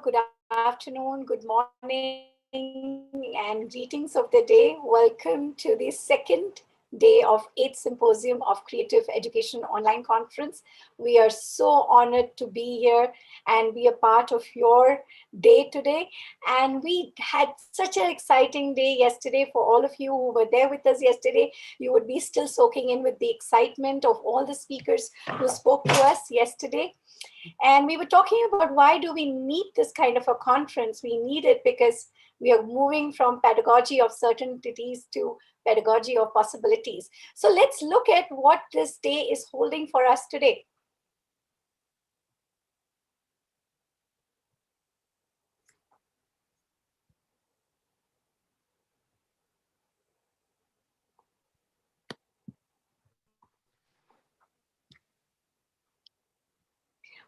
good afternoon, good morning, and greetings of the day. Welcome to the second day of 8th Symposium of Creative Education Online Conference. We are so honored to be here and be a part of your day today. And we had such an exciting day yesterday. For all of you who were there with us yesterday, you would be still soaking in with the excitement of all the speakers who spoke to us yesterday. And we were talking about why do we need this kind of a conference? We need it because we are moving from pedagogy of certainties to pedagogy of possibilities. So let's look at what this day is holding for us today.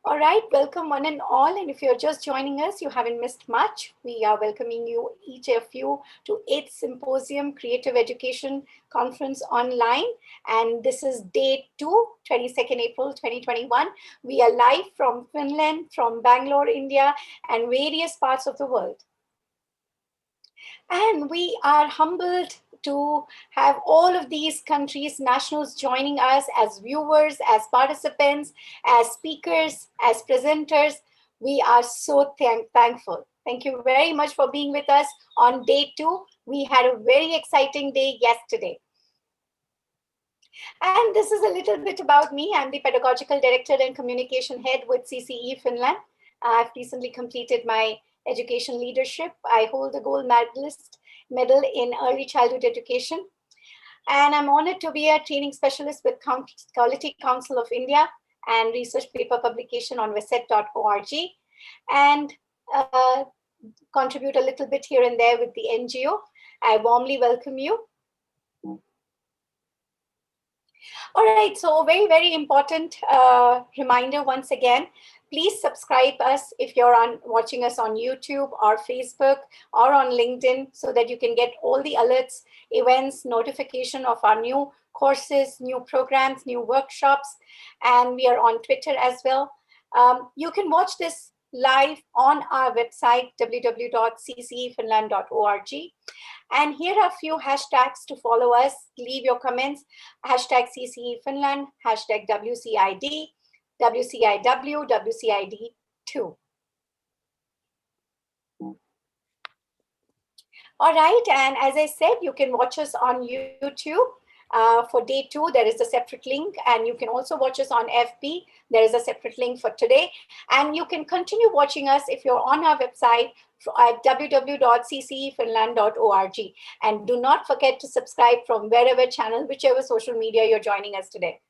All right, welcome one and all. And if you're just joining us, you haven't missed much. We are welcoming you, each of you, to 8th Symposium Creative Education Conference Online. And this is day 2, 22nd April 2021. We are live from Finland, from Bangalore, India, and various parts of the world. And we are humbled to have all of these countries' nationals joining us as viewers, as participants, as speakers, as presenters. We are so thankful. Thank you very much for being with us on day 2. We had a very exciting day yesterday. And this is a little bit about me. I'm the Pedagogical Director and Communication Head with CCE Finland. I've recently completed my education leadership. I hold the gold medal in early childhood education. And I'm honored to be a training specialist with Quality Council of India and research paper publication on veset.org, and contribute a little bit here and there with the NGO. I warmly welcome you. All right, so very, very important reminder once again. Please subscribe us if you're watching us on YouTube or Facebook or on LinkedIn so that you can get all the alerts, events, notification of our new courses, new programs, new workshops. And we are on Twitter as well. You can watch this live on our website, www.ccefinland.org. And here are a few hashtags to follow us. Leave your comments. Hashtag CCE Finland, hashtag WCID, WCIW, WCID2. All right, and as I said, you can watch us on YouTube. For day 2, there is a separate link, and you can also watch us on FB. There is a separate link for today. And you can continue watching us if you're on our website at www.ccefinland.org. And do not forget to subscribe from wherever channel, whichever social media you're joining us today.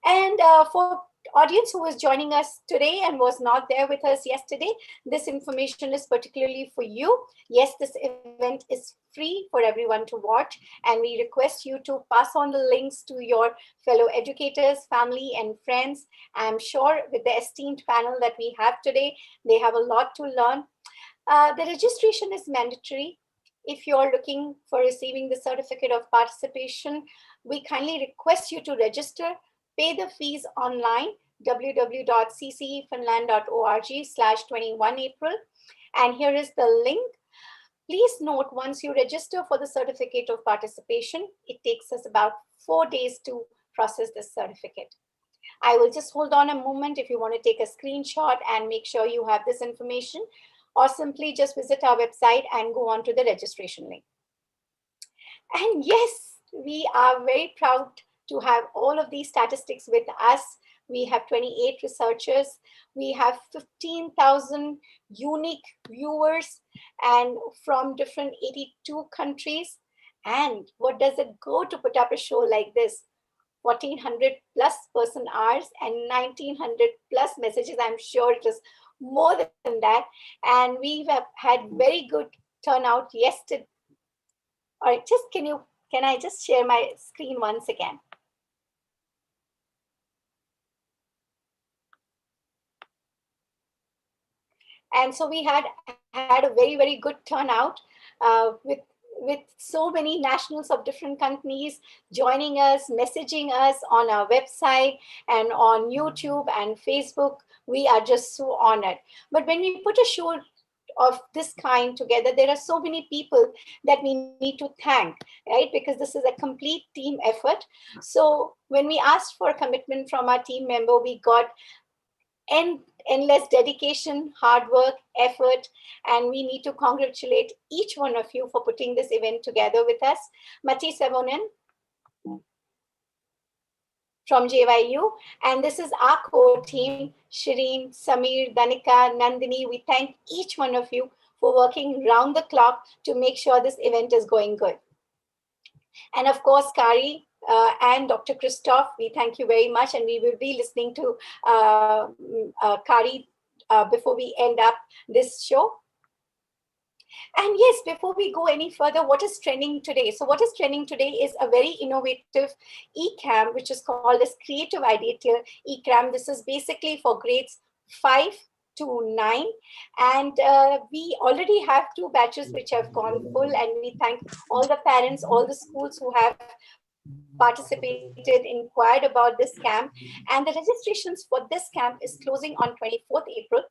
And for audience who is joining us today and was not there with us yesterday, this information is particularly for you. Yes, this event is free for everyone to watch, and we request you to pass on the links to your fellow educators, family, and friends. I'm sure with the esteemed panel that we have today, they have a lot to learn. The registration is mandatory. If you're looking for receiving the certificate of participation, we kindly request you to register. Pay the fees online, www.ccefinland.org/21April. And here is the link. Please note, once you register for the certificate of participation, it takes us about 4 days to process this certificate. I will just hold on a moment if you want to take a screenshot and make sure you have this information, or simply just visit our website and go on to the registration link. And yes, we are very proud to have all of these statistics with us. We have 28 researchers. We have 15,000 unique viewers and from different 82 countries. And what does it go to put up a show like this? 1,400 plus person hours and 1,900 plus messages. I'm sure it is more than that. And we have had very good turnout yesterday. All right, just can I just share my screen once again? And so we had a very, very good turnout with so many nationals of different countries joining us, messaging us on our website and on YouTube and Facebook We are just so honored. But when we put a show of this kind together, there are so many people that we need to thank, right? Because this is a complete team effort. So when we asked for a commitment from our team member, we got endless dedication, hard work, effort, and we need to congratulate each one of you for putting this event together with us. Matti Savonen from JYU, and this is our core team, Shireen, Samir, Danika, Nandini. We thank each one of you for working round the clock to make sure this event is going good. And of course, Kari and Dr. Christoph, we thank you very much, and we will be listening to Kari before we end up this show. And yes, before we go any further, what is trending today? So what is trending today is a very innovative eCam, which is called as Creative Ideator eCam. This is basically for grades 5 to 9. And we already have 2 batches which have gone full. And we thank all the parents, all the schools who have participated, inquired about this camp. And the registrations for this camp is closing on 24th April.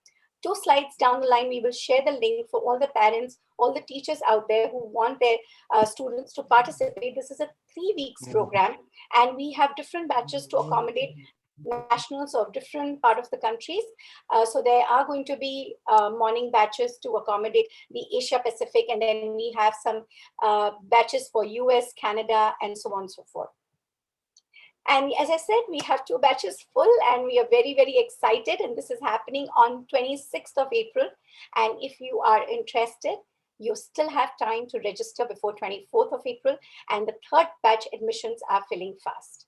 2 slides down the line, we will share the link for all the parents, all the teachers out there who want their students to participate. This is a 3 weeks program, and we have different batches to accommodate nationals of different part of the countries. So there are going to be morning batches to accommodate the Asia Pacific, and then we have some batches for US, Canada, and so on and so forth. And as I said, we have 2 batches full, and we are very, very excited. And this is happening on 26th of April. And if you are interested, you still have time to register before 24th of April. And the 3rd batch admissions are filling fast.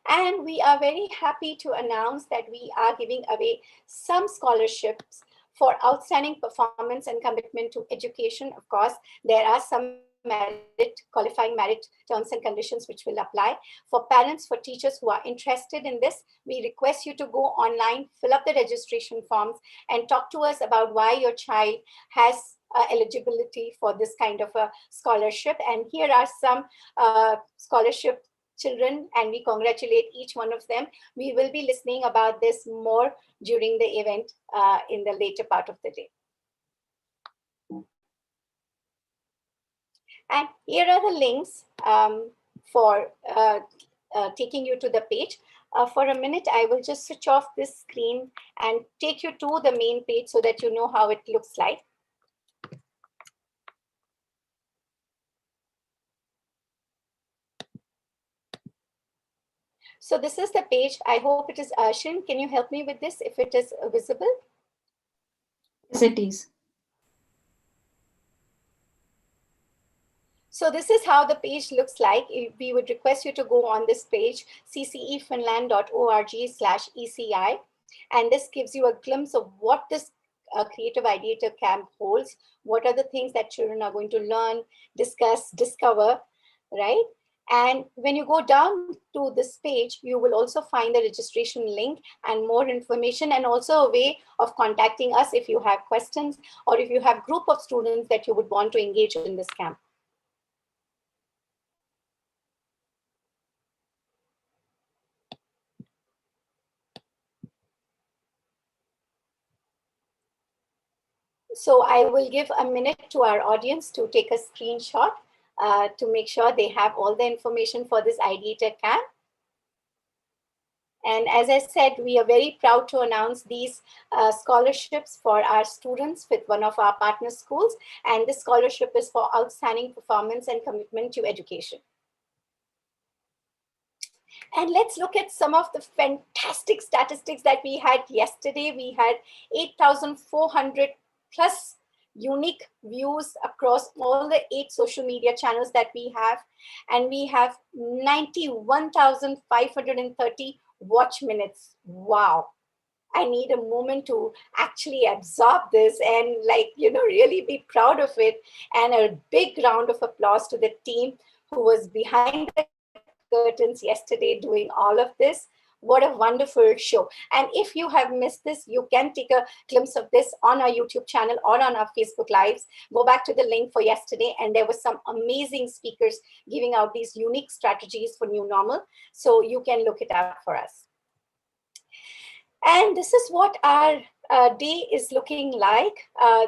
And we are very happy to announce that we are giving away some scholarships for outstanding performance and commitment to education. Of course, there are some qualifying merit terms and conditions which will apply. For parents, for teachers who are interested in this, we request you to go online, fill up the registration forms, and talk to us about why your child has eligibility for this kind of a scholarship. And here are some scholarship children, and we congratulate each one of them. We will be listening about this more during the event in the later part of the day. And here are the links for taking you to the page. For a minute, I will just switch off this screen and take you to the main page so that you know how it looks like. So this is the page. I hope it is. Shin, can you help me with this if it is visible? Yes, it is. So this is how the page looks like. We would request you to go on this page, ccefinland.org/ECI. And this gives you a glimpse of what this Creative Ideator Camp holds. What are the things that children are going to learn, discuss, discover, right? And when you go down to this page, you will also find the registration link and more information, and also a way of contacting us if you have questions or if you have a group of students that you would want to engage in this camp. So I will give a minute to our audience to take a screenshot to make sure they have all the information for this Ideator camp. And as I said, we are very proud to announce these scholarships for our students with one of our partner schools. And this scholarship is for outstanding performance and commitment to education. And let's look at some of the fantastic statistics that we had yesterday. We had 8,400 plus unique views across all the 8 social media channels that we have. And we have 91,530 watch minutes. Wow. I need a moment to actually absorb this and really be proud of it. And a big round of applause to the team who was behind the curtains yesterday doing all of this. What a wonderful show. And if you have missed this, you can take a glimpse of this on our YouTube channel or on our Facebook Lives. Go back to the link for yesterday, and there were some amazing speakers giving out these unique strategies for new normal. So you can look it up for us. And this is what our day is looking like.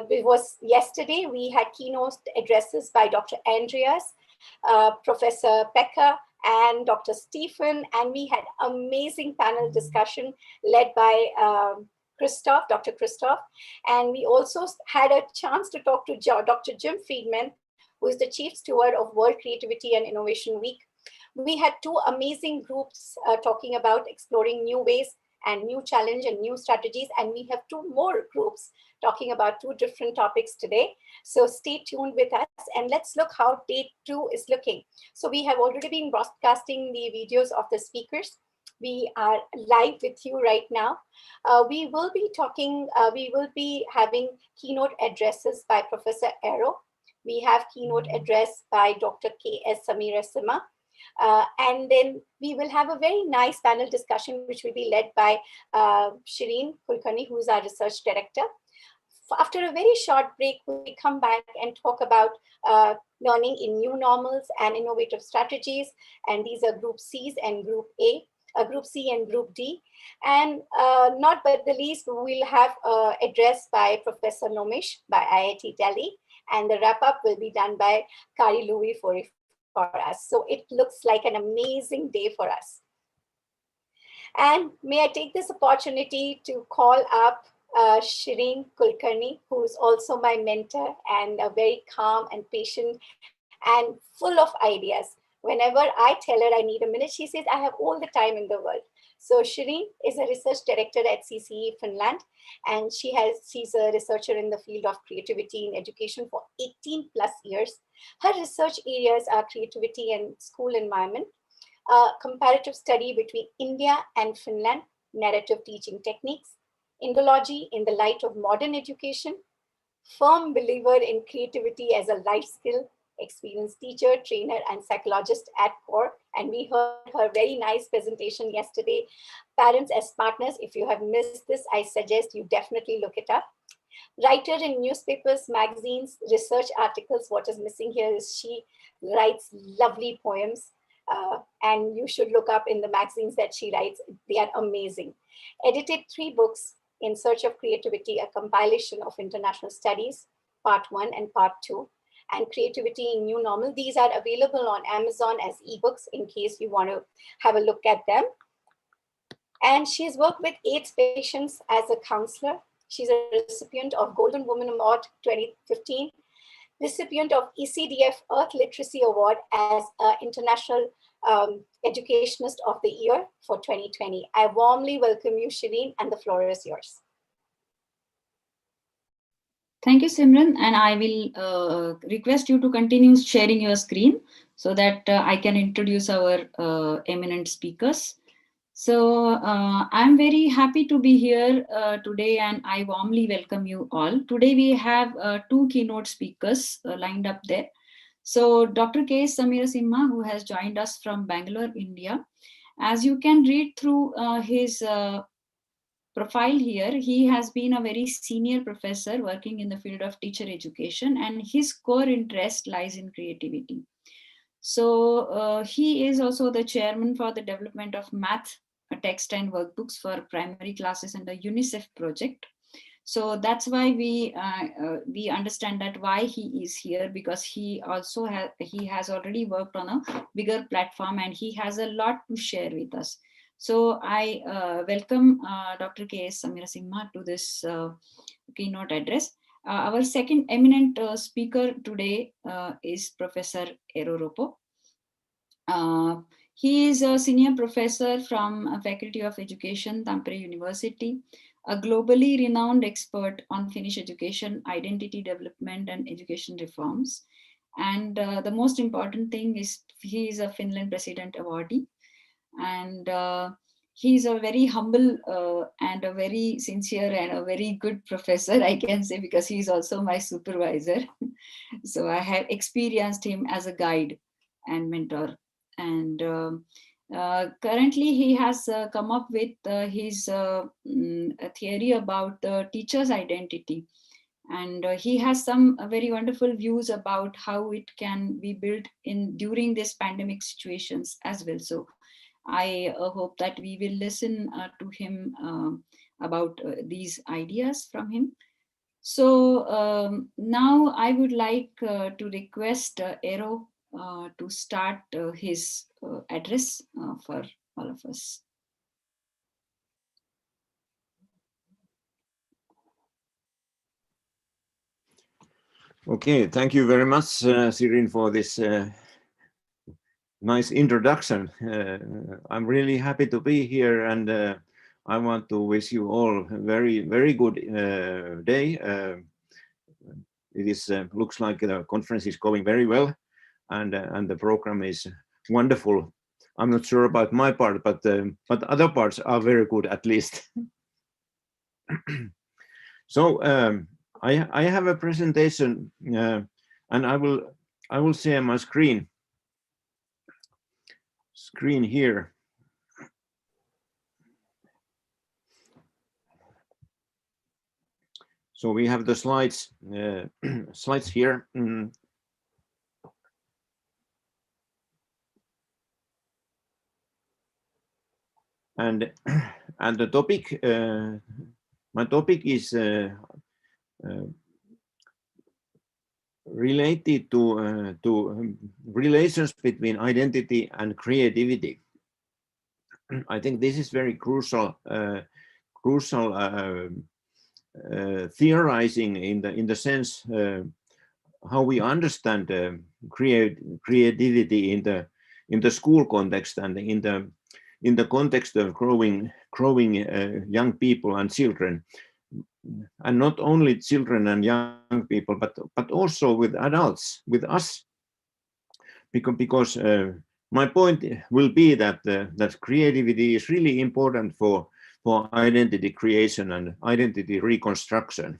It was yesterday, we had keynote addresses by Dr. Andreas, Professor Pekka, and Dr. Stéphan, and we had amazing panel discussion led by Dr. Christoph. And we also had a chance to talk to Dr. Jim Friedman, who is the Chief Steward of World Creativity and Innovation Week. We had two amazing groups talking about exploring new ways and new challenge and new strategies. And we have two more groups talking about two different topics today. So stay tuned with us and let's look how day 2 is looking. So we have already been broadcasting the videos of the speakers. We are live with you right now. We will be having keynote addresses by Professor Aero. We have keynote address by Dr. K.S. Samirasima. And then we will have a very nice panel discussion, which will be led by Shireen Kulkarni, who is our research director. After a very short break, we come back and talk about learning in new normals and innovative strategies. And these are Group C's and Group A. Group C and Group D. And not but the least, we'll have address by Professor Nomish by IIT Delhi. And the wrap up will be done by Kari Louhivuori for us. So it looks like an amazing day for us. And may I take this opportunity to call up Shireen Kulkarni, who is also my mentor and a very calm and patient and full of ideas. Whenever I tell her I need a minute, she says, I have all the time in the world. So Shireen is a research director at CCE Finland, and she's a researcher in the field of creativity in education for 18 plus years. Her research areas are creativity and school environment, comparative study between India and Finland, narrative teaching techniques, Indology in the light of modern education, firm believer in creativity as a life skill, experienced teacher, trainer, and psychologist at core. And we heard her very nice presentation yesterday. Parents as partners, if you have missed this, I suggest you definitely look it up. Writer in newspapers, magazines, research articles. What is missing here is she writes lovely poems. And you should look up in the magazines that she writes. They are amazing. Edited 3 books, In Search of Creativity, a compilation of international studies, part 1 and part 2, and Creativity in New Normal. These are available on Amazon as ebooks in case you want to have a look at them. And she's worked with AIDS patients as a counselor. She's a recipient of Golden Woman Award 2015, recipient of ECDF Earth Literacy Award as International Educationist of the Year for 2020. I warmly welcome you, Shireen, and the floor is yours. Thank you, Simran, and I will request you to continue sharing your screen so that I can introduce our eminent speakers. So I'm very happy to be here today, and I warmly welcome you all. Today we have 2 keynote speakers lined up there. So Dr. K.S. Samirasima, who has joined us from Bangalore, India. As you can read through his profile here, he has been a very senior professor working in the field of teacher education, and his core interest lies in creativity. So he is also the chairman for the development of math text and workbooks for primary classes and the UNICEF project. So that's why we understand that why he is here, because he also has already worked on a bigger platform and he has a lot to share with us. So I welcome Dr. K.S. Samirasima to this keynote address. Our second eminent speaker today is Professor Eroropo. He is a senior professor from Faculty of Education, Tampere University, a globally renowned expert on Finnish education, identity development, and education reforms. And the most important thing is he is a Finland President Awardee. And he's a very humble and a very sincere and a very good professor, I can say, because he's also my supervisor. So I have experienced him as a guide and mentor. And currently he has come up with his a theory about the teacher's identity. And he has some very wonderful views about how it can be built in during this pandemic situations as well. So I hope that we will listen to him about these ideas from him. So now I would like to request Eero to start his address for all of us. Okay, thank you very much, Sirin, for this nice introduction. I'm really happy to be here, and I want to wish you all a very, very good day. It is looks like the conference is going very well, and the program is wonderful. I'm not sure about my part, but other parts are very good at least. So I have a presentation, and I will share my screen here. So we have the slides slides here. And the topic, my topic is related to relations between identity and creativity. I think this is very crucial theorizing in the sense how we understand creativity in the school context and in the context of growing young people and children, and not only children and young people, but also with adults, with us, because my point will be that that creativity is really important for identity creation and identity reconstruction.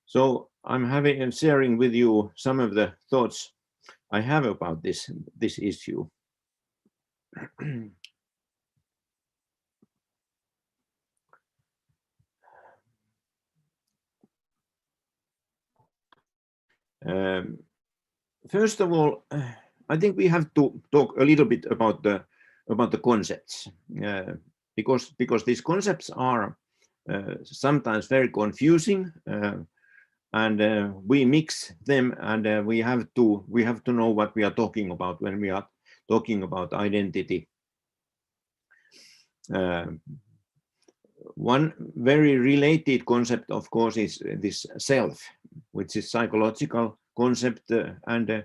So I'm sharing with you some of the thoughts I have about this issue. First of all, I think we have to talk a little bit about the concepts, because these concepts are sometimes very confusing, and we mix them, and we have to know what we are talking about when we are talking about identity. One very related concept, of course, is this self, which is psychological concept, and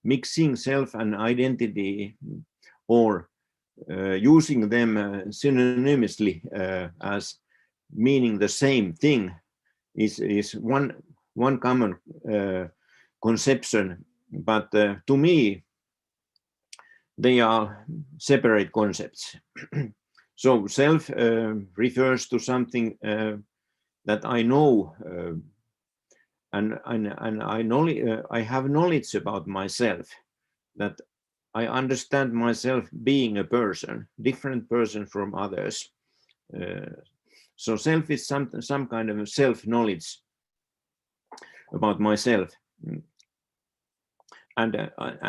mixing self and identity, or using them synonymously as meaning the same thing, is one common conception, but to me they are separate concepts. So self refers to something that I know, and I have knowledge about myself, that I understand myself being a person, different person from others. So self is some kind of self-knowledge about myself. And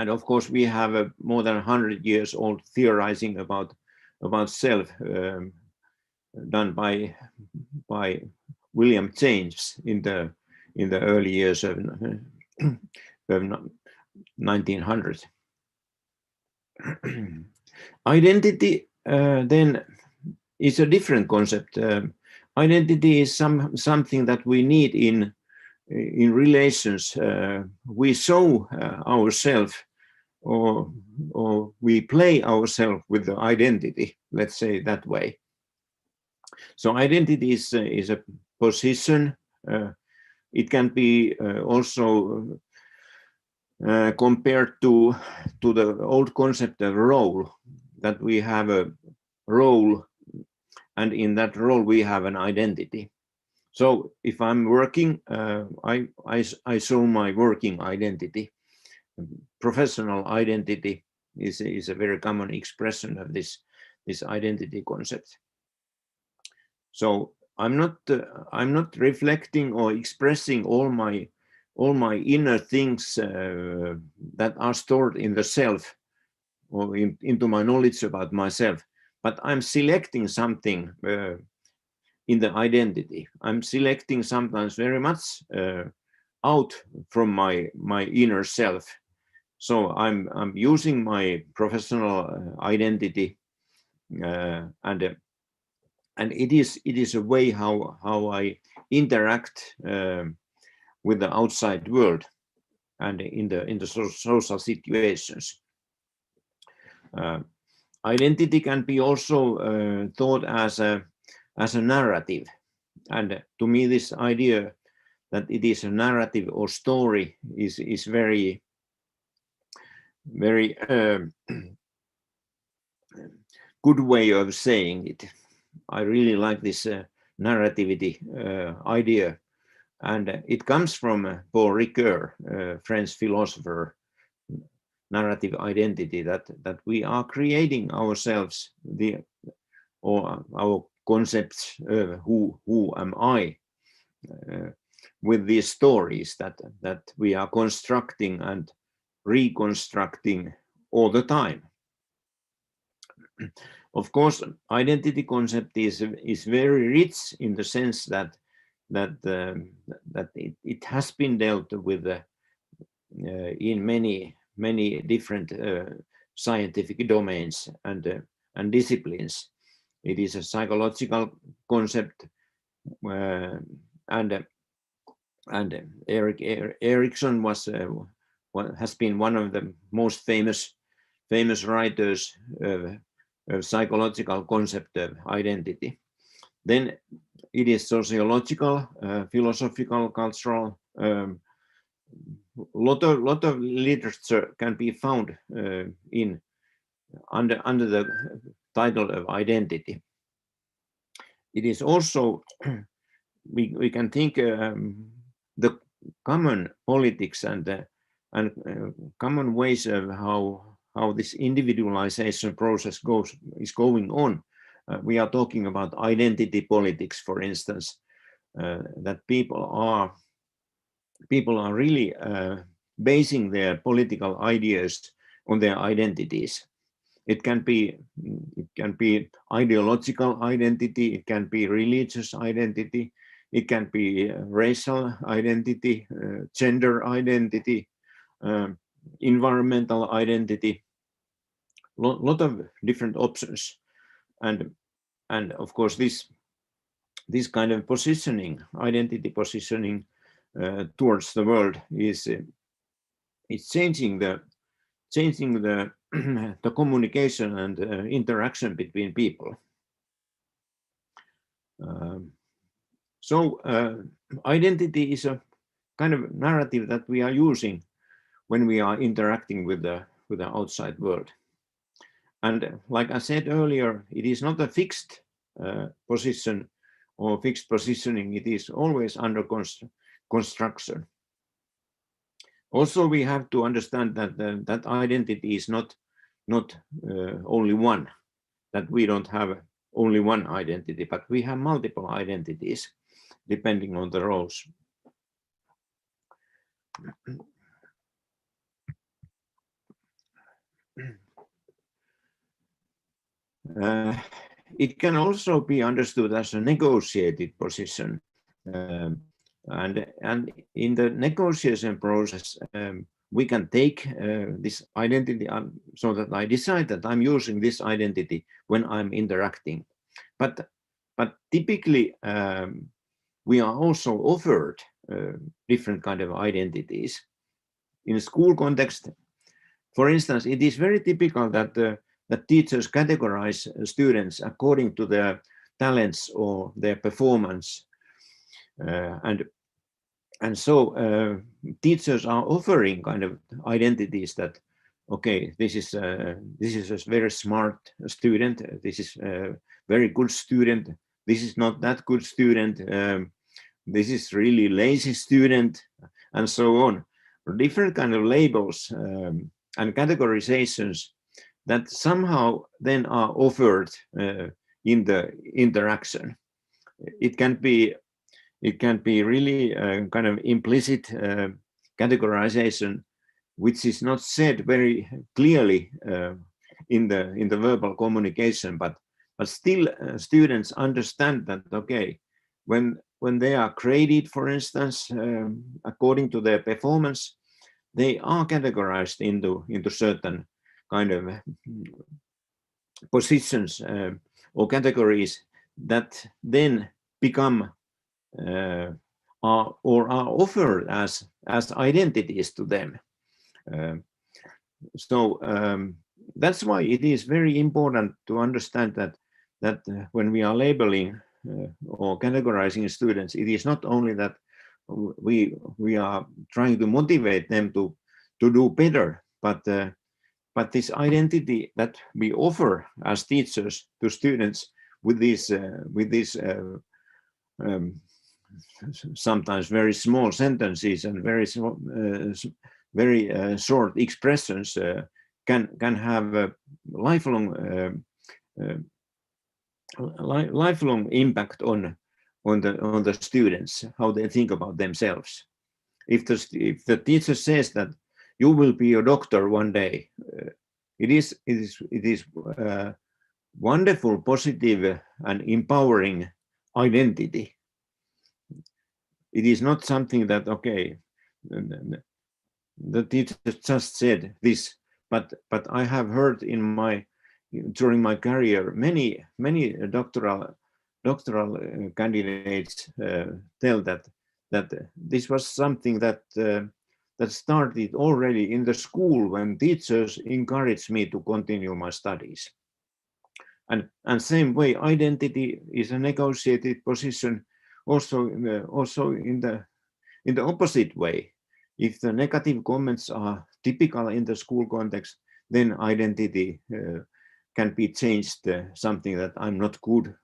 of course we have more than 100 years old theorizing about self, done by William James in the early years of 1900. Identity then is a different concept. Identity is something that we need in relations. We show ourselves, or we play ourselves with the identity, let's say that way. So identity is a position. It can be also compared to the old concept of role, that we have a role, and in that role we have an identity. So if I'm working, I show my working identity. Professional identity is a very common expression of this identity concept. So I'm not reflecting or expressing all my inner things that are stored in the self, or into my knowledge about myself, but I'm selecting something the identity. I'm selecting sometimes very much out from my inner self. So I'm using my professional identity, and it is a way how I interact with the outside world and in the social situations. Identity can be also thought as a narrative, and to me this idea that it is a narrative or story is very good way of saying it. I really like this narrativity idea, and it comes from Paul Ricoeur, French philosopher. Narrative identity, that we are creating ourselves, or our concepts, who am I, with these stories that we are constructing and reconstructing all the time. Of course, identity concept is very rich in the sense that it has been dealt with in many different scientific domains and disciplines. It is a psychological concept, and Erikson has been one of the most famous writers of psychological concept of identity. Then it is sociological, philosophical, cultural. Lot of literature can be found under the title of identity. It is also we can think the common politics and common ways of how this individualization process is going on. We are talking about identity politics, for instance, that people are really basing their political ideas on their identities. It can be ideological identity, it can be religious identity, it can be racial identity, gender identity, environmental identity, lot of different options, and of course this kind of positioning, identity positioning towards the world is changing the the communication and interaction between people. So identity is a kind of narrative that we are using when we are interacting with the outside world. And like I said earlier, it is not a fixed position or fixed positioning. It is always under construction. Also, we have to understand that that identity is not only one, that we don't have only one identity, but we have multiple identities depending on the roles. It can also be understood as a negotiated position. And in the negotiation process, we can take this identity so that I decide that I'm using this identity when I'm interacting. But typically, we are also offered different kind of identities. In a school context, for instance, it is very typical that that teachers categorize students according to their talents or their performance. And so teachers are offering kind of identities that, okay, this is a very smart student, this is a very good student, this is not that good student, this is really lazy student, and so on. Different kind of labels and categorizations that somehow then are offered in the interaction. It can be really kind of implicit categorization, which is not said very clearly in the verbal communication, but still students understand that, okay, when they are graded, for instance, according to their performance, they are categorized into certain kind of positions or categories that then become are offered as identities to them. So that's why it is very important to understand that when we are labeling or categorizing students, it is not only that we are trying to motivate them to do better, but this identity that we offer as teachers to students with these sometimes very small sentences and very short expressions can have a lifelong impact on the students, how they think about themselves. If the teacher says that you will be a doctor one day, it is wonderful, positive, and empowering identity. It is not something that, okay, the teacher just said this, but I have heard during my career many doctoral candidates tell that this was something that started already in the school when teachers encouraged me to continue my studies. And same way, identity is a negotiated position also in the opposite way. If the negative comments are typical in the school context, then identity can be changed, something that I'm not good,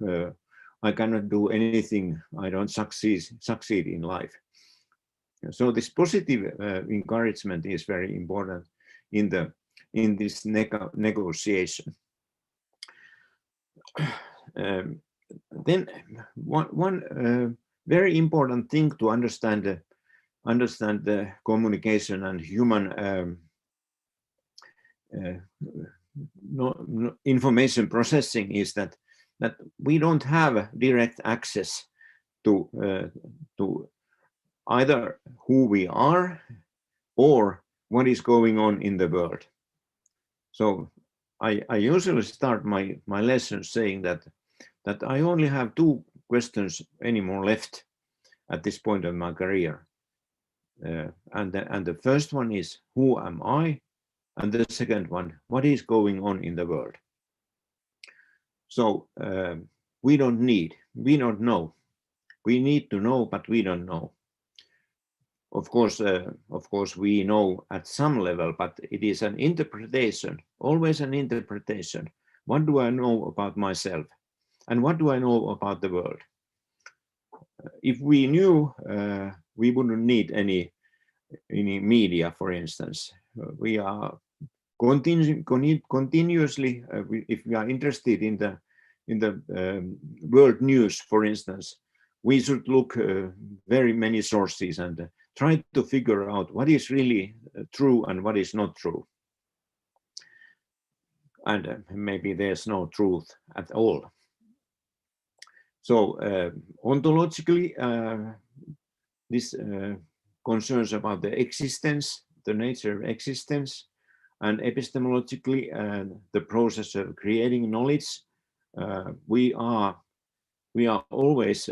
I cannot do anything, I don't succeed in life. So this positive encouragement is very important in this negotiation. Then one very important thing to understand the communication and human information processing is that we don't have direct access to either who we are or what is going on in the world. So I usually start my lessons saying that I only have two questions anymore left at this point of my career. And the first one is, who am I? And the second one, what is going on in the world? So we don't know. We need to know, but we don't know. Of course, we know at some level, but it is an interpretation, always an interpretation. What do I know about myself? And what do I know about the world? If we knew, we wouldn't need any media, for instance. We are continuously, if we are interested in the world news, for instance, we should look very many sources and try to figure out what is really true and what is not true. And maybe there's no truth at all. So ontologically, this concerns about the existence, the nature of existence, and epistemologically, the process of creating knowledge. We are always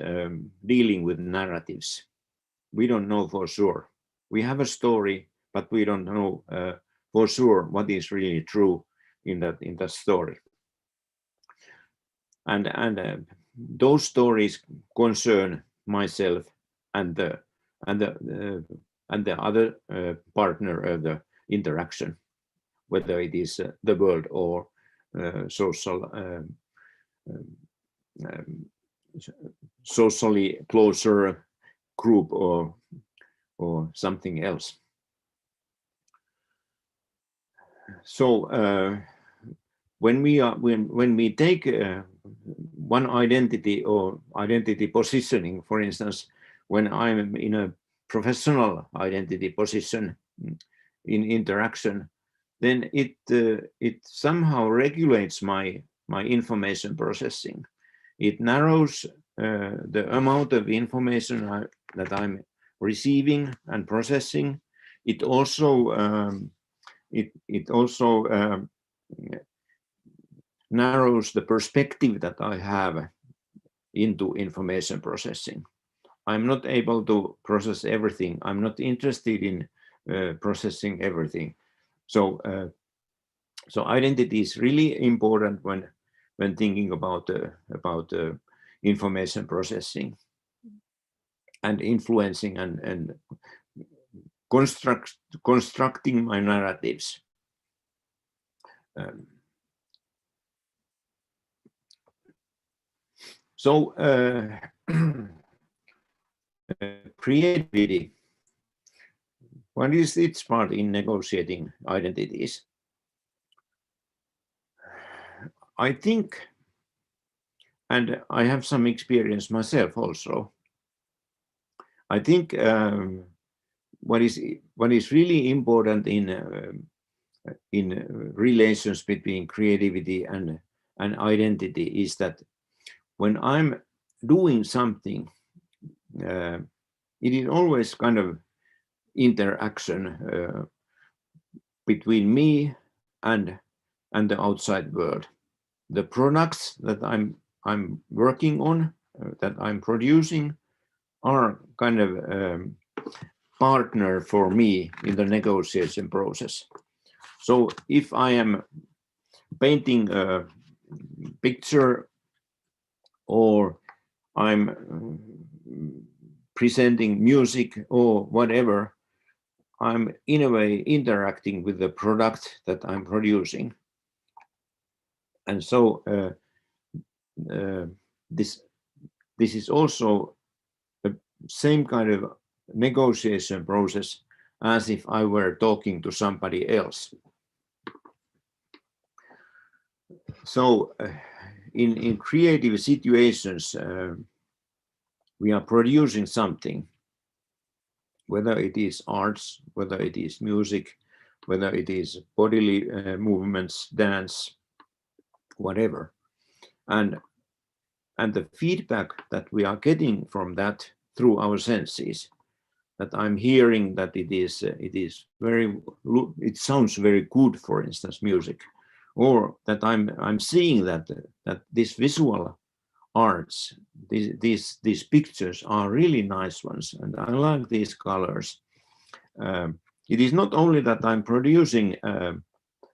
dealing with narratives. We don't know for sure. We have a story, but we don't know for sure what is really true in that story. And those stories concern myself and the other partner of the interaction, whether it is the world or socially closer group or something else. So when we take one identity or identity positioning, for instance, when I'm in a professional identity position in interaction, then it somehow regulates my my information processing. It narrows the amount of information that I'm receiving and processing. It also narrows the perspective that I have into information processing. I'm not able to process everything. I'm not interested in processing everything. So identity is really important when thinking about information processing and influencing and constructing my narratives. Creativity. What is its part in negotiating identities? I think, and I have some experience myself also, I think what is really important in relations between creativity and identity is that when I'm doing something, it is always kind of interaction between me and the outside world. The products that I'm working on, that I'm producing, are kind of partner for me in the negotiation process. So if I am painting a picture or I'm presenting music or whatever, I'm in a way interacting with the product that I'm producing. And so this is also the same kind of negotiation process as if I were talking to somebody else. So in creative situations, we are producing something, whether it is arts, whether it is music, whether it is bodily movements, dance, whatever. And the feedback that we are getting from that through our senses, that I'm hearing that it sounds very good, for instance, music, or that I'm seeing that this visual arts, these pictures are really nice ones, and I like these colors. It is not only that I'm producing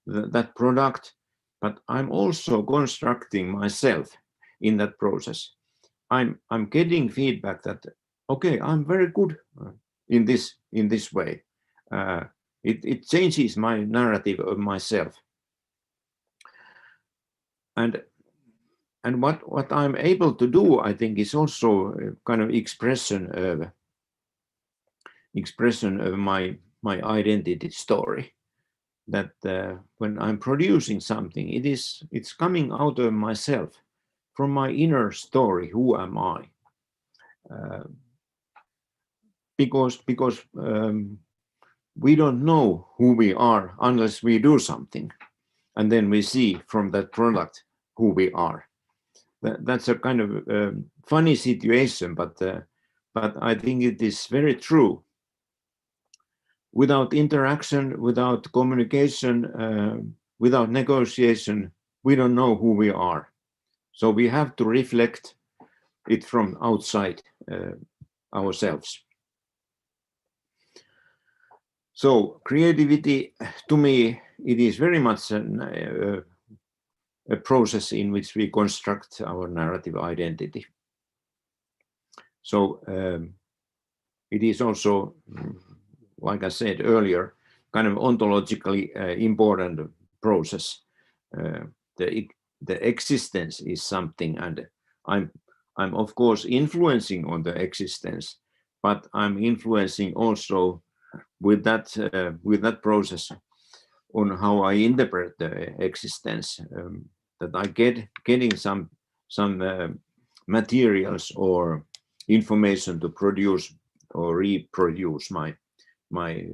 that product, but I'm also constructing myself in that process. I'm getting feedback that, okay, I'm very good in this way. It changes my narrative of myself. And what I'm able to do, I think, is also a kind of expression of my identity story. That when I'm producing something, it's coming out of myself, from my inner story. Who am I? Because we don't know who we are unless we do something, and then we see from that product who we are. That's a kind of funny situation, but I think it is very true. Without interaction, without communication, without negotiation, we don't know who we are. So we have to reflect it from outside ourselves. So creativity, to me, it is very much a process in which we construct our narrative identity. So it is also, like I said earlier, kind of ontologically important process. The existence is something, and I'm of course influencing on the existence, but I'm influencing also with that process on how I interpret the existence. That I getting some materials or information to produce or reproduce my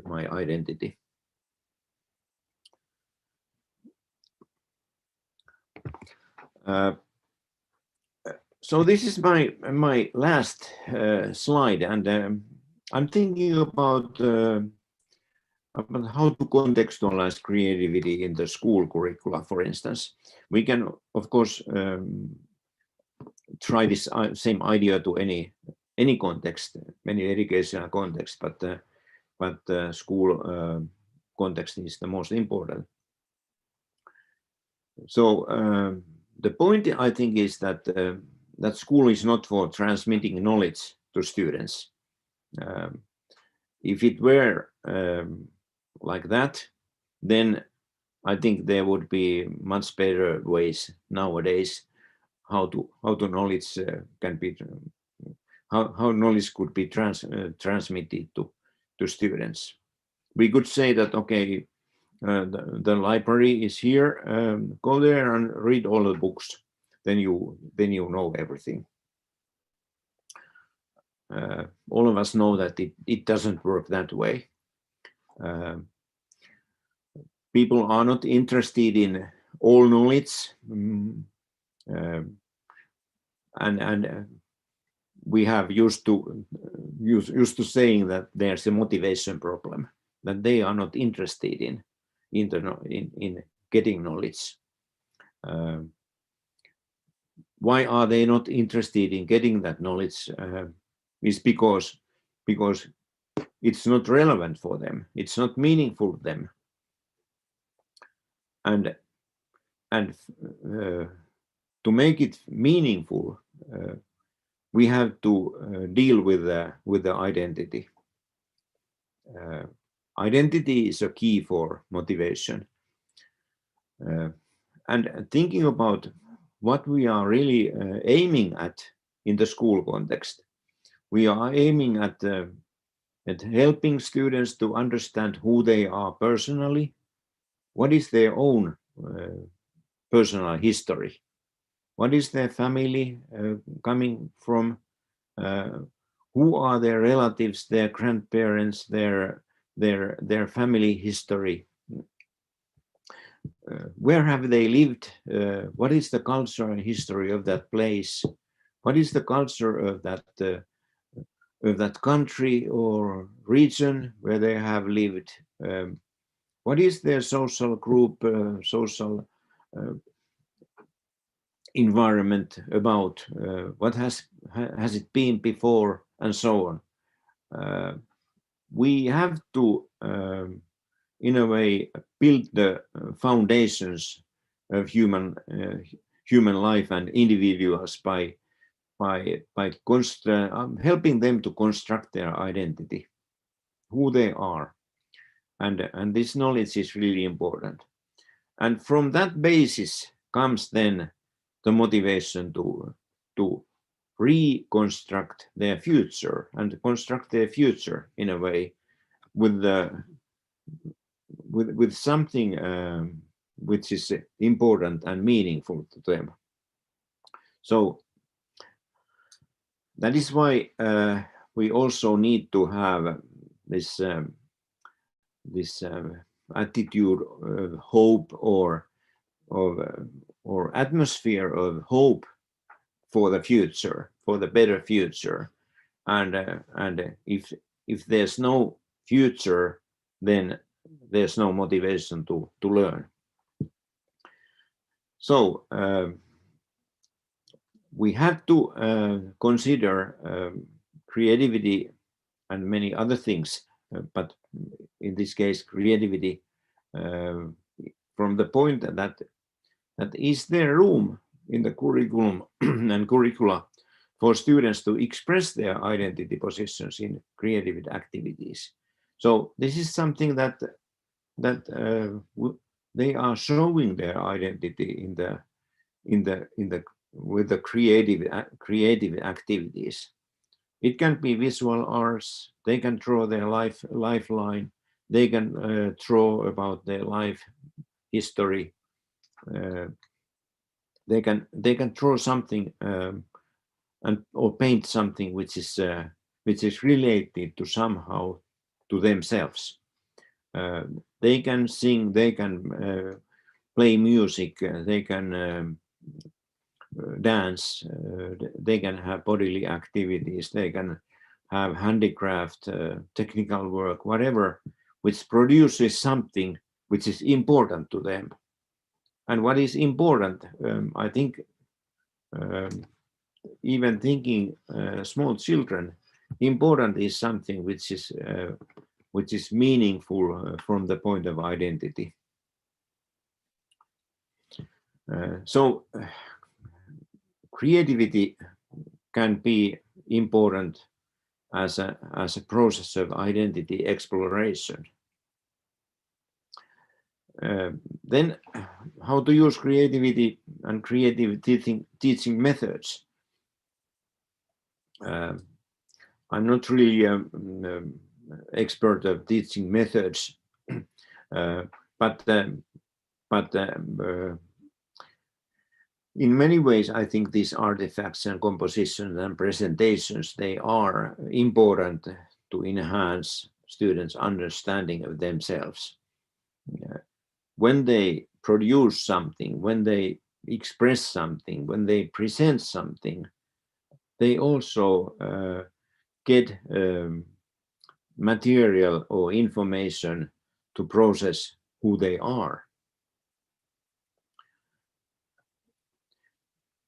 identity. So this is my last slide, and I'm thinking about how to contextualize creativity in the school curricula, for instance. We can, of course, try this same idea to any context, any educational context, but school context is the most important. So the point, I think, is that that school is not for transmitting knowledge to students. If it were like that, then I think there would be much better ways nowadays how knowledge can be, how knowledge could be transmitted to students. We could say that, okay, the library is here, go there and read all the books, then you know everything. All of us know that it doesn't work that way. People are not interested in all knowledge, and we have used to saying that there's a motivation problem, that they are not interested in getting knowledge. Why are they not interested in getting that knowledge? Is because it's not relevant for them. It's not meaningful to them. And to make it meaningful, we have to deal with the identity. Identity is a key for motivation. And thinking about what we are really aiming at in the school context, we are aiming at helping students to understand who they are personally, what is their own personal history, what is their family coming from, who are their relatives, their grandparents, their family history, where have they lived, what is the culture and history of that place, what is the culture of that country or region where they have lived, what is their social group, social environment about, what has it been before, and so on. We have to, in a way, build the foundations of human life and individuals by helping them to construct their identity, who they are, and this knowledge is really important. And from that basis comes then the motivation to reconstruct their future and construct their future in a way with something which is important and meaningful to them. So that is why we also need to have this attitude of hope or atmosphere of hope for the future, for the better future. And if there's no future, then there's no motivation to learn. So we have to consider creativity and many other things, but in this case, creativity from the point that is there room in the curriculum and curricula for students to express their identity positions in creative activities. So this is something that they are showing their identity with the creative activities. It can be visual arts. They can draw their lifeline. They can draw about their life history. They can draw something or paint something which is related to somehow to themselves. They can sing. They can play music. They can dance, they can have bodily activities, they can have handicraft, technical work, whatever, which produces something which is important to them. And what is important, I think, even thinking small children, important is something which is meaningful from the point of identity. So creativity can be important as a process of identity exploration. Then how to use creativity and creative teaching methods. I'm not really an expert of teaching methods, but in many ways, I think these artifacts and compositions and presentations, they are important to enhance students' understanding of themselves. When they produce something, when they express something, when they present something, they also get material or information to process who they are.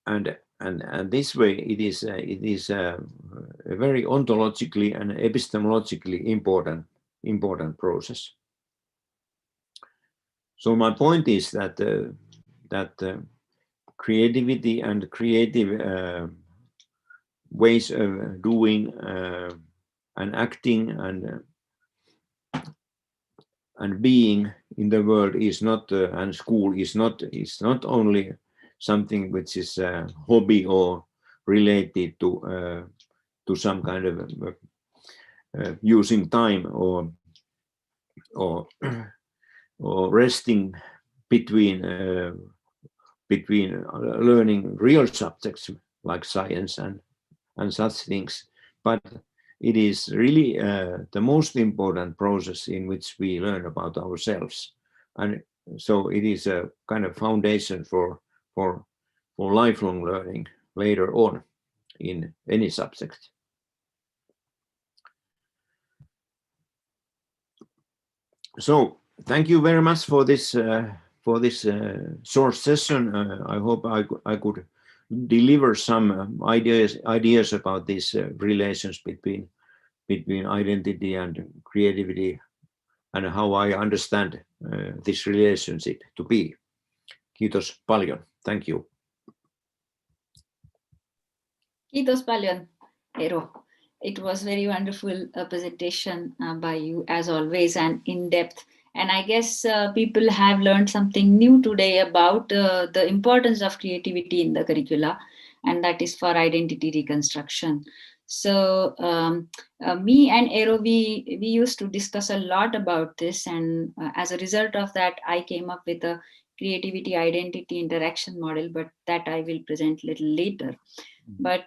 And this way, it is a very ontologically and epistemologically important process. So my point is that creativity and creative ways of doing and acting and being in the world is not, and school is not only something which is a hobby or related to some kind of using time or resting between learning real subjects like science and such things, but it is really the most important process in which we learn about ourselves, and so it is a kind of foundation for lifelong learning later on in any subject. So thank you very much for this short session. I hope I could deliver some ideas about these relations between identity and creativity and how I understand this relationship to be. Kiitos paljon. Thank you. Kiitos paljon, Eero. It was very wonderful presentation by you as always and in depth. And I guess people have learned something new today about the importance of creativity in the curricula, and that is for identity reconstruction. So me and Eero, we used to discuss a lot about this, and as a result of that, I came up with a creativity identity interaction model, but that I will present a little later. But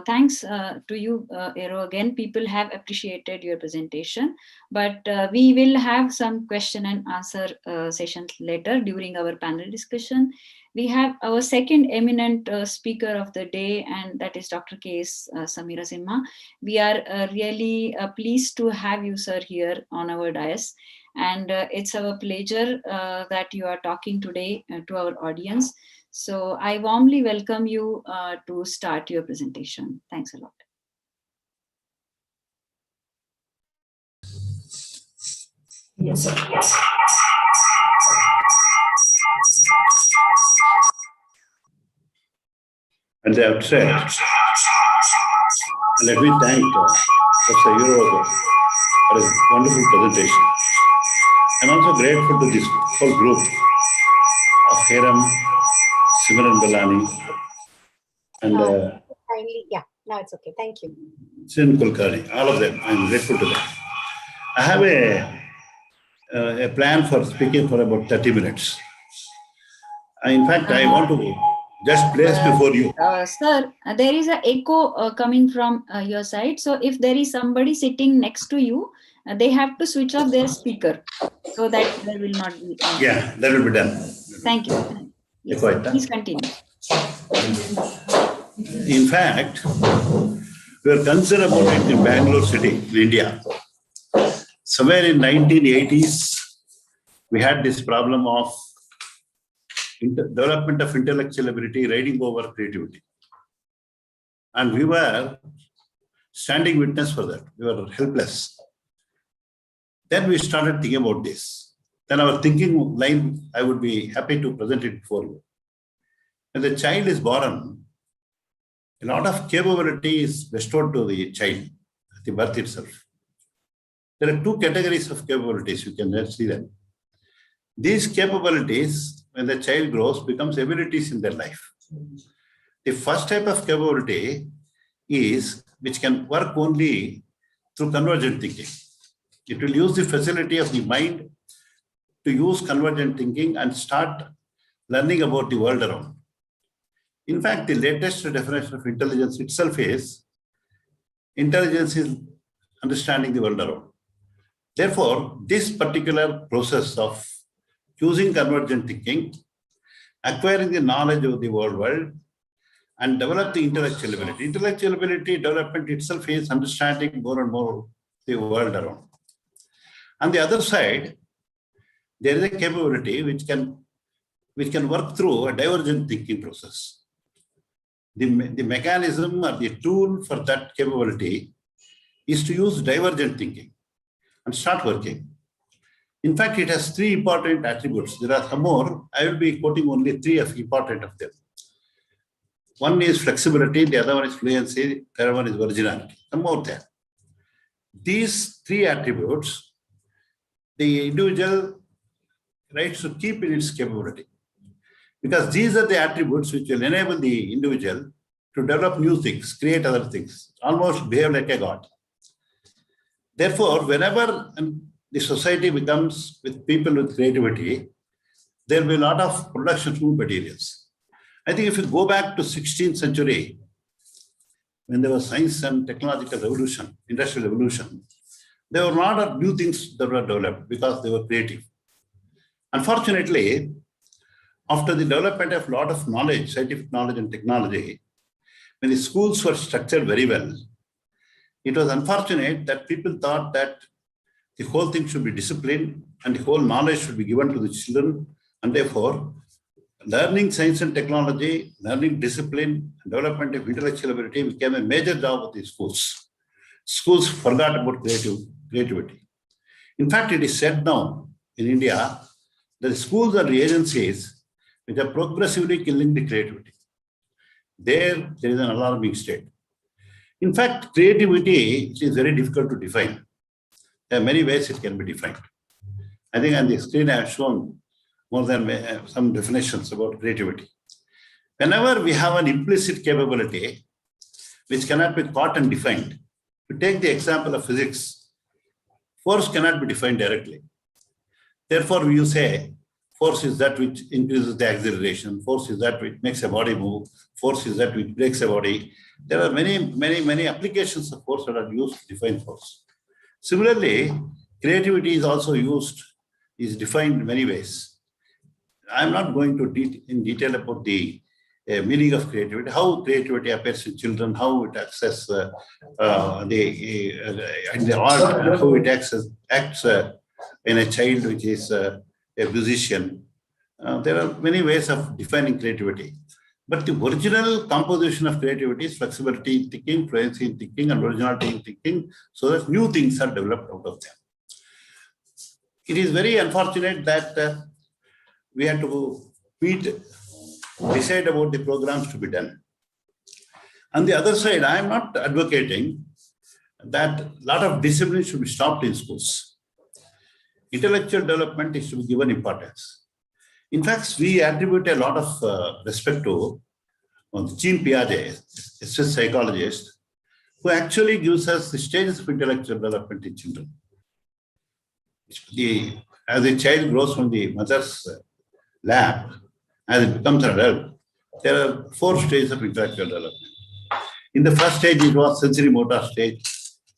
thanks to you, Eero. Again, people have appreciated your presentation, but we will have some question and answer sessions later during our panel discussion. We have our second eminent speaker of the day, and that is Dr. K.S. Samira Simha. We are really pleased to have you, sir, here on our dais. And it's our pleasure that you are talking today to our audience. So I warmly welcome you to start your presentation. Thanks a lot. Yes, sir. At the outset, let me thank Professor Eero for his wonderful presentation. I'm also grateful to this whole group of Hiram, Simran Balani, and kindly, yeah, now it's okay. Thank you. Sin Kulkarni, all of them. I'm grateful to them. I have a plan for speaking for about 30 minutes. In fact, I want to just place before you. Sir, there is an echo coming from your side. So if there is somebody sitting next to you, they have to switch off their speaker so that there will not be. Yeah, that will be done. Thank you. Yes, please continue. In fact, we are concerned about it in Bangalore city, in India. Somewhere in 1980s, we had this problem of development of intellectual ability riding over creativity. And we were standing witness for that. We were helpless. Then we started thinking about this. Then our thinking line, I would be happy to present it before you. When the child is born, a lot of capability is bestowed to the child at the birth itself. There are two categories of capabilities, you can see them. These capabilities, when the child grows, becomes abilities in their life. The first type of capability is which can work only through convergent thinking. It will use the facility of the mind to use convergent thinking and start learning about the world around. In fact, the latest definition of intelligence itself is intelligence is understanding the world around. Therefore, this particular process of using convergent thinking, acquiring the knowledge of the world, and develop the intellectual ability. Intellectual ability development itself is understanding more and more the world around. On the other side, there is a capability which can work through a divergent thinking process. The mechanism or the tool for that capability is to use divergent thinking and start working. In fact, it has three important attributes. There are some more. I will be quoting only three of important of them. One is flexibility, the other one is fluency, the third one is originality. Some more there. These three attributes, the individual tries to keep in its capability. Because these are the attributes which will enable the individual to develop new things, create other things, almost behave like a god. Therefore, whenever the society becomes with people with creativity, there will be a lot of production of new materials. I think if you go back to 16th century, when there was science and technological revolution, industrial revolution, there were a lot of new things that were developed because they were creative. Unfortunately, after the development of a lot of knowledge, scientific knowledge and technology, when the schools were structured very well, it was unfortunate that people thought that the whole thing should be disciplined and the whole knowledge should be given to the children. And therefore, learning science and technology, learning discipline, development of intellectual ability became a major job of the schools. Schools forgot about creativity. In fact, it is said now in India that the schools are the agencies which are progressively killing the creativity. There is an alarming state. In fact, creativity is very difficult to define. There are many ways it can be defined. I think on the screen I have shown more than some definitions about creativity. Whenever we have an implicit capability which cannot be caught and defined, to take the example of physics, force cannot be defined directly. Therefore, you say force is that which increases the acceleration, force is that which makes a body move, force is that which breaks a body. There are many applications of force that are used to define force. Similarly, creativity is also is defined in many ways. I'm not going to in detail about the meaning of creativity, how creativity appears in children, how it acts in the art, how it acts in a child which is a musician. There are many ways of defining creativity. But the original composition of creativity is flexibility in thinking, fluency in thinking, and originality in thinking, so that new things are developed out of them. It is very unfortunate that we have to decide about the programs to be done. On the other side, I am not advocating that a lot of discipline should be stopped in schools. Intellectual development is to be given importance. In fact, we attribute a lot of respect to Jean Piaget, a Swiss psychologist, who actually gives us the stages of intellectual development in children. As a child grows from the mother's lap, as it becomes an adult, there are 4 stages of intellectual development. In the first stage, it was sensory motor stage,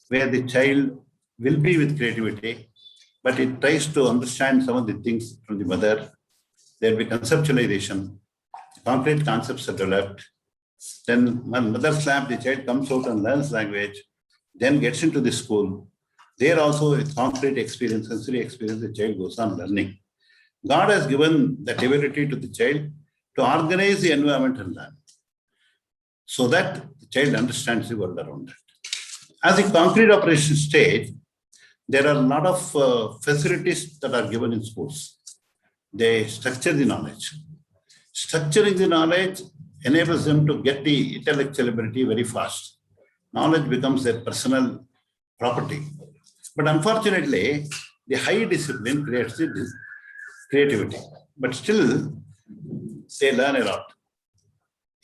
where the child will be with creativity, but it tries to understand some of the things from the mother. There will be conceptualization. concrete concepts are developed. Then when mother's lab, the child comes out and learns language, then gets into the school. There also with concrete experience, sensory experience, the child goes on learning. God has given that ability to the child to organize the environment and learn, so that the child understands the world around it. As a concrete operation stage, there are a lot of facilities that are given in schools. They structure the knowledge. Structuring the knowledge enables them to get the intellectual ability very fast. Knowledge becomes their personal property. But unfortunately, the high discipline creates the creativity. But still, they learn a lot.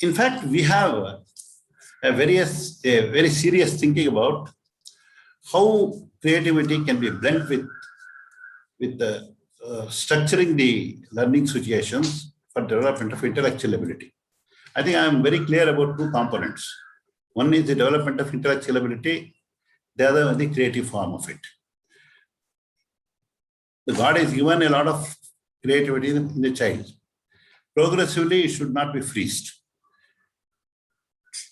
In fact, we have a very serious thinking about how creativity can be blended with the structuring the learning situations for development of intellectual ability. I think I am very clear about two components. One is the development of intellectual ability, the other is the creative form of it. The God has given a lot of creativity in the child. Progressively, it should not be freezed.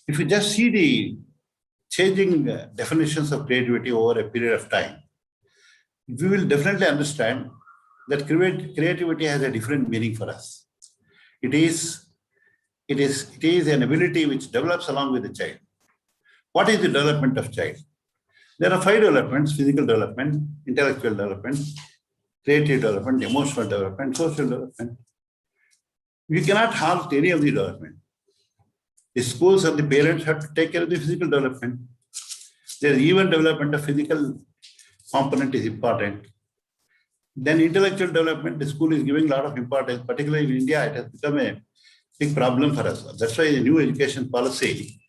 If you just see the changing definitions of creativity over a period of time, we will definitely understand that creativity has a different meaning for us. It is an ability which develops along with the child. What is the development of child? There are 5 developments: physical development, intellectual development, creative development, emotional development, social development. We cannot halt any of the development. The schools and the parents have to take care of the physical development. There is even development of physical component is important. Then intellectual development, the school is giving a lot of importance, particularly in India. It has become a big problem for us. That's why the new education policy,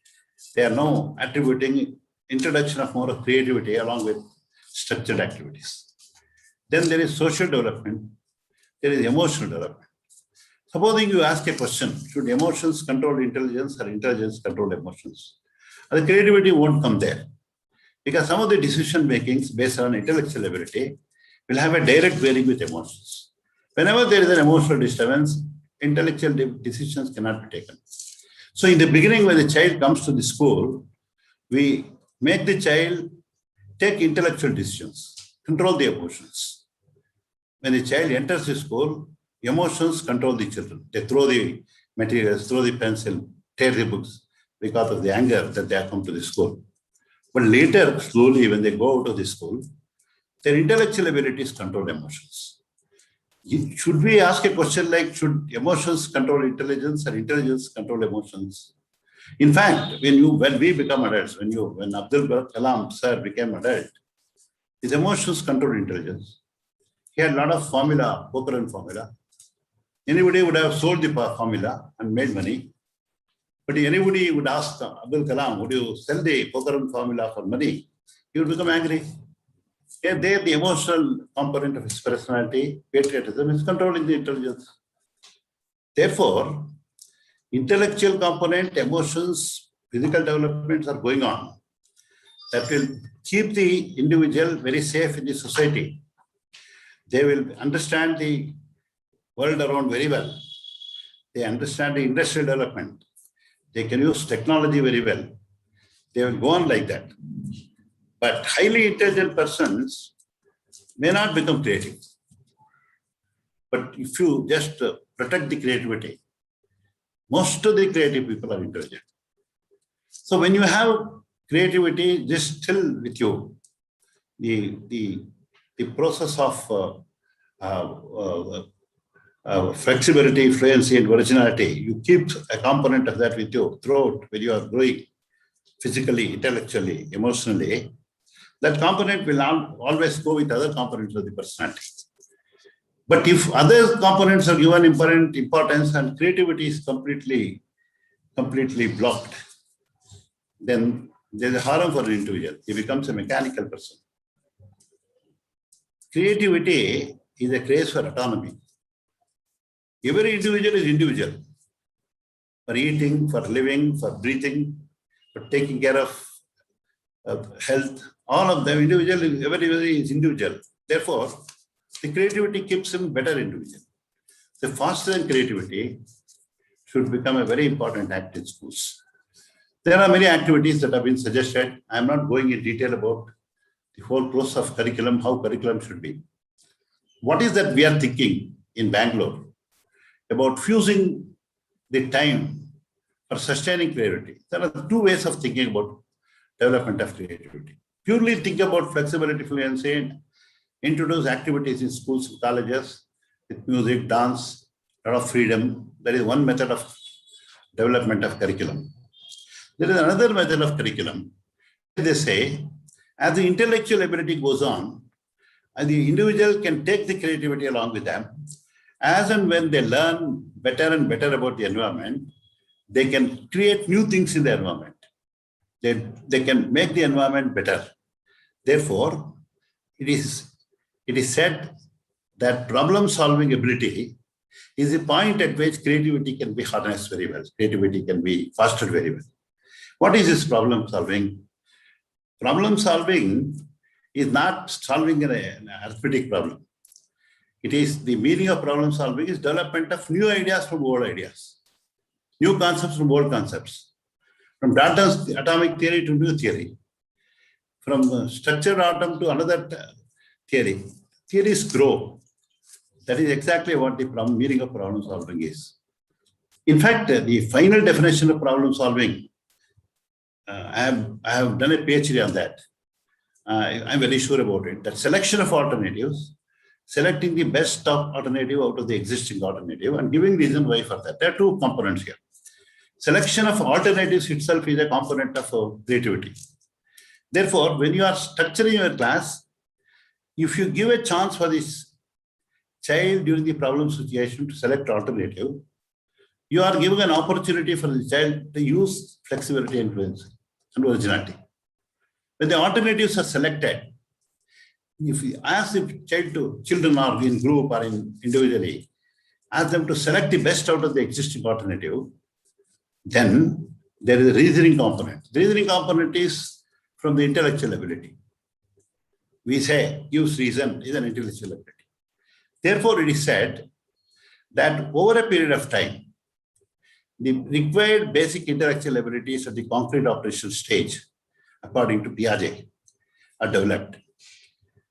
they are now attributing introduction of more of creativity along with structured activities. Then there is social development. There is emotional development. Supposing you ask a question, should emotions control intelligence or intelligence control emotions? The creativity won't come there, because some of the decision makings based on intellectual ability will have a direct bearing with emotions. Whenever there is an emotional disturbance, intellectual decisions cannot be taken. So in the beginning, when the child comes to the school, we make the child take intellectual decisions, control the emotions. When the child enters the school, emotions control the children. They throw the materials, throw the pencil, tear the books because of the anger that they have come to the school. But later, slowly, when they go out of the school, their intellectual abilities control emotions. Should we ask a question like, should emotions control intelligence or intelligence control emotions? In fact, when we become adults, when Abdul Kalam sir became adult, his emotions control intelligence. He had a lot of formula, Pokhran formula. Anybody would have sold the formula and made money. But anybody would ask Abdul Kalam, would you sell the Pokhran formula for money? He would become angry. There, the emotional component of his personality, patriotism, is controlling the intelligence. Therefore, intellectual component, emotions, physical developments are going on that will keep the individual very safe in the society. They will understand the world around very well. They understand the industrial development. They can use technology very well. They will go on like that. But highly intelligent persons may not become creative. But if you just protect the creativity, most of the creative people are intelligent. So when you have creativity just still with you, the process of flexibility, fluency, and originality, you keep a component of that with you throughout when you are growing physically, intellectually, emotionally. That component will always go with other components of the personality. But if other components are given importance and creativity is completely blocked, then there's a harm for an individual. He becomes a mechanical person. Creativity is a craze for autonomy. Every individual is individual. For eating, for living, for breathing, for taking care of health, all of them individual, everybody is individual. Therefore, the creativity keeps him better individual. The faster in creativity should become a very important act in schools. There are many activities that have been suggested. I am not going in detail about the whole process of curriculum, how curriculum should be. What is that we are thinking in Bangalore about fusing the time for sustaining creativity? There are two ways of thinking about development of creativity. Purely think about flexibility, fluency, and introduce activities in schools and colleges with music, dance, a lot of freedom. That is one method of development of curriculum. There is another method of curriculum. They say, as the intellectual ability goes on, and the individual can take the creativity along with them, as and when they learn better and better about the environment, they can create new things in the environment. They can make the environment better. Therefore, it is said that problem-solving ability is a point at which creativity can be harnessed very well. Creativity can be fostered very well. What is this problem-solving? Problem-solving is not solving an arithmetic problem. It is the meaning of problem-solving is development of new ideas from old ideas, new concepts from old concepts, from Dalton's atomic theory to new theory, from structured atom to another theory. Theories grow. That is exactly what the meaning of problem solving is. In fact, the final definition of problem solving, I have done a PhD on that. I'm very sure about it. That selection of alternatives, selecting the best alternative out of the existing alternative and giving reason why for that. There are two components here. Selection of alternatives itself is a component of creativity. Therefore, when you are structuring your class, if you give a chance for this child during the problem situation to select alternative, you are giving an opportunity for the child to use flexibility, influence, and originality. When the alternatives are selected, if you ask the children are in group or individually, ask them to select the best out of the existing alternative, then there is a reasoning component. The reasoning component is from the intellectual ability. We say use reason is an intellectual ability. Therefore, it is said that over a period of time, the required basic intellectual abilities at the concrete operational stage, according to Piaget, are developed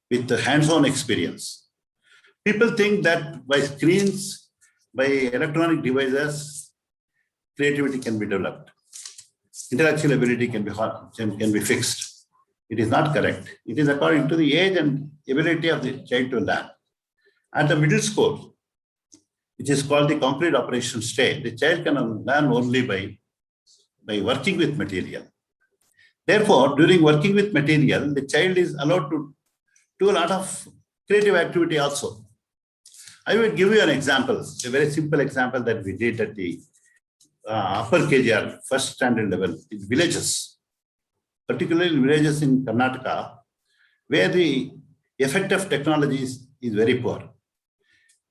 with the hands-on experience. People think that by screens, by electronic devices, creativity can be developed. Intellectual ability can be fixed. It is not correct. It is according to the age and ability of the child to learn. At the middle school, which is called the concrete operation stage, the child can learn only by working with material. Therefore, during working with material, the child is allowed to do a lot of creative activity also. I will give you an example, a very simple example that we did at the upper KGR, first standard level, in villages, particularly villages in Karnataka, where the effect of technology is very poor.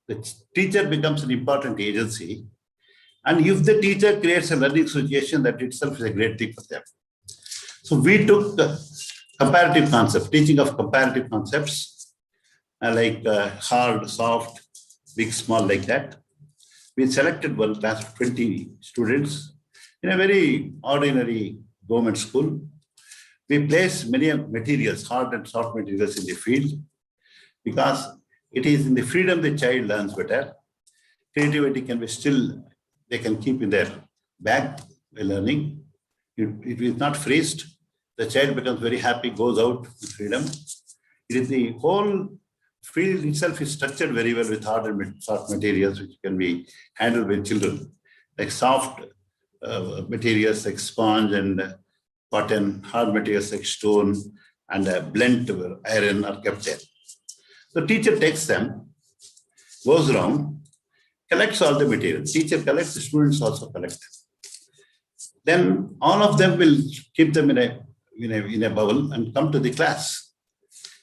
The teacher becomes an important agency, and if the teacher creates a learning situation, that itself is a great thing for them. So we took the comparative concept, teaching of comparative concepts, like hard, soft, big, small, like that. We selected one class of 20 students in a very ordinary government school. We placed many materials, hard and soft materials in the field, because it is in the freedom the child learns better. Creativity can be still, they can keep in their bag while learning. It is not freezed. The child becomes very happy, goes out with freedom. It is the whole field itself is structured very well with hard and soft materials, which can be handled by children, like soft materials like sponge and cotton, hard materials like stone and blend iron are kept there. The teacher takes them, goes around, collects all the materials. Teacher collects, the students also collect. Then all of them will keep them in a bowl and come to the class.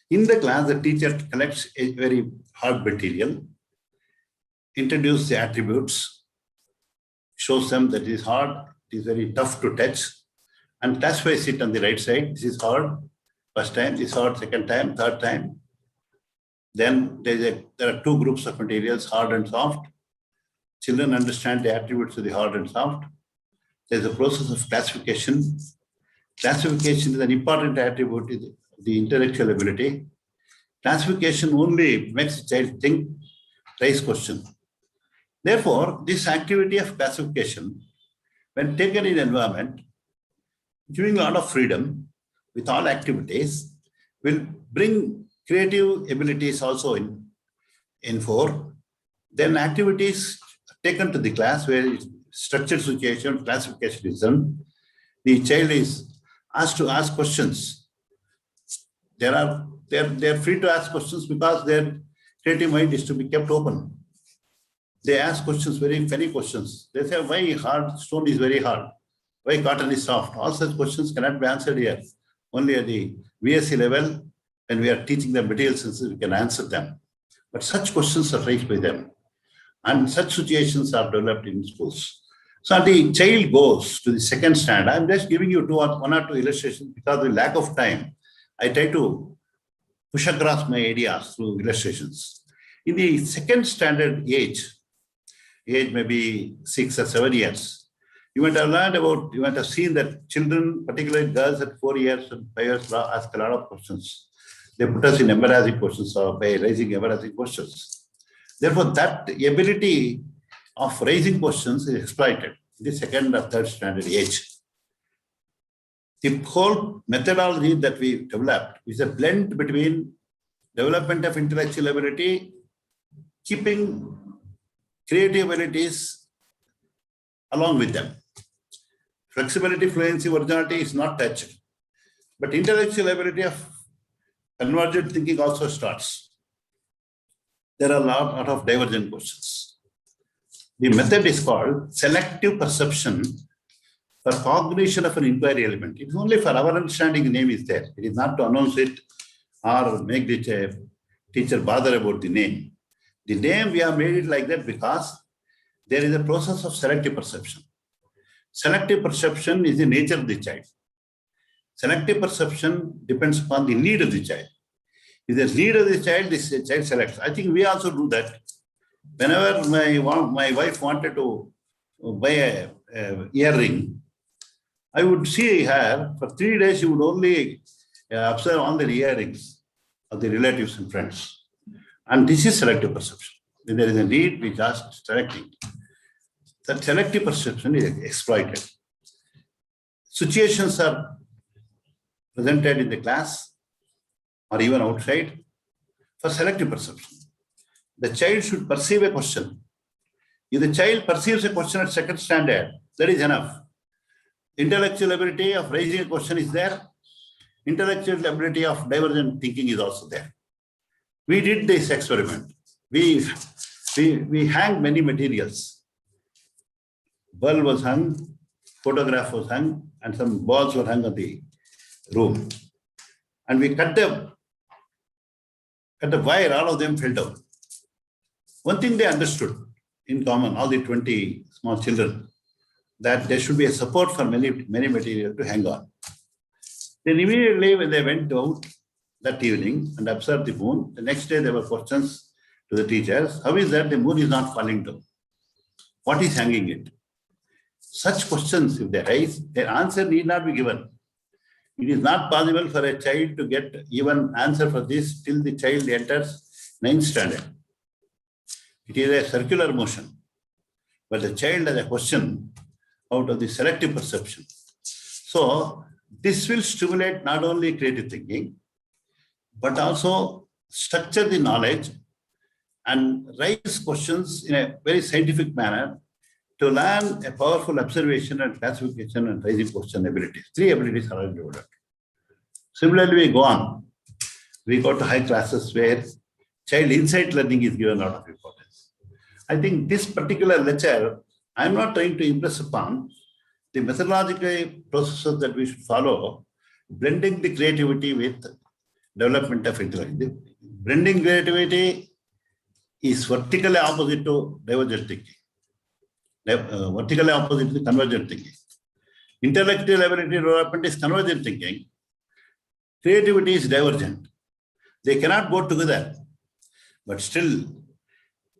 In the class, the teacher collects a very hard material, introduces the attributes, shows them that it is hard, it is very tough to touch, and classifies it on the right side. This is hard, first time, this is hard, second time, third time. Then there are two groups of materials, hard and soft. children understand the attributes of the hard and soft. There's a process of classification. Classification is an important attribute of the intellectual ability. Classification only makes the child think, raise question. Therefore, this activity of classification, when taken in environment, giving a lot of freedom with all activities, will bring creative abilities also in fore. Then activities taken to the class where structured situation, classification is done. The child is asked to ask questions. They're free to ask questions because their creative mind is to be kept open. They ask questions, very funny questions. They say, why hard stone is very hard? Why cotton is soft? All such questions cannot be answered here. Only at the VSc level, when we are teaching the material sciences, we can answer them. But such questions are raised by them. And such situations are developed in schools. So the child goes to the second standard. I'm just giving you one or two illustrations because of the lack of time. I try to push across my ideas through illustrations. In the second standard age maybe 6 or 7 years, you might have learned about, you might have seen that children, particularly girls at 4 years and 5 years, ask a lot of questions. They put us in embarrassing questions or by raising embarrassing questions. Therefore, that ability of raising questions is exploited in the second or third standard age. The whole methodology that we developed is a blend between development of intellectual ability, keeping creative abilities along with them. Flexibility, fluency, originality is not touched, but intellectual ability of convergent thinking also starts. There are a lot of divergent questions. The method is called selective perception for cognition of an inquiry element. It is only for our understanding the name is there. It is not to announce it or make the teacher bother about the name. The name we have made it like that because there is a process of selective perception. Selective perception is the nature of the child. Selective perception depends upon the need of the child. If there's need of the child, this child selects. I think we also do that. Whenever my wife wanted to buy a earring, I would see her for 3 days. She would only observe all the earrings of the relatives and friends. And this is selective perception. When there is a need, we just selecting. That selective perception is exploited. Situations are presented in the class or even outside for selective perception. The child should perceive a question. If the child perceives a question at second standard, that is enough. Intellectual ability of raising a question is there. Intellectual ability of divergent thinking is also there. We did this experiment. We hanged many materials. Bulb was hung, photograph was hung, and some balls were hung on the room. And we cut the wire, all of them fell down. One thing they understood in common, all the 20 small children, that there should be a support for many materials to hang on. Then immediately when they went out that evening and observed the moon, the next day there were questions to the teachers. How is that the moon is not falling down? What is hanging it? Such questions, if they arise, their answer need not be given. It is not possible for a child to get even answer for this till the child enters 9th standard. It is a circular motion, but the child has a question out of the selective perception. So this will stimulate not only creative thinking, but also structure the knowledge and raise questions in a very scientific manner to learn a powerful observation and classification and raising question abilities. 3 abilities are developed. Similarly, we go on. We go to high classes where child insight learning is given a lot of importance. I think this particular lecture, I'm not trying to impress upon the methodological processes that we should follow, blending the creativity with development of intellect. Blending creativity is vertically opposite to divergent thinking. Vertically opposite to convergent thinking. Intellectual ability development is convergent thinking. Creativity is divergent. They cannot go together. But still,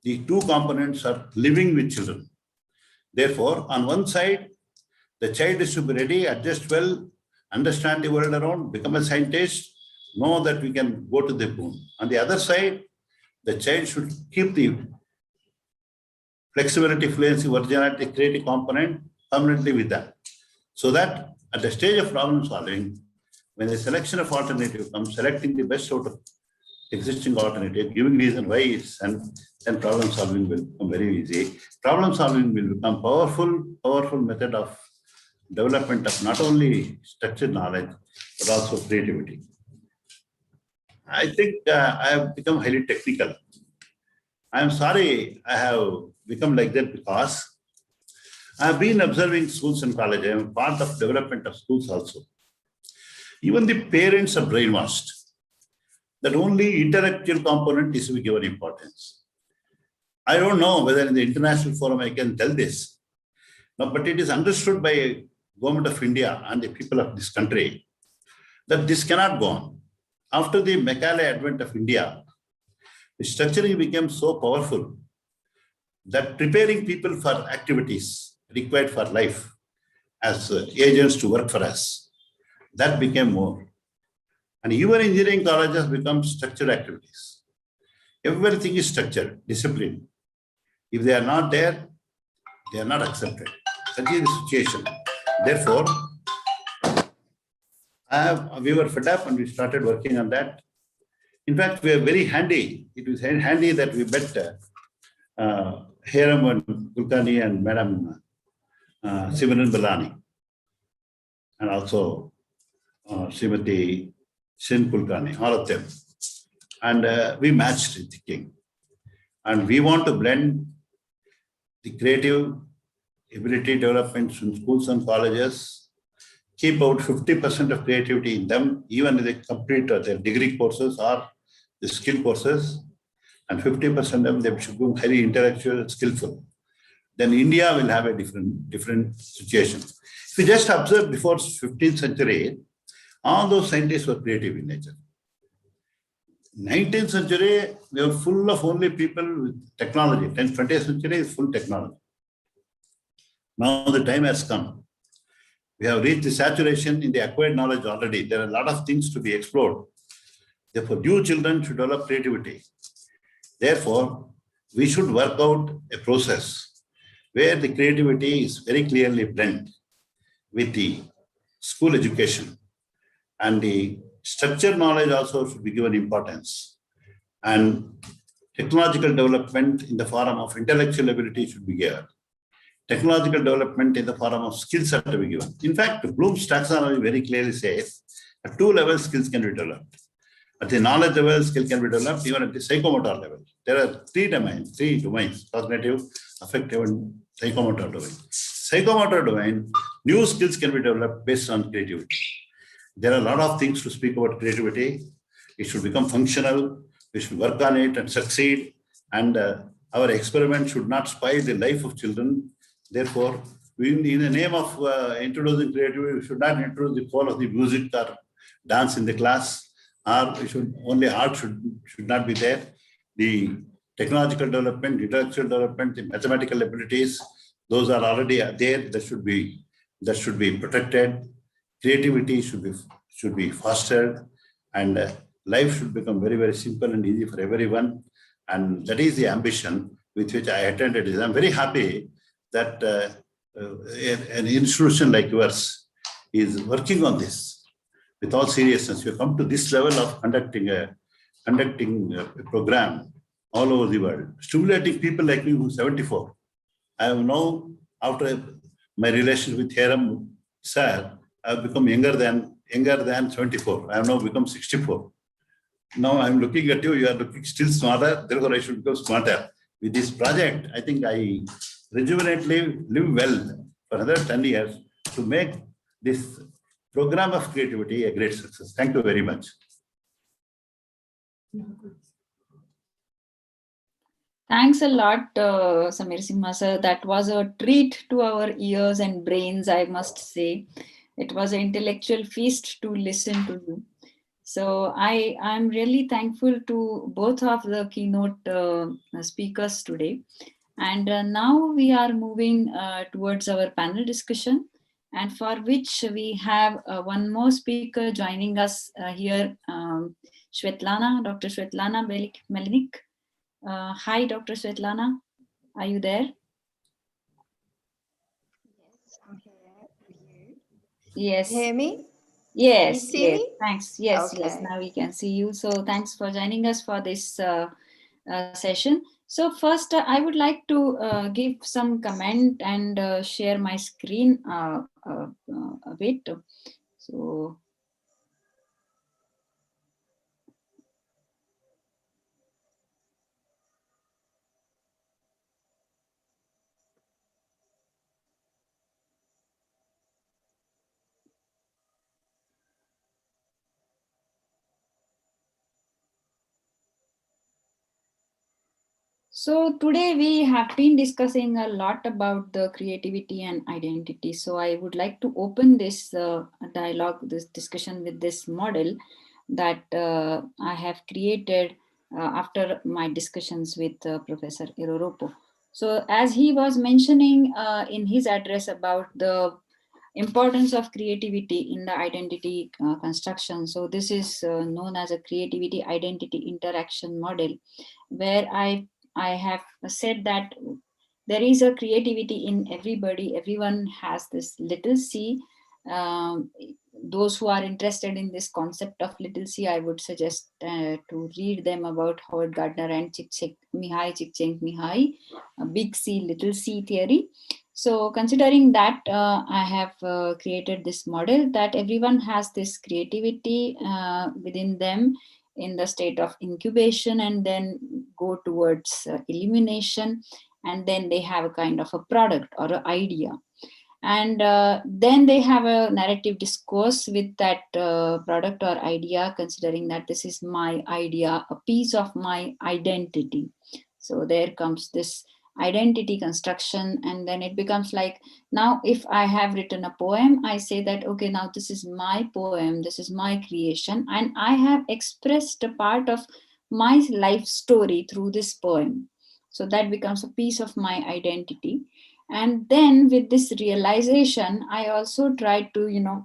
The two components are living with children. Therefore, on one side, the child is to be ready, adjust well, understand the world around, become a scientist, know that we can go to the moon. On the other side, the child should keep the flexibility, fluency, originality, creative component permanently with them. So that at the stage of problem solving, when the selection of alternative comes, selecting the best out of existing alternative, giving reason why it's, and then problem solving will become very easy. Problem solving will become powerful method of development of not only structured knowledge, but also creativity. I think I have become highly technical. I am sorry I have become like that because I have been observing schools and colleges. I am part of development of schools also. Even the parents are brainwashed that only intellectual component is to be given importance. I don't know whether in the international forum I can tell this, no, but it is understood by Government of India and the people of this country that this cannot go on. After the Macaulay advent of India, the structuring became so powerful that preparing people for activities required for life as agents to work for us, that became more. And even engineering colleges become structured activities. Everything is structured, discipline. If they are not there, they are not accepted. That is the situation. Therefore, we were fed up and we started working on that. In fact, we are very handy. It was handy that we met Hiram and Kulkarni and Madam Sivanan-Bellani, and also Srimati Sin Kulkarni, all of them. And we matched thinking. And we want to blend the creative ability developments in schools and colleges, keep out 50% of creativity in them, even if they complete their degree courses or the skill courses, and 50% of them they should be highly intellectual, skillful. Then India will have a different situation. If you just observe before 15th century, all those scientists were creative in nature. 19th century, they were full of only people with technology. 20th century is full technology. Now the time has come. We have reached the saturation in the acquired knowledge already. There are a lot of things to be explored. Therefore, new children should develop creativity. Therefore, we should work out a process where the creativity is very clearly blended with the school education, and the structured knowledge also should be given importance. And technological development in the form of intellectual ability should be given. Technological development in the form of skills are to be given. In fact, Bloom's taxonomy very clearly says at two levels skills can be developed. At the knowledge level, skill can be developed, even at the psychomotor level. There are three domains, cognitive, affective, and psychomotor domain. Psychomotor domain, new skills can be developed based on creativity. There are a lot of things to speak about creativity. It should become functional. We should work on it and succeed. And our experiment should not spoil the life of children. Therefore, in the name of introducing creativity, we should not introduce the fall of the music or dance in the class, or we should only art should not be there. The technological development, intellectual development, the mathematical abilities, those are already there. That should be protected. Creativity should be fostered, and life should become very, very simple and easy for everyone. And that is the ambition with which I attended. I'm very happy that an institution like yours is working on this with all seriousness. You come to this level of conducting a program all over the world, stimulating people like me who's 74. I have now, after my relation with Hiram sir, I have become younger than 74. I have now become 64. Now I'm looking at you, you are looking still smarter, therefore I should become smarter. With this project, I think I rejuvenately live well for another 10 years to make this program of creativity a great success. Thank you very much. Thanks a lot, Samir Simha sir. That was a treat to our ears and brains, I must say. It was an intellectual feast to listen to you. So I'm really thankful to both of the keynote speakers today. And now we are moving towards our panel discussion, and for which we have one more speaker joining us here, Svetlana, Dr. Svetlana Melinik. Hi, Dr. Svetlana, are you there? Yes, I'm here with you. Yes. Hear me? Yes. You see me? Thanks. Yes. Okay. Now we can see you. So thanks for joining us for this session. So first, I would like to give some comment and share my screen a bit. So. So today we have been discussing a lot about the creativity and identity. So I would like to open this dialogue, this discussion with this model that I have created after my discussions with Professor Iroropo. So as he was mentioning in his address about the importance of creativity in the identity construction. So this is known as a creativity identity interaction model, where I have said that there is a creativity in everybody. Everyone has this little c. Um, those who are interested in this concept of little c, I would suggest to read them about Howard Gardner and Mihai Csikszentmihalyi, big C, little c theory. So considering that, I have created this model that everyone has this creativity within them in the state of incubation, and then go towards illumination, and then they have a kind of a product or an idea, and then they have a narrative discourse with that product or idea, considering that this is my idea, a piece of my identity. So there comes this identity construction, and then it becomes like, now if I have written a poem, I say that, okay, now this is my poem, this is my creation, and I have expressed a part of my life story through this poem. So that becomes a piece of my identity. And then with this realization, I also try to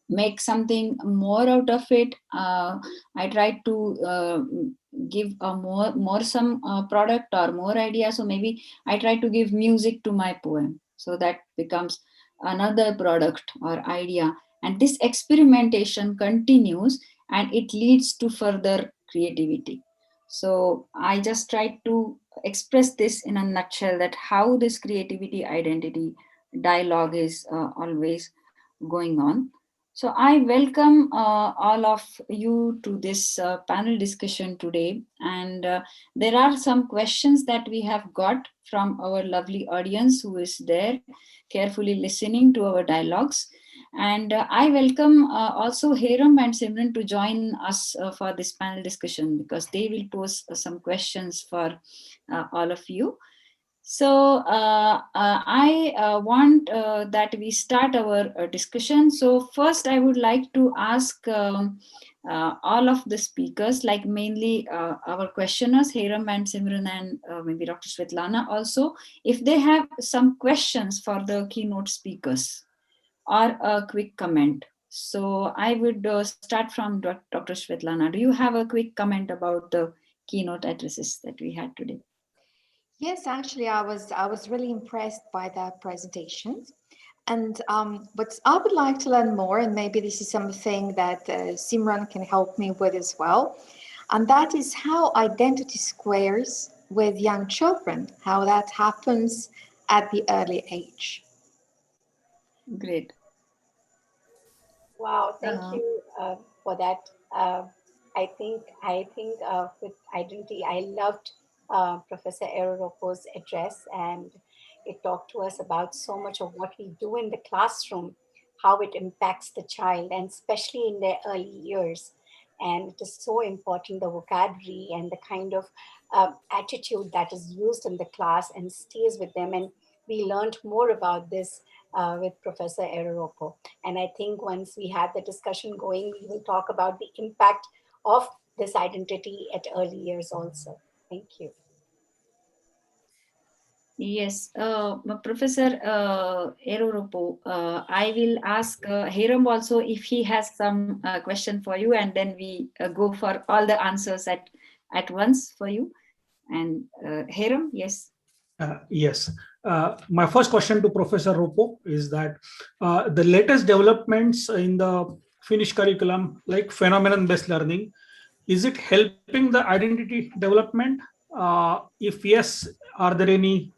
make something more out of it. I try to give a more some product or more idea. So maybe I try to give music to my poem, so that becomes another product or idea, and this experimentation continues, and it leads to further creativity. So I just try to express this in a nutshell, that how this creativity identity dialogue is always going on. So I welcome all of you to this panel discussion today. And there are some questions that we have got from our lovely audience who is there carefully listening to our dialogues. And I welcome also Hiram and Simran to join us for this panel discussion, because they will pose some questions for all of you. So I want that we start our discussion. So first, I would like to ask all of the speakers, like mainly our questioners, Hiram and Simran, and maybe Dr. Svetlana also, if they have some questions for the keynote speakers or a quick comment. So I would start from Dr. Svetlana. Do you have a quick comment about the keynote addresses that we had today? Yes, actually, I was really impressed by the presentations. And but I would like to learn more, and maybe this is something that Simran can help me with as well. And that is how identity squares with young children, how that happens at the early age. Great. Wow, thank you for that. I think with identity, I loved Professor Eroropo's address, and it talked to us about so much of what we do in the classroom, how it impacts the child, and especially in their early years. And it is so important, the vocabulary and the kind of attitude that is used in the class and stays with them. And we learned more about this with Professor Eero. And I think once we have the discussion going, we will talk about the impact of this identity at early years also. Thank you. Yes, Professor Eero, I will ask Hiram also if he has some question for you, and then we go for all the answers at once for you. And Hiram, yes. Yes. My first question to Professor Ropo is that the latest developments in the Finnish curriculum, like phenomenon-based learning, is it helping the identity development? If yes, are there any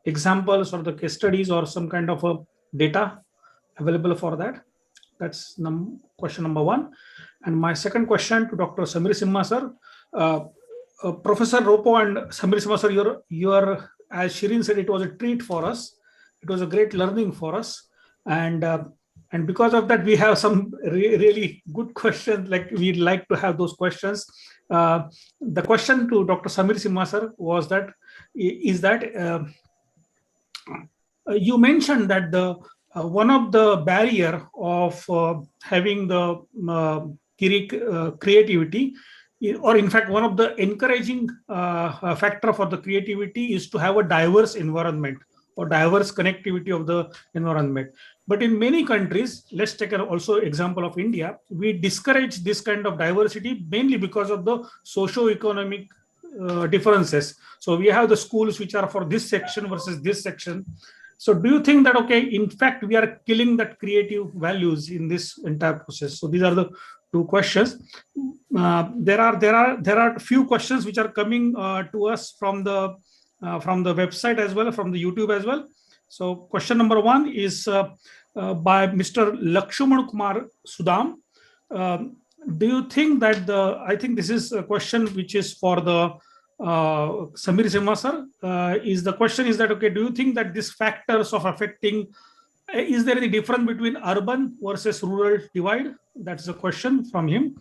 examples or the case studies or some kind of a data available for that? That's question number one. And my second question to Dr. Samir Simha sir, Professor Ropo and Samir Simha sir, your, as Shirin said, it was a treat for us. It was a great learning for us. And because of that, we have some really good questions, like we'd like to have those questions. The question to Dr. Samir Simha sir was that, you mentioned that the one of the barrier of having the creativity, or in fact one of the encouraging factor for the creativity is to have a diverse environment or diverse connectivity of the environment. But in many countries, let's take also example of India, we discourage this kind of diversity mainly because of the socio-economic differences. So we have the schools which are for this section versus this section. So do you think that, okay, in fact, we are killing that creative values in this entire process? So these are the two questions. There are few questions which are coming to us from the website as well, from the YouTube as well. So question number one is by Mr. Lakshman Kumar Sudam. Do you think that I think this is a question which is for the Samir Simha sir, the question is that, okay, do you think that these factors of affecting, is there any difference between urban versus rural divide? That's a question from him.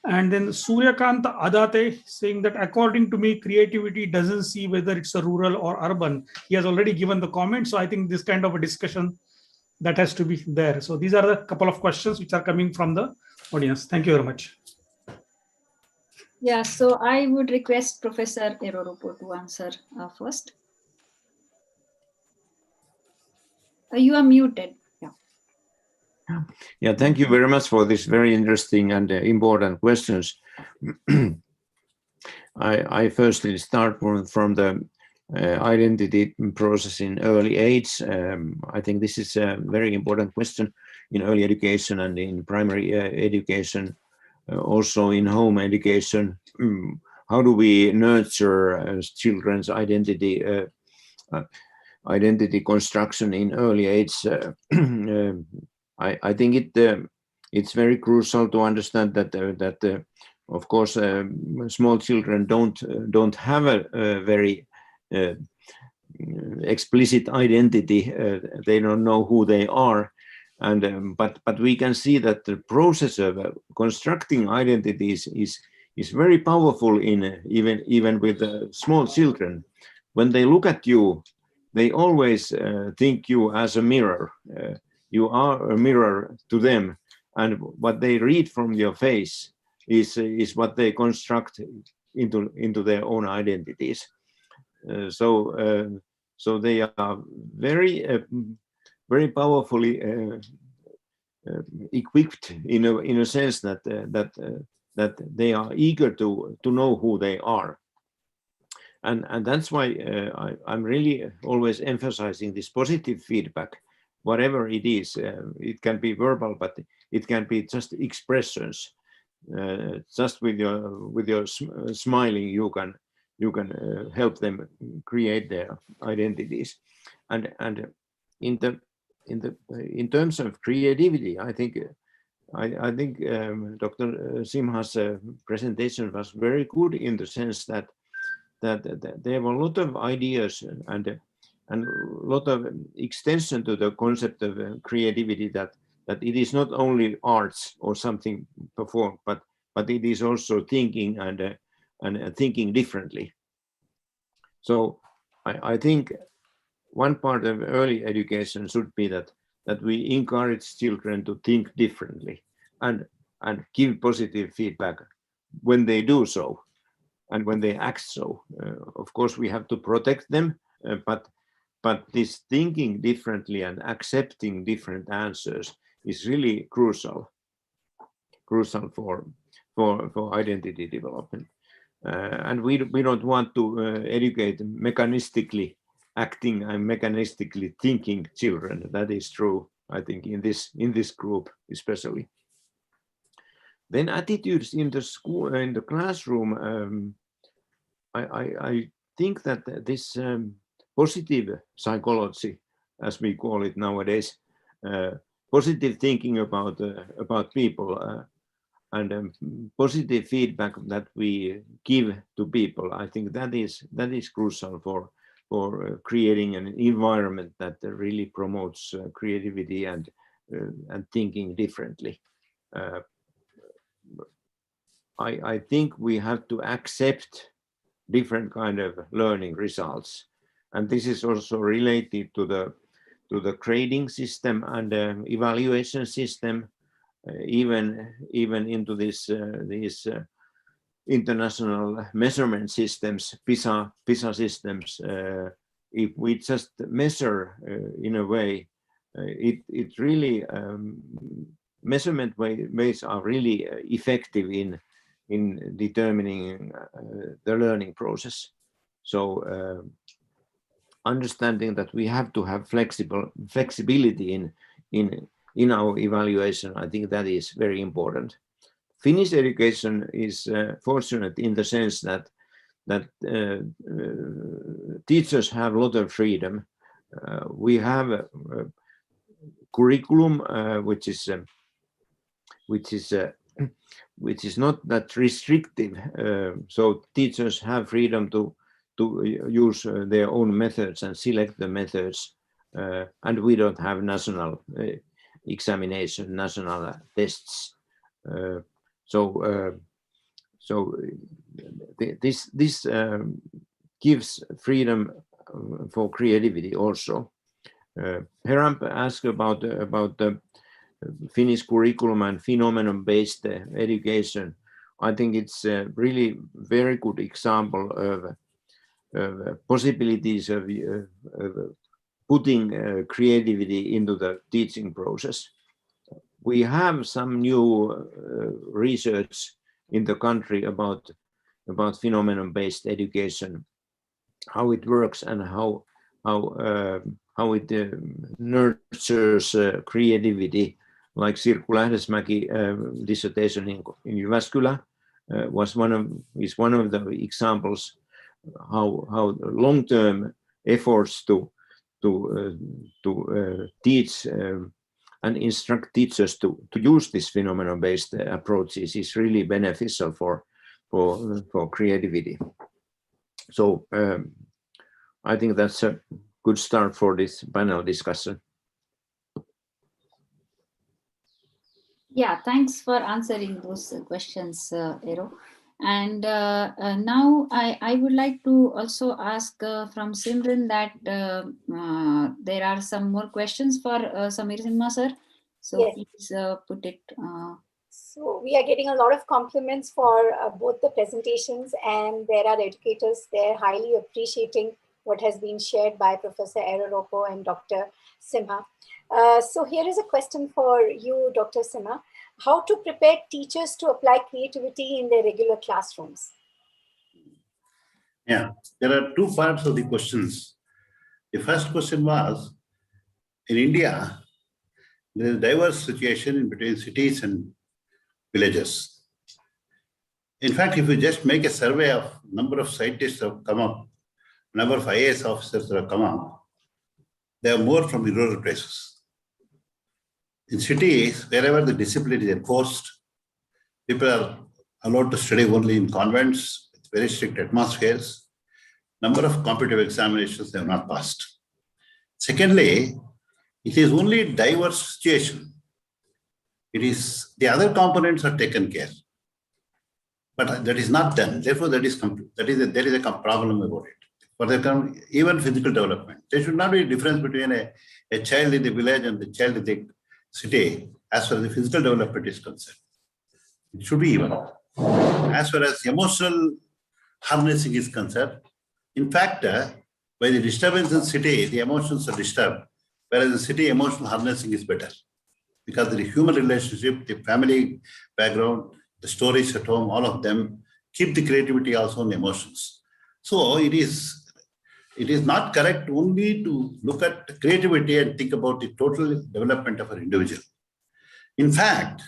And then Suryakant Adate saying that according to me, creativity doesn't see whether it's a rural or urban. He has already given the comment. So I think this kind of a discussion that has to be there. So these are the couple of questions which are coming from the audience. Thank you very much. Yeah, so I would request Professor Eero to answer first. You are muted. Yeah, thank you very much for this very interesting and important questions. I firstly start from the identity process in early age. I think this is a very important question in early education and in primary education, also in home education. How do we nurture children's identity construction in early age? I think it's very crucial to understand that of course small children don't have a very explicit identity. They don't know who they are, and but we can see that the process of constructing identities is very powerful in even with small children. When they look at you, they always think you as a mirror. You are a mirror to them, and what they read from your face is what they construct into their own identities. So they are very powerfully equipped in a sense that they are eager to know who they are, and that's why I'm really always emphasizing this positive feedback. Whatever it is, it can be verbal, but it can be just expressions. Just with your smiling, you can help them create their identities. And in terms of creativity, I think Dr. Simha's presentation was very good in the sense that there were a lot of ideas and a lot of extension to the concept of creativity, that it is not only arts or something performed, but it is also thinking and thinking differently. So I think one part of early education should be that we encourage children to think differently and give positive feedback when they do so and when they act so. Of course, we have to protect them, but this thinking differently and accepting different answers is really crucial for identity development. And we don't want to educate mechanistically acting and mechanistically thinking children. That is true, I think, in this group especially. Then attitudes in the school, in the classroom. I think that this positive psychology, as we call it nowadays, positive thinking about people and positive feedback that we give to people, I think that is crucial for creating an environment that really promotes creativity and thinking differently. I think we have to accept different kind of learning results, and this is also related to the grading system and evaluation system, even into these international measurement systems, PISA systems. If we just measure in a way, it really measurement ways are really effective in determining the learning process. So understanding that we have to have flexibility in our evaluation, I think that is very important. Finnish education is fortunate in the sense that teachers have a lot of freedom. We have a curriculum which is not that restrictive, so teachers have freedom to use their own methods and select the methods, and we don't have national examination, national tests. So this gives freedom for creativity also. Heramp asked about the Finnish curriculum and phenomenon-based education. I think it's a really very good example of possibilities of putting creativity into the teaching process. We have some new research in the country about phenomenon-based education, how it works and how it nurtures creativity. Like Sirkku Lähdesmäki dissertation in Jyväskylä is one of the examples how long-term efforts to teach and instruct teachers to use this phenomenon-based approaches is really beneficial for creativity. So I think that's a good start for this panel discussion. Yeah, thanks for answering those questions, Eero. And now I would like to also ask from Simran that there are some more questions for Samir Simha sir. So yes, please put it. So we are getting a lot of compliments for both the presentations, and there are educators there highly appreciating what has been shared by Professor Eero and Dr. Simha. So here is a question for you, Dr. Simha. How to prepare teachers to apply creativity in their regular classrooms? Yeah, there are two parts of the questions. The first question was, in India, there is a diverse situation in between cities and villages. In fact, if you just make a survey of number of scientists that have come up, number of IAS officers that have come up, there are more from the rural places. In cities, wherever the discipline is enforced, people are allowed to study only in convents with very strict atmospheres. Number of competitive examinations they have not passed. Secondly, it is only diverse situation. It is the other components are taken care, but that is not done. Therefore, there is a problem about it. for their even physical development. There should not be a difference between a child in the village and the child in the city as far as the physical development is concerned. It should be even. As far as emotional harnessing is concerned, in fact, by the disturbance in the city, the emotions are disturbed, whereas in the city, emotional harnessing is better. Because the human relationship, the family background, the stories at home, all of them keep the creativity also in emotions. So it is not correct only to look at creativity and think about the total development of an individual. In fact,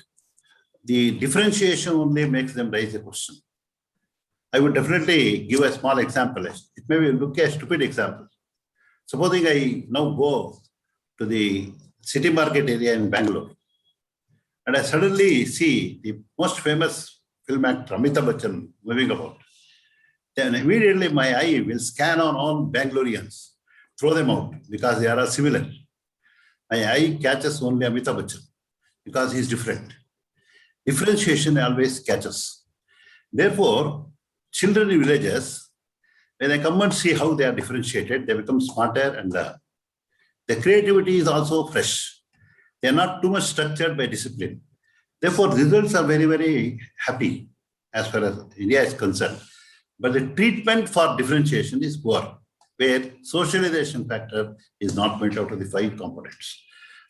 the differentiation only makes them raise a question. I would definitely give a small example. It may look a stupid example. Supposing I now go to the city market area in Bangalore, and I suddenly see the most famous film actor, Amitabh Bachchan, moving about. Then immediately my eye will scan on all Bangaloreans, throw them out because they are a civilian. My eye catches only Amitabh Bachchan because he is different. Differentiation always catches. Therefore, children in villages, when they come and see how they are differentiated, they become smarter and the creativity is also fresh. They are not too much structured by discipline. Therefore, results are very, very happy as far as India is concerned. But the treatment for differentiation is poor, where socialization factor is not met out of the 5 components.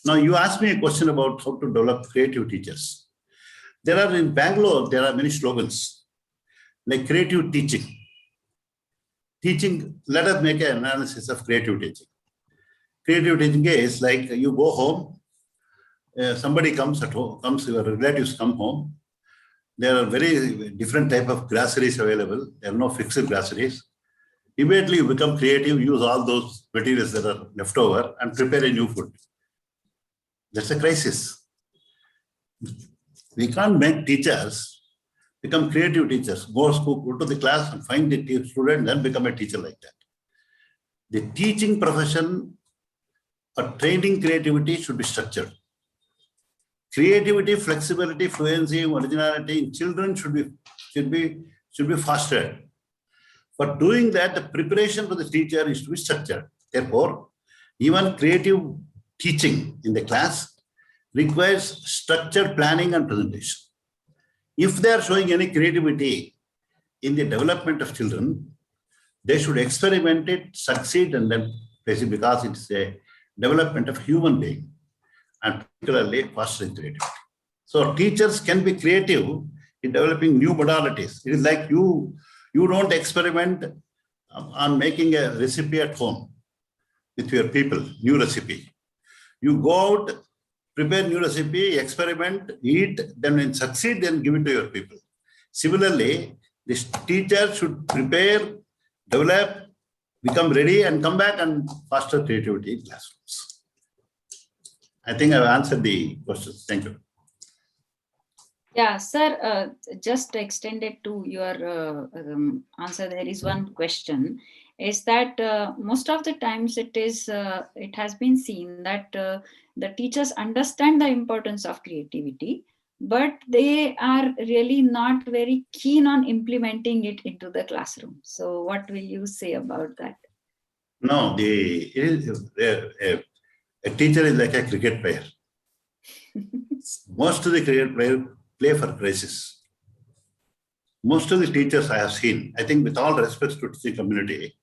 Now, you asked me a question about how to develop creative teachers. In Bangalore, there are many slogans like creative teaching. Let us make an analysis of creative teaching. Creative teaching is like you go home, somebody comes at home, your relatives come home. There are very different type of groceries available. There are no fixed groceries. Immediately you become creative, use all those materials that are left over and prepare a new food. That's a crisis. We can't make teachers become creative teachers. Go to the class and find the student and then become a teacher like that. The teaching profession or training creativity should be structured. Creativity, flexibility, fluency, originality in children should be fostered. For doing that, the preparation for the teacher is to be structured. Therefore, even creative teaching in the class requires structured planning and presentation. If they are showing any creativity in the development of children, they should experiment it, succeed, and then place it because it's a development of human being. And particularly fostering creativity. So teachers can be creative in developing new modalities. It is like you don't experiment on making a recipe at home with your people, new recipe. You go out, prepare new recipe, experiment, eat, then when succeed, then give it to your people. Similarly, this teacher should prepare, develop, become ready, and come back and foster creativity in classrooms. I think I've answered the questions. Thank you. Yeah, sir, just extended to your answer, there is one question, is that most of the times it has been seen that the teachers understand the importance of creativity, but they are really not very keen on implementing it into the classroom. So what will you say about that? No, a teacher is like a cricket player. Most of the cricket players play for crisis. Most of the teachers I have seen, I think with all respect to the community,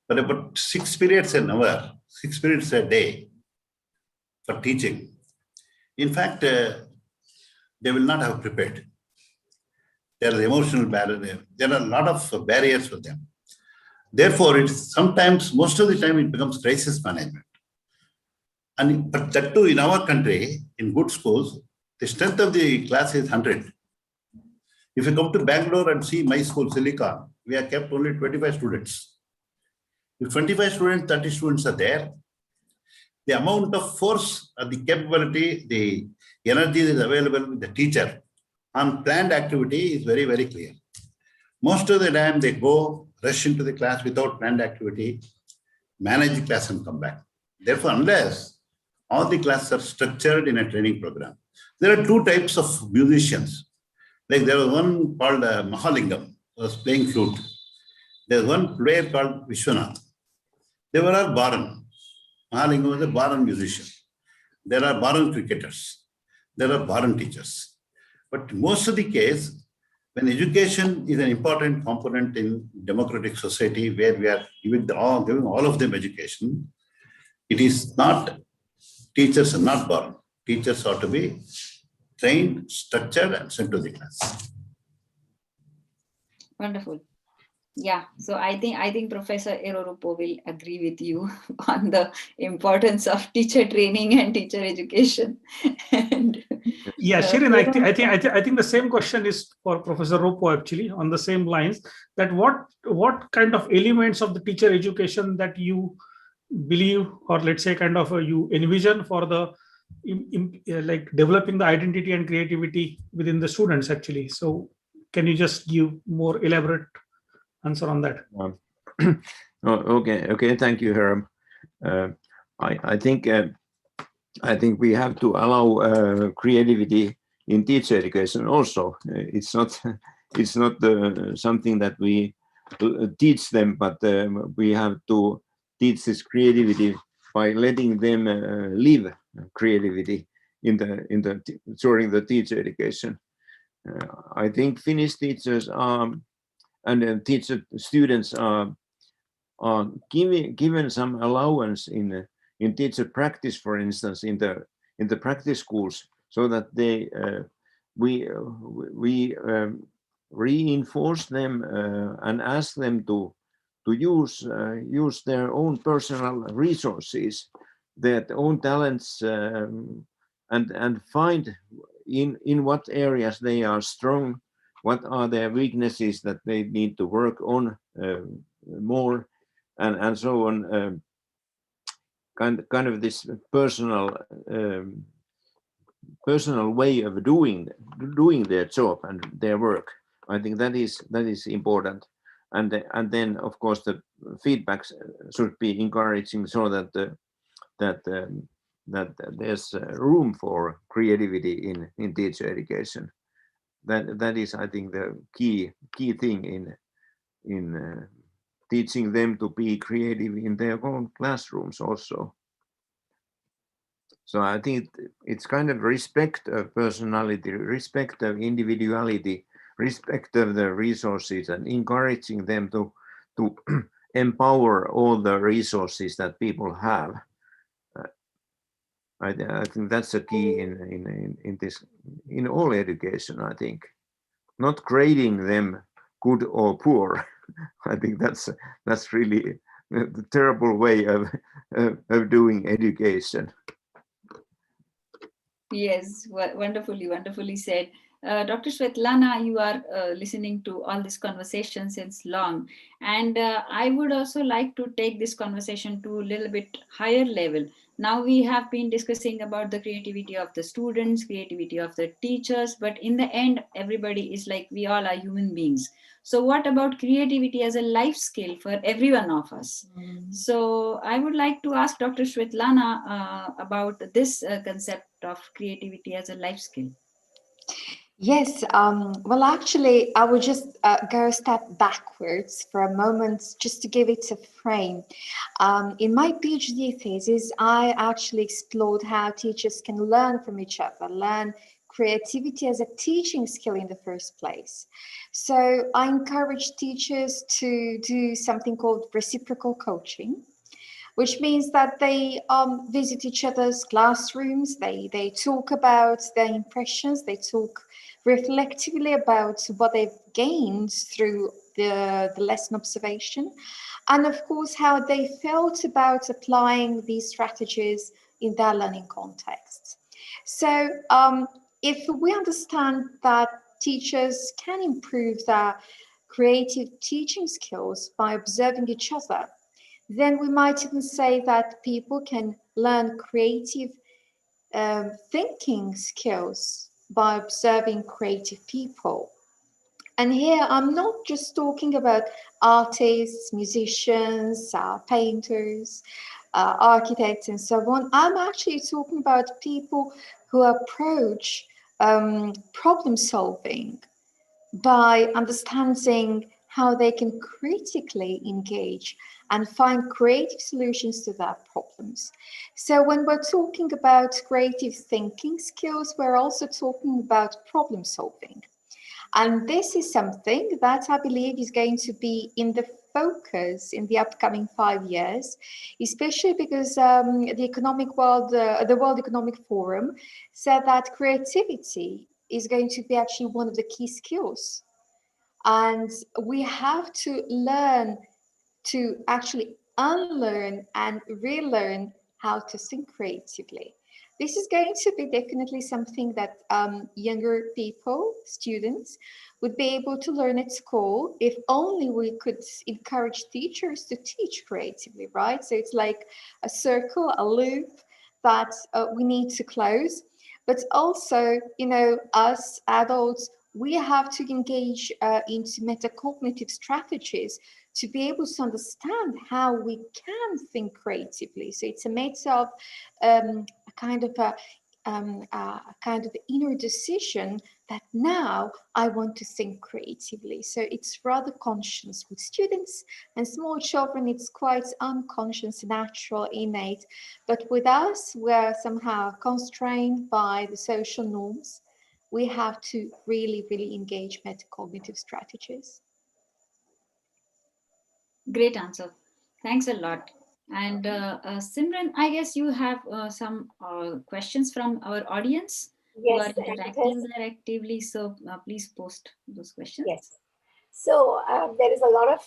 but about 6 periods an hour, 6 periods a day for teaching. In fact, they will not have prepared. There are emotional barriers. There are a lot of barriers for them. Therefore, it's sometimes, most of the time, it becomes crisis management. But that too, in our country, in good schools, the strength of the class is 100. If you come to Bangalore and see my school, Silicon, we have kept only 25 students. If 25 students, 30 students are there, the amount of force, the capability, the energy that is available with the teacher on planned activity is very, very clear. Most of the time, they go, rush into the class without planned activity, manage the class and come back. Therefore, unless all the classes are structured in a training program. There are 2 types of musicians. Like there was one called Mahalingam, who was playing flute. There's one player called Vishwanath. They were all Baran. Mahalinga was a Baran musician. There are Baran cricketers. There are Baran teachers. But most of the case, when education is an important component in democratic society where we are giving all of them education, it is not, teachers are not Baran. Teachers ought to be trained, structured, and sent to the class. Wonderful. Yeah, so I think Professor Erorupo will agree with you on the importance of teacher training and teacher education. And, yeah, Shirin, I think the same question is for Professor Rupo actually on the same lines. That what kind of elements of the teacher education that you believe, or let's say kind of you envision for the like developing the identity and creativity within the students actually. So can you just give more elaborate answer on that? Okay. Thank you, Hiram. I think we have to allow creativity in teacher education also. It's not something that we teach them, but we have to teach this creativity by letting them live creativity during the teacher education. I think Finnish teachers and students are given some allowance in teacher practice, for instance, in the practice schools, so that we reinforce them and ask them to use their own personal resources, their own talents, and find in what areas they are strong, what are their weaknesses that they need to work on more, and so on. Kind of this personal way of doing their job and their work. I think that is important, and then of course the feedbacks should be encouraging, so that there's room for creativity in teacher education. That is, I think, the key thing in teaching them to be creative in their own classrooms also. So I think it's kind of respect of personality, respect of individuality, respect of the resources, and encouraging them to empower all the resources that people have. I think that's a key in all education. I think not grading them good or poor. I think that's really the terrible way of doing education. Yes, wonderfully said. Dr. Svetlana, you are listening to all this conversation since long, and I would also like to take this conversation to a little bit higher level. Now we have been discussing about the creativity of the students, creativity of the teachers, but in the end, everybody is like, we all are human beings. So what about creativity as a life skill for every one of us? So I would like to ask Dr. Svetlana about this concept of creativity as a life skill. Yes, well, actually, I would just go a step backwards for a moment just to give it a frame. In my PhD thesis, I actually explored how teachers can learn from each other, learn creativity as a teaching skill in the first place. So I encourage teachers to do something called reciprocal coaching, which means that they visit each other's classrooms, they talk about their impressions, they talk reflectively about what they've gained through the lesson observation, and of course how they felt about applying these strategies in their learning context. So if we understand that teachers can improve their creative teaching skills by observing each other, then we might even say that people can learn creative thinking skills by observing creative people. And here I'm not just talking about artists, musicians, painters, architects, and so on. I'm actually talking about people who approach problem solving by understanding how they can critically engage and find creative solutions to their problems. So when we're talking about creative thinking skills, we're also talking about problem solving. And this is something that I believe is going to be in the focus in the upcoming 5 years, especially because the World Economic Forum said that creativity is going to be actually one of the key skills. And we have to learn to actually unlearn and relearn how to think creatively. This is going to be definitely something that younger people, students, would be able to learn at school if only we could encourage teachers to teach creatively, right? So it's like a circle, a loop that we need to close. But also, you know, us adults, we have to engage into metacognitive strategies to be able to understand how we can think creatively. So it's a matter of a kind of inner decision that now I want to think creatively. So it's rather conscious. With students and small children, it's quite unconscious, natural, innate. But with us, we're somehow constrained by the social norms. We have to really, really engage metacognitive strategies. Great answer. Thanks a lot. And Simran, I guess you have some questions from our audience who are interacting there actively. So please post those questions. Yes. So there is a lot of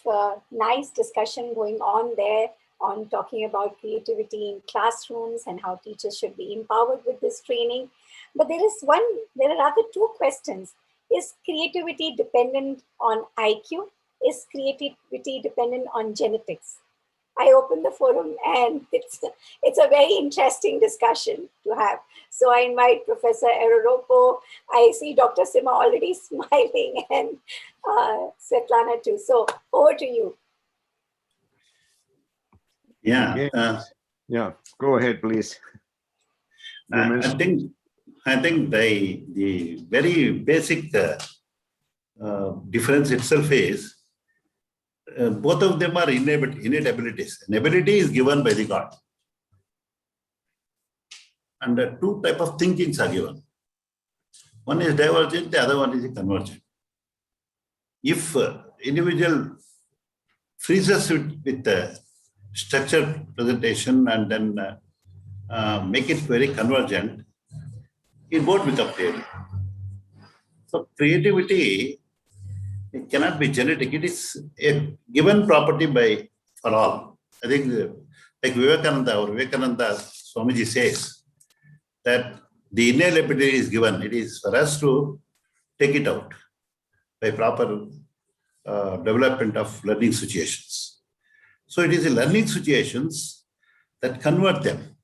nice discussion going on there on talking about creativity in classrooms and how teachers should be empowered with this training. But there are rather two questions. Is creativity dependent on IQ? Is creativity dependent on genetics? I open the forum and it's a very interesting discussion to have. So I invite Professor Eroropo. I see Dr. Sima already smiling and Svetlana too. So over to you. Yeah. Yeah, go ahead, please. I think the very basic difference itself is both of them are innate abilities. An ability is given by the God. And two types of thinkings are given. One is divergent, the other one is convergent. If individual freezes with structured presentation and then make it very convergent, it won't become creative. So creativity, it cannot be genetic. It is a given property for all. I think like Vivekananda Swamiji says that the innate ability is given. It is for us to take it out by proper development of learning situations. So it is the learning situations that convert them.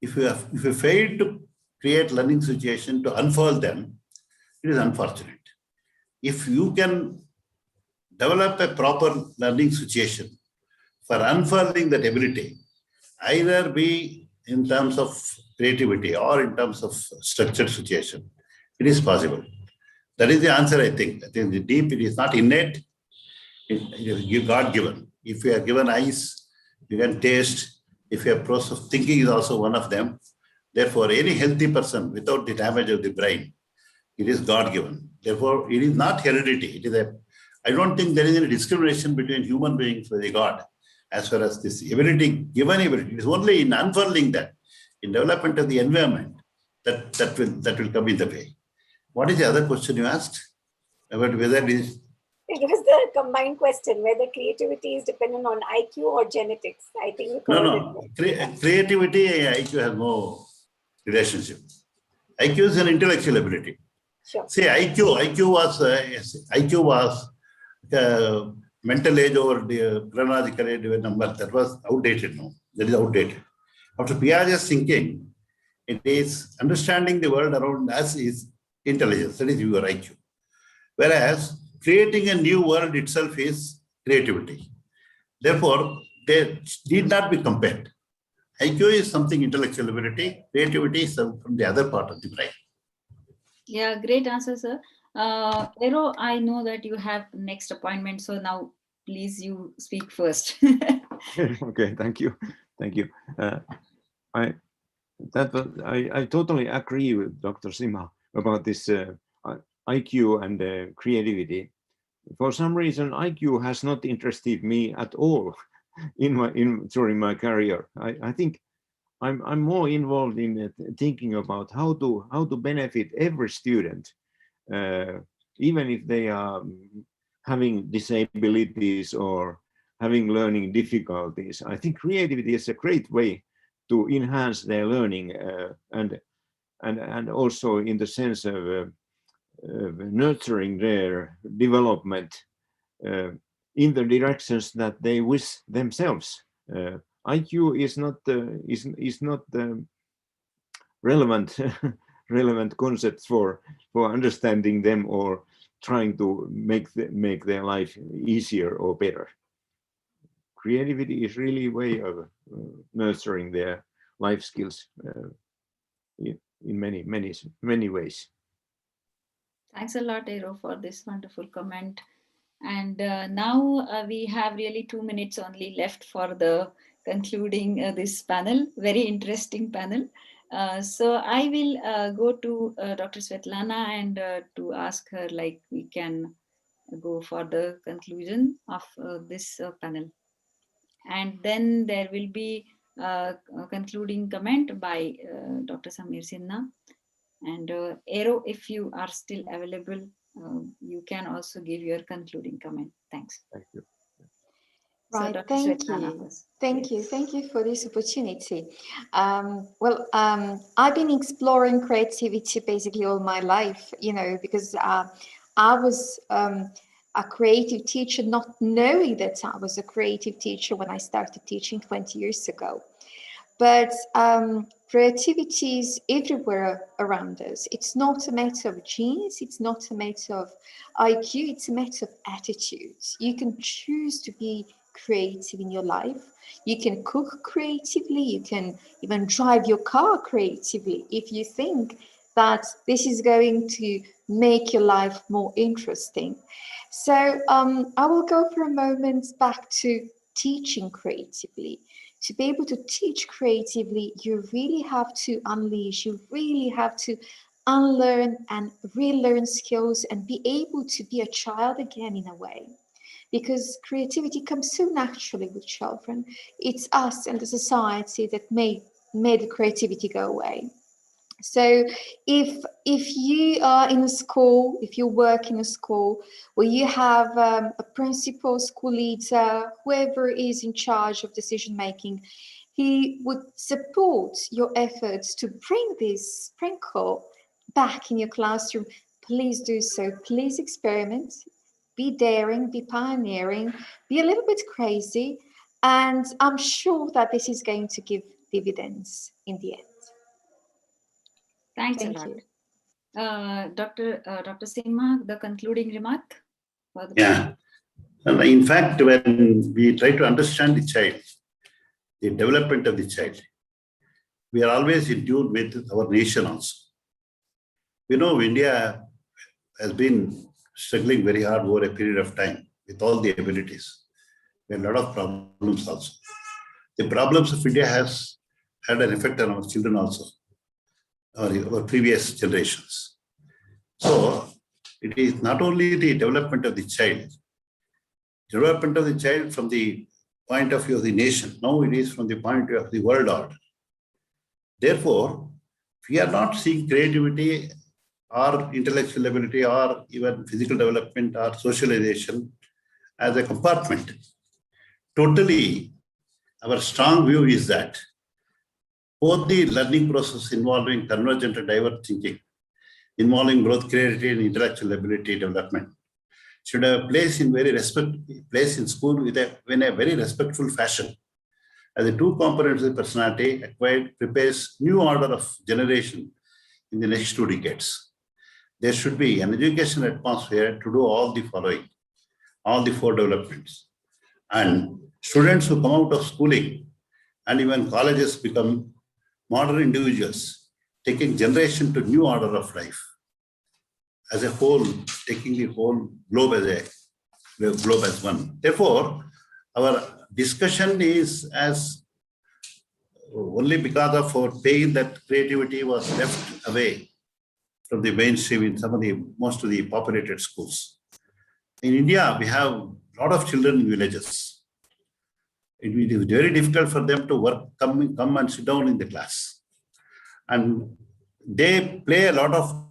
If you fail to create learning situation to unfold them, it is unfortunate. If you can develop a proper learning situation for unfurling that ability, either be in terms of creativity or in terms of structured situation, it is possible. That is the answer, I think. I think the deep, it is not innate, it is God-given. If you are given eyes, you can taste. If you have process of thinking is also one of them. Therefore, any healthy person without the damage of the brain, it is God-given. Therefore, it is not heredity. I don't think there is any discrimination between human beings with the God as far as this ability, given ability. It is only in unfurling that, in development of the environment, that will come in the way. What is the other question you asked? About whether it is... It was the combined question, whether creativity is dependent on IQ or genetics. I think you covered it. Creativity, IQ has no relationship. IQ is an intellectual ability. Sure. See, IQ was mental age over the chronological age number that was outdated now. That is outdated. After Piaget's thinking, it is understanding the world around us is intelligence. That is your IQ. Whereas creating a new world itself is creativity. Therefore, they need not be compared. IQ is something intellectual ability. Creativity is from the other part of the brain. Yeah, great answer, sir. Eero, I know that you have next appointment, so now please you speak first. Okay, thank you. I totally agree with Dr. Sima about this IQ and creativity. For some reason, IQ has not interested me at all during my career. I think I'm more involved in thinking about how to benefit every student, even if they are having disabilities or having learning difficulties. I think creativity is a great way to enhance their learning and also in the sense of nurturing their development in the directions that they wish themselves. IQ is not relevant relevant concepts for understanding them or trying to make their life easier or better. Creativity is really a way of nurturing their life skills in many ways. Thanks a lot, Eero, for this wonderful comment. And now we have really 2 minutes only left for the concluding this panel, very interesting panel. So I will go to Dr. Svetlana and to ask her, like, we can go for the conclusion of this panel. And then there will be a concluding comment by Dr. Samir Sinha. And Eero, if you are still available, you can also give your concluding comment. Thanks. Thank you. Right, So thank you. Thank you for this opportunity. I've been exploring creativity basically all my life, because I was a creative teacher, not knowing that I was a creative teacher when I started teaching 20 years ago. But creativity is everywhere around us. It's not a matter of genes, it's not a matter of IQ, it's a matter of attitudes. You can choose to be creative in your life. You can cook creatively, you can even drive your car creatively if you think that this is going to make your life more interesting. So I will go for a moment back to teaching creatively. To be able to teach creatively, you really have to unleash, you really have to unlearn and relearn skills and be able to be a child again in a way. Because creativity comes so naturally with children. It's us and the society that made the creativity go away. So if you are in a school, if you work in a school where you have a principal, school leader, whoever is in charge of decision making, he would support your efforts to bring this sprinkle back in your classroom. Please do so. Please experiment. Be daring, be pioneering, be a little bit crazy. And I'm sure that this is going to give dividends in the end. Thanks a lot. Dr. Sinha, the concluding remark? Yeah. In fact, when we try to understand the child, the development of the child, we are always in tune with our nation also. We know India has been struggling very hard over a period of time with all the abilities. There are a lot of problems also. The problems of India has had an effect on our children also, our previous generations. So it is not only the development of the child from the point of view of the nation, now it is from the point of view of the world order. Therefore, we are not seeing creativity or intellectual ability or even physical development or socialization as a compartment. Totally, our strong view is that both the learning process involving convergent and divergent thinking, involving both creativity and intellectual ability development, should have a place in school in a very respectful fashion. As the two components of the personality acquired prepares new order of generation in the next 2 decades. There should be an education atmosphere to do all the following, all the 4 developments. And students who come out of schooling and even colleges become modern individuals, taking generation to new order of life. as a whole, taking the whole globe as one. Therefore, our discussion is as only because of our pain that creativity was left away from the mainstream in most of the populated schools. In India, we have a lot of children in villages. It is very difficult for them to come and sit down in the class. And they play a lot of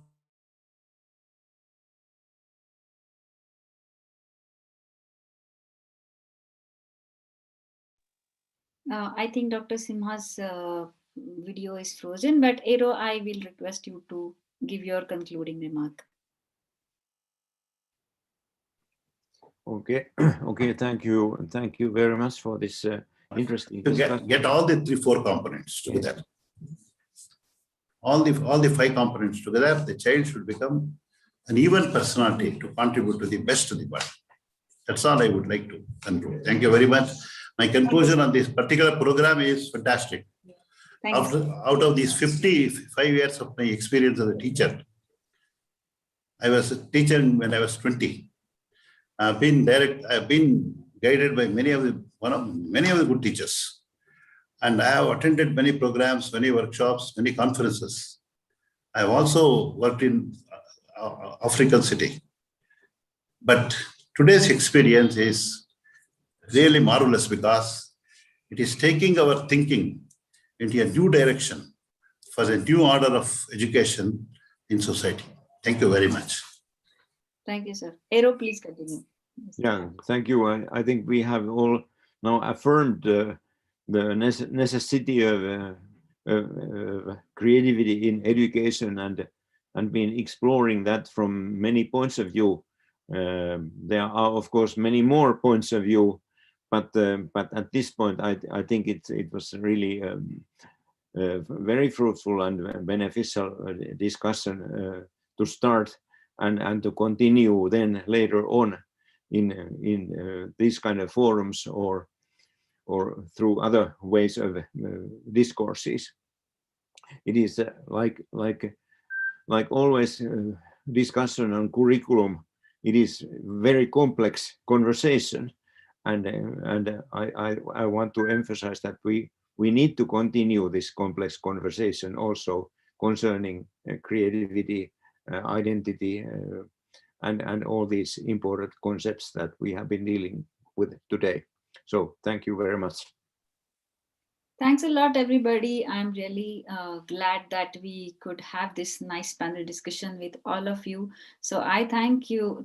I think Dr. Simha's video is frozen, but Aero, I will request you to give your concluding remark. Okay, okay, thank you very much for this interesting discussion. Get all the 3-4 components together. Yes. All the 5 components together, the child should become an even personality to contribute to the best of the world. That's all I would like to conclude. Thank you very much. My conclusion on this particular program is fantastic. Out of these 55 years of my experience as a teacher, I was a teacher when I was 20. I've been guided by many of the good teachers. And I have attended many programs, many workshops, many conferences. I have also worked in African city. But today's experience is really marvelous because it is taking our thinking into a new direction for a new order of education in society. Thank you very much. Thank you, sir. Aero, please continue. Yeah, thank you. I think we have all now affirmed the necessity of creativity in education and been exploring that from many points of view. There are, of course, many more points of view, but at this point, I think it was really very fruitful and beneficial discussion to start and to continue then later on in these kind of forums or through other ways of discourses. It is like always discussion on curriculum. It is very complex conversation, and I want to emphasize that we need to continue this complex conversation also concerning creativity, identity, and all these important concepts that we have been dealing with today. So thank you very much. Thanks a lot, everybody. I'm really glad that we could have this nice panel discussion with all of you. So I thank you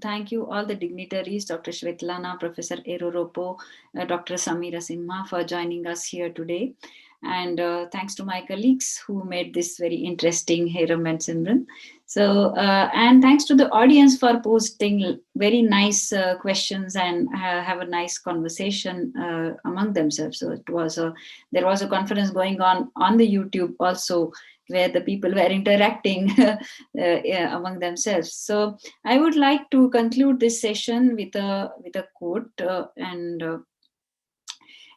all the dignitaries, Dr. Svetlana, Professor Aero Ropo, Dr. Samira Simha for joining us here today. And thanks to my colleagues who made this very interesting, Hiram and Simran. So, and thanks to the audience for posting very nice questions and have a nice conversation among themselves. So there was a conference going on the YouTube also, where the people were interacting among themselves. So I would like to conclude this session with a quote,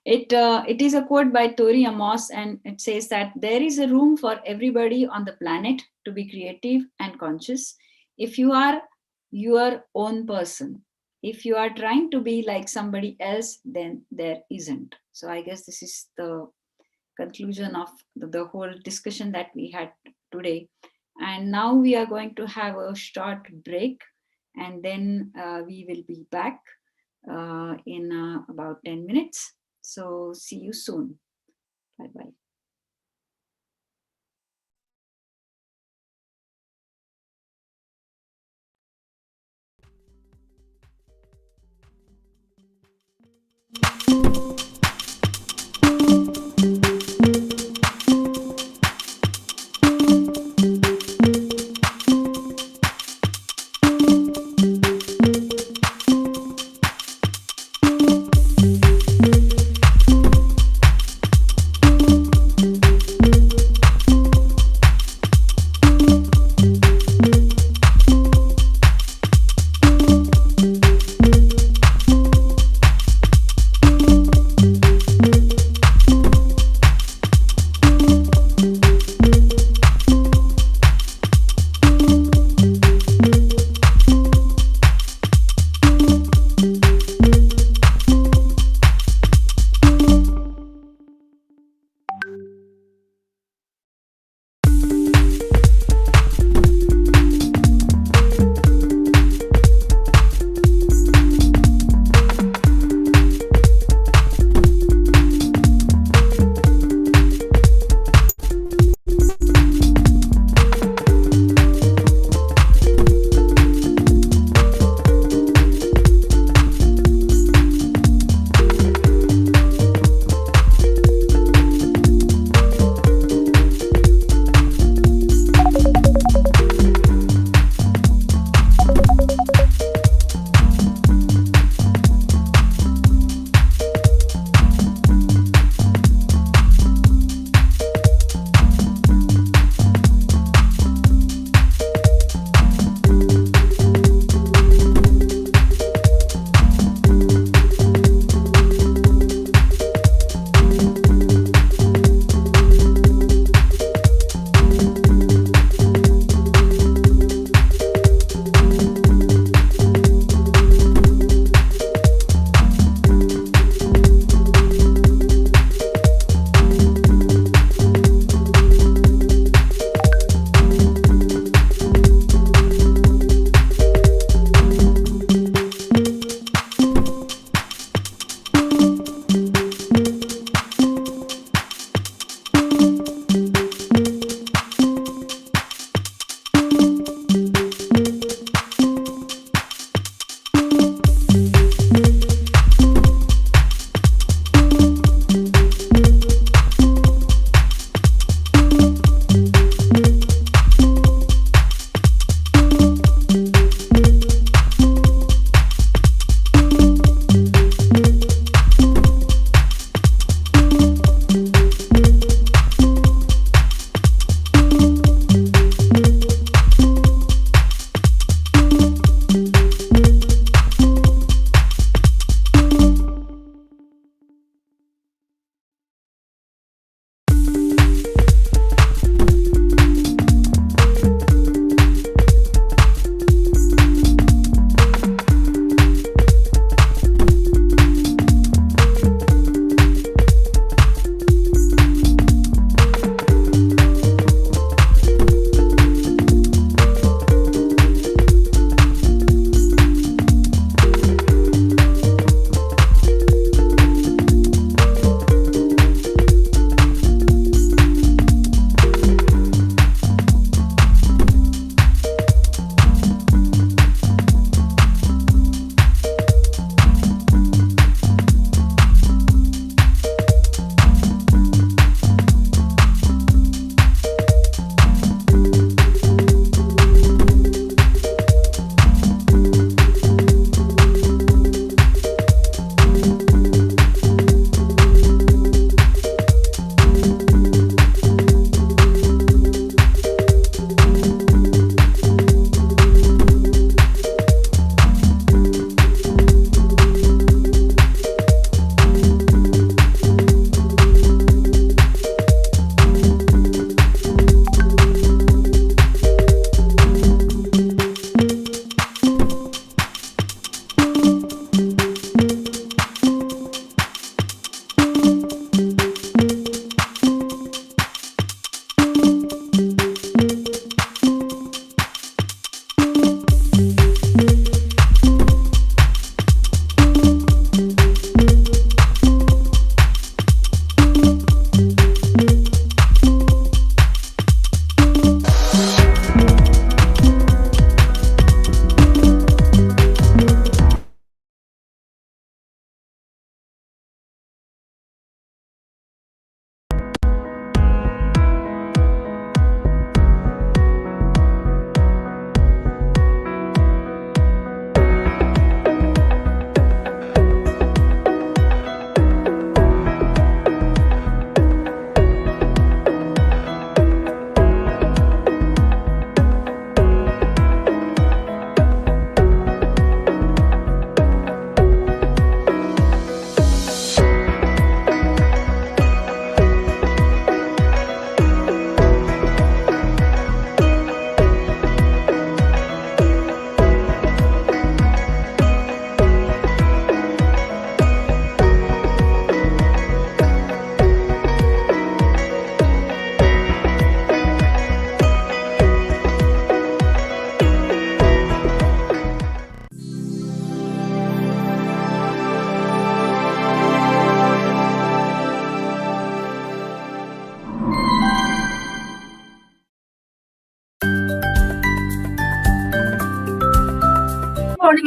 It is a quote by Tori Amos, and it says that there is a room for everybody on the planet to be creative and conscious. If you are your own person, if you are trying to be like somebody else, then there isn't. So I guess this is the conclusion of the whole discussion that we had today. And now we are going to have a short break, and then we will be back in about 10 minutes. So see you soon. Bye-bye.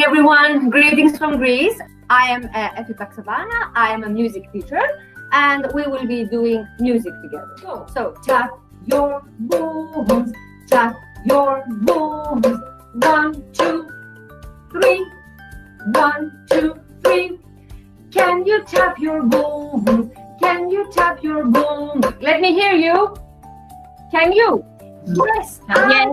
morning, everyone. Greetings from Greece. I am Efita Xabana. I am a music teacher, and we will be doing music together. So tap your booms, tap your booms. 1, 2, 3. 1, 2, 3. Can you tap your boom? Can you tap your boom? Let me hear you. Can you? Yes. Yes.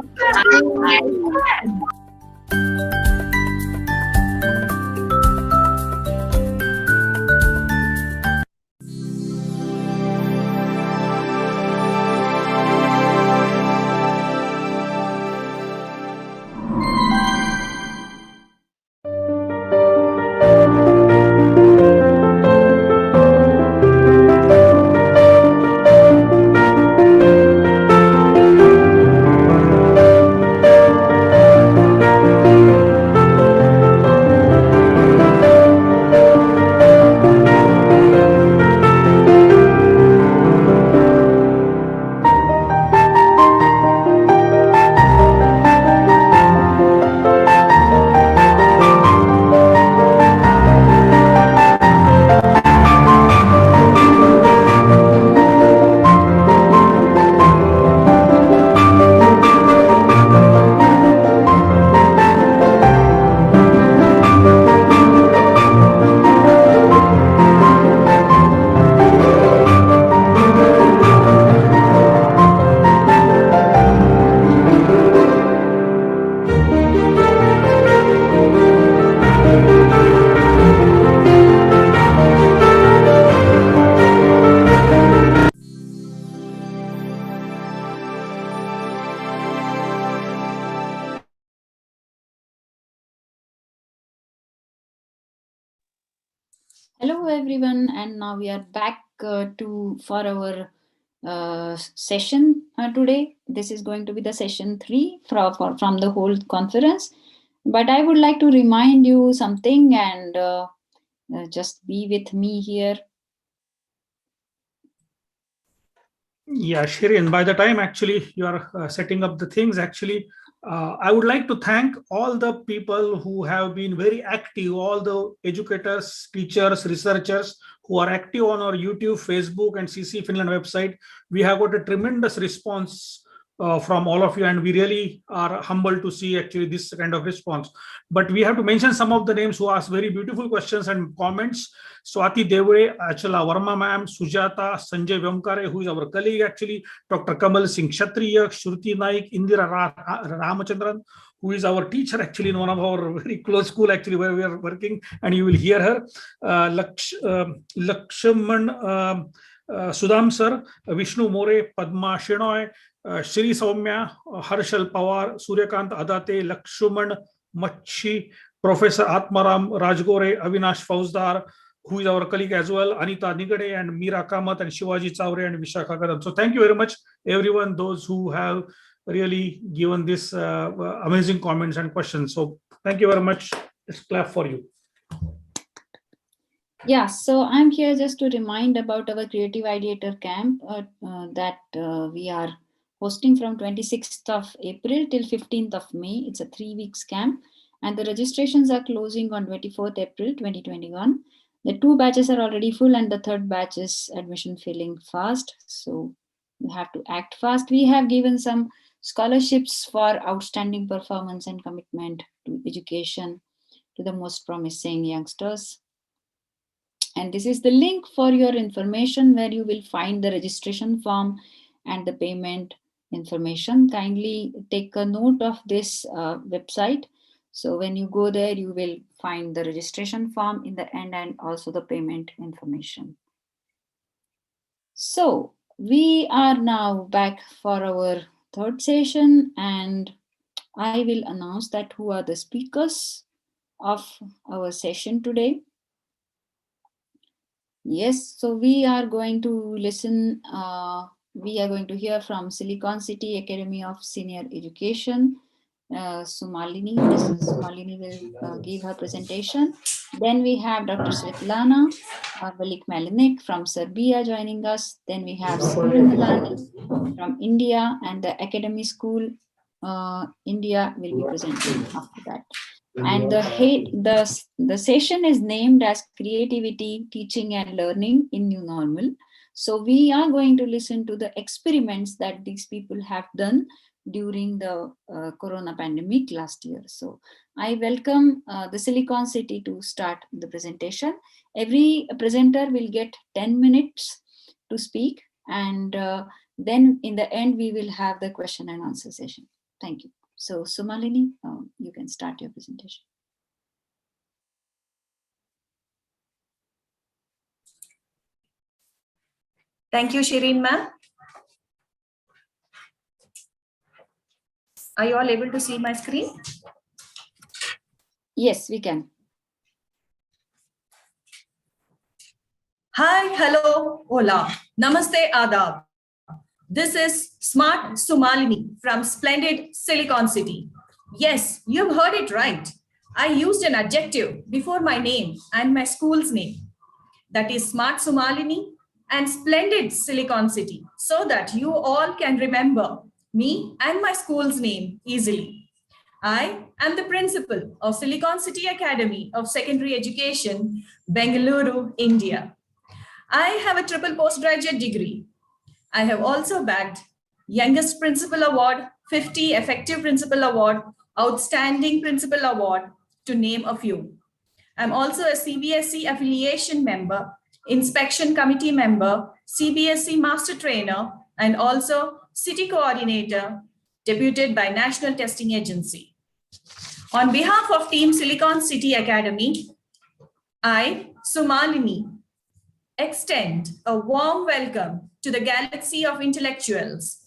Hello everyone, and now we are back for our session today. This is going to be the session 3 from the whole conference. But I would like to remind you something, and just be with me here. Yeah, Shirin, by the time actually you are setting up the things, actually, I would like to thank all the people who have been very active, all the educators, teachers, researchers who are active on our YouTube, Facebook, and CCE Finland website. We have got a tremendous response from all of you, and we really are humbled to see actually this kind of response. But we have to mention some of the names who asked very beautiful questions and comments. Swati Devre, Achala Verma ma'am, Sujata, Sanjay Vyamkare, who is our colleague actually, Dr. Kamal Singh Kshatriya, Shruti Naik, Indira Ramachandran, who is our teacher actually in one of our very close school actually where we are working, and you will hear her. Lakshaman Sudham sir, Vishnu More, Padma Shenoy, Shri Soumya, Harshal Pawar, Suryakant Adate, Lakshuman Machi, Professor Atmaram Rajgore, Avinash Fauzdar, who is our colleague as well, Anita Nigade, and Meera Kamath, and Shivaji Chaure, and Vishakha Kadam. So thank you very much, everyone, those who have really given this amazing comments and questions. So thank you very much. Let's clap for you. Yeah, so I'm here just to remind about our Creative Ideator Camp that we are hosting from 26th of April till 15th of May. It's a 3 weeks camp, and the registrations are closing on 24th April 2021. The 2 batches are already full, and the 3rd batch is admission filling fast. So you have to act fast. We have given some scholarships for outstanding performance and commitment to education to the most promising youngsters. And this is the link for your information where you will find the registration form and the payment information. Kindly take a note of this website. So when you go there, you will find the registration form in the end and also the payment information. So we are now back for our 3rd session, and I will announce that who are the speakers of our session today. Yes, so we are going to listen, we are going to hear from Silicon City Academy of Senior Education, Sumalini. Sumalini will give her presentation. Then we have Dr. Svetlana Velik Malinik from Serbia joining us. Then we have Simran Belani from India, and the Academy School India will be presenting after that. And the session is named as Creativity, Teaching and Learning in New Normal. So we are going to listen to the experiments that these people have done during the corona pandemic last year. So I welcome the Silicon City to start the presentation. Every presenter will get 10 minutes to speak, and then in the end we will have the question and answer session. Thank you. So Sumalini, you can start your presentation. Thank you, Shireen ma'am. Are you all able to see my screen? Yes, we can. Hi, hello, hola, namaste, adab. This is Smart Sumalini from splendid Silicon City. Yes, you've heard it right. I used an adjective before my name and my school's name. That is Smart Sumalini and splendid Silicon City, so that you all can remember me and my school's name easily. I am the principal of Silicon City Academy of Secondary Education, Bengaluru, India. I have a triple postgraduate degree. I have also bagged Youngest Principal Award, 50 Effective Principal Award, Outstanding Principal Award, to name a few. I'm also a CBSE affiliation member, inspection committee member, CBSE master trainer, and also city coordinator, deputed by National Testing Agency. On behalf of Team Silicon City Academy, I, Sumalini, extend a warm welcome to the galaxy of intellectuals.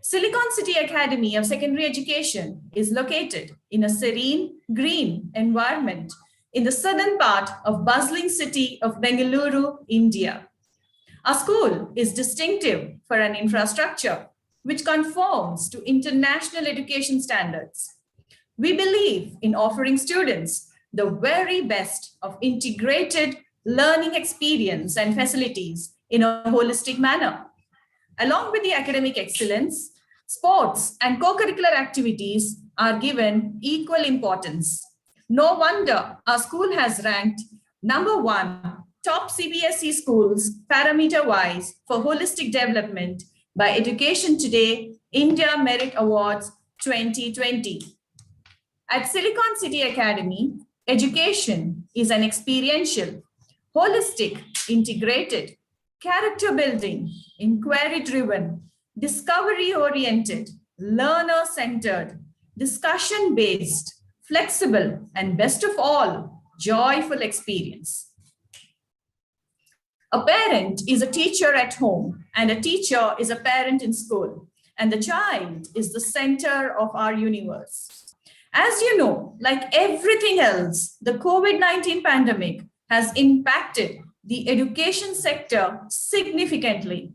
Silicon City Academy of Secondary Education is located in a serene, green environment in the southern part of bustling city of Bengaluru, India. Our school is distinctive for an infrastructure which conforms to international education standards. We believe in offering students the very best of integrated learning experience and facilities in a holistic manner. Along with the academic excellence, sports and co-curricular activities are given equal importance. No wonder our school has ranked #1 top CBSE schools parameter-wise for holistic development by Education Today India Merit Awards 2020. At Silicon City Academy, education is an experiential, holistic, integrated, character-building, inquiry-driven, discovery-oriented, learner-centered, discussion-based, flexible, and best of all, joyful experience. A parent is a teacher at home, and a teacher is a parent in school, and the child is the center of our universe. As you know, like everything else, the COVID-19 pandemic has impacted the education sector significantly.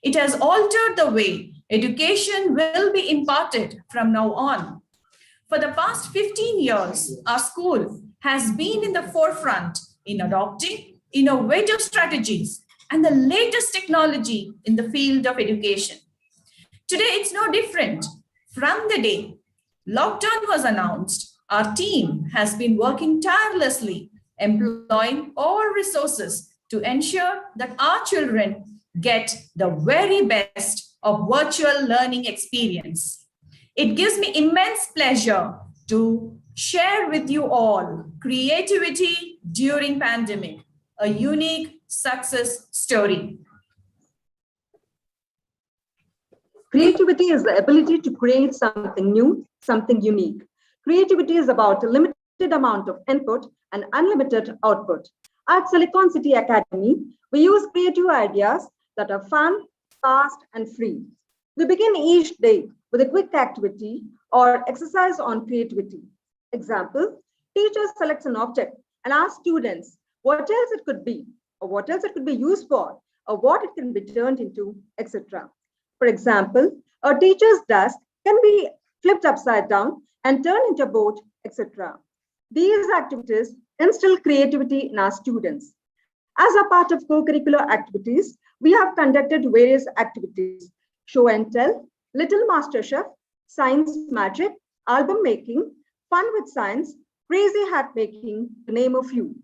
It has altered the way education will be imparted from now on. For the past 15 years, our school has been in the forefront in adopting innovative strategies and the latest technology in the field of education. Today, it's no different. From the day lockdown was announced, our team has been working tirelessly, employing all resources to ensure that our children get the very best of virtual learning experience. It gives me immense pleasure to share with you all creativity during pandemic, a unique success story. Creativity is the ability to create something new, something unique. Creativity is about a limited amount of input and unlimited output. At Silicon City Academy, we use creative ideas that are fun, fast, and free. We begin each day with a quick activity or exercise on creativity. Example, teacher selects an object and asks students what else it could be, or what else it could be used for, or what it can be turned into, etc. For example, a teacher's desk can be flipped upside down and turned into a boat, etc. These activities instill creativity in our students. As a part of co-curricular activities, we have conducted various activities: show and tell, Little Master Chef, science magic, album making, fun with science, crazy hat making, to name a few.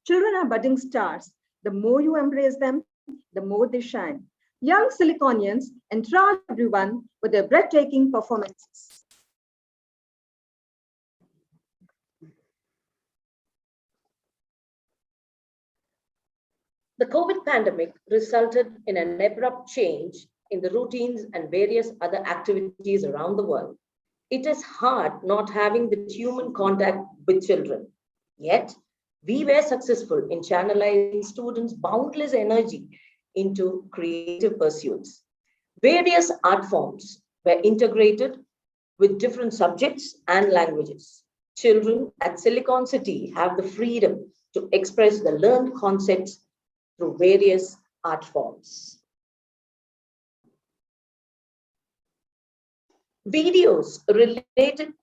Children are budding stars. The more you embrace them, the more they shine. Young Siliconians enthrall everyone with their breathtaking performances. The COVID pandemic resulted in an abrupt change in the routines and various other activities around the world. It is hard not having the human contact with children. Yet, we were successful in channelizing students' boundless energy into creative pursuits. Various art forms were integrated with different subjects and languages. Children at Silicon City have the freedom to express the learned concepts through various art forms. Videos related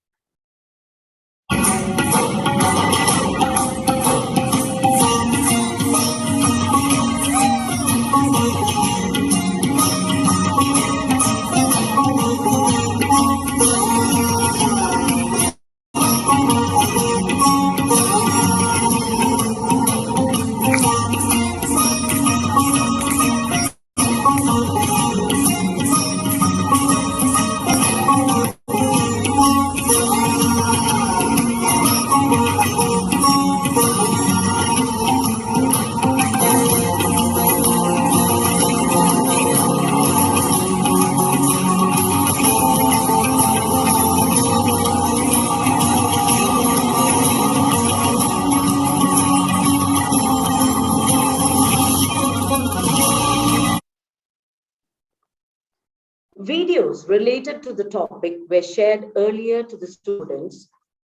videos related to the topic were shared earlier to the students,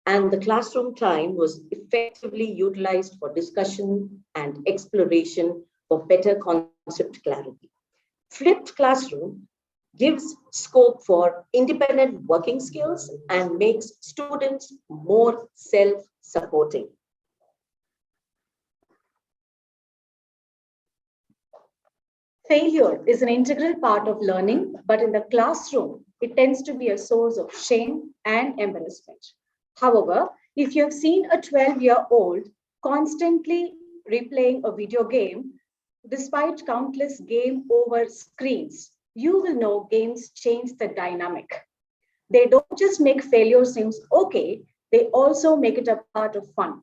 and the classroom time was effectively utilized for discussion and exploration for better concept clarity. Flipped classroom gives scope for independent working skills and makes students more self-supporting. Failure is an integral part of learning, but in the classroom, it tends to be a source of shame and embarrassment. However, if you have seen a 12-year-old constantly replaying a video game, despite countless game over screens, you will know games change the dynamic. They don't just make failure seem okay, they also make it a part of fun.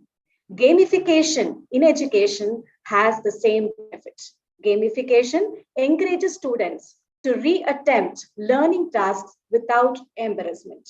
Gamification in education has the same benefit. Gamification encourages students to reattempt learning tasks without embarrassment.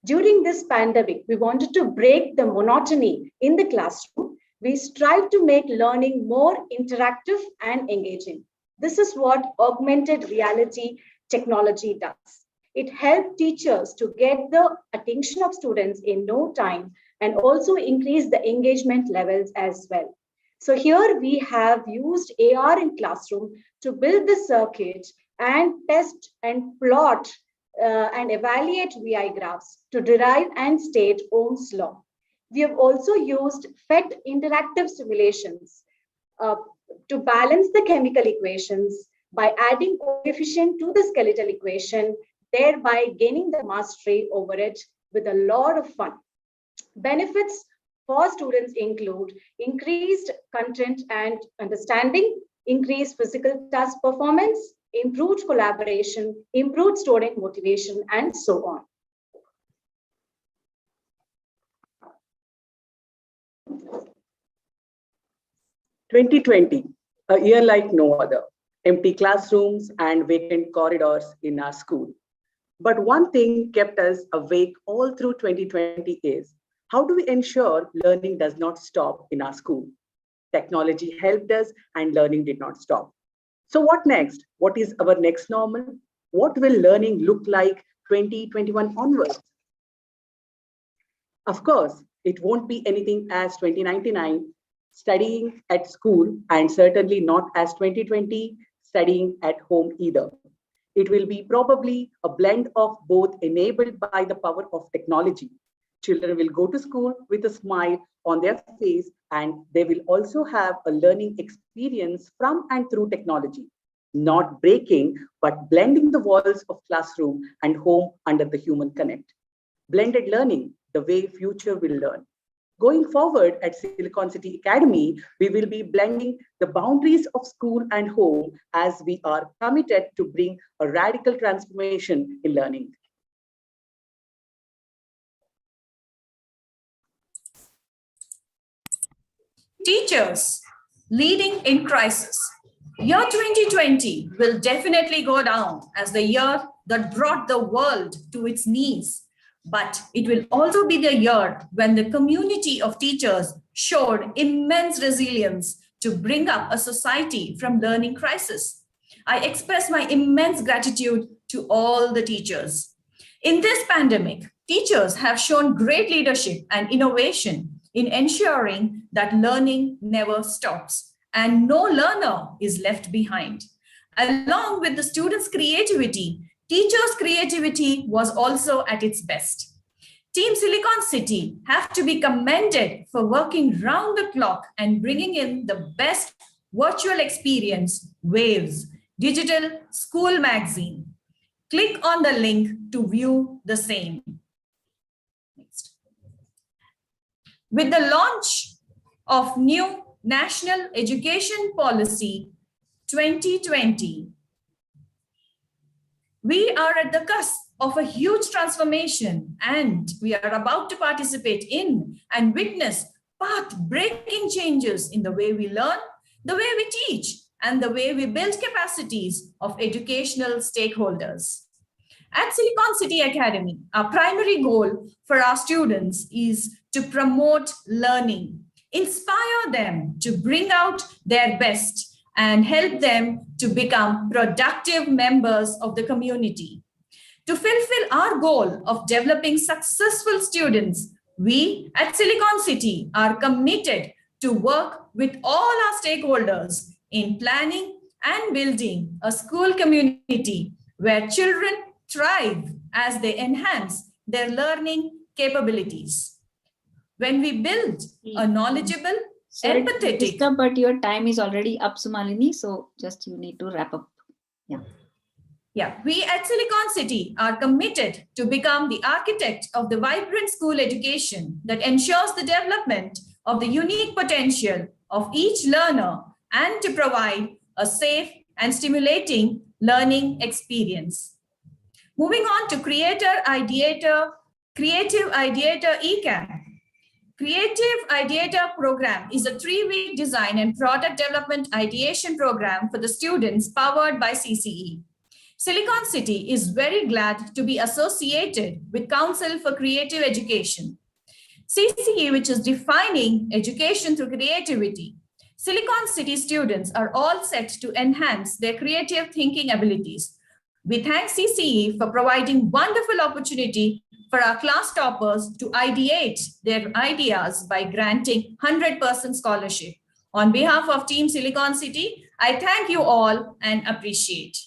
During this pandemic, we wanted to break the monotony in the classroom. We strive to make learning more interactive and engaging. This is what augmented reality technology does. It helps teachers to get the attention of students in no time and also increase the engagement levels as well. So here we have used AR in classroom to build the circuit and test and plot and evaluate VI graphs to derive and state Ohm's law. We have also used FET interactive simulations to balance the chemical equations by adding coefficient to the skeletal equation, thereby gaining the mastery over it with a lot of fun. Benefits for students include increased content and understanding, increased physical task performance, improved collaboration, improved student motivation, and so on. "2020, a year like no other, empty classrooms and vacant corridors in our school. But one thing kept us awake all through 2020 is, how do we ensure learning does not stop in our school? Technology helped us and learning did not stop. So what next? What is our next normal? What will learning look like 2021 onwards? Of course, it won't be anything as 2099, studying at school, and certainly not as 2020, studying at home either. It will be probably a blend of both, enabled by the power of technology. Children will go to school with a smile on their face, and they will also have a learning experience from and through technology, not breaking, but blending the walls of classroom and home under the human connect. Blended learning, the way future will learn. Going forward at Silicon City Academy, we will be blending the boundaries of school and home as we are committed to bring a radical transformation in learning. Teachers leading in crisis. Year 2020 will definitely go down as the year that brought the world to its knees. But it will also be the year when the community of teachers showed immense resilience to bring up a society from learning crisis. I express my immense gratitude to all the teachers. In this pandemic, teachers have shown great leadership and innovation in ensuring that learning never stops and no learner is left behind. Along with the students' creativity, teachers' creativity was also at its best. Team Silicon City have to be commended for working round the clock and bringing in the best virtual experience, Waves, digital school magazine. Click on the link to view the same. Next. With the launch of new National Education Policy 2020, we are at the cusp of a huge transformation, and we are about to participate in and witness path-breaking changes in the way we learn, the way we teach, and the way we build capacities of educational stakeholders. At Silicon City Academy, our primary goal for our students is to promote learning, inspire them to bring out their best, and help them to become productive members of the community. To fulfill our goal of developing successful students, we at Silicon City are committed to work with all our stakeholders in planning and building a school community where children thrive as they enhance their learning capabilities. When we build a knowledgeable, empathetic... But your time is already up, Sumalini, so just you need to wrap up. Yeah, we at Silicon City are committed to become the architect of the vibrant school education that ensures the development of the unique potential of each learner and to provide a safe and stimulating learning experience. Moving on to Creative Ideator eCamp. Creative Ideator program is a 3-week design and product development ideation program for the students powered by CCE. Silicon City is very glad to be associated with Council for Creative Education. CCE, which is defining education through creativity. Silicon City students are all set to enhance their creative thinking abilities. We thank CCE for providing wonderful opportunity for our class toppers to ideate their ideas by granting 100% scholarship. On behalf of Team Silicon City, I thank you all and appreciate.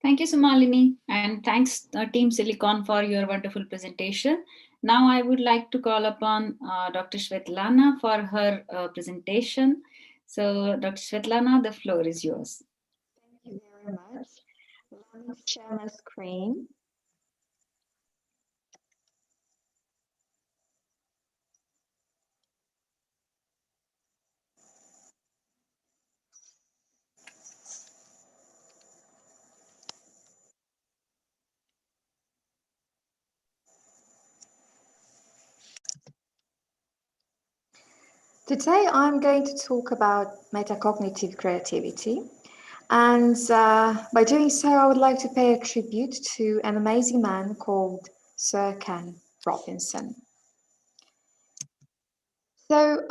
Thank you, Sumalini, and thanks Team Silicon for your wonderful presentation. Now I would like to call upon Dr. Svetlana for her presentation. So Dr. Svetlana, the floor is yours. Thank you very much. Let me share my screen. Today, I'm going to talk about metacognitive creativity. And by doing so, I would like to pay a tribute to an amazing man called Sir Ken Robinson. So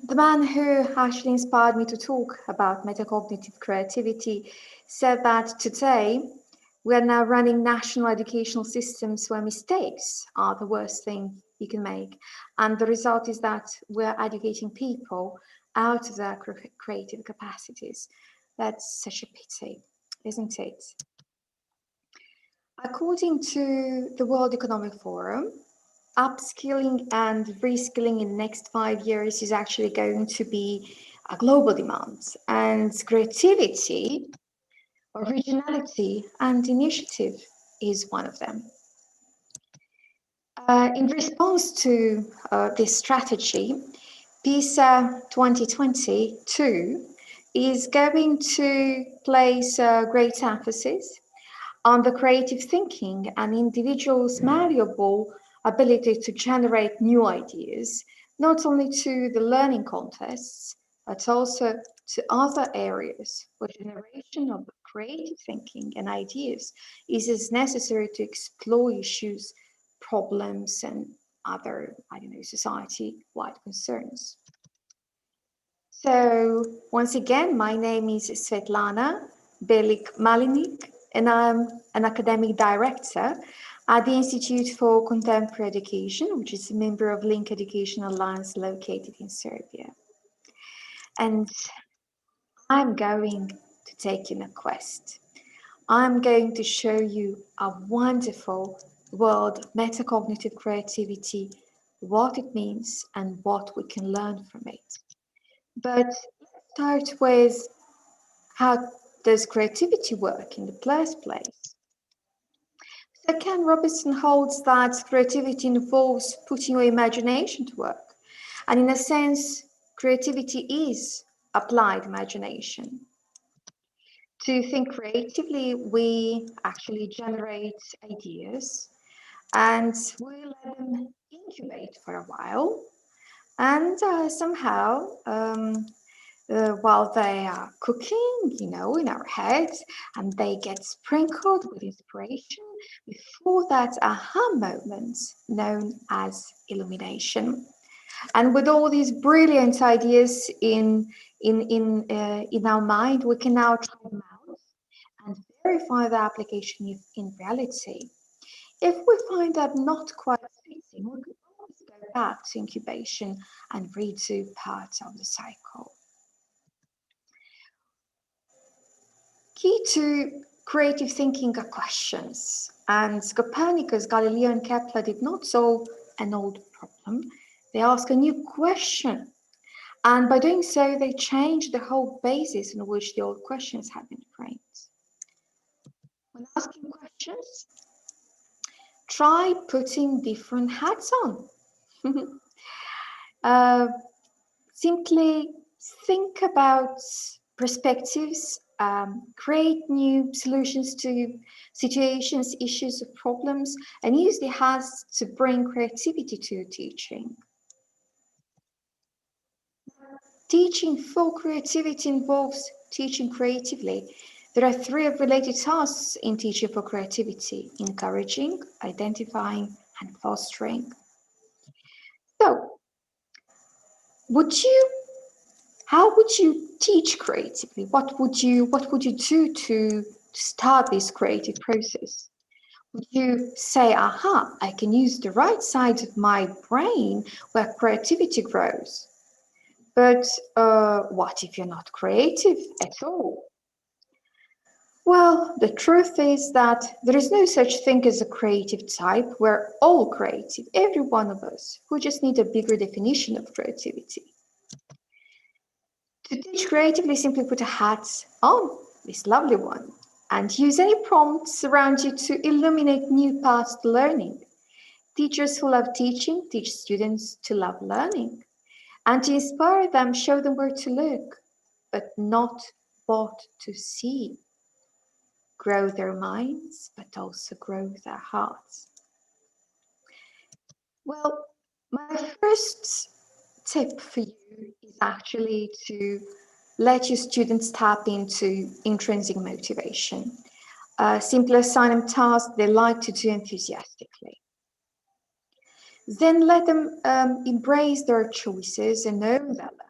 the man who actually inspired me to talk about metacognitive creativity said that today, we are now running national educational systems where mistakes are the worst thing you can make. And the result is that we're educating people out of their creative capacities. That's such a pity, isn't it? According to the World Economic Forum, upskilling and reskilling in the next 5 years is actually going to be a global demand. And creativity, originality, and initiative is one of them. In response to this strategy, PISA 2022 is going to place great emphasis on the creative thinking and individuals' malleable ability to generate new ideas, not only to the learning contexts, but also to other areas where generation of creative thinking and ideas is as necessary to explore issues, problems, and other, society-wide concerns. So once again, my name is Svetlana Belik-Malinik, and I'm an academic director at the Institute for Contemporary Education, which is a member of Link Education Alliance located in Serbia. And I'm going to take you on a quest. I'm going to show you a wonderful world of metacognitive creativity, what it means and what we can learn from it. But let's start with how does creativity work in the first place? So Ken Robinson holds that creativity involves putting your imagination to work. And in a sense, creativity is applied imagination. To think creatively, we actually generate ideas and we let them incubate for a while. And somehow, while they are cooking, in our heads, and they get sprinkled with inspiration before that aha moment known as illumination. And with all these brilliant ideas in our mind, we can now try them out and verify the application in reality. If we find that not quite fitting, we can always go back to incubation and redo parts of the cycle. Key to creative thinking are questions, and Copernicus, Galileo, and Kepler did not solve an old problem. They asked a new question, and by doing so, they changed the whole basis on which the old questions had been framed. When asking questions, try putting different hats on. Simply think about perspectives, create new solutions to situations, issues, or problems, and use the hats to bring creativity to your teaching. Teaching for creativity involves teaching creatively. There are three related tasks in teaching for creativity: encouraging, identifying, and fostering. So, how would you teach creatively? What would you do to start this creative process? Would you say, aha, I can use the right side of my brain where creativity grows? But what if you're not creative at all? Well, the truth is that there is no such thing as a creative type. We're all creative, every one of us. We just need a bigger definition of creativity. To teach creatively, simply put a hat on, this lovely one, and use any prompts around you to illuminate new paths to learning. Teachers who love teaching teach students to love learning. And to inspire them, show them where to look, but not what to see. Grow their minds, but also grow their hearts. Well, my first tip for you is actually to let your students tap into intrinsic motivation. Simply assign them tasks they like to do enthusiastically. Then let them embrace their choices and own their learning.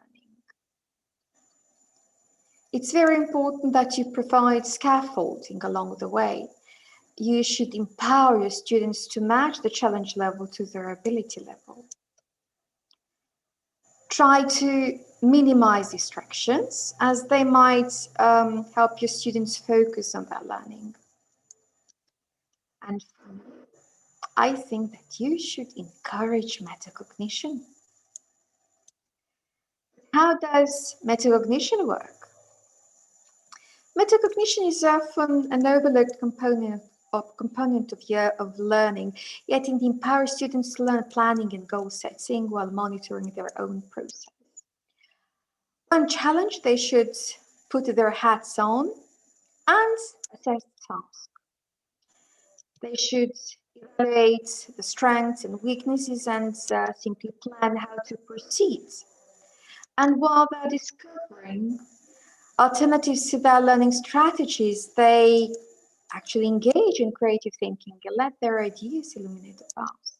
It's very important that you provide scaffolding along the way. You should empower your students to match the challenge level to their ability level. Try to minimize distractions, as they might help your students focus on their learning. And I think that you should encourage metacognition. How does metacognition work? Metacognition is often an overlooked component component of learning, yet it empowers students to learn planning and goal setting while monitoring their own process. When challenged, they should put their hats on and assess the task. They should evaluate the strengths and weaknesses and simply plan how to proceed. And while they're discovering alternatives to their learning strategies, they actually engage in creative thinking and let their ideas illuminate the path.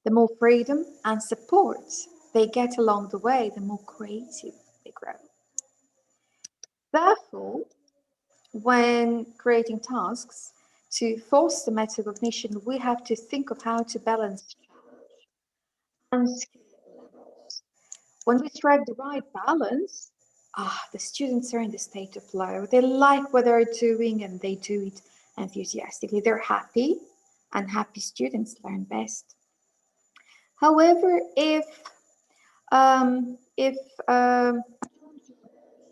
The more freedom and support they get along the way, the more creative they grow. Therefore, when creating tasks to foster metacognition, we have to think of how to balance challenge and skill levels. When we strike the right balance, the students are in the state of flow. They like what they're doing and they do it enthusiastically. They're happy, and happy students learn best. However, if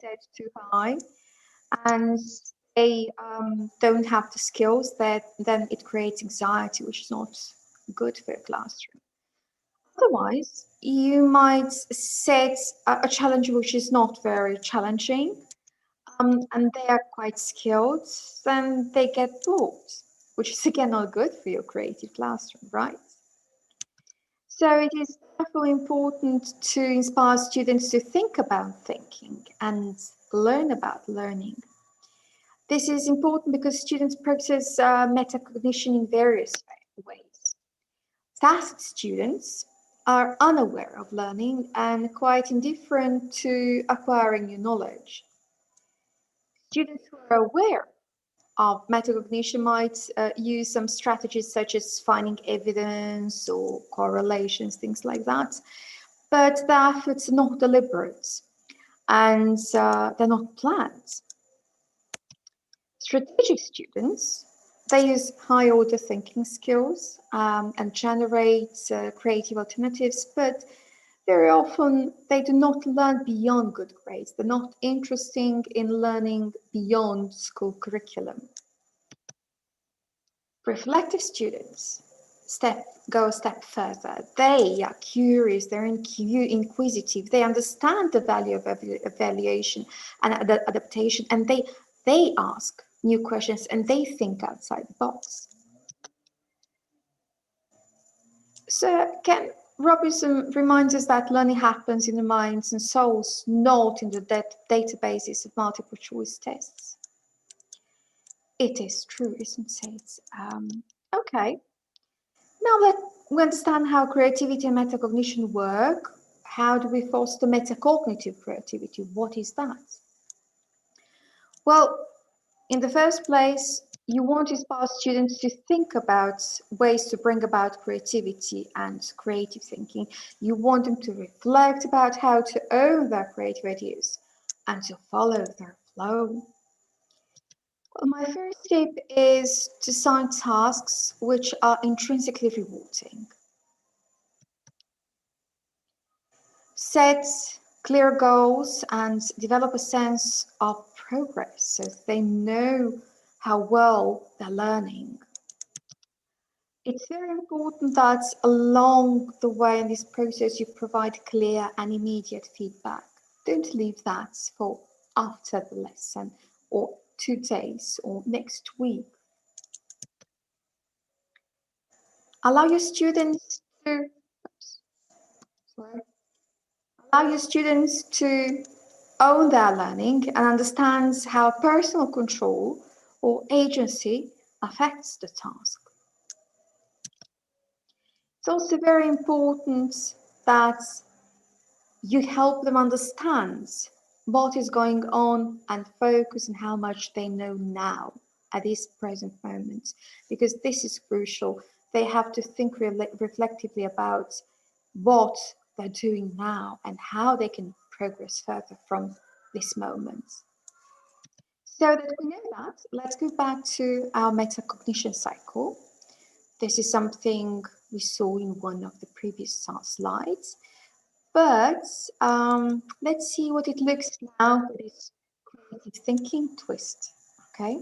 set too high and they don't have the skills, then it creates anxiety, which is not good for a classroom. Otherwise, you might set a challenge which is not very challenging, and they are quite skilled, then they get bored, which is again not good for your creative classroom, right? So it is therefore important to inspire students to think about thinking and learn about learning. This is important because students practice metacognition in various ways. Tacit students are unaware of learning and quite indifferent to acquiring new knowledge. Students who are aware of metacognition might use some strategies such as finding evidence or correlations, things like that, but their efforts are not deliberate and they're not planned. Strategic students, they use high-order thinking skills and generate creative alternatives, but very often they do not learn beyond good grades. They're not interested in learning beyond school curriculum. Reflective students go a step further. They are curious, they're inquisitive, they understand the value of evaluation and adaptation, and they ask new questions and they think outside the box. So Ken Robinson reminds us that learning happens in the minds and souls, not in the databases of multiple choice tests. It is true, isn't it? Okay. Now that we understand how creativity and metacognition work, how do we foster metacognitive creativity? What is that? Well, in the first place, you want to inspire students to think about ways to bring about creativity and creative thinking. You want them to reflect about how to own their creative ideas and to follow their flow. Well, my first tip is to assign tasks which are intrinsically rewarding. Set clear goals and develop a sense of progress so they know how well they're learning. It's very important that along the way in this process you provide clear and immediate feedback. Don't leave that for after the lesson or 2 days or next week. Allow your students to own their learning and understand how personal control or agency affects the task. It's also very important that you help them understand what is going on and focus on how much they know now at this present moment, because this is crucial. They have to think reflectively about what they're doing now and how they can progress further from this moment. So that we know that, let's go back to our metacognition cycle. This is something we saw in one of the previous slides, but let's see what it looks now with this creative thinking twist, okay?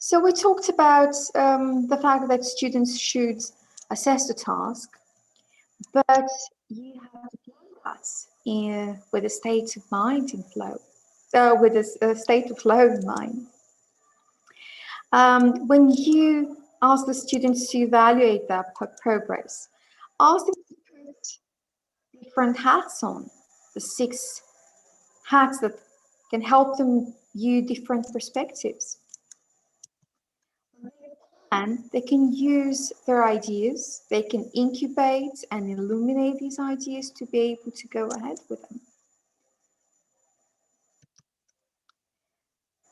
So we talked about the fact that students should assess the task, but you have to play that with a state of mind in flow, with a state of flow in mind. When you ask the students to evaluate their progress, ask them to put different hats on, the 6 hats that can help them view different perspectives. And they can use their ideas, they can incubate and illuminate these ideas to be able to go ahead with them.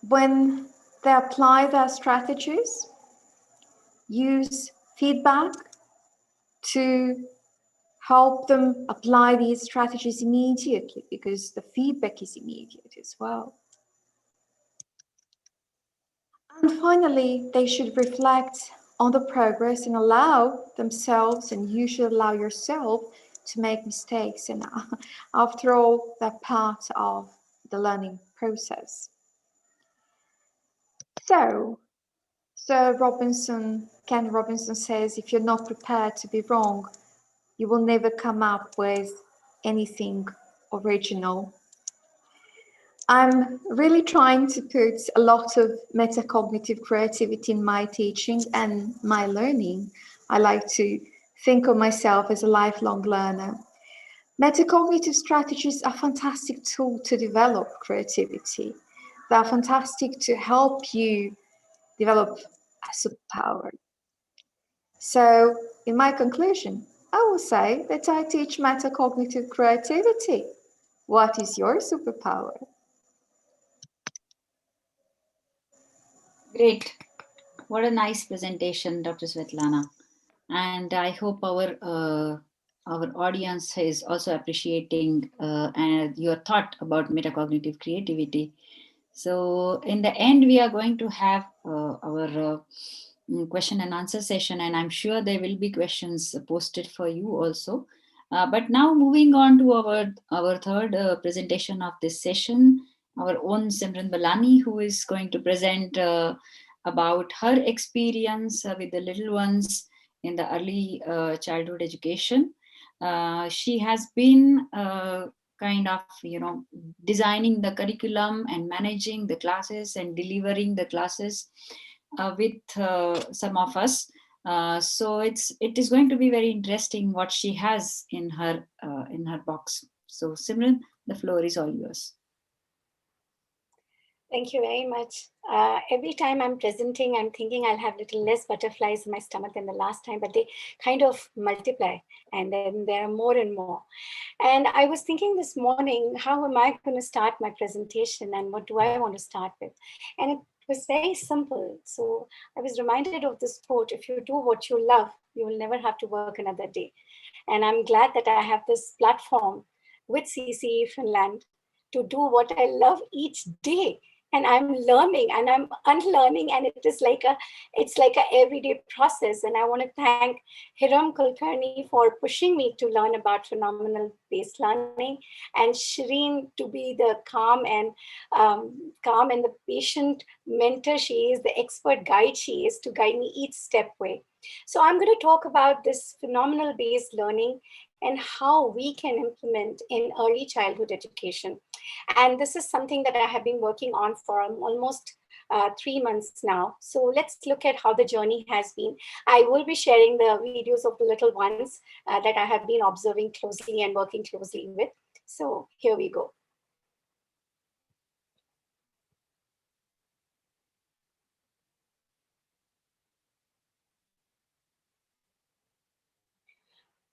When they apply their strategies, use feedback to help them apply these strategies immediately, because the feedback is immediate as well. And finally, they should reflect on the progress and allow themselves, and you should allow yourself to make mistakes. And after all, they're part of the learning process. So Ken Robinson says, if you're not prepared to be wrong, you will never come up with anything original. I'm really trying to put a lot of metacognitive creativity in my teaching and my learning. I like to think of myself as a lifelong learner. Metacognitive strategies are a fantastic tool to develop creativity. They're fantastic to help you develop a superpower. So in my conclusion, I will say that I teach metacognitive creativity. What is your superpower? Great. What a nice presentation, Dr. Svetlana. And I hope our audience is also appreciating your thought about metacognitive creativity. So in the end, we are going to have our question and answer session, and I'm sure there will be questions posted for you also. But now moving on to our third presentation of this session, our own Simran Balani, who is going to present about her experience with the little ones in the early childhood education. She has been kind of, designing the curriculum and managing the classes and delivering the classes with some of us. So it is going to be very interesting what she has in her box. So Simran, the floor is all yours. Thank you very much. Every time I'm presenting, I'm thinking I'll have little less butterflies in my stomach than the last time, but they kind of multiply, and then there are more and more. And I was thinking this morning, how am I going to start my presentation, and what do I want to start with? And it was very simple. So I was reminded of this quote: if you do what you love, you will never have to work another day. And I'm glad that I have this platform with CCE Finland to do what I love each day. And I'm learning and I'm unlearning, and it's like a everyday process. And I want to thank Hiram Kulkarni for pushing me to learn about phenomenal-based learning, and Shireen to be the calm and the patient mentor she is, the expert guide she is, to guide me each step way. So I'm going to talk about this phenomenal-based learning and how we can implement in early childhood education. And this is something that I have been working on for almost 3 months now. So let's look at how the journey has been. I will be sharing the videos of the little ones that I have been observing closely and working closely with. So here we go.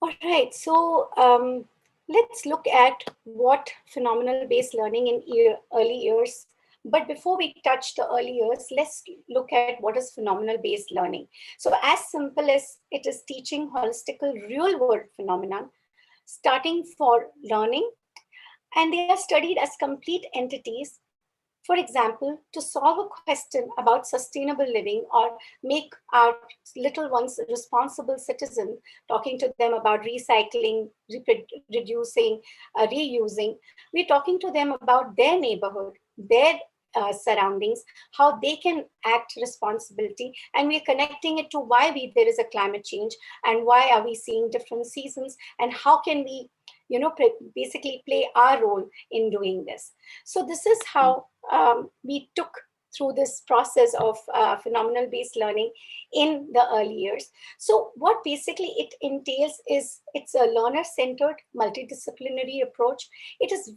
All right, so let's look at what phenomenal-based learning in early years. But before we touch the early years, let's look at what is phenomenal-based learning. So as simple as it is teaching holistical real-world phenomenon, starting for learning, and they are studied as complete entities. For example, to solve a question about sustainable living or make our little ones responsible citizens, talking to them about recycling, reducing, reusing, we're talking to them about their neighborhood, their surroundings, how they can act responsibility, and we're connecting it to why there is a climate change and why are we seeing different seasons and how can we, basically play our role in doing this. So this is how we took through this process of phenomenal-based learning in the early years. So what basically it entails is it's a learner-centered, multidisciplinary approach. It is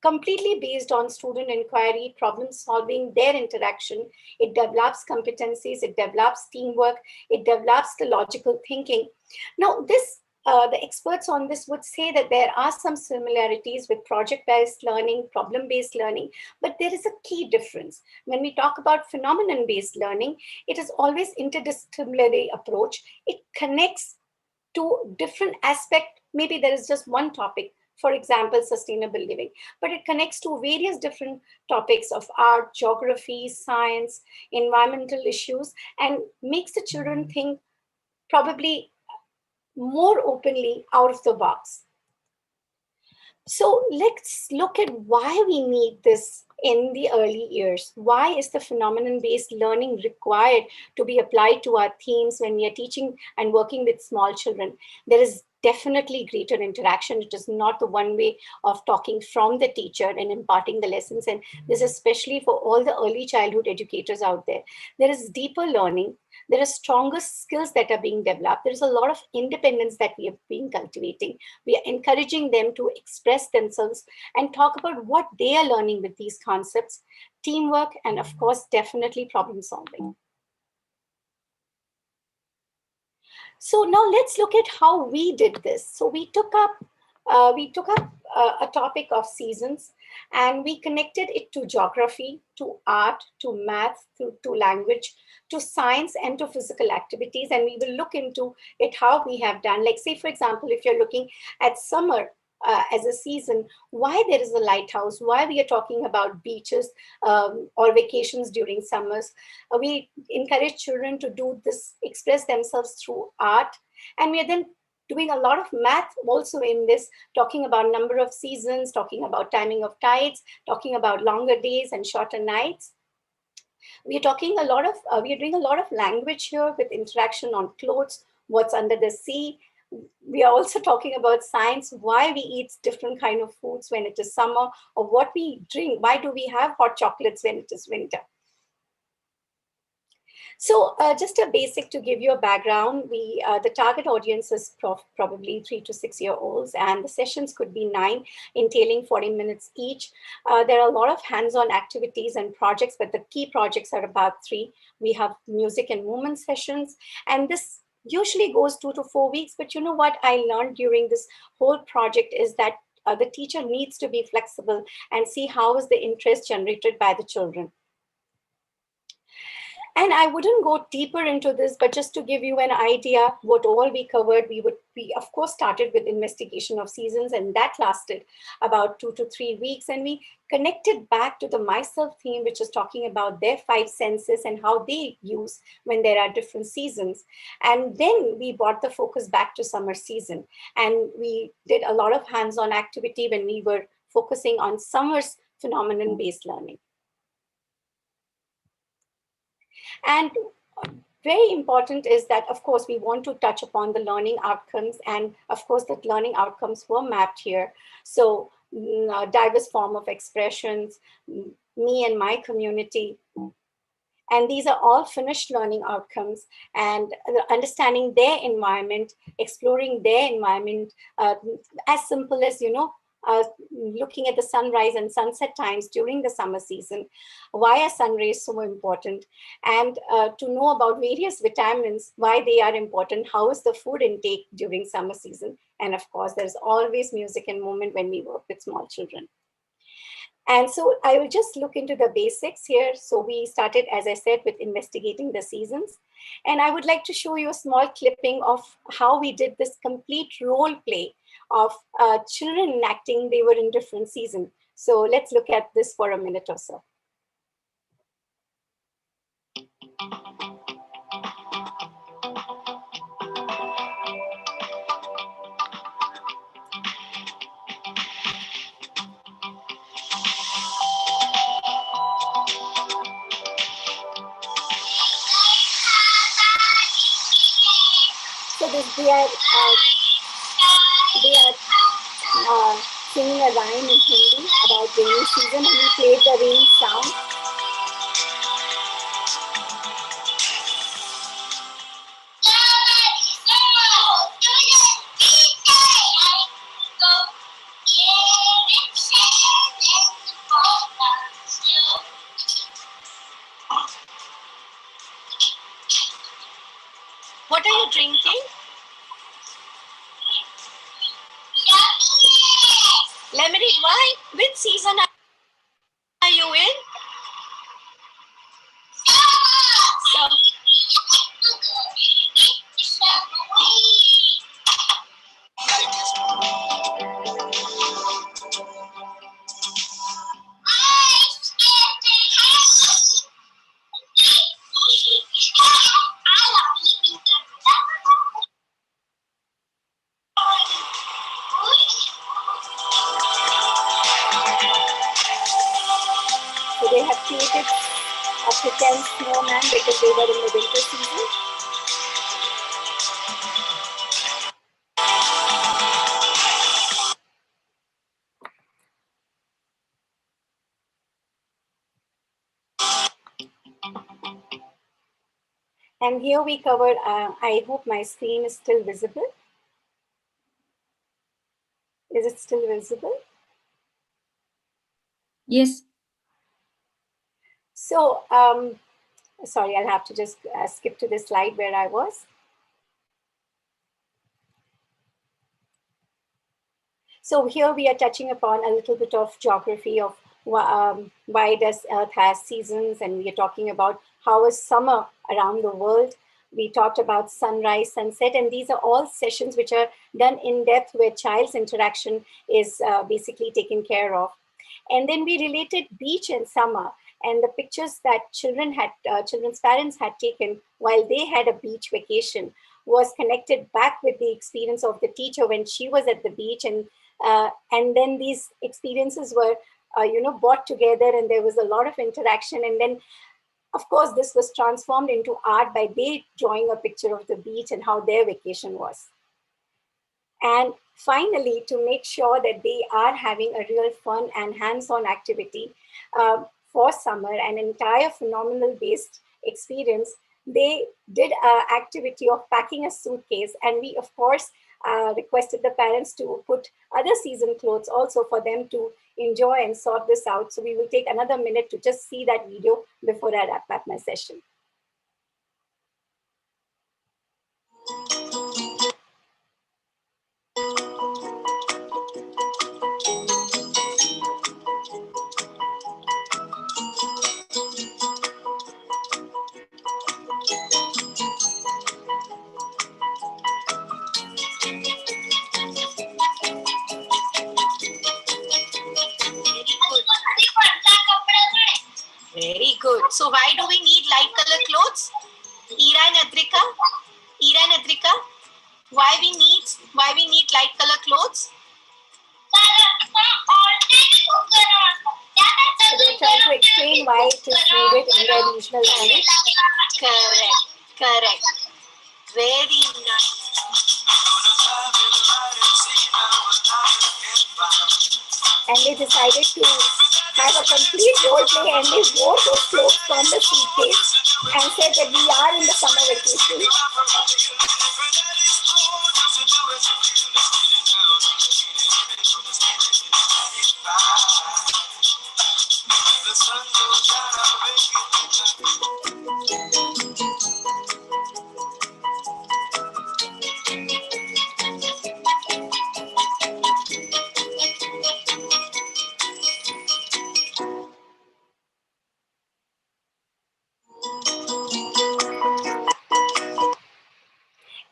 completely based on student inquiry, problem solving, their interaction. It develops competencies, it develops teamwork, it develops the logical thinking. Now, the experts on this would say that there are some similarities with project-based learning, problem-based learning, but there is a key difference. When we talk about phenomenon-based learning, it is always interdisciplinary approach. It connects to different aspects. Maybe there is just one topic, for example, sustainable living, but it connects to various different topics of art, geography, science, environmental issues, and makes the children think probably more openly out of the box. So let's look at why we need this in the early years. Why is the phenomenon-based learning required to be applied to our themes when we are teaching and working with small children? There is definitely greater interaction. It is not the one way of talking from the teacher and imparting the lessons. And this is especially for all the early childhood educators out there. There is deeper learning. There are stronger skills that are being developed. There's a lot of independence that we have been cultivating. We are encouraging them to express themselves and talk about what they are learning with these concepts, teamwork, and of course, definitely problem solving. So now let's look at how we did this. So we took up a topic of seasons and we connected it to geography, to art, to math, to language, to science, and to physical activities. And we will look into it how we have done. Like say, for example, if you're looking at summer as a season, why there is a lighthouse, why we are talking about beaches or vacations during summers. We encourage children to do this, express themselves through art. And we are then doing a lot of math also in this, talking about number of seasons, talking about timing of tides, talking about longer days and shorter nights. We are doing a lot of language here with interaction on clothes, what's under the sea. We are also talking about science, why we eat different kind of foods when it is summer, or what we drink, why do we have hot chocolates when it is winter. So just a basic to give you a background, the target audience is probably 3 to 6 year olds, and the sessions could be 9, entailing 40 minutes each. There are a lot of hands-on activities and projects, but the key projects are about 3. We have music and movement sessions, and this usually goes 2 to 4 weeks. But you know what I learned during this whole project is that the teacher needs to be flexible and see how is the interest generated by the children. And I wouldn't go deeper into this, but just to give you an idea what all we covered, we of course started with investigation of seasons, and that lasted about 2 to 3 weeks. And we connected back to the myself theme, which is talking about their 5 senses and how they use when there are different seasons. And then we brought the focus back to summer season. And we did a lot of hands-on activity when we were focusing on summer's phenomenon-based learning. And very important is that, of course, we want to touch upon the learning outcomes. And of course, the learning outcomes were mapped here. So diverse form of expressions, me and my community. And these are all finished learning outcomes, and understanding their environment, exploring their environment, as simple as, looking at the sunrise and sunset times during the summer season. Why are sun rays so important? And to know about various vitamins, why they are important, how is the food intake during summer season? And of course, there's always music and movement when we work with small children. And so I will just look into the basics here. So we started, as I said, with investigating the seasons. And I would like to show you a small clipping of how we did this complete role play of children enacting they were in different seasons. So let's look at this for a minute or so. they are singing a rhyme in Hindi about rainy season, and we played the rain sound. What are you drinking? Lemonade. Why? Which season are you in? So they have created a pretend snowman because they were in the winter season. And here we covered, I hope my screen is still visible. Is it still visible? Yes. So, sorry, I'll have to just skip to the slide where I was. So here we are touching upon a little bit of geography of why does Earth has seasons, and we are talking about how is summer around the world. We talked about sunrise, sunset, and these are all sessions which are done in depth where child's interaction is basically taken care of. And then we related beach and summer, and the pictures that children's parents had taken while they had a beach vacation was connected back with the experience of the teacher when she was at the beach, and then these experiences were brought together, and there was a lot of interaction. And then, of course, this was transformed into art by they drawing a picture of the beach and how their vacation was. And finally, to make sure that they are having a real fun and hands-on activity for summer, an entire phenomenal-based experience, they did an activity of packing a suitcase. And we, of course, requested the parents to put other season clothes also for them to enjoy and sort this out. So we will take another minute to just see that video before I wrap up my session. Very good. So why do we need light color clothes? Ira and Adrika, why we need light color clothes? So they're trying to explain why it is needed in their regional language. Correct. Very nice. And they decided to have a complete role play, and they wore those clothes from the suitcase and said that we are in the summer vacation.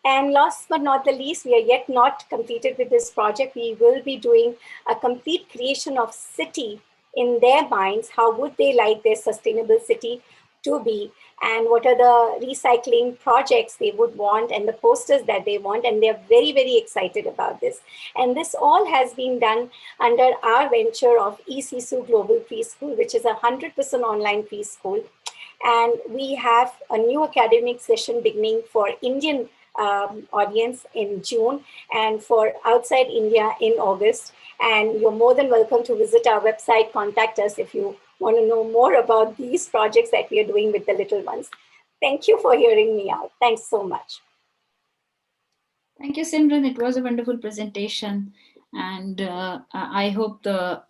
And last but not the least, we are yet not completed with this project. We will be doing a complete creation of city in their minds. How would they like their sustainable city to be? And what are the recycling projects they would want and the posters that they want? And they're very, very excited about this. And this all has been done under our venture of ECSU Global Preschool, which is a 100% online preschool. And we have a new academic session beginning for Indian audience in June, and for outside India in August. And you're more than welcome to visit our website, contact us if you want to know more about these projects that we are doing with the little ones. Thank you for hearing me out. Thanks so much. Thank you, Simran. It was a wonderful presentation. And I hope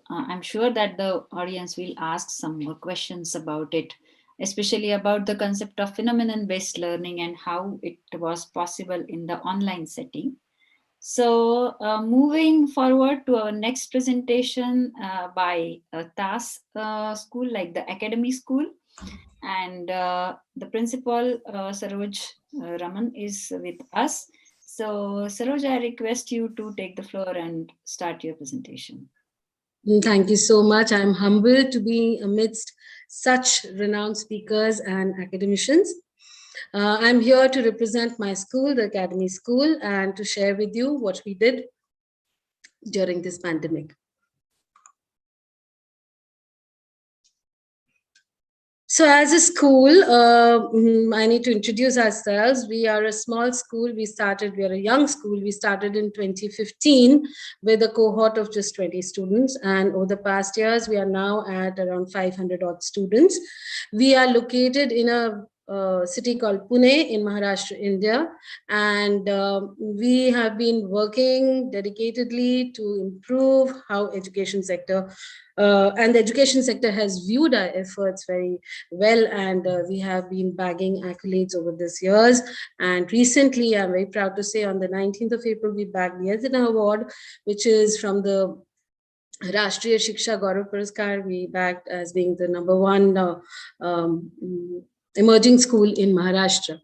I'm sure that the audience will ask some more questions about it, especially about the concept of phenomenon-based learning and how it was possible in the online setting. So moving forward to our next presentation by TAS school, like the academy school. And the principal, Saroj Raman, is with us. So Saroj, I request you to take the floor and start your presentation. Thank you so much. I'm humbled to be amidst such renowned speakers and academicians. I'm here to represent my school, the Academy School, and to share with you what we did during this pandemic. So as a school, I need to introduce ourselves. We are a small school. We are a young school. We started in 2015 with a cohort of just 20 students. And over the past years, we are now at around 500 odd students. We are located in a city called Pune in Maharashtra, India. And we have been working dedicatedly to improve how education sector and the education sector has viewed our efforts very well, and we have been bagging accolades over these years. And recently, I'm very proud to say, on the 19th of April, we bagged the Lyytinen Award, which is from the Rashtriya Shiksha Gaurav Puraskar. We bagged as being the #1 emerging school in Maharashtra.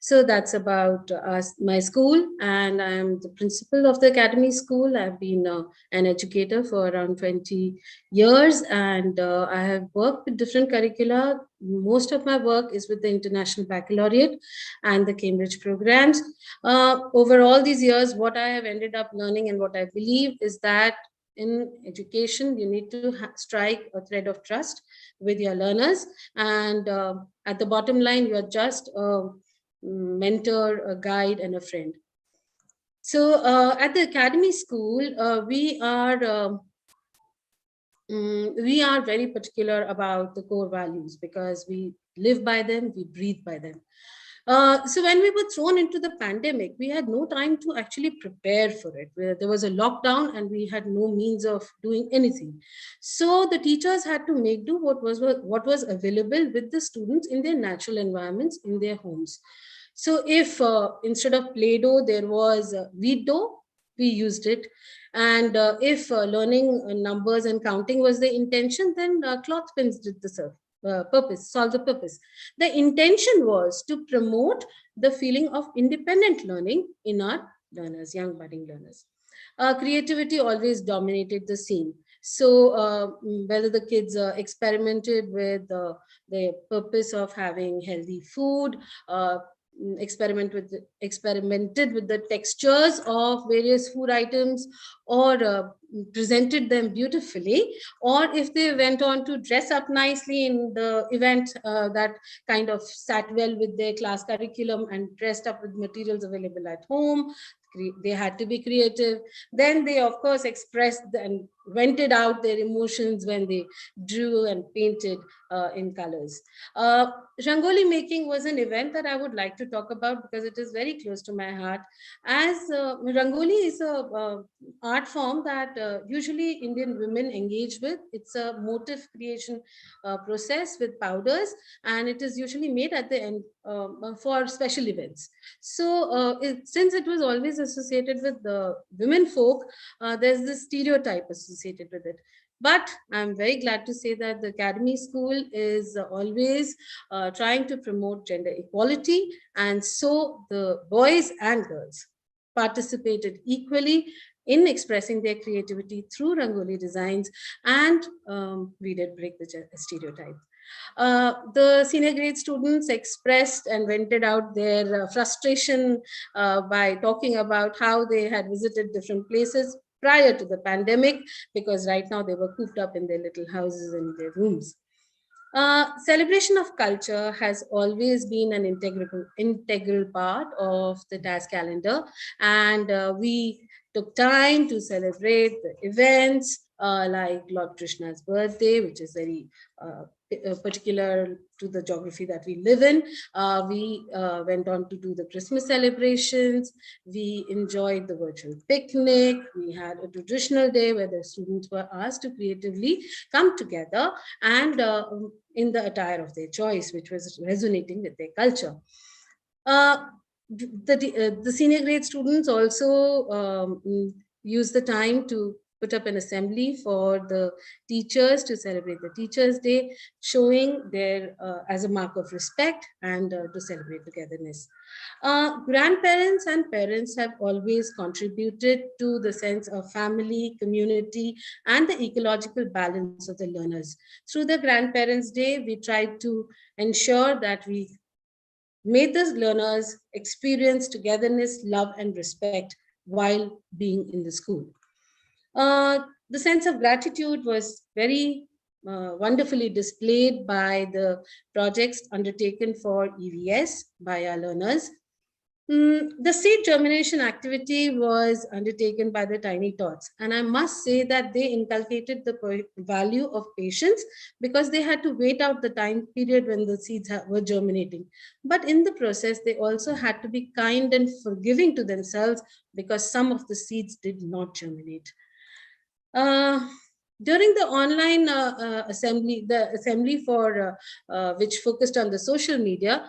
So that's about my school, and I'm the principal of the Academy School. I've been an educator for around 20 years, and I have worked with different curricula. Most of my work is with the International Baccalaureate and the Cambridge programs. Over all these years, what I have ended up learning and what I believe is that in education, you need to strike a thread of trust with your learners. And at the bottom line, you are just a mentor, a guide, and a friend. So at the Academy School, we are very particular about the core values because we live by them, we breathe by them. So when we were thrown into the pandemic, we had no time to actually prepare for it. There was a lockdown and we had no means of doing anything. So the teachers had to make do what was available with the students in their natural environments, in their homes. So if instead of Play-Doh, there was wheat dough, we used it. And if learning numbers and counting was the intention, then cloth pins did the solve the purpose. The intention was to promote the feeling of independent learning in our learners, young budding learners. Creativity always dominated the scene. So whether the kids experimented with the purpose of having healthy food, experimented with the textures of various food items, or presented them beautifully, or if they went on to dress up nicely in the event that kind of sat well with their class curriculum and dressed up with materials available at home, they had to be creative. Then they of course expressed and vented out their emotions when they drew and painted in colors. Rangoli making was an event that I would like to talk about because it is very close to my heart. As Rangoli is a art form that usually Indian women engage with. It's a motif creation process with powders, and it is usually made at the end for special events. So since it was always associated with the women folk, there's this stereotype associated with it. But I'm very glad to say that the Academy School is always trying to promote gender equality, and so the boys and girls participated equally in expressing their creativity through Rangoli designs, and we did break the stereotype. The senior grade students expressed and vented out their frustration by talking about how they had visited different places prior to the pandemic, because right now they were cooped up in their little houses and their rooms. Celebration of culture has always been an integral part of the task calendar, and we took time to celebrate the events like Lord Krishna's birthday, which is very particular to the geography that we live in. We went on to do the Christmas celebrations. We enjoyed the virtual picnic. We had a traditional day where the students were asked to creatively come together and in the attire of their choice, which was resonating with their culture. The senior grade students also used the time to put up an assembly for the teachers to celebrate the Teachers' Day, showing their as a mark of respect and to celebrate togetherness. Grandparents and parents have always contributed to the sense of family, community, and the ecological balance of the learners. Through the Grandparents' Day, we tried to ensure that we made the learners experience togetherness, love, and respect while being in the school. The sense of gratitude was very wonderfully displayed by the projects undertaken for EVS by our learners. The seed germination activity was undertaken by the Tiny Tots, and I must say that they inculcated the value of patience, because they had to wait out the time period when the seeds were germinating. But in the process, they also had to be kind and forgiving to themselves, because some of the seeds did not germinate. During the online assembly, the assembly for which focused on the social media,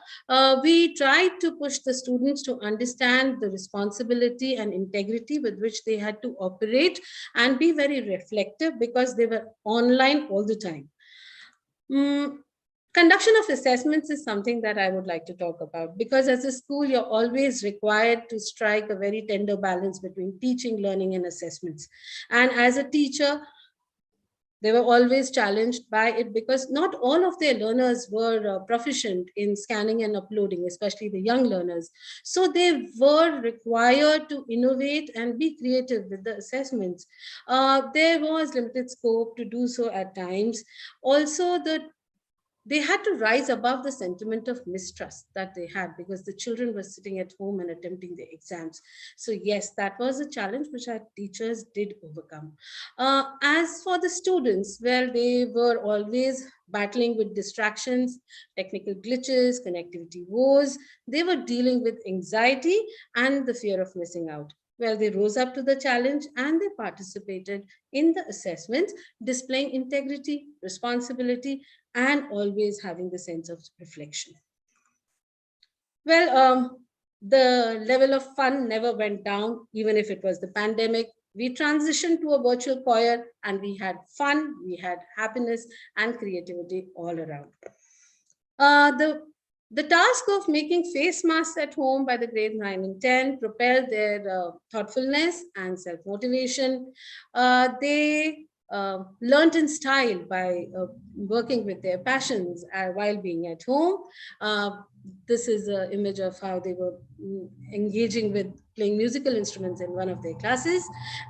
we tried to push the students to understand the responsibility and integrity with which they had to operate and be very reflective, because they were online all the time. Conduction of assessments is something that I would like to talk about, because as a school, you're always required to strike a very tender balance between teaching, learning, and assessments. And as a teacher, they were always challenged by it, because not all of their learners were proficient in scanning and uploading, especially the young learners. So they were required to innovate and be creative with the assessments. There was limited scope to do so at times. Also, they had to rise above the sentiment of mistrust that they had, because the children were sitting at home and attempting their exams. So yes, that was a challenge which our teachers did overcome. As for the students, well, they were always battling with distractions, technical glitches, connectivity woes. They were dealing with anxiety and the fear of missing out. Well, they rose up to the challenge and they participated in the assessments, displaying integrity, responsibility, and always having the sense of reflection. Well, the level of fun never went down, even if it was the pandemic. We transitioned to a virtual choir and we had fun, we had happiness and creativity all around. The task of making face masks at home by the grades 9 and 10 propelled their thoughtfulness and self-motivation. They learned in style by working with their passions while being at home. This is an image of how they were engaging with playing musical instruments in one of their classes,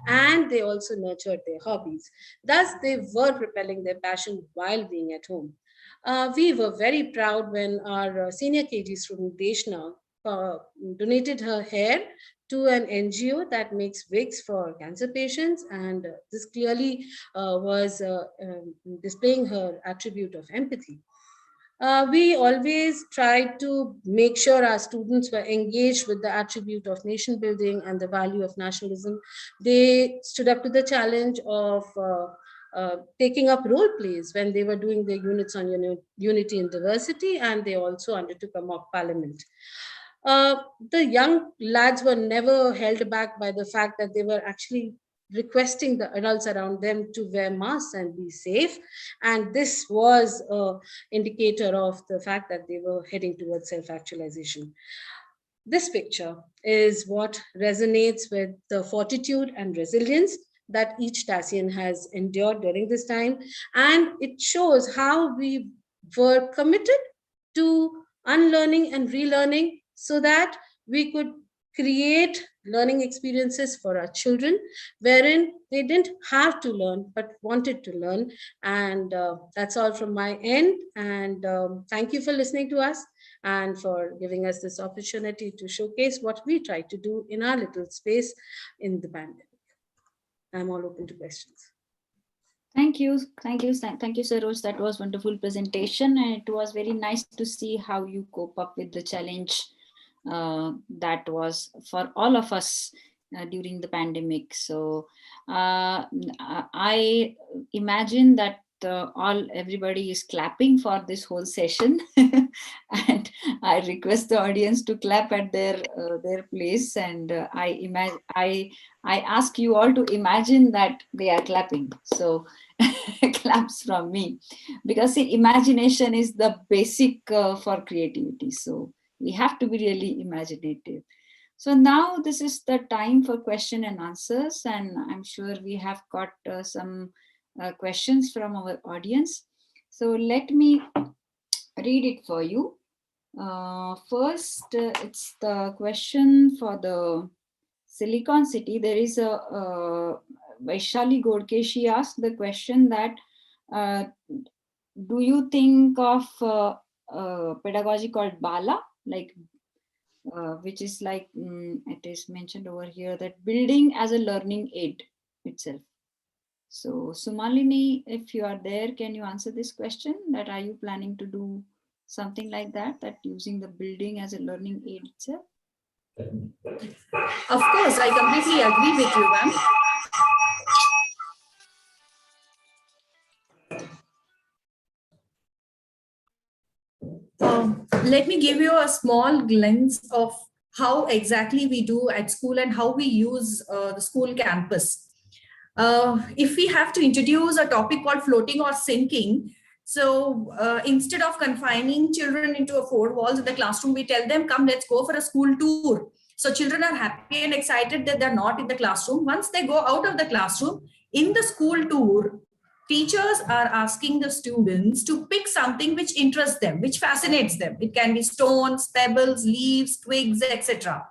and they also nurtured their hobbies. Thus, they were propelling their passion while being at home. We were very proud when our senior KG student, Deshna, donated her hair to an NGO that makes wigs for cancer patients, and this clearly was displaying her attribute of empathy. We always tried to make sure our students were engaged with the attribute of nation building and the value of nationalism. They stood up to the challenge of taking up role plays when they were doing their units on unity and diversity, and they also undertook a mock parliament. The young lads were never held back by the fact that they were actually requesting the adults around them to wear masks and be safe. And this was an indicator of the fact that they were heading towards self-actualization. This picture is what resonates with the fortitude and resilience that each Tassian has endured during this time. And it shows how we were committed to unlearning and relearning so that we could create learning experiences for our children, wherein they didn't have to learn, but wanted to learn. And that's all from my end. And thank you for listening to us and for giving us this opportunity to showcase what we try to do in our little space in the pandemic. I'm all open to questions. Thank you, Saroj. That was wonderful presentation, and it was very nice to see how you cope up with the challenge that was for all of us during the pandemic. So I imagine that everybody is clapping for this whole session, and I request the audience to clap at their place, and I ask you all to imagine that they are clapping. So claps from me, because see, imagination is the basic for creativity. So we have to be really imaginative. So now this is the time for question and answers, and I'm sure we have got some questions from our audience. So let me read it for you. First, it's the question for the Silicon City. There is a Vaishali Godke. She asked the question that, do you think of pedagogy called Bala, like which is like, it is mentioned over here, that building as a learning aid itself. So Sumalini, if you are there, can you answer this question? That are you planning to do something like that, using the building as a learning aid itself? Of course, I completely agree with you, ma'am. Let me give you a small glimpse of how exactly we do at school and how we use the school campus. If we have to introduce a topic called floating or sinking, so instead of confining children into four walls in the classroom, we tell them, come, let's go for a school tour. So children are happy and excited that they're not in the classroom. Once they go out of the classroom, in the school tour, teachers are asking the students to pick something which interests them, which fascinates them. It can be stones, pebbles, leaves, twigs, etc.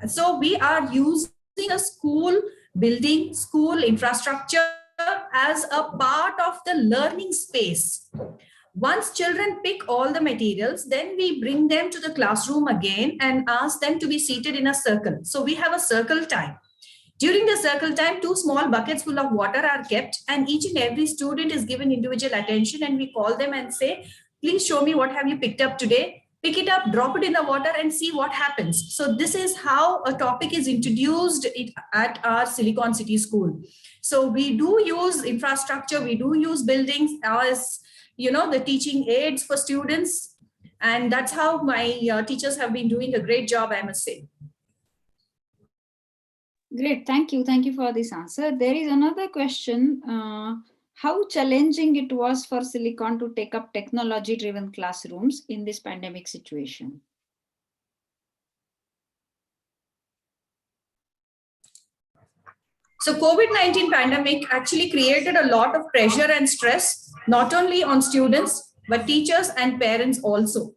So we are using a school building, school infrastructure as a part of the learning space. Once children pick all the materials, then we bring them to the classroom again and ask them to be seated in a circle. So we have a circle time. During the circle time, 2 small buckets full of water are kept, and each and every student is given individual attention, and we call them and say, please show me what have you picked up today. Pick it up, drop it in the water and see what happens. So this is how a topic is introduced at our Silicon City school. So we do use infrastructure, we do use buildings as, the teaching aids for students. And that's how my teachers have been doing a great job, I must say. Great, thank you. Thank you for this answer. There is another question. How challenging it was for Silicon to take up technology-driven classrooms in this pandemic situation? So COVID-19 pandemic actually created a lot of pressure and stress, not only on students, but teachers and parents also.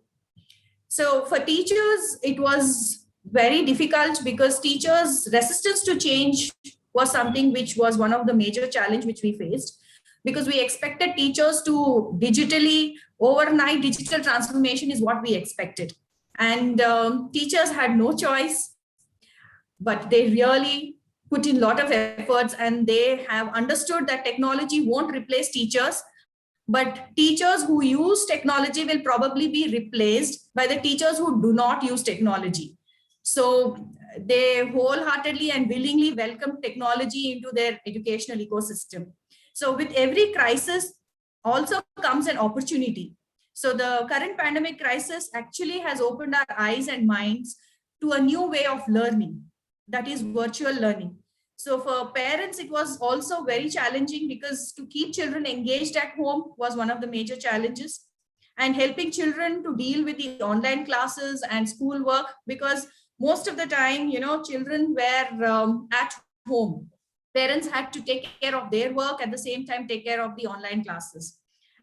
So for teachers, it was very difficult because teachers' resistance to change was something which was one of the major challenges which we faced, because we expected teachers to digitally, overnight digital transformation is what we expected. And teachers had no choice, but they really put in a lot of efforts, and they have understood that technology won't replace teachers, but teachers who use technology will probably be replaced by the teachers who do not use technology. So they wholeheartedly and willingly welcome technology into their educational ecosystem. So with every crisis also comes an opportunity. So the current pandemic crisis actually has opened our eyes and minds to a new way of learning, that is virtual learning. So for parents, it was also very challenging because to keep children engaged at home was one of the major challenges, and helping children to deal with the online classes and schoolwork, because most of the time, children were at home. Parents had to take care of their work, at the same time take care of the online classes.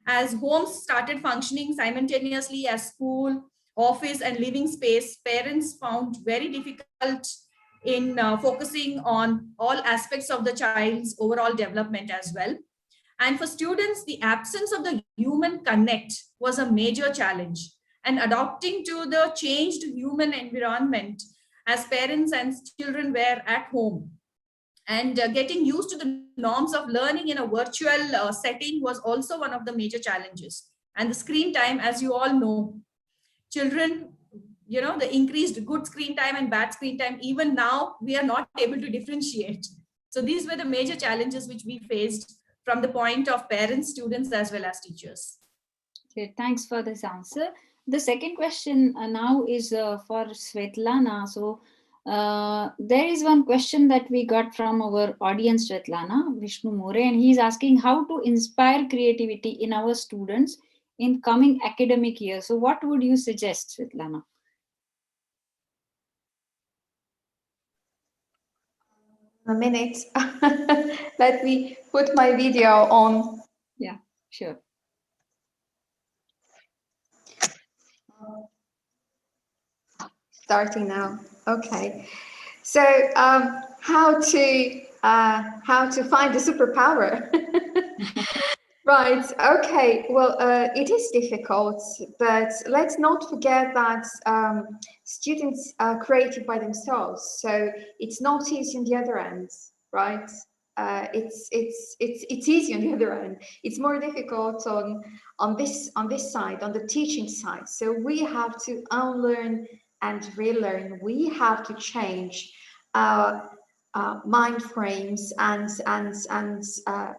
As homes started functioning simultaneously as school, office and living space, parents found very difficult in focusing on all aspects of the child's overall development as well. And for students, the absence of the human connect was a major challenge. And adapting to the changed human environment as parents and children were at home, and getting used to the norms of learning in a virtual setting was also one of the major challenges. And the screen time, as you all know, children, the increased good screen time and bad screen time, even now we are not able to differentiate. So these were the major challenges which we faced from the point of parents, students, as well as teachers. Okay, thanks for this answer. The second question now is for Svetlana. So there is one question that we got from our audience, Svetlana, Vishnu More, and he's asking how to inspire creativity in our students in coming academic year. So what would you suggest, Svetlana? A minute. Let me put my video on. Yeah, sure. Starting now. Okay. So how to find a superpower? Right. Okay. Well, it is difficult, but let's not forget that students are creative by themselves. So it's not easy on the other end, right? It's easy on the other end. It's more difficult on this side, on the teaching side. So we have to unlearn and relearn. We have to change our mind frames and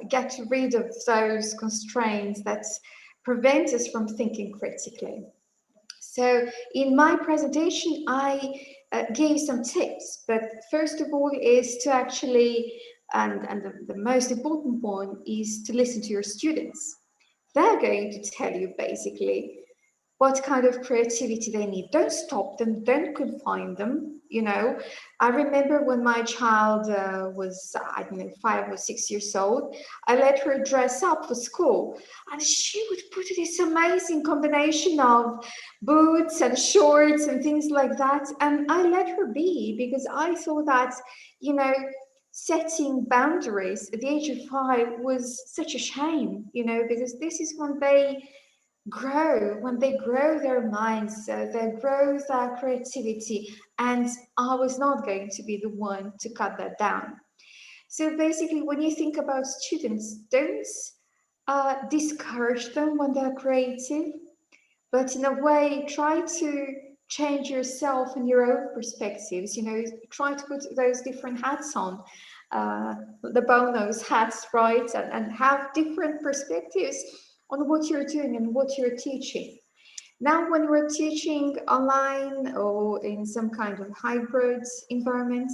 get rid of those constraints that prevent us from thinking critically. So in my presentation, I gave some tips, but first of all is to actually, and the most important one is to listen to your students. They're going to tell you basically what kind of creativity they need. Don't stop them, don't confine them. I remember when my child was, I don't know, 5 or 6 years old, I let her dress up for school, and she would put this amazing combination of boots and shorts and things like that. And I let her be, because I thought that, setting boundaries at the age of 5 was such a shame, because this is when they grow their minds, they grow their creativity, and I was not going to be the one to cut that down. So basically, when you think about students, don't discourage them when they're creative, but in a way try to change yourself and your own perspectives. Try to put those different hats on, the Bono's hats, right, and have different perspectives on what you're doing and what you're teaching. Now, when we're teaching online or in some kind of hybrid environment,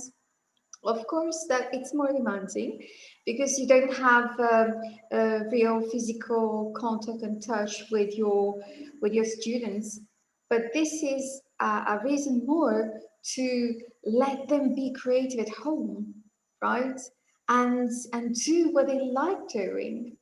of course, that it's more demanding because you don't have a real physical contact and touch with your students. But this is a reason more to let them be creative at home, right? And do what they like doing.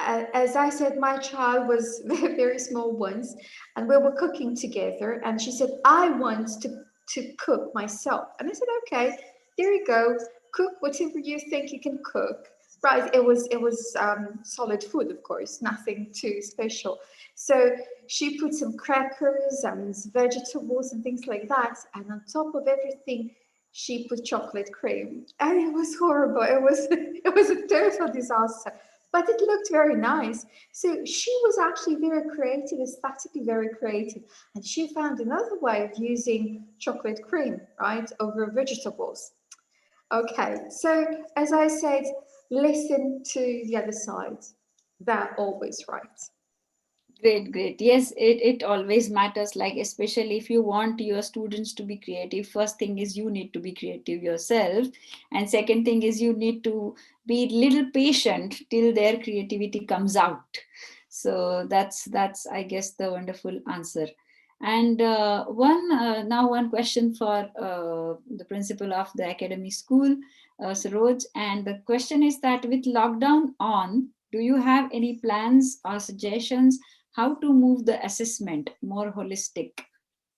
As I said, my child was very small once, and we were cooking together, and she said, I want to cook myself. And I said, okay, there you go, cook whatever you think you can cook. Right, it was solid food, of course, nothing too special. So she put some crackers and vegetables and things like that, and on top of everything, she put chocolate cream, and it was horrible. It was a total disaster. But it looked very nice. So she was actually very creative, aesthetically very creative. And she found another way of using chocolate cream, right, over vegetables. Okay, so as I said, listen to the other side. They're always right. Great. Yes, it always matters, like especially if you want your students to be creative, first thing is you need to be creative yourself. And second thing is you need to be a little patient till their creativity comes out. So that's I guess the wonderful answer. And one question for the principal of the academy school, Saroj, and the question is that with lockdown on, do you have any plans or suggestions how to move the assessment more holistic,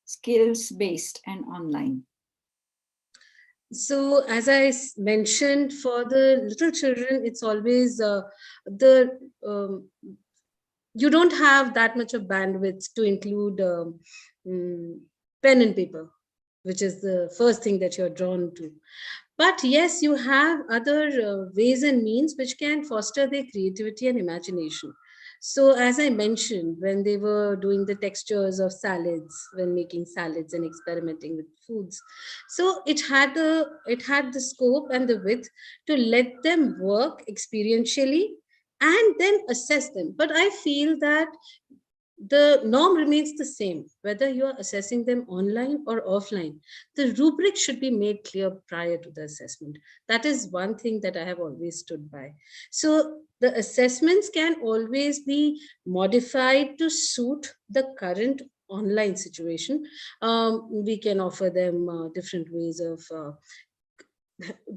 skills-based and online? So as I mentioned, for the little children, it's always you don't have that much of bandwidth to include pen and paper, which is the first thing that you're drawn to. But yes, you have other ways and means which can foster their creativity and imagination. So as I mentioned, when they were doing the textures of salads, when making salads and experimenting with foods, so it had the scope and the width to let them work experientially and then assess them. But I feel that the norm remains the same, whether you are assessing them online or offline. The rubric should be made clear prior to the assessment. That is one thing that I have always stood by. So the assessments can always be modified to suit the current online situation. We can offer them different ways of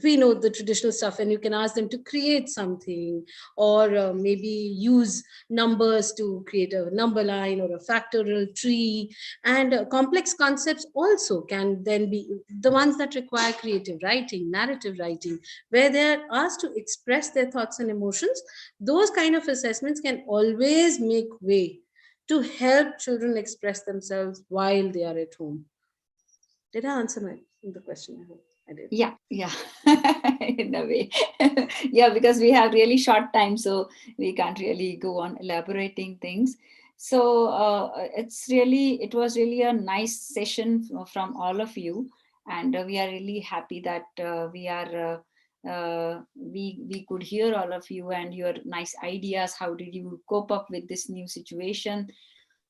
we know the traditional stuff, and you can ask them to create something, or maybe use numbers to create a number line or a factorial tree. And complex concepts also can then be the ones that require creative writing, narrative writing, where they're asked to express their thoughts and emotions. Those kind of assessments can always make way to help children express themselves while they are at home. Did I answer the question? I hope I did. Yeah, in a way. Yeah, because we have really short time, so we can't really go on elaborating things. So it was really a nice session from all of you, and we are really happy that we could hear all of you and your nice ideas. How did you cope up with this new situation?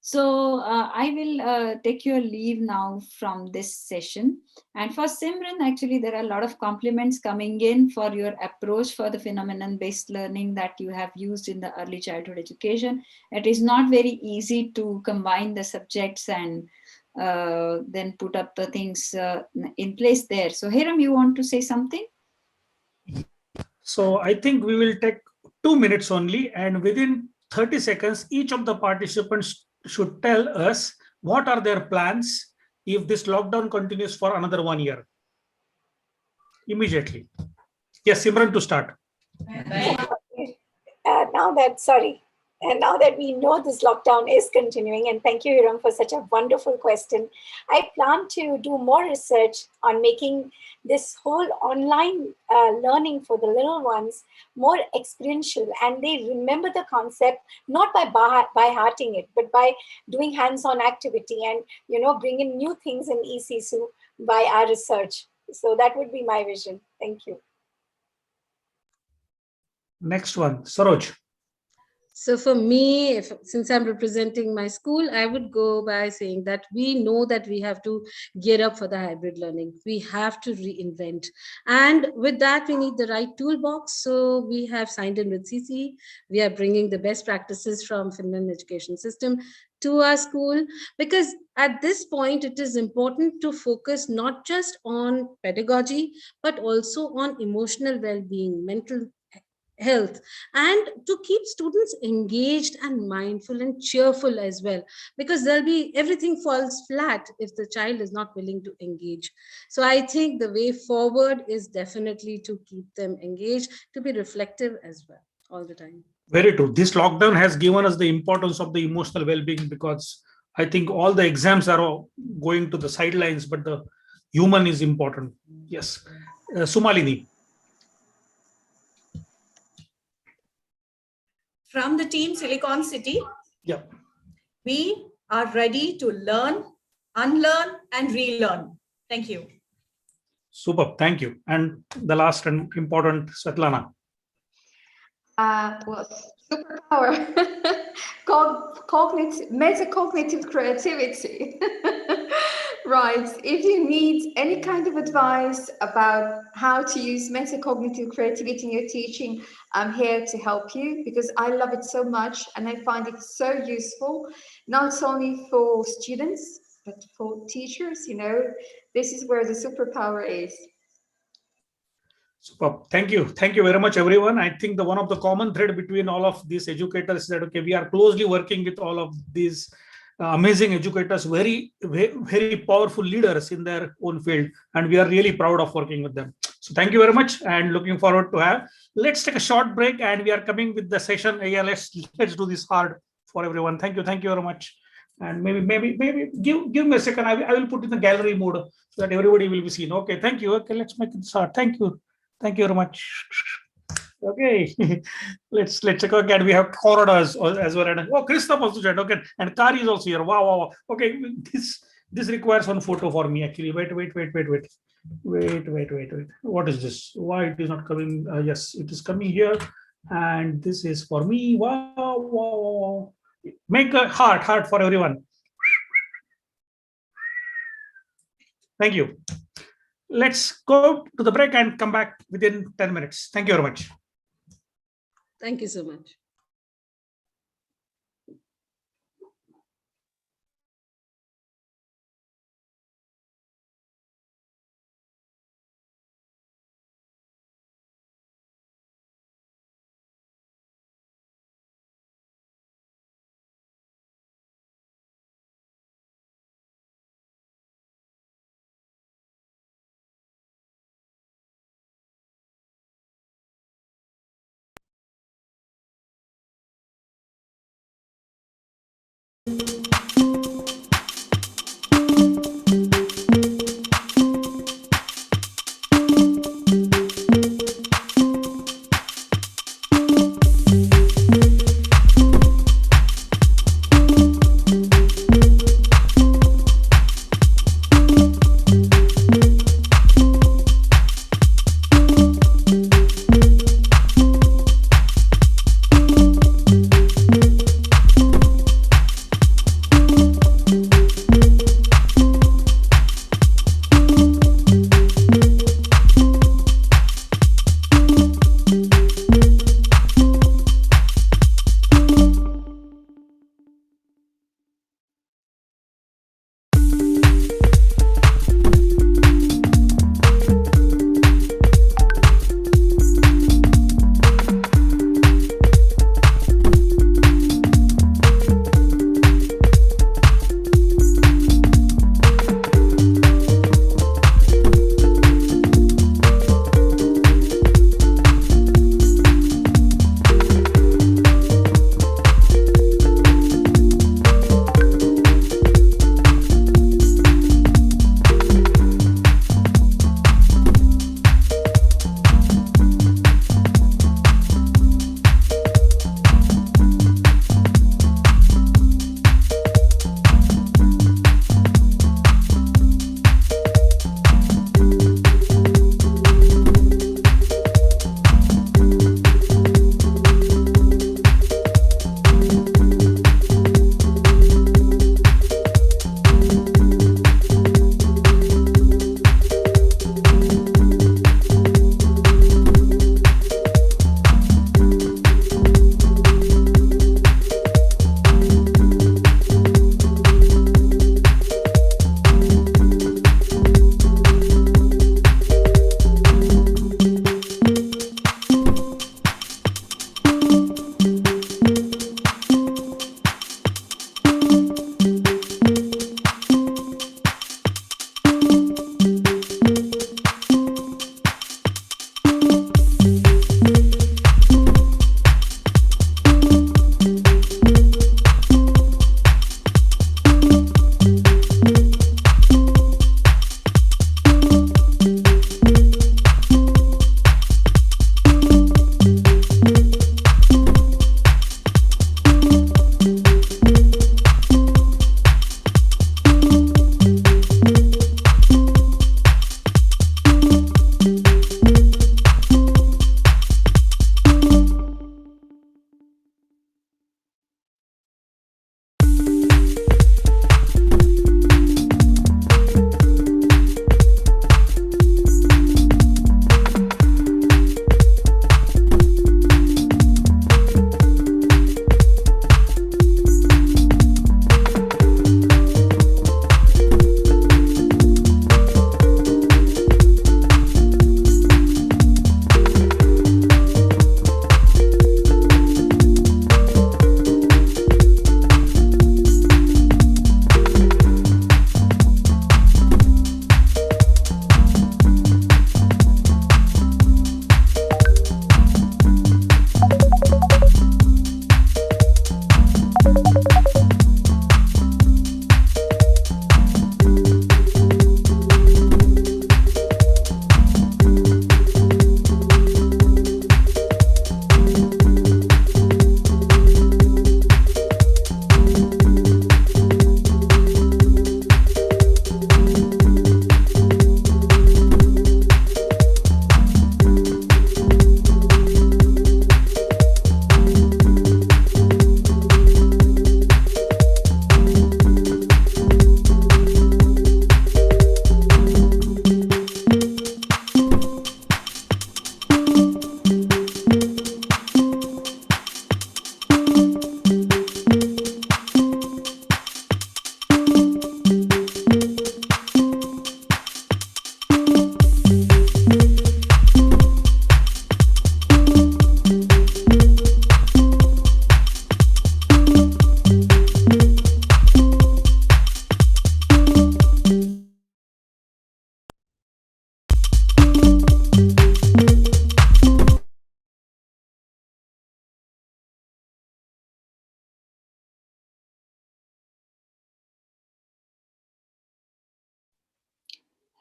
So I will take your leave now from this session. And for Simran, actually, there are a lot of compliments coming in for your approach for the phenomenon-based learning that you have used in the early childhood education. It is not very easy to combine the subjects and then put up the things in place there. So Hiram, you want to say something? So I think we will take 2 minutes only, and within 30 seconds, each of the participants should tell us what are their plans if this lockdown continues for another 1 year. Immediately. Yes, Simran, to start. Now that we know this lockdown is continuing, and thank you, Hiram, for such a wonderful question, I plan to do more research on making this whole online learning for the little ones more experiential, and they remember the concept not by hearting it, but by doing hands-on activity and bringing new things in ECSU by our research. So that would be my vision. Thank you. Next one, Saroj. So for me, since I'm representing my school, I would go by saying that we know that we have to gear up for the hybrid learning. We have to reinvent. And with that, we need the right toolbox. So we have signed in with CCE. We are bringing the best practices from Finland education system to our school, because at this point, it is important to focus not just on pedagogy, but also on emotional well-being, mental health, and to keep students engaged and mindful and cheerful as well, because everything falls flat if the child is not willing to engage. So I think the way forward is definitely to keep them engaged, to be reflective as well all the time. Very true. This lockdown has given us the importance of the emotional well-being, because I think all the exams are going to the sidelines, but the human is important. Yes. Sumalini. From the team Silicon City, we are ready to learn, unlearn, and relearn. Thank you. Super, thank you. And the last and important, Svetlana. Well, superpower, metacognitive creativity. Right. If you need any kind of advice about how to use metacognitive creativity in your teaching, I'm here to help you, because I love it so much and I find it so useful, not only for students, but for teachers. This is where the superpower is. Super. Thank you. Thank you very much, everyone. I think one of the common thread between all of these educators is that, okay, we are closely working with all of these amazing educators, very powerful leaders in their own field, and we are really proud of working with them. So thank you very much, and looking forward to have. Let's take a short break, and we are coming with the session. Yeah, let's do this hard for everyone. Thank you very much. And maybe give me a second. I will put in the gallery mode so that everybody will be seen. Okay, thank you. Okay, let's make it start. Thank you very much. Okay, let's check again. We have corridors as well. And oh, Christoph also joined. Okay, and Kari is also here. Wow. Okay, this requires one photo for me actually. Wait. What is this? Why it is not coming? Yes, it is coming here, and this is for me. Wow. Make a heart for everyone. Thank you. Let's go to the break and come back within 10 minutes. Thank you very much. Thank you so much.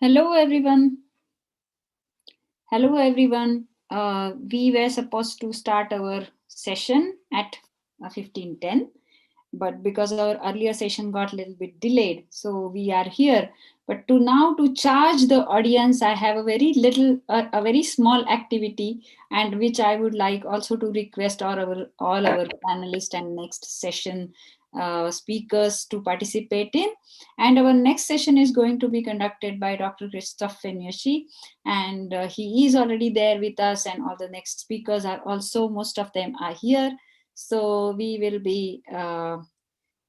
Hello, everyone. Hello, everyone. We were supposed to start our session at 15:10, but because our earlier session got a little bit delayed, so we are here. But to charge the audience, I have a very small activity, and which I would like also to request all our panelists and next session speakers to participate in. And our next session is going to be conducted by Dr. Christoph Fenyösi, and he is already there with us, and all the next speakers are also, most of them are here. So we will be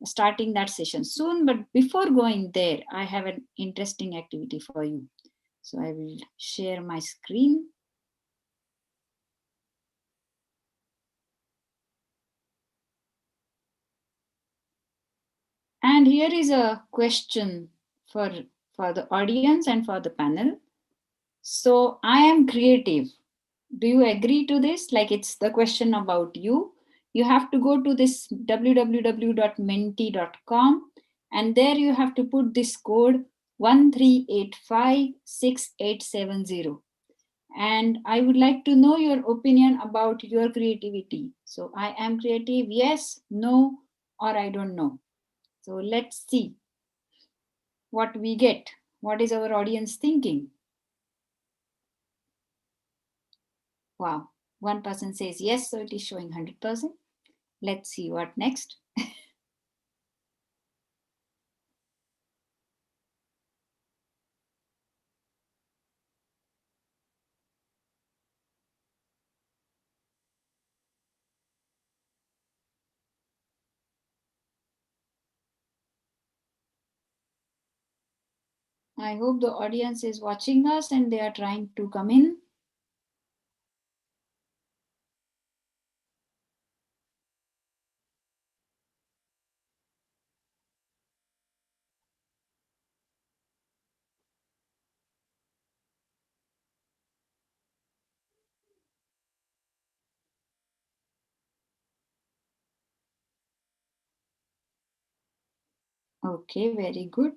starting that session soon. But before going there, I have an interesting activity for you. So I will share my screen. And here is a question for the audience and for the panel. So I am creative. Do you agree to this? Like, it's the question about you. You have to go to this www.menti.com, and there you have to put this code 13856870. And I would like to know your opinion about your creativity. So I am creative, yes, no, or I don't know. So let's see what we get. What is our audience thinking? Wow, one person says yes, so it is showing 100%. Let's see what next. I hope the audience is watching us and they are trying to come in. Okay, very good.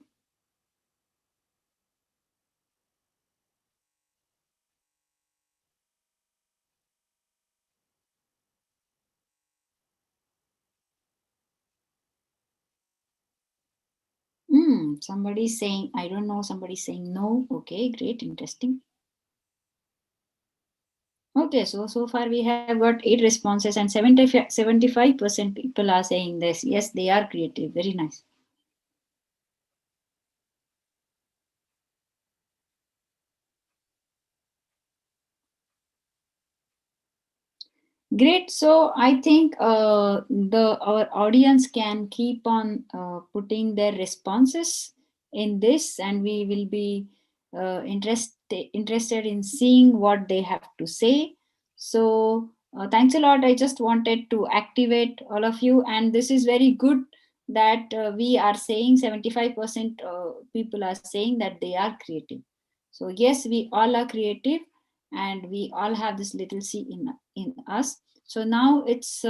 Somebody saying, I don't know, somebody saying no. Okay, great, interesting. Okay, so far we have got 8 responses and 75% people are saying this. Yes, they are creative. Very nice. Great. So I think our audience can keep on putting their responses in this, and we will be interested in seeing what they have to say. So thanks a lot. I just wanted to activate all of you, and this is very good that we are saying 75% people are saying that they are creative. So yes, we all are creative, and we all have this little C in us. So now it's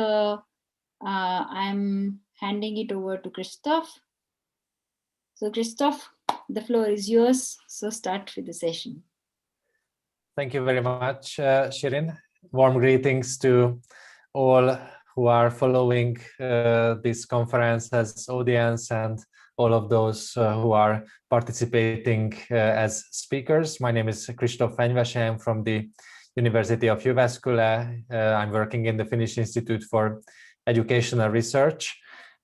I'm handing it over to Christoph. So Christoph, the floor is yours. So start with the session. Thank you very much, Shirin. Warm greetings to all who are following this conference as audience and all of those who are participating as speakers. My name is Christoph Fenyösi. I'm from the University of Jyväskylä. I'm working in the Finnish Institute for Educational Research,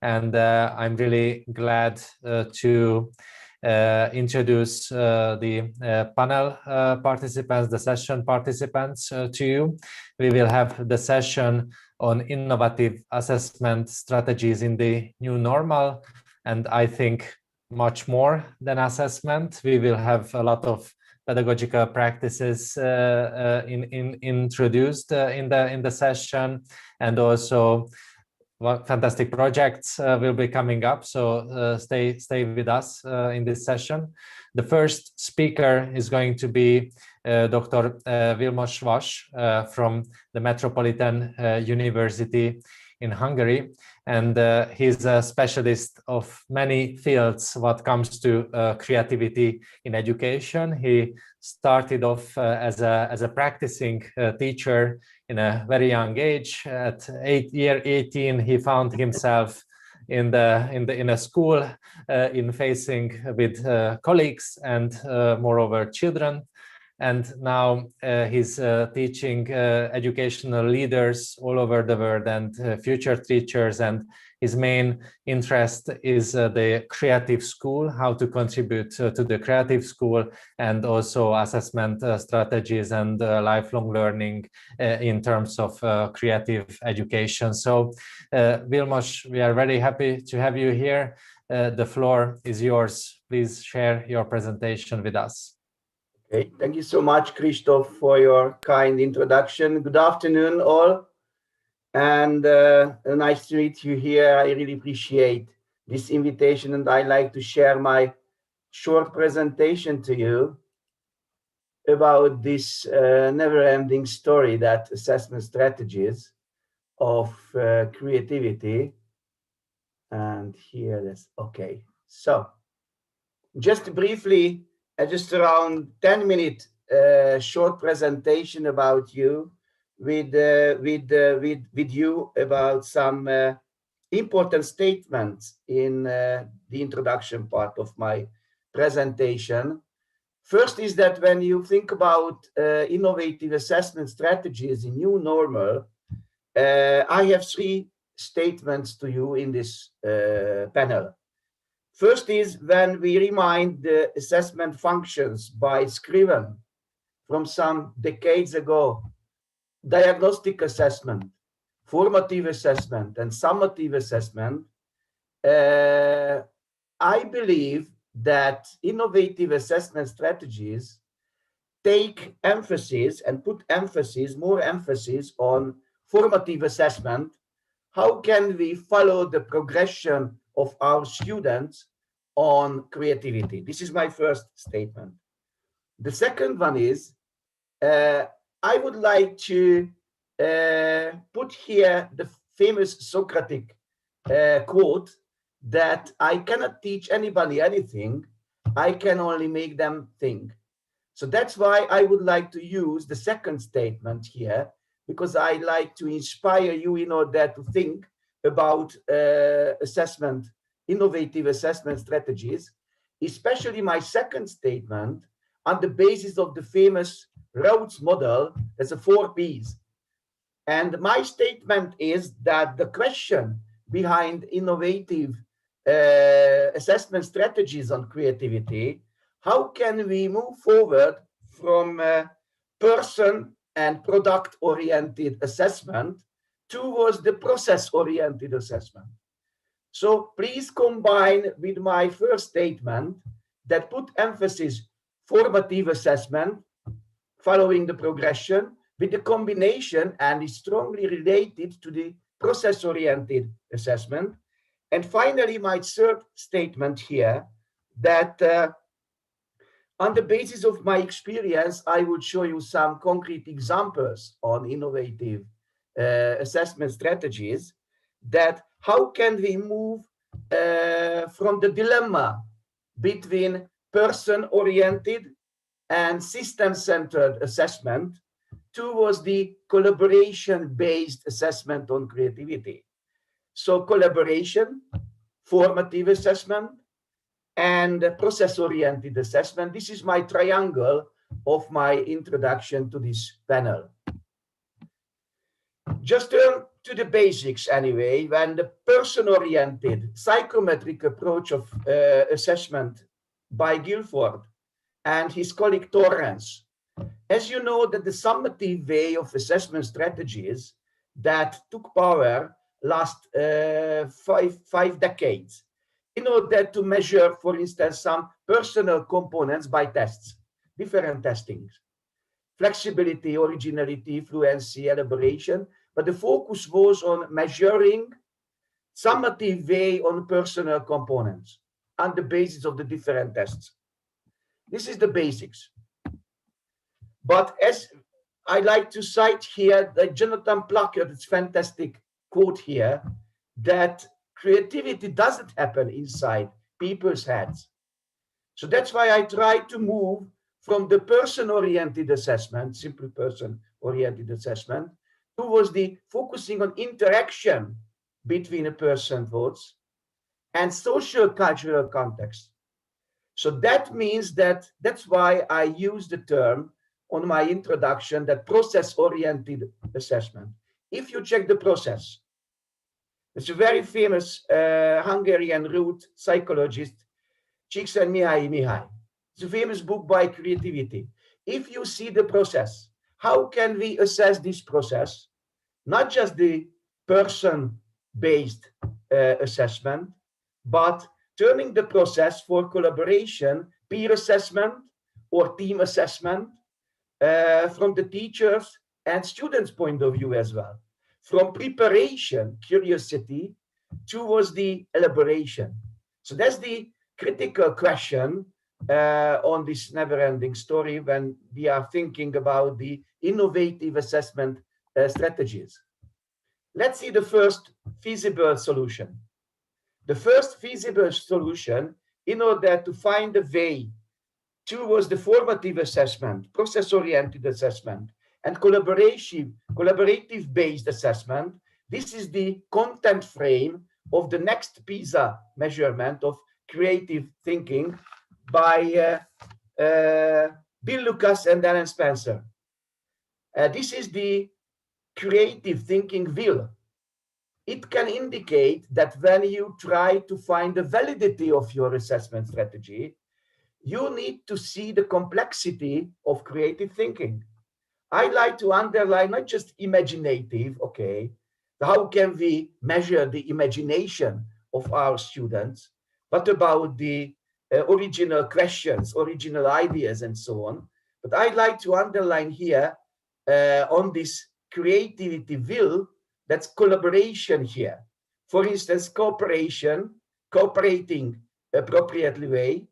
and I'm really glad to introduce the panel participants, the session participants to you. We will have the session on innovative assessment strategies in the new normal, and I think much more than assessment. We will have a lot of pedagogical practices introduced in the session, and also what fantastic projects will be coming up. So stay with us in this session. The first speaker is going to be Dr. Vilmos Vas from the Metropolitan University in Hungary. and he's a specialist of many fields what comes to creativity in education. He started off as a practicing teacher in a very young age. At year 18, he found himself in a school in facing with colleagues and moreover children. And now he's teaching educational leaders all over the world and future teachers. And his main interest is the creative school, how to contribute to the creative school, and also assessment strategies and lifelong learning in terms of creative education. So Vilmos, we are very happy to have you here. The floor is yours. Please share your presentation with us. Okay, thank you so much, Christoph, for your kind introduction. Good afternoon, all. And nice to meet you here. I really appreciate this invitation, and I like to share my short presentation to you about this never-ending story that assessment strategies of creativity. And here it is. Okay, so just briefly, just around 10-minute short presentation about you, with you about some important statements in the introduction part of my presentation. First is that when you think about innovative assessment strategies in new normal, I have 3 statements to you in this panel. First is when we remind the assessment functions by Scriven from some decades ago, diagnostic assessment, formative assessment, and summative assessment, I believe that innovative assessment strategies take emphasis and put emphasis, more emphasis on formative assessment. How can we follow the progression of our students on creativity? This is my first statement. The second one is, I would like to put here the famous Socratic quote that I cannot teach anybody anything, I can only make them think. So that's why I would like to use the second statement here, because I like to inspire you in order to think about assessment, innovative assessment strategies, especially my second statement on the basis of the famous Rhodes model as a 4 Ps. And my statement is that the question behind innovative assessment strategies on creativity, how can we move forward from person and product-oriented assessment towards the process-oriented assessment? So please combine with my first statement that put emphasis formative assessment following the progression with the combination and is strongly related to the process-oriented assessment. And finally, my third statement here that on the basis of my experience, I would show you some concrete examples on innovative assessment strategies, that how can we move from the dilemma between person-oriented and system-centered assessment towards the collaboration-based assessment on creativity. So collaboration, formative assessment, and process-oriented assessment. This is my triangle of my introduction to this panel. Just turn to the basics anyway. When the person-oriented psychometric approach of assessment by Guilford and his colleague Torrance, as you know, that the summative way of assessment strategies that took power last five decades in order to measure, for instance, some personal components by tests, different testings, flexibility, originality, fluency, elaboration, but the focus was on measuring summative way on personal components on the basis of the different tests. This is the basics. But as I like to cite here, the Jonathan Plunkett's fantastic quote here, that creativity doesn't happen inside people's heads. So that's why I try to move from the person-oriented assessment, simply person-oriented assessment, towards the focusing on interaction between a person thoughts and social cultural context. So that means that's why I use the term on my introduction, that process-oriented assessment. If you check the process, it's a very famous Hungarian root psychologist, Csikszentmihalyi. It's a famous book by creativity. If you see the process, how can we assess this process? Not just the person-based assessment, but turning the process for collaboration, peer assessment, or team assessment from the teachers and students' point of view as well. From preparation, curiosity, towards the elaboration. So that's the critical question on this never-ending story when we are thinking about the innovative assessment strategies. Let's see the first feasible solution. The first feasible solution, in order to find a way towards the formative assessment, process-oriented assessment, and collaborative-based assessment, this is the content frame of the next PISA measurement of creative thinking by Bill Lucas and Alan Spencer. This is the creative thinking wheel. It can indicate that when you try to find the validity of your assessment strategy, you need to see the complexity of creative thinking. I like to underline not just imaginative, okay, how can we measure the imagination of our students, but about the original questions, original ideas, and so on. But I'd like to underline here on this creativity wheel, that's collaboration here. For instance, cooperation, cooperating appropriately way,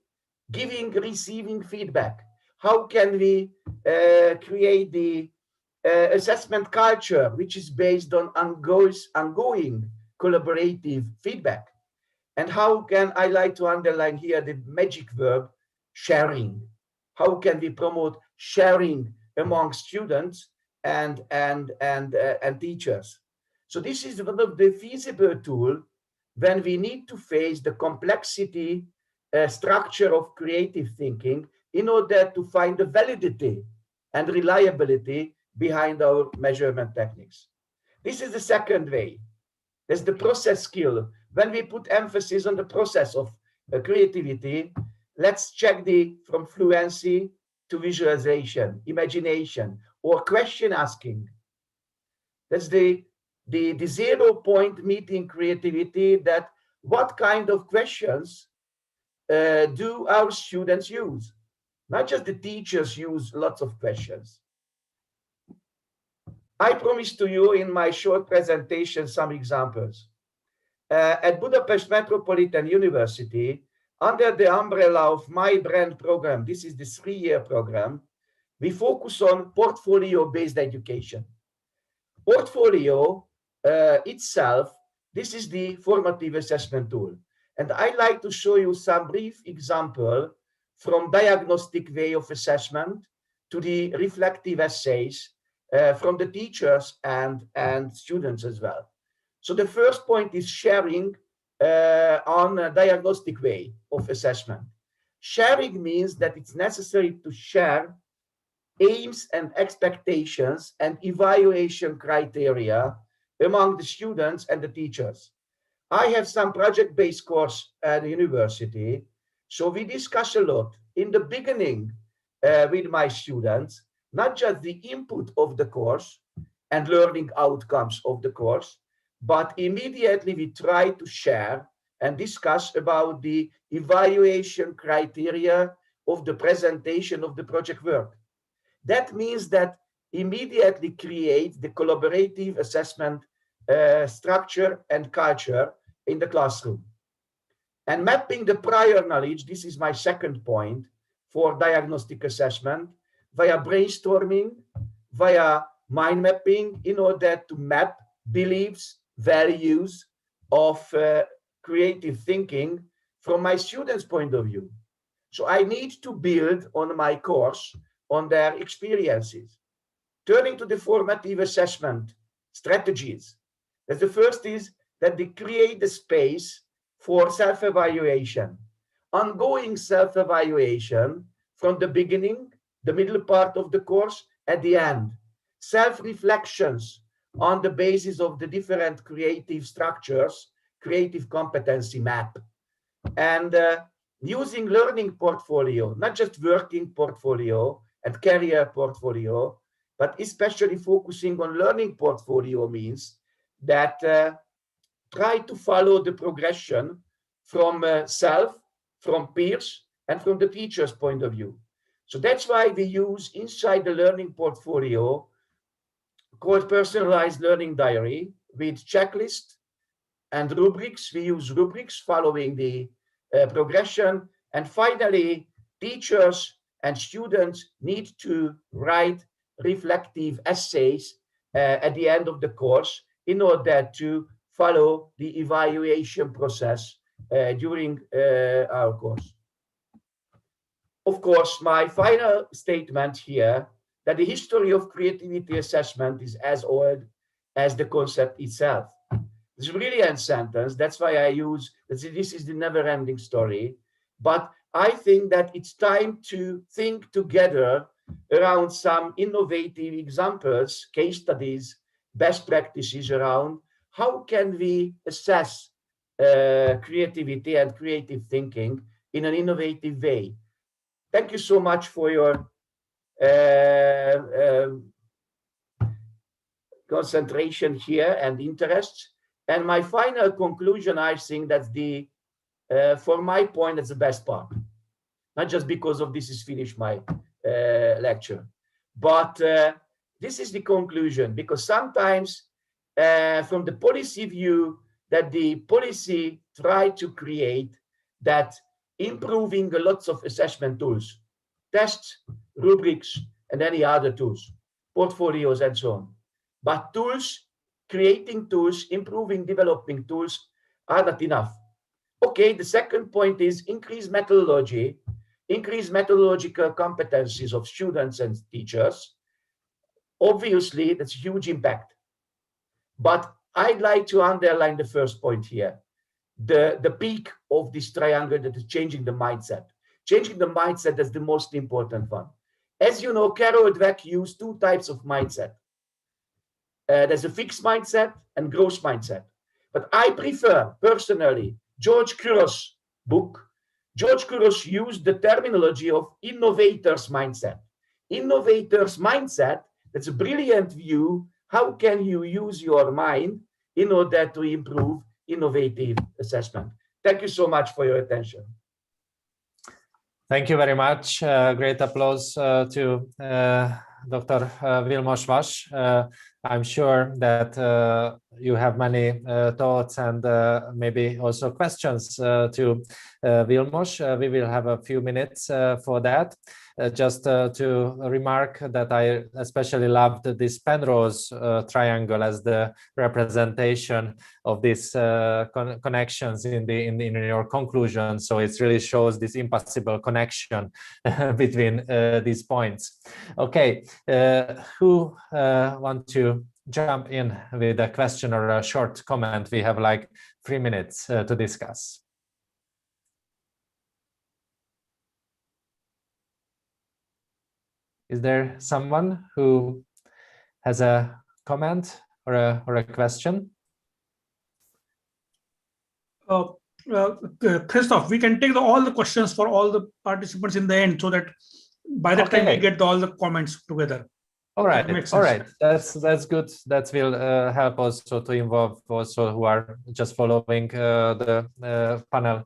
giving, receiving feedback. How can we create the assessment culture, which is based on ongoing collaborative feedback? And how can I like to underline here the magic verb sharing? How can we promote sharing among students and teachers? So this is one of the feasible tools when we need to face the complexity structure of creative thinking in order to find the validity and reliability behind our measurement techniques. This is the second way. There's the process skill. When we put emphasis on the process of creativity, let's check from fluency to visualization, imagination, or question asking. That's the 0 point meeting creativity, that what kind of questions do our students use? Not just the teachers use lots of questions. I promised to you in my short presentation some examples. At Budapest Metropolitan University, under the umbrella of My Brand program, this is the 3-year program, we focus on portfolio-based education. Portfolio itself, this is the formative assessment tool. And I'd like to show you some brief example from diagnostic way of assessment to the reflective essays from the teachers and students as well. So the first point is sharing on a diagnostic way of assessment. Sharing means that it's necessary to share aims and expectations and evaluation criteria among the students and the teachers. I have some project-based course at the university, so we discuss a lot in the beginning with my students, not just the input of the course and learning outcomes of the course, but immediately we try to share and discuss about the evaluation criteria of the presentation of the project work. That means that immediately create the collaborative assessment structure and culture in the classroom. And mapping the prior knowledge, this is my second point for diagnostic assessment, via brainstorming, via mind mapping, in order to map beliefs, values, of creative thinking from my students' point of view. So I need to build on my course on their experiences. Turning to the formative assessment strategies. The first is that they create the space for self-evaluation, ongoing self-evaluation from the beginning, the middle part of the course, at the end. Self-reflections on the basis of the different creative structures, creative competency map. And using learning portfolio, not just working portfolio and career portfolio, but especially focusing on learning portfolio means that try to follow the progression from self, from peers, and from the teacher's point of view. So that's why we use inside the learning portfolio called personalized learning diary with checklist and rubrics. We use rubrics following the progression. And finally, teachers and students need to write reflective essays at the end of the course in order to follow the evaluation process during our course. Of course, my final statement here that the history of creativity assessment is as old as the concept itself. It's a brilliant sentence. That's why I use this is the never-ending story. But I think that it's time to think together around some innovative examples, case studies, best practices around how can we assess creativity and creative thinking in an innovative way. Thank you so much for your concentration here and interest. And my final conclusion, I think that's the, for my point, that's the best part. Not just because of this is finished my lecture, but this is the conclusion, because sometimes from the policy view that the policy try to create that improving lots of assessment tools, tests, rubrics, and any other tools, portfolios and so on. But tools, creating tools, improving, developing tools are not enough. Okay, the second point is increase methodology, increase methodological competencies of students and teachers. Obviously, that's a huge impact. But I'd like to underline the first point here. The peak of this triangle that is changing the mindset. Changing the mindset is the most important one. As you know, Carol Dweck used two types of mindset. There's a fixed mindset and growth mindset. But I prefer, personally, George Couros' book. George Couros used the terminology of innovator's mindset. Innovator's mindset, that's a brilliant view. How can you use your mind in order to improve innovative assessment? Thank you so much for your attention. Thank you very much. Great applause to Dr. Vilmos Vas. I'm sure that you have many thoughts and maybe also questions to Vilmos. We will have a few minutes for that. Just to remark that I especially loved this Penrose triangle as the representation of these connections in your conclusion. So it really shows this impossible connection between these points. Okay, who want to jump in with a question or a short comment? We have like 3 minutes to discuss. Is there someone who has a comment or a question? Christoph, we can take all the questions for all the participants in the end, so that by the time we get all the comments together. All right, that's good. That will help also to involve also who are just following the panel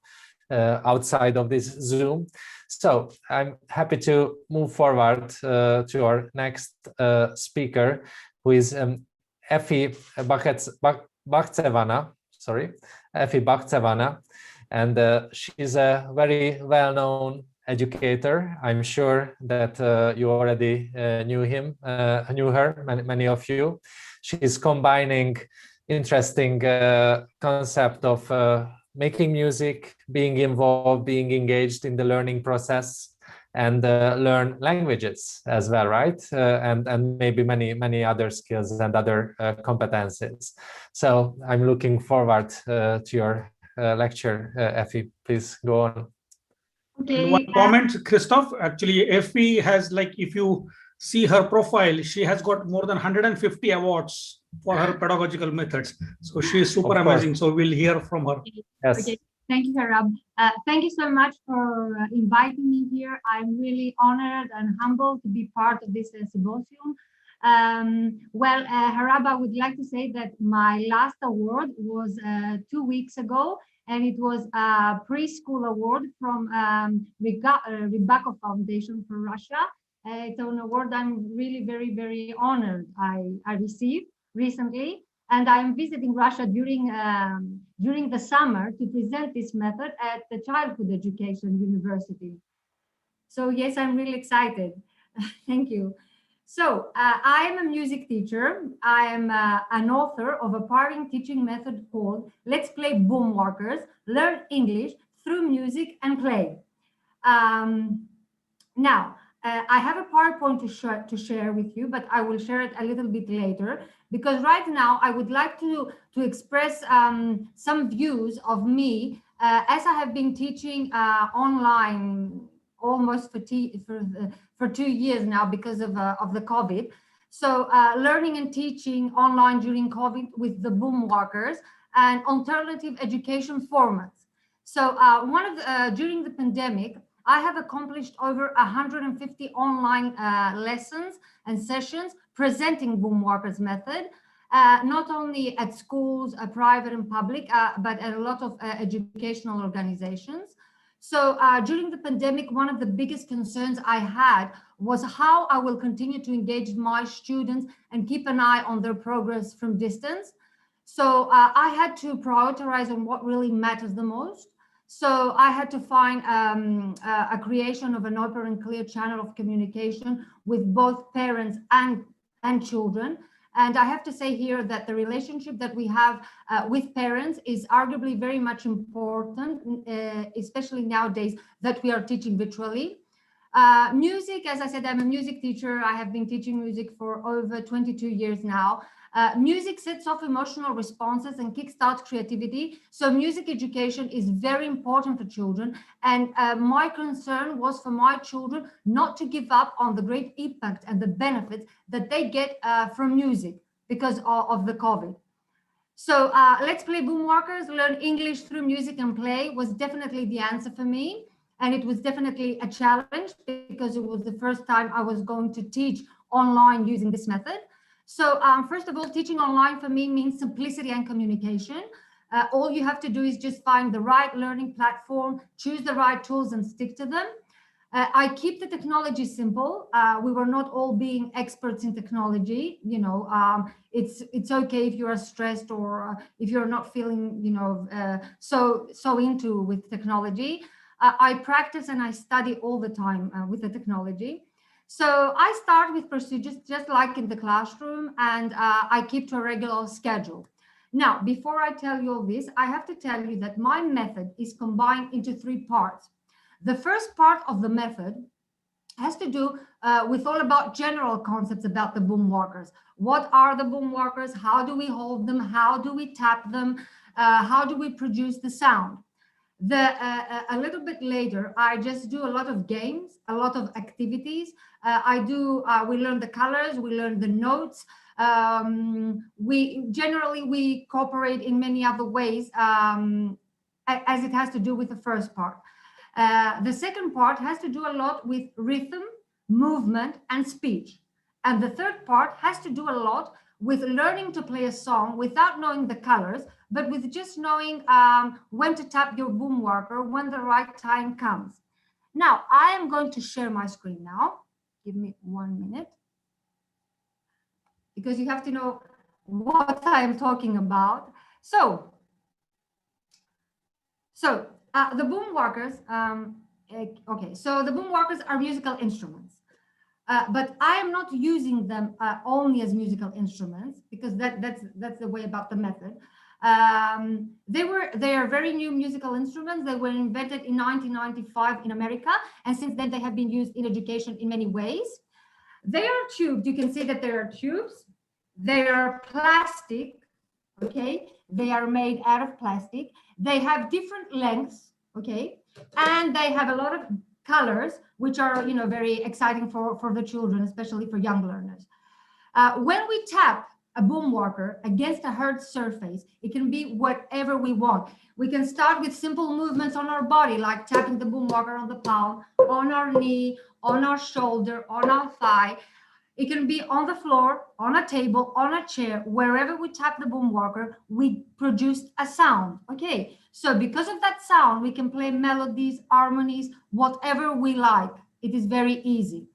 outside of this Zoom. So I'm happy to move forward to our next speaker, who is Effie Baktsevana. Sorry, Effie Baktsevana, and she's a very well-known educator. I'm sure that you already knew her, many of you. She's combining interesting concept of making music, being involved, being engaged in the learning process, and learn languages as well, right? And maybe many other skills and other competencies. So I'm looking forward to your lecture. Effie, please go on. Okay. One comment, Christoph. Actually, Effie has, like, if you see her profile, she has got more than 150 awards for her pedagogical methods. So she is super amazing. So we'll hear from her. Yes. Okay. Thank you, Harab. Thank you so much for inviting me here. I'm really honored and humbled to be part of this symposium. Harab, I would like to say that my last award was 2 weeks ago, and it was a preschool award from Rebecca Foundation for Russia. It's an award I'm really very honored I received recently. And I'm visiting Russia during the summer to present this method at the Childhood Education University. So yes, I'm really excited. Thank you. So I am a music teacher. I am an author of a pairing teaching method called Let's Play Boomwalkers, Learn English Through Music and Play. Now, I have a PowerPoint to share with you, but I will share it a little bit later, because right now I would like to express some views of me as I have been teaching online almost for 2 years now because of the COVID. So learning and teaching online during COVID with the Boomwalkers and alternative education formats. So during the pandemic, I have accomplished over 150 online lessons and sessions presenting Boomwalkers method, not only at schools, private and public, but at a lot of educational organizations. So during the pandemic, one of the biggest concerns I had was how I will continue to engage my students and keep an eye on their progress from distance. So I had to prioritize on what really matters the most. So I had to find a creation of an open and clear channel of communication with both parents and children. And I have to say here that the relationship that we have with parents is arguably very much important, especially nowadays that we are teaching virtually. Music, as I said, I'm a music teacher. I have been teaching music for over 22 years now. Music sets off emotional responses and kickstarts creativity. So music education is very important for children. And my concern was for my children not to give up on the great impact and the benefits that they get from music because of the COVID. So Let's Play Boomwalkers, Learn English Through Music and Play was definitely the answer for me. And it was definitely a challenge because it was the first time I was going to teach online using this method. So first of all, teaching online for me means simplicity and communication. All you have to do is just find the right learning platform, choose the right tools and stick to them. I keep the technology simple. We were not all being experts in technology. You know, it's okay if you are stressed or if you're not feeling, you know, so into with technology. I practice and I study all the time with the technology. So I start with procedures just like in the classroom, and I keep to a regular schedule. Now, before I tell you all this, I have to tell you that my method is combined into 3 parts. The first part of the method has to do with all about general concepts about the Boomwalkers. What are the Boomwalkers? How do we hold them? How do we tap them? How do we produce the sound? A little bit later, I just do a lot of games, a lot of activities. We learn the colors, we learn the notes. We cooperate in many other ways as it has to do with the first part. The second part has to do a lot with rhythm, movement, and speech. And the third part has to do a lot with learning to play a song without knowing the colors, but with just knowing when to tap your Boomwalker when the right time comes. Now, I am going to share my screen now. Give me 1 minute. Because you have to know what I am talking about. So the Boomwalkers, okay, so the Boomwalkers are musical instruments. but I am not using them only as musical instruments, because that's the way about the method. They are very new musical instruments. They were invented in 1995 in America, and since then they have been used in education in many ways. They are tubed. You can see that there are tubes. They are plastic. Okay, they are made out of plastic. They have different lengths. Okay, and they have a lot of colors, which are, you know, very exciting for the children, especially for young learners. When we tap a boom walker against a hard surface, it can be whatever we want. We can start with simple movements on our body, like tapping the boom walker on the palm, on our knee, on our shoulder, on our thigh. It can be on the floor, on a table, on a chair. Wherever we tap the boom walker, we produce a sound. Okay, so because of that sound, we can play melodies, harmonies, whatever we like. It is very easy.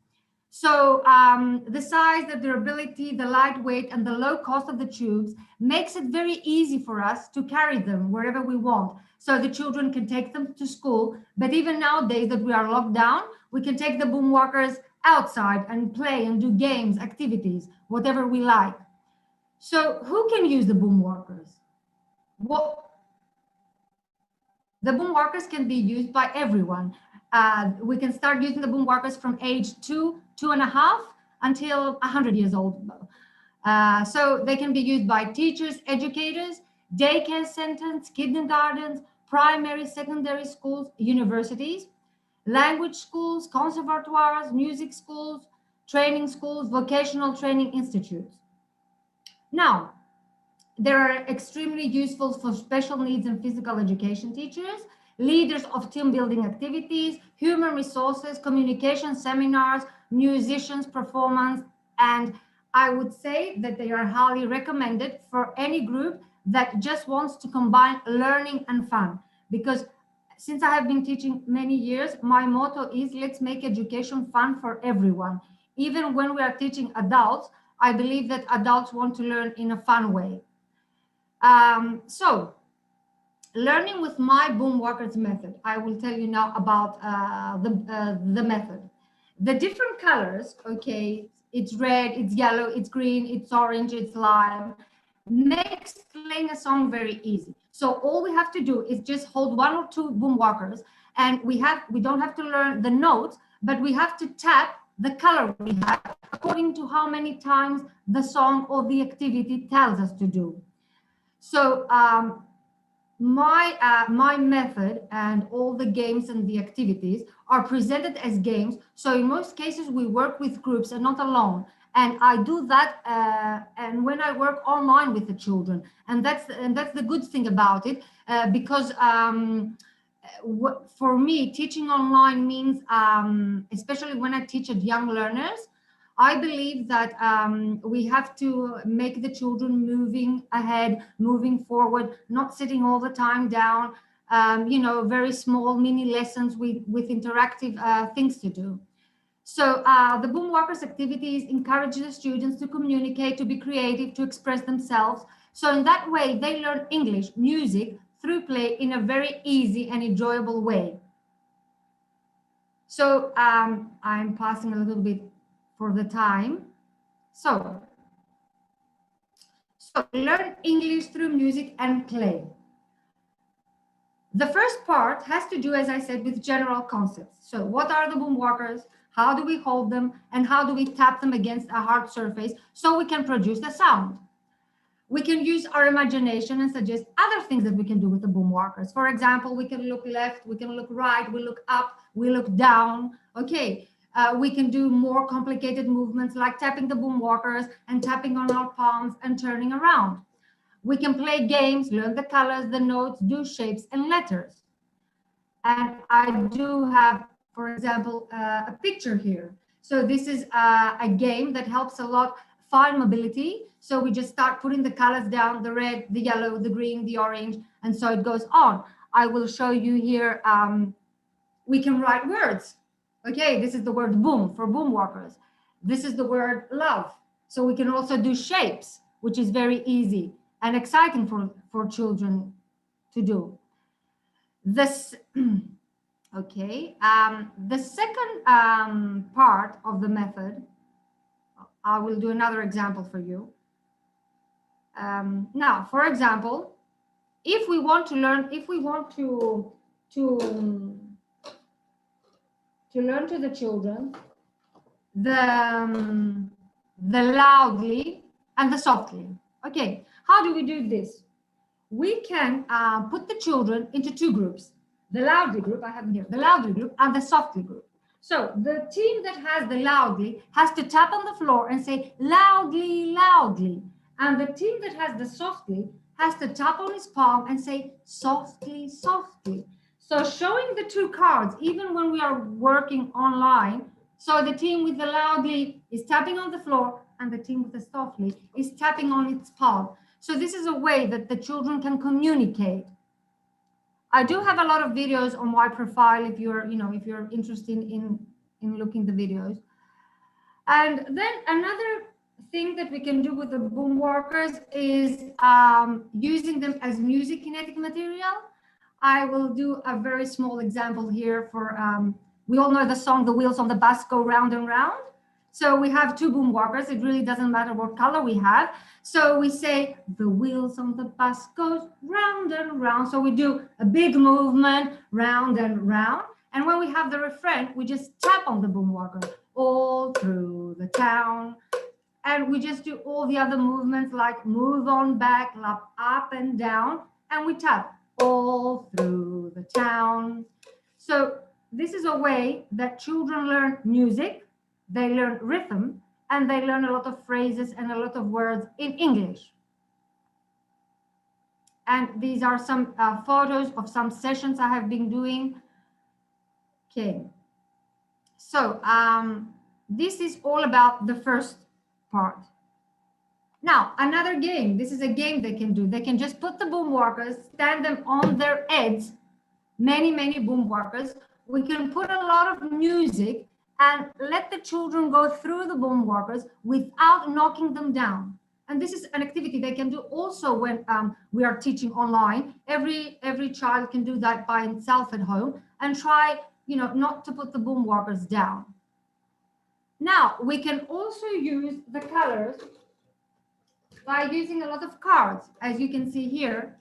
So the size, the durability, the lightweight, and the low cost of the tubes makes it very easy for us to carry them wherever we want. So the children can take them to school. But even nowadays that we are locked down, we can take the boom walkers outside and play and do games, activities, whatever we like. So who can use the boom walkers? Well, the boom walkers can be used by everyone. We can start using the boom walkers from age 2.5 until 100 years old. So they can be used by teachers, educators, daycare centers, kindergartens, primary, secondary schools, universities, language schools, conservatoires, music schools, training schools, vocational training institutes. Now, they are extremely useful for special needs and physical education teachers, leaders of team building activities, human resources, communication seminars, musicians, performance, and I would say that they are highly recommended for any group that just wants to combine learning and fun. Because since I have been teaching many years, my motto is let's make education fun for everyone. Even when we are teaching adults, I believe that adults want to learn in a fun way. So learning with my boom walkers method, I will tell you now about the method. The different colors, okay, it's red, it's yellow, it's green, it's orange, it's lime, makes playing a song very easy. So all we have to do is just hold 1 or 2 boom walkers, and we don't have to learn the notes, but we have to tap the color we have according to how many times the song or the activity tells us to do. So my method and all the games and the activities are presented as games. So in most cases, we work with groups and not alone. And I do that, and when I work online with the children, and that's the good thing about it, because for me, teaching online means, especially when I teach at young learners, I believe that we have to make the children moving ahead, moving forward, not sitting all the time down, you know, very small mini lessons with interactive things to do. So the boom walkers activities encourage the students to communicate, to be creative, to express themselves. So in that way, they learn English, music through play in a very easy and enjoyable way. So I'm passing a little bit for the time. So learn English through music and play. The first part has to do, as I said, with general concepts. So what are the boom walkers? How do we hold them? And how do we tap them against a hard surface so we can produce the sound? We can use our imagination and suggest other things that we can do with the boom walkers. For example, we can look left, we can look right, we look up, we look down. Okay, we can do more complicated movements like tapping the boom walkers and tapping on our palms and turning around. We can play games, learn the colors, the notes, do shapes and letters. And I do have, for example, a picture here. So this is a game that helps a lot fine mobility. So we just start putting the colors down, the red, the yellow, the green, the orange, and so it goes on. I will show you here, we can write words. Okay, this is the word boom for boom walkers. This is the word love. So we can also do shapes, which is very easy and exciting for children to do. This, Okay, the second part of the method, I will do another example for you. Now, for example, if we want to learn, if we want to learn to the children the loudly and the softly. Okay, how do we do this? We can put the children into two groups. The loudly group, I have here, the loudly group and the softly group. So the team that has the loudly has to tap on the floor and say loudly, loudly. And the team that has the softly has to tap on his palm and say softly, softly. So showing the two cards, even when we are working online, so the team with the loudly is tapping on the floor and the team with the softly is tapping on its palm. So this is a way that the children can communicate. I do have a lot of videos on my profile if you're, if you're interested in looking the videos. And then another thing that we can do with the boom workers is using them as music kinetic material. I will do a very small example here for, we all know the song, The Wheels on the Bus Go Round and Round. So we have two boom walkers. It really doesn't matter what color we have. So we say, the wheels on the bus goes round and round. So we do a big movement, round and round. And when we have the refrain, we just tap on the boom walker all through the town. And we just do all the other movements like move on back, up and down. And we tap all through the town. So this is a way that children learn music. They learn rhythm, and they learn a lot of phrases and a lot of words in English. And these are some photos of some sessions I have been doing. Okay. So this is all about the first part. Now, another game. This is a game they can do. They can just put the boom walkers, stand them on their heads, many, many boom walkers. We can put a lot of music and let the children go through the boom walkers without knocking them down. And this is an activity they can do also when we are teaching online. Every child can do that by himself at home and try, not to put the boom walkers down. Now, we can also use the colors by using a lot of cards. As you can see here,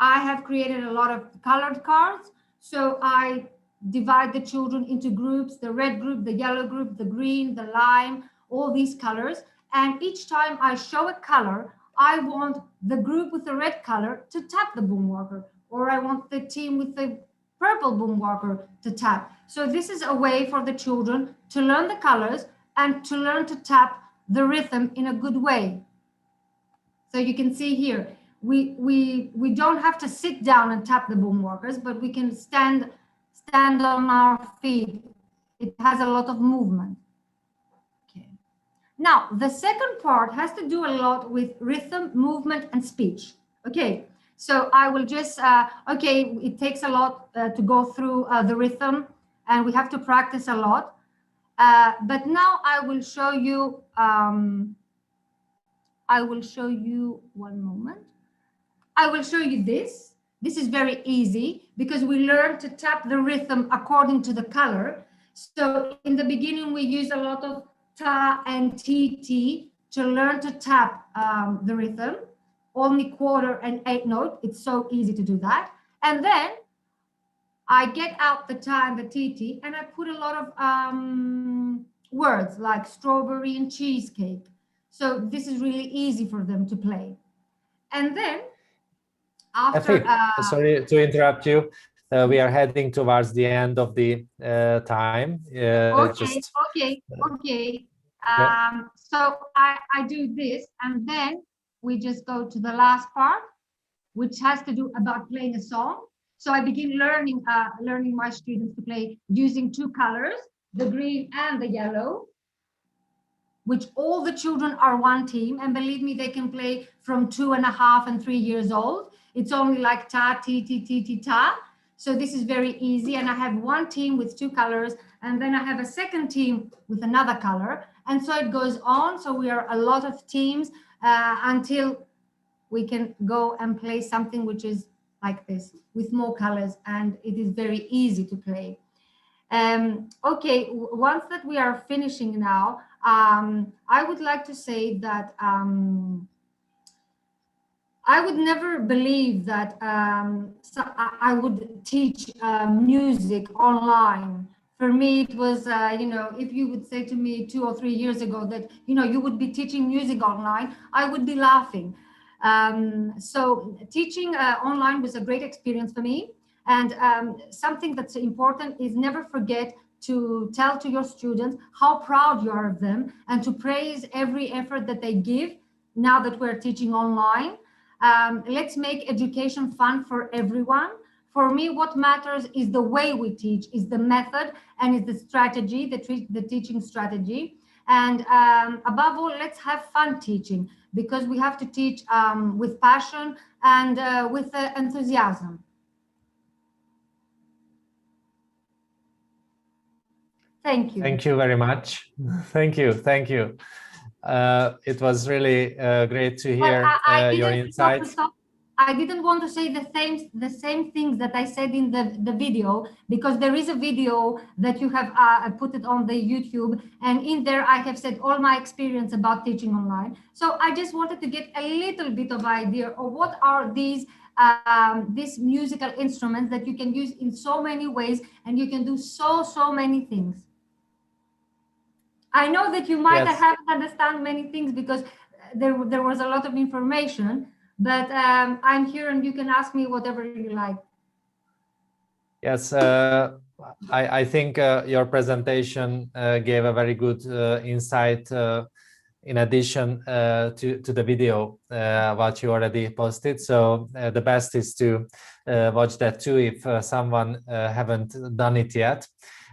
I have created a lot of colored cards. So I divide the children into groups, the red group, the yellow group, the green, the lime, all these colors. And each time I show a color, I want the group with the red color to tap the boom walker, or I want the team with the purple boom walker to tap. So this is a way for the children to learn the colors and to learn to tap the rhythm in a good way. So you can see here, we don't have to sit down and tap the boom walkers, but we can stand on our feet. It has a lot of movement. Okay. Now, the second part has to do a lot with rhythm, movement, and speech. Okay, so I will just, it takes a lot to go through the rhythm, and we have to practice a lot. But now I will show you, one moment. I will show you this. This is very easy because we learn to tap the rhythm according to the color. So in the beginning, we use a lot of ta and tt to learn to tap the rhythm, only quarter and 8 note. It's so easy to do that. And then I get out the ta and the tt and I put a lot of words like strawberry and cheesecake. So this is really easy for them to play. And then after, sorry to interrupt you. We are heading towards the end of the time. Okay. So I do this, and then we just go to the last part, which has to do about playing a song. So I begin learning my students to play using two colors, the green and the yellow, which all the children are one team. And believe me, they can play from 2.5 and 3 years old. It's only like ta, ti, ti, ti, ti, ta. So this is very easy. And I have one team with two colors, and then I have a second team with another color. And so it goes on. So we are a lot of teams until we can go and play something which is like this with more colors. And it is very easy to play. Okay, once that we are finishing now, I would like to say that I would never believe that I would teach music online. For me, it was, you know, if you would say to me 2 or 3 years ago that, you know, you would be teaching music online, I would be laughing. So teaching online was a great experience for me. And something that's important is never forget to tell to your students how proud you are of them and to praise every effort that they give now that we're teaching online. Let's make education fun for everyone. For me, what matters is the way we teach, is the method, and is the strategy, the teaching strategy. And above all, let's have fun teaching, because we have to teach with passion and with enthusiasm. Thank you. Thank you very much. Thank you. Thank you. It was really great to hear your insights. I didn't want to say the same things that I said in the video, because there is a video that you have put it on the YouTube, and in there I have said all my experience about teaching online. So I just wanted to get a little bit of idea of what are these musical instruments that you can use in so many ways, and you can do so many things. I know that you might haven't understand many things because there was a lot of information, but I'm here and you can ask me whatever you like. Yes, I think your presentation gave a very good insight in addition to the video what you already posted. So the best is to watch that too if someone haven't done it yet.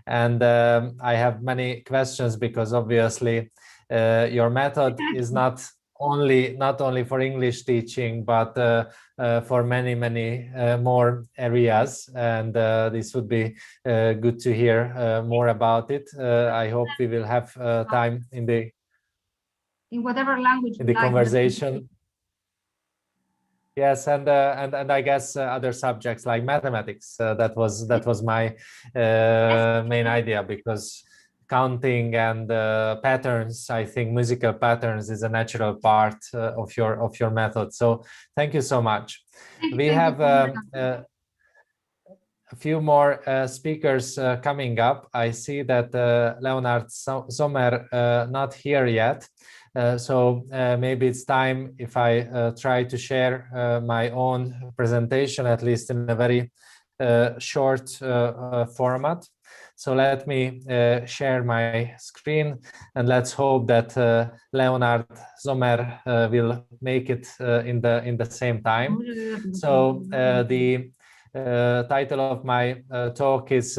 And I have many questions because obviously your method is not only for English teaching, but for many more areas. And this would be good to hear more about it. I hope we will have time in whatever language in the conversation. Yes, and I guess other subjects like mathematics. That was my main idea, because counting and patterns, I think musical patterns is a natural part of your method. So thank you so much. We have a few more speakers coming up. I see that Leonard Sommer not here yet. So maybe it's time if I try to share my own presentation, at least in a very short format. So let me share my screen, and let's hope that Leonard Sommer will make it in the same time. So the title of my talk is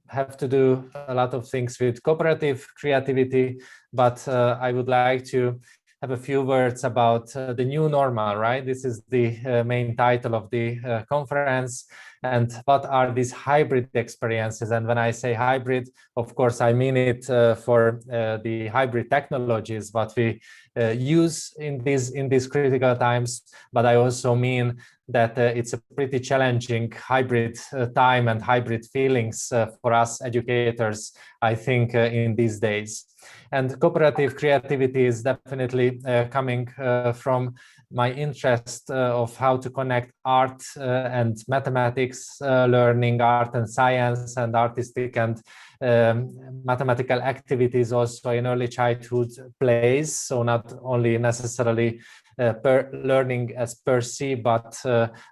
have to do a lot of things with cooperative creativity, but I would like to have a few words about the new normal, right? This is the main title of the conference. And what are these hybrid experiences? And when I say hybrid, of course, I mean it for the hybrid technologies, what we use in these critical times. But I also mean that it's a pretty challenging hybrid time and hybrid feelings for us educators, I think, in these days. And cooperative creativity is definitely coming from my interest of how to connect art and mathematics, learning art and science and artistic and mathematical activities also in early childhood plays. So not only necessarily learning as per se, but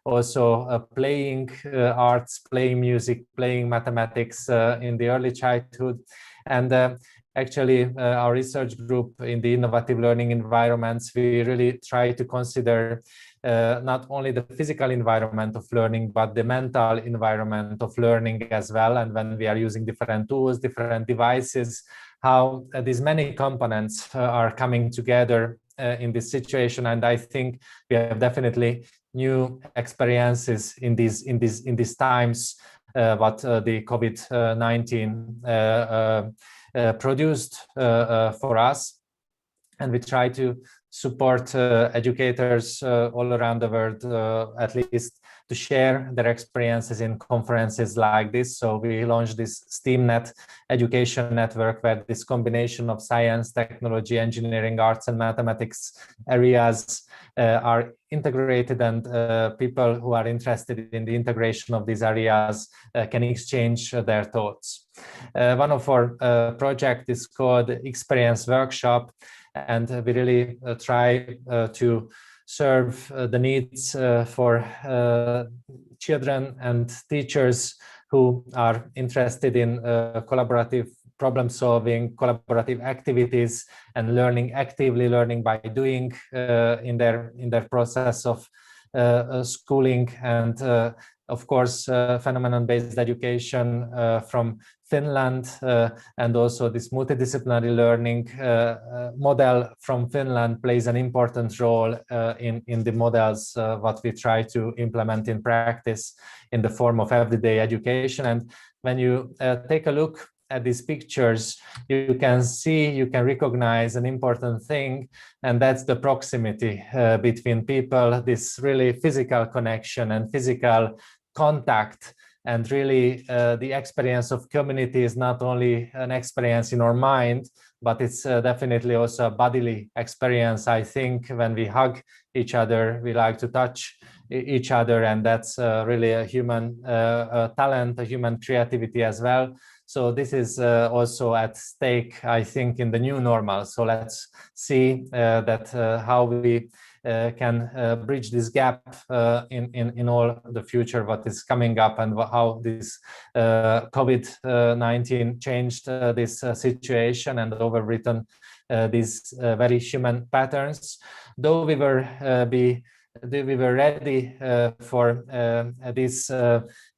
also playing arts, playing music, playing mathematics in the early childhood. And actually, our research group in the innovative learning environments, we really try to consider not only the physical environment of learning, but the mental environment of learning as well. And when we are using different tools, different devices, how these many components are coming together in this situation. And I think we have definitely new experiences in these times, what the COVID-19 produced for us. And we try to support educators all around the world, at least to share their experiences in conferences like this. So we launched this STEAMnet education network, where this combination of science, technology, engineering, arts, and mathematics areas are integrated, and people who are interested in the integration of these areas can exchange their thoughts. One of our projects is called Experience Workshop, and we really try to serve the needs for children and teachers who are interested in collaborative problem solving, collaborative activities, and actively learning by doing in their process of schooling. And of course, phenomenon-based education from Finland, and also this multidisciplinary learning model from Finland plays an important role in the models what we try to implement in practice in the form of everyday education. And when you take a look at these pictures, you can recognize an important thing, and that's the proximity between people, this really physical connection and physical contact. And really the experience of community is not only an experience in our mind, but it's definitely also a bodily experience. I think when we hug each other, we like to touch each other, and that's really a human talent, a human creativity as well. So this is also at stake, I think, in the new normal. So let's see that how we can bridge this gap in all the future what is coming up, and how this COVID-19 changed this situation and overwritten these very human patterns. Though we were ready for this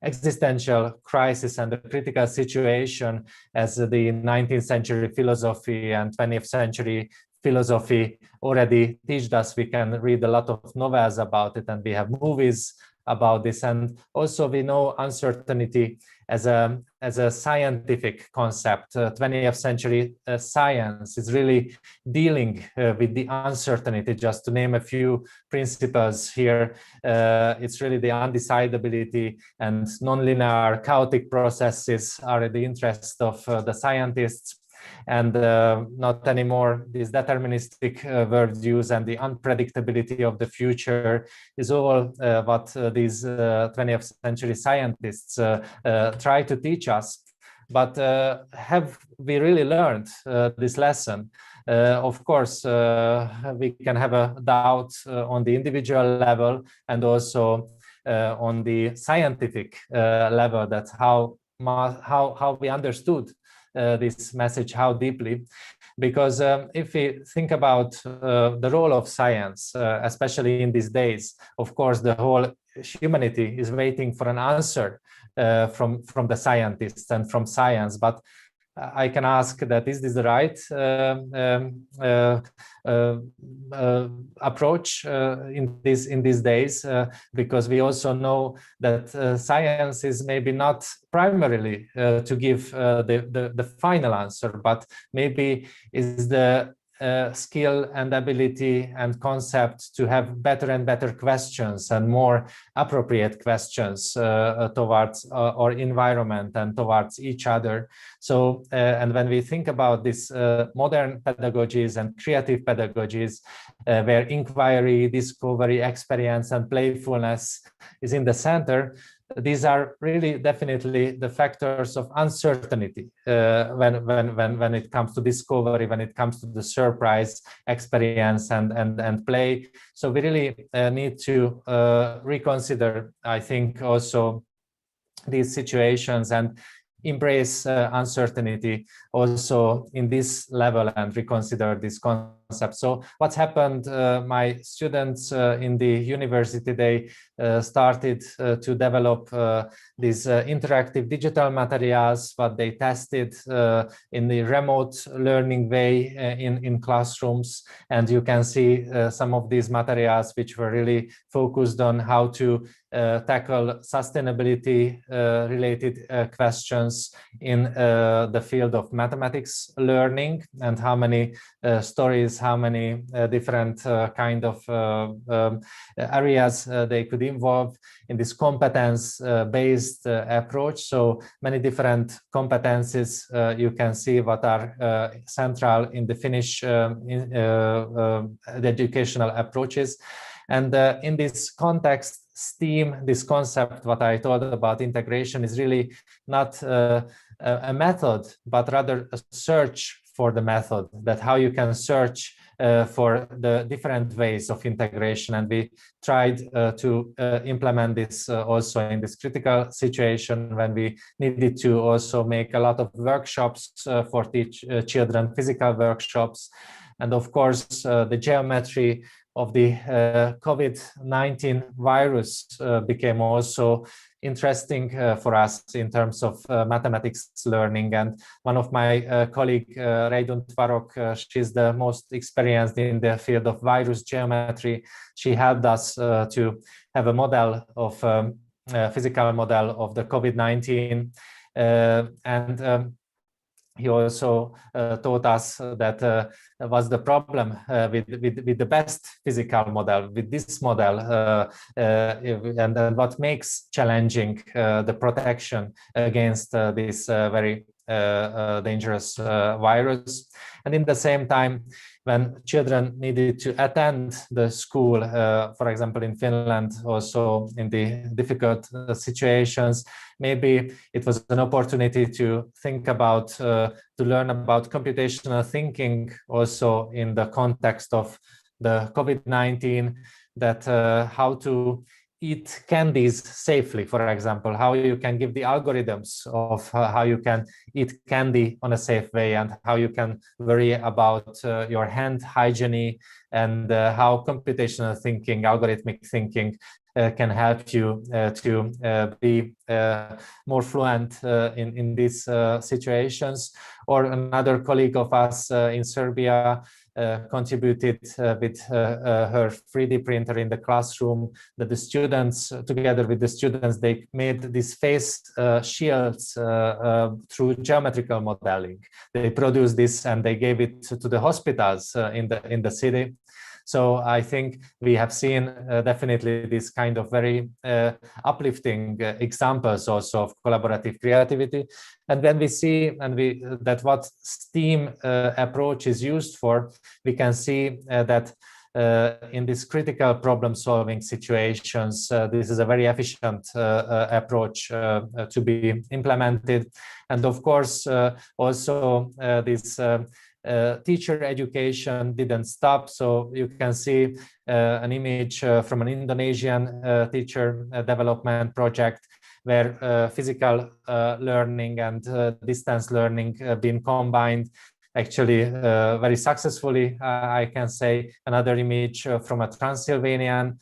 existential crisis and the critical situation, as the 19th century philosophy and 20th century philosophy already teach us. We can read a lot of novels about it, and we have movies about this. And also we know uncertainty as a scientific concept. 20th century science is really dealing with the uncertainty. Just to name a few principles here, it's really the undecidability and nonlinear chaotic processes are the interest of the scientists, and not anymore these deterministic worldviews, and the unpredictability of the future is all what these 20th century scientists try to teach us. But have we really learned this lesson? Of course, we can have a doubt on the individual level, and also on the scientific level, that how we understood this message, how deeply. Because if we think about the role of science, especially in these days, of course, the whole humanity is waiting for an answer from the scientists and from science. But I can ask that, is this the right approach in these days? Because we also know that science is maybe not primarily to give the final answer, but maybe is the skill and ability and concept to have better and better questions and more appropriate questions towards our environment and towards each other. So, and when we think about this modern pedagogies and creative pedagogies, where inquiry, discovery, experience, and playfulness is in the center, these are really definitely the factors of uncertainty when it comes to discovery, when it comes to the surprise experience and play. So we really need to reconsider, I think, also these situations and embrace uncertainty also in this level and reconsider this concept. So what's happened, my students in the university, they started to develop these interactive digital materials, but they tested in the remote learning way in classrooms. And you can see some of these materials which were really focused on how to tackle sustainability related questions in the field of mathematics learning, and how many stories is how many different kind of areas they could involve in this competence-based approach. So many different competencies you can see what are central in the Finnish the educational approaches. And in this context, STEAM, this concept, what I told about integration, is really not a method, but rather a search for the method, that how you can search for the different ways of integration. And we tried to implement this also in this critical situation when we needed to also make a lot of workshops for children, physical workshops. And of course, the geometry of the COVID-19 virus became also interesting for us in terms of mathematics learning. And one of my colleague, Reidun Tvarok, she's the most experienced in the field of virus geometry. She helped us to have a model of physical model of the COVID-19. He also taught us that was the problem with the best physical model, with this model, and what makes challenging the protection against this very dangerous virus. And in the same time, when children needed to attend the school, for example, in Finland, also in the difficult situations, maybe it was an opportunity to think about, to learn about computational thinking also in the context of the COVID-19, that how to eat candies safely, for example, how you can give the algorithms of how you can eat candy on a safe way, and how you can worry about your hand hygiene, and how computational thinking, algorithmic thinking can help you to be more fluent in these situations. Or another colleague of us in Serbia contributed with her 3D printer in the classroom, that the students, together with the students, they made these face shields through geometrical modeling. They produced this and they gave it to the hospitals in the city. So I think we have seen definitely this kind of very uplifting examples also of collaborative creativity. And when we see that what STEAM approach is used for, we can see that in these critical problem-solving situations, this is a very efficient approach to be implemented. And of course, also this teacher education didn't stop. So you can see an image from an Indonesian teacher development project, where physical learning and distance learning been combined actually very successfully, I can say. Another image from a Transylvanian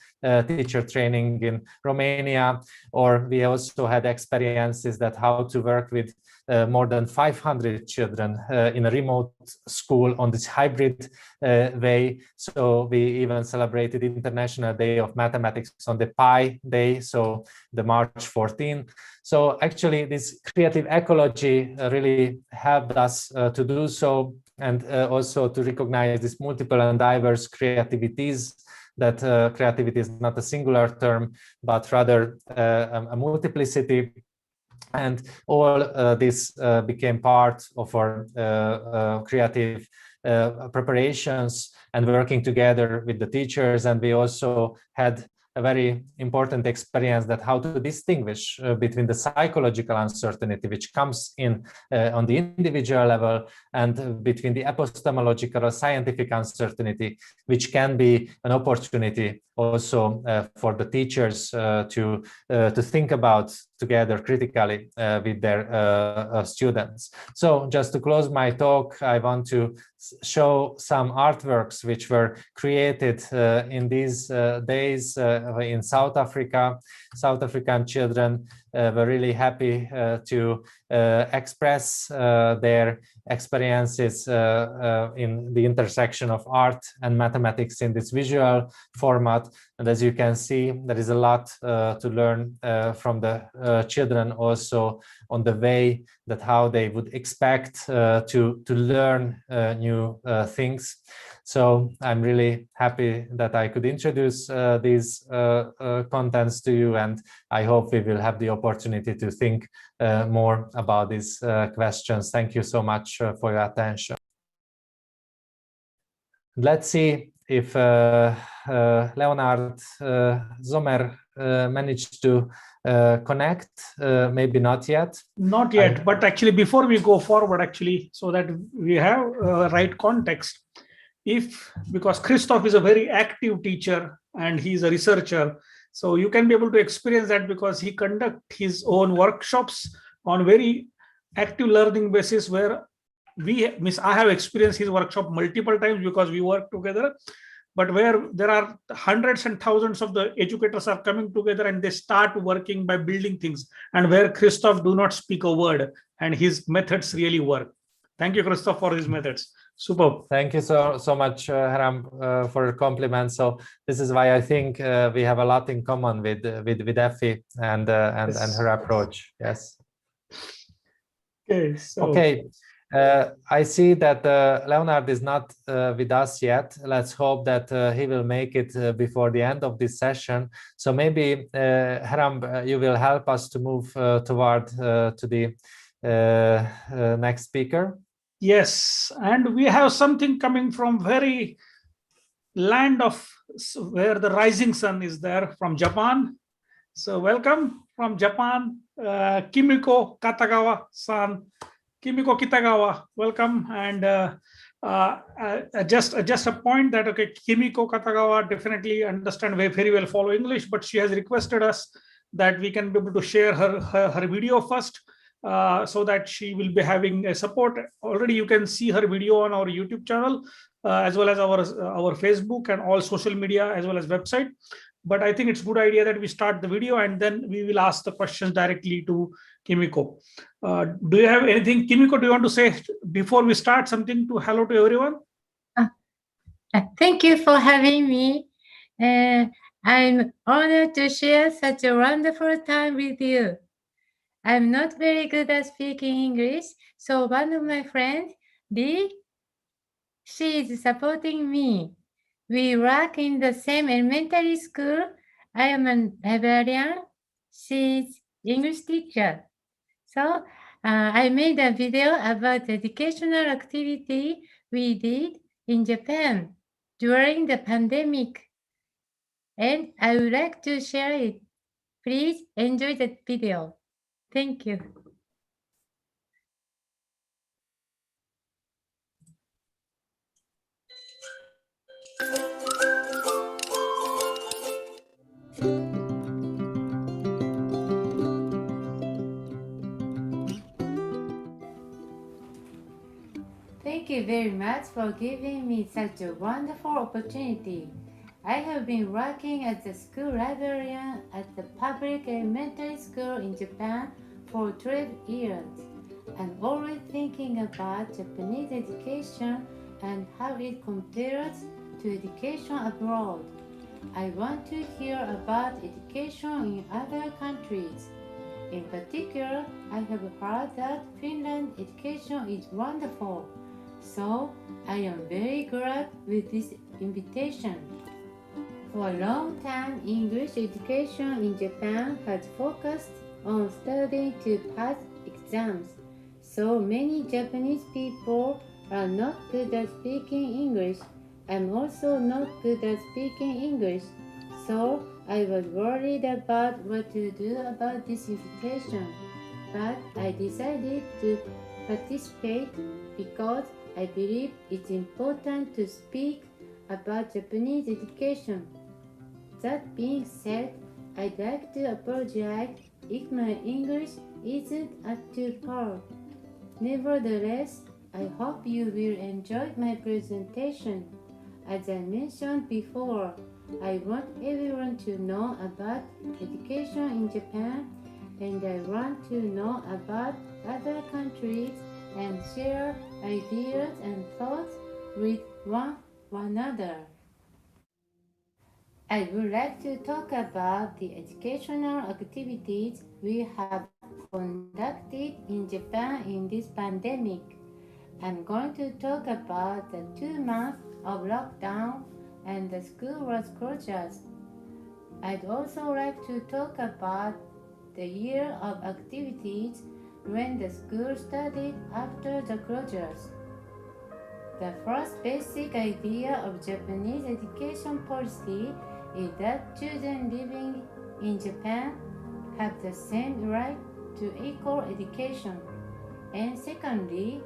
teacher training in Romania, or we also had experiences that how to work with more than 500 children in a remote school on this hybrid way. So we even celebrated International Day of Mathematics on the Pi Day, so the March 14. So actually this creative ecology really helped us to do so, and also to recognize this multiple and diverse creativities, that creativity is not a singular term, but rather a multiplicity. And all this became part of our creative preparations and working together with the teachers. And we also had a very important experience that how to distinguish between the psychological uncertainty which comes in on the individual level, and between the epistemological or scientific uncertainty, which can be an opportunity also for the teachers to think about together critically with their students. So just to close my talk, I want to show some artworks which were created in these days in South Africa. South African children were really happy to express their experiences in the intersection of art and mathematics in this visual format. And as you can see, there is a lot to learn from the children also on the way that how they would expect to learn new things. So I'm really happy that I could introduce these contents to you, and I hope we will have the opportunity to think more about these questions. Thank you so much for your attention. Let's see if Leonard Sommer managed to connect. Maybe not yet. Not yet, but actually before we go forward, actually, so that we have right context, because Christoph is a very active teacher and he's a researcher, so you can be able to experience that because he conducts his own workshops on very active learning basis, where I have experienced his workshop multiple times because we work together, but where there are hundreds and thousands of the educators are coming together and they start working by building things, and where Christoph do not speak a word and his methods really work. Thank you, Christoph, for his methods. Superb. Thank you so much, Haram, for your compliment. So this is why I think we have a lot in common with Effie and her approach. Yes. Okay. So. Okay. I see that Leonard is not with us yet. Let's hope that he will make it before the end of this session. So maybe, Haram, you will help us to move toward to the next speaker. Yes, and we have something coming from very land of where the rising sun is there, from Japan. So welcome from Japan, Kimiko Katagawa-san. Kimiko Kitagawa, welcome. And just a point that, okay, Kimiko Katagawa definitely understand very well follow English, but she has requested us that we can be able to share her video first, so that she will be having a support. Already you can see her video on our YouTube channel, as well as our Facebook and all social media, as well as website. But I think it's a good idea that we start the video and then we will ask the questions directly to Kimiko. Do you have anything, Kimiko, do you want to say before we start something to hello to everyone? Thank you for having me. I'm honored to share such a wonderful time with you. I'm not very good at speaking English, so one of my friends, Dee, she is supporting me. We work in the same elementary school. I am a librarian. She's English teacher. So I made a video about the educational activity we did in Japan during the pandemic, and I would like to share it. Please enjoy the video. Thank you. Thank you very much for giving me such a wonderful opportunity. I have been working as a school librarian at the public elementary school in Japan for 12 years. I'm always thinking about Japanese education and how it compares to education abroad. I want to hear about education in other countries. In particular, I have heard that Finland education is wonderful. So I am very glad with this invitation. For a long time, English education in Japan has focused on studying to pass exams. So many Japanese people are not good at speaking English. I'm also not good at speaking English. So I was worried about what to do about this invitation. But I decided to participate because I believe it's important to speak about Japanese education. That being said, I'd like to apologize if my English isn't up to par. Nevertheless, I hope you will enjoy my presentation. As I mentioned before, I want everyone to know about education in Japan, and I want to know about other countries and share ideas and thoughts with one another. I would like to talk about the educational activities we have conducted in Japan in this pandemic. I'm going to talk about the 2 months of lockdown and the school was closed. I'd also like to talk about the year of activities when the school started after the closures. The first basic idea of Japanese education policy is that children living in Japan have the same right to equal education. And secondly,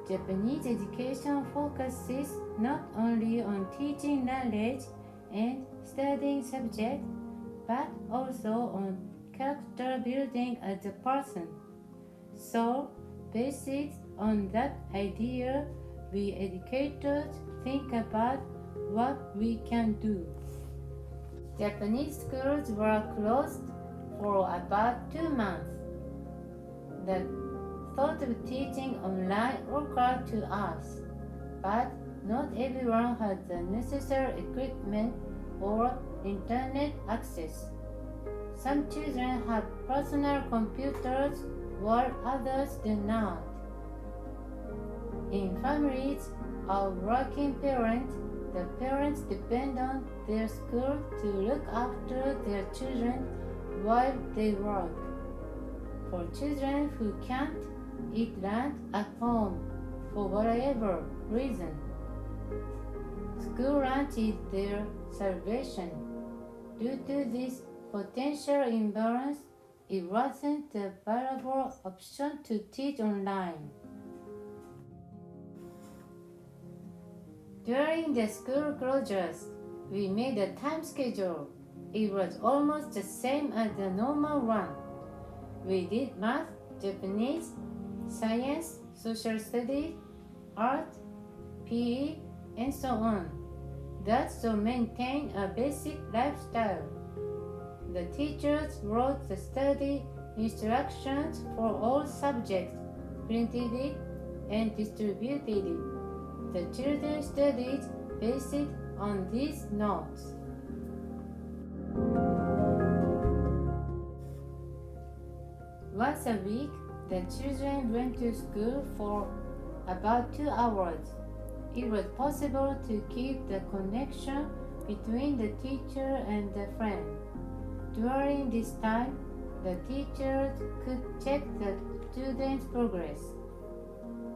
Japanese education focuses not only on teaching knowledge and studying subjects, but also on character building as a person. So, based on that idea, we educators think about what we can do. Japanese schools were closed for about 2 months. The thought of teaching online occurred to us, but not everyone had the necessary equipment or internet access. Some children have personal computers while others do not. In families of working parents, the parents depend on their school to look after their children while they work. For children who can't eat lunch at home for whatever reason, school lunch is their salvation. Due to this potential imbalance, it wasn't a viable option to teach online. During the school closures, we made a time schedule. It was almost the same as the normal one. We did math, Japanese, science, social studies, art, PE, and so on. That's to maintain a basic lifestyle. The teachers wrote the study instructions for all subjects, printed it, and distributed it. The children studied based on these notes. Once a week, the children went to school for about 2 hours. It was possible to keep the connection between the teacher and the friend. During this time, the teachers could check the students' progress.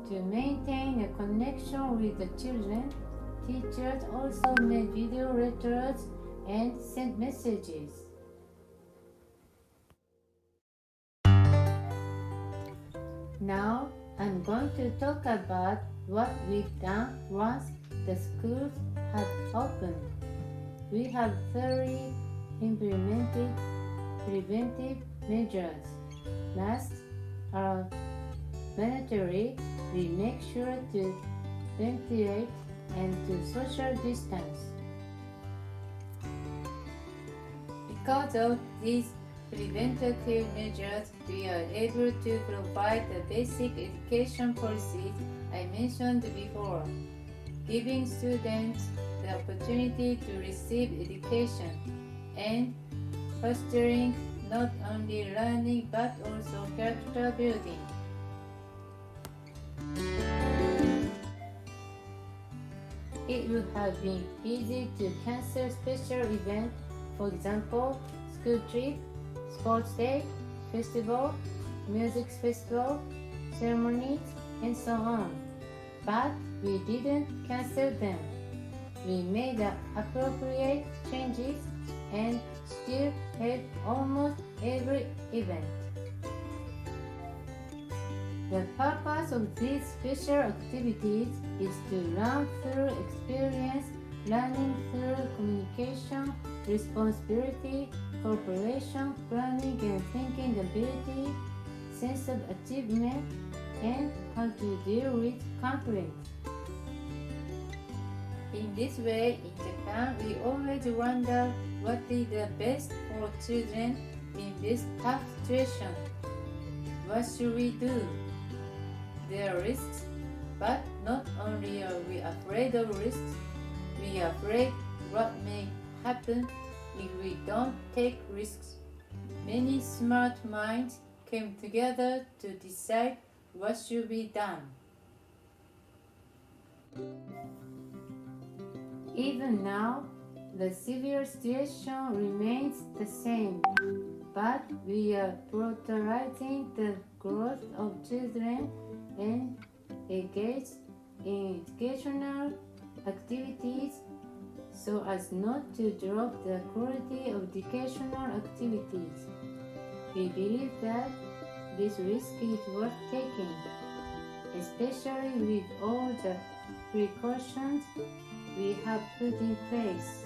To maintain a connection with the children, teachers also made video letters and sent messages. Now, I'm going to talk about what we've done once the schools had opened. We have thoroughly implemented preventive measures. Masks are mandatory. We make sure to ventilate and to social distance. Because of these preventative measures, we are able to provide the basic education policies I mentioned before, giving students the opportunity to receive education and fostering not only learning but also character building. It would have been easy to cancel special events, for example, school trip, sports day, festival, music festival, ceremonies, and so on. But we didn't cancel them. We made the appropriate changes and still held almost every event. The purpose of these special activities is to learn through experience, learning through communication, responsibility, cooperation, planning and thinking ability, sense of achievement, and how to deal with conflict. In this way, in Japan, we always wonder what is the best for children in this tough situation. What should we do? There are risks, but not only are we afraid of risks, we are afraid what may happen if we don't take risks. Many smart minds came together to decide what should be done. Even now, the severe situation remains the same, but we are prioritizing the growth of children and engage in educational activities so as not to drop the quality of educational activities. We believe that this risk is worth taking, especially with all the precautions we have put in place.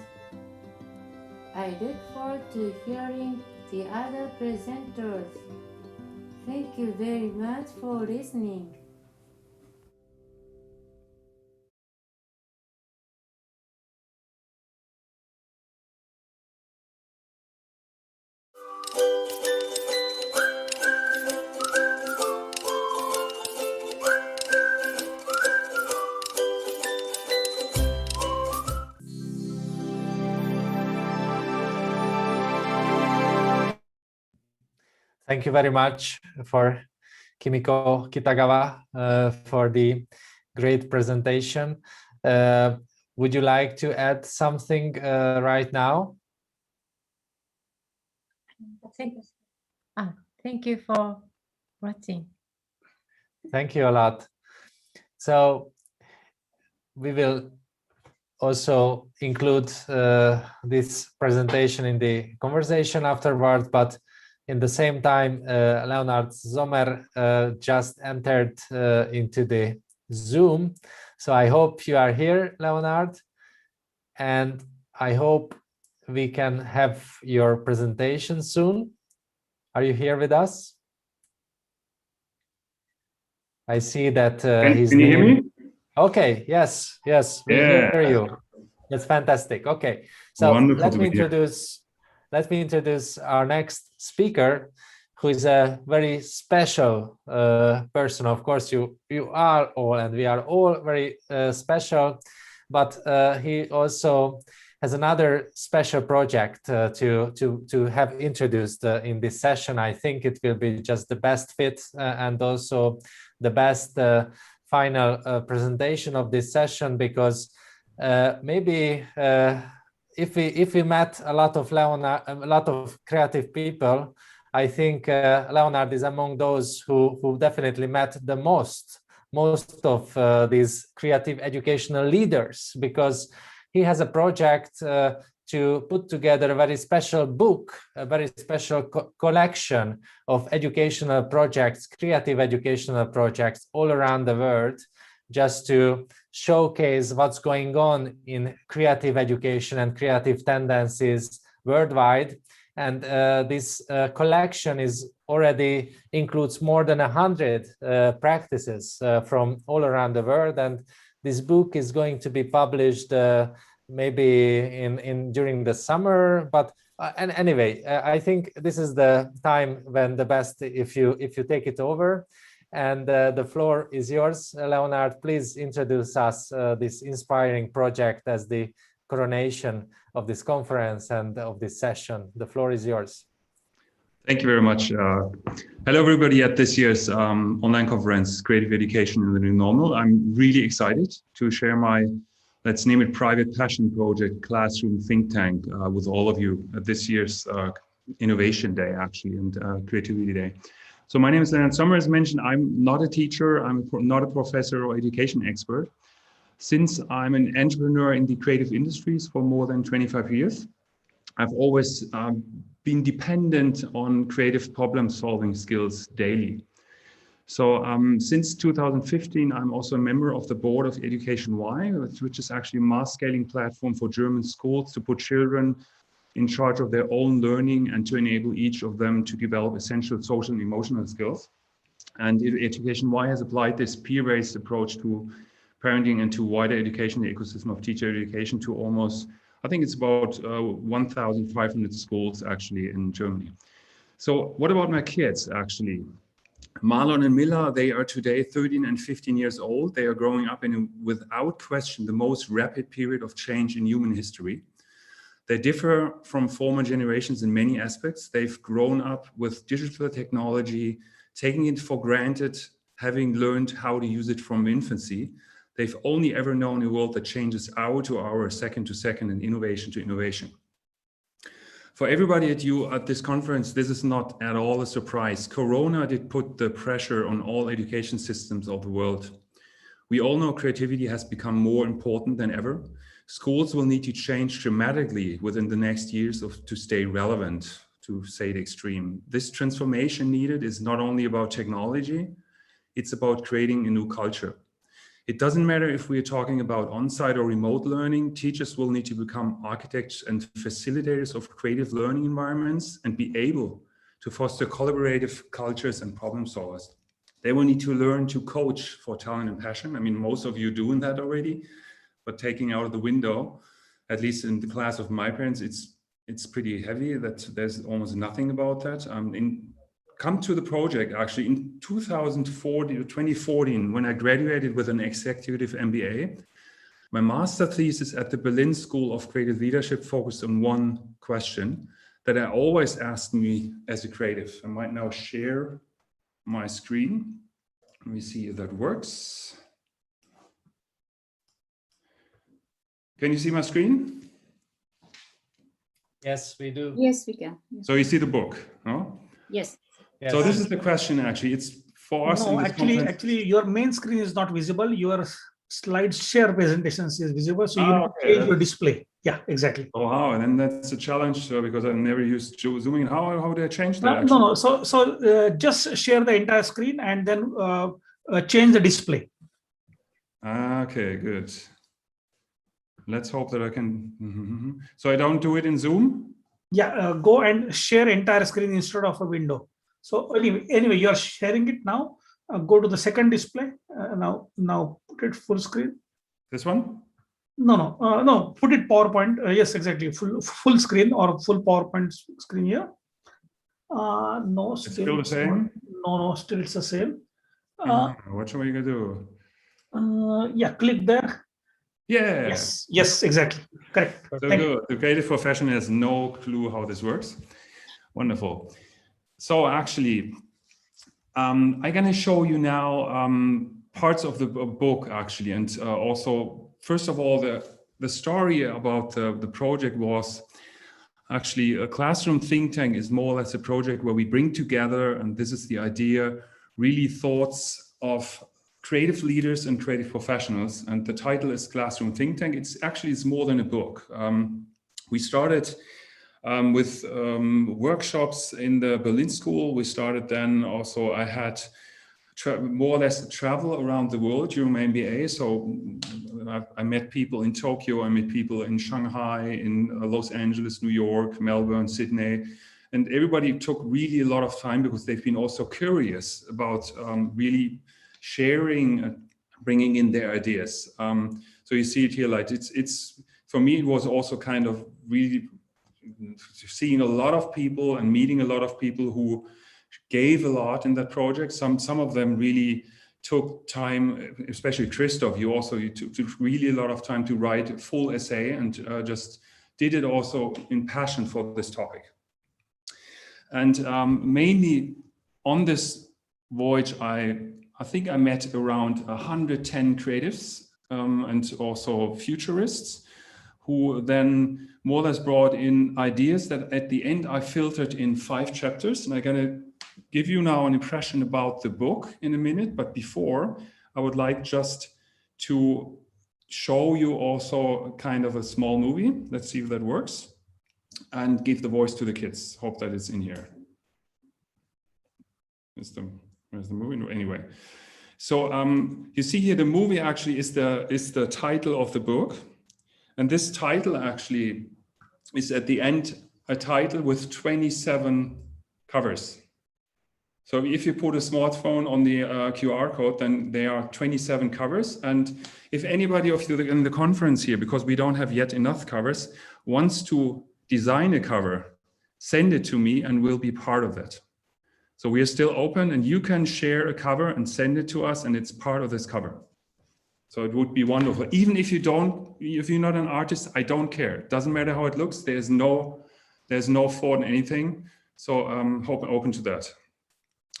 I look forward to hearing the other presenters. Thank you very much for listening. Thank you very much for Kimiko Kitagawa for the great presentation. Would you like to add something right now? Thank you for watching. Thank you a lot. So we will also include this presentation in the conversation afterward, but in the same time, Leonard Sommer just entered into the Zoom. So I hope you are here, Leonard, and I hope we can have your presentation soon. Are you here with us? I see that his can you name... hear me? Okay, yes, we hear you. That's fantastic. Okay, so let me introduce our next speaker, who is a very special person. Of course, you are all, and we are all very special, but he also has another special project to have introduced in this session. I think it will be just the best fit and also the best final presentation of this session, because maybe if we met a lot of creative people, I think Leonard is among those who definitely met the most of these creative educational leaders, because he has a project to put together a very special book, a very special collection of educational projects, creative educational projects all around the world, just to showcase what's going on in creative education and creative tendencies worldwide. And this collection already includes more than 100 practices from all around the world. And this book is going to be published maybe during the summer. But and anyway, I think this is the time when the best if you take it over. And the floor is yours, Leonard. Please introduce us this inspiring project as the coronation of this conference and of this session. The floor is yours. Thank you very much. Hello, everybody at this year's online conference, Creative Education in the New Normal. I'm really excited to share my, let's name it, private passion project, Classroom Think Tank, with all of you at this year's Innovation Day, actually, and Creativity Day. So my name is Leonard Sommer. As mentioned, I'm not a teacher, I'm not a professor or education expert. Since I'm an entrepreneur in the creative industries for more than 25 years, I've always been dependent on creative problem-solving skills daily. So since 2015, I'm also a member of the board of Education Y, which is actually a mass-scaling platform for German schools to put children in charge of their own learning and to enable each of them to develop essential social and emotional skills. And Education Y has applied this peer-based approach to parenting and to wider education, the ecosystem of teacher education, to almost, I think it's about 1,500 schools actually in Germany. So what about my kids actually? Marlon and Mila, they are today 13 and 15 years old. They are growing up in, without question, the most rapid period of change in human history. They differ from former generations in many aspects. They've grown up with digital technology, taking it for granted, having learned how to use it from infancy. They've only ever known a world that changes hour to hour, second to second, and innovation to innovation. For everybody at this conference, this is not at all a surprise. Corona did put the pressure on all education systems of the world. We all know creativity has become more important than ever. Schools will need to change dramatically within the next years to stay relevant, to say the extreme. This transformation needed is not only about technology, it's about creating a new culture. It doesn't matter if we're talking about on-site or remote learning, teachers will need to become architects and facilitators of creative learning environments and be able to foster collaborative cultures and problem solvers. They will need to learn to coach for talent and passion. I mean, most of you doing that already, but taking out of the window, at least in the class of my parents, it's pretty heavy that there's almost nothing about that. Come to the project actually in 2014, when I graduated with an executive MBA. My master thesis at the Berlin School of Creative Leadership focused on one question that I always asked me as a creative. I might now share my screen. Let me see if that works. Can you see my screen? Yes, we do. Yes, we can. Yes. So you see the book, no? Yes. Yes. So this is the question actually. It's for us. No, actually, your main screen is not visible. Your slide share presentations is visible. So you need to change your display. Yeah, exactly. Oh, wow. And then that's a challenge because I've never used zooming. How do I change that? No. So just share the entire screen and then change the display. Okay, good. Let's hope that I can. So I don't do it in Zoom? Yeah, go and share entire screen instead of a window. So anyway, you're sharing it now. Go to the second display. Now put it full screen. This one? No. Put it PowerPoint. Yes, exactly. Full screen or full PowerPoint screen here. No, it's still the same. No, still it's the same. What should we do? Yeah, click there. Yeah. Yes, exactly. Correct. So good. The creative profession has no clue how this works. Wonderful. So actually, I'm going to show you now parts of the book actually, and also first of all, the story about the project was actually a classroom think tank is more or less a project where we bring together, and this is the idea, really thoughts of creative leaders and creative professionals. And the title is Classroom Think Tank. It's more than a book. We started with workshops in the Berlin School. We started then also, I had more or less travel around the world during my MBA. So I met people in Tokyo, I met people in Shanghai, in Los Angeles, New York, Melbourne, Sydney. And everybody took really a lot of time because they've been also curious about really sharing, bringing in their ideas. So you see it here, like it's for me, it was also kind of really seeing a lot of people and meeting a lot of people who gave a lot in that project. Some of them really took time, especially Christoph, you took really a lot of time to write a full essay and just did it also in passion for this topic. And mainly on this voyage, I think I met around 110 creatives and also futurists who then more or less brought in ideas that at the end I filtered in 5 chapters. And I'm going to give you now an impression about the book in a minute. But before, I would like just to show you also kind of a small movie. Let's see if that works. And give the voice to the kids. Hope that it's in here. Where's the movie? No, anyway. So you see here, the movie actually is the title of the book. And this title actually is at the end a title with 27 covers. So if you put a smartphone on the QR code, then there are 27 covers. And if anybody of you in the conference here, because we don't have yet enough covers, wants to design a cover, send it to me and we'll be part of it. So we are still open and you can share a cover and send it to us and it's part of this cover. So it would be wonderful. Even if you're not an artist, I don't care. It doesn't matter how it looks. There's no fault in anything. So open to that.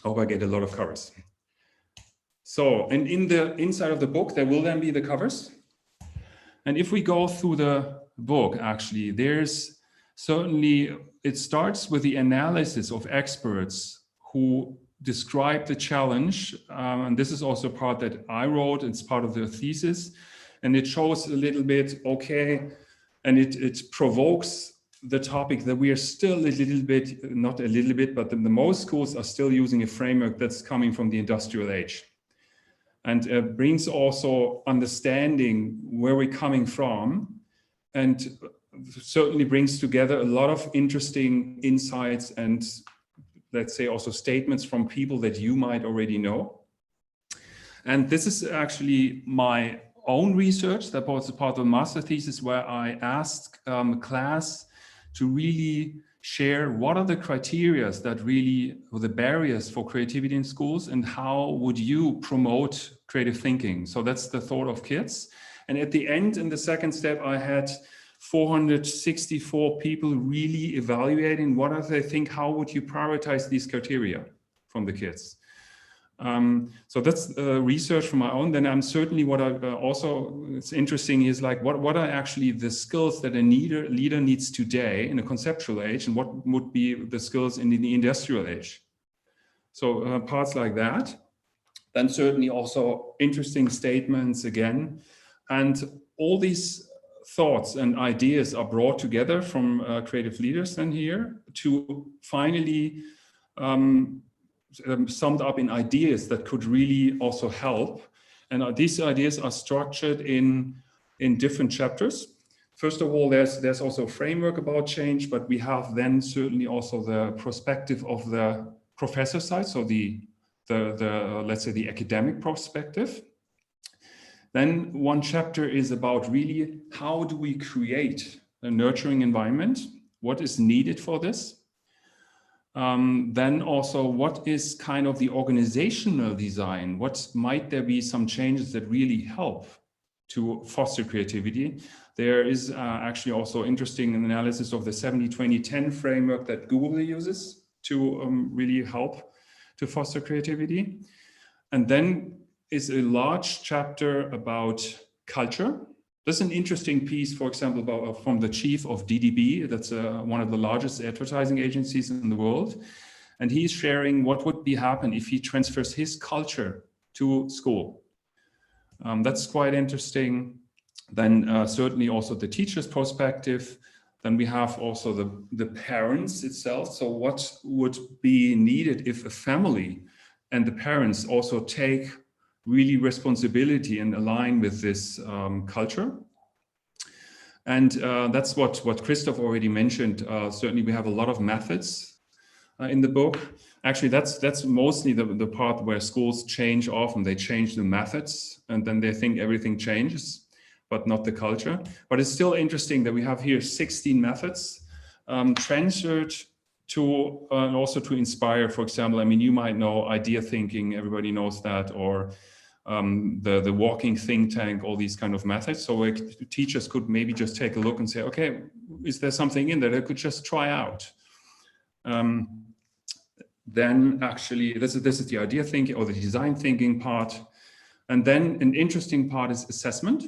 Hope I get a lot of covers. So, and in the inside of the book, there will then be the covers. And if we go through the book, actually, there's certainly, it starts with the analysis of experts who describe the challenge. And this is also a part that I wrote, it's part of the thesis. And it shows a little bit, okay, and it provokes the topic that we are still a little bit, not a little bit, but the most schools are still using a framework that's coming from the industrial age. And brings also understanding where we're coming from, and certainly brings together a lot of interesting insights and, let's say, also statements from people that you might already know. And this is actually my own research that was part of the master thesis, where I asked class to really share what are the criteria that really are the barriers for creativity in schools, and how would you promote creative thinking. So that's the thought of kids. And at the end, in the second step, I had 464 people really evaluating what do they think, how would you prioritize these criteria from the kids. So that's research from my own. Then I'm certainly, what I also, it's interesting is like, what are actually the skills that a leader needs today in a conceptual age, and what would be the skills in the industrial age. So parts like that. Then certainly also interesting statements again. And all these thoughts and ideas are brought together from creative leaders then here to finally summed up in ideas that could really also help. And these ideas are structured in different chapters. First of all, there's also a framework about change, but we have then certainly also the perspective of the professor side, so the let's say the academic perspective. Then one chapter is about really how do we create a nurturing environment? What is needed for this? Then also, what is kind of the organizational design? What might there be some changes that really help to foster creativity? There is actually also interesting analysis of the 70-20-10 framework that Google uses to really help to foster creativity. And then is a large chapter about culture. There's an interesting piece, for example, from the chief of DDB, that's one of the largest advertising agencies in the world. And he's sharing what would happen if he transfers his culture to school. That's quite interesting. Then certainly also the teacher's perspective. Then we have also the parents itself. So what would be needed if a family and the parents also take really responsibility and align with this culture. And that's what Christoph already mentioned. Certainly we have a lot of methods in the book. Actually, that's mostly the part where schools change often. They change the methods and then they think everything changes, but not the culture. But it's still interesting that we have here 16 methods transferred to also to inspire. For example, I mean, you might know idea thinking, everybody knows that, or the walking think tank, all these kind of methods. So like, teachers could maybe just take a look and say, okay, is there something in there that I could just try out? Then actually, this is the idea thinking or the design thinking part. And then an interesting part is assessment,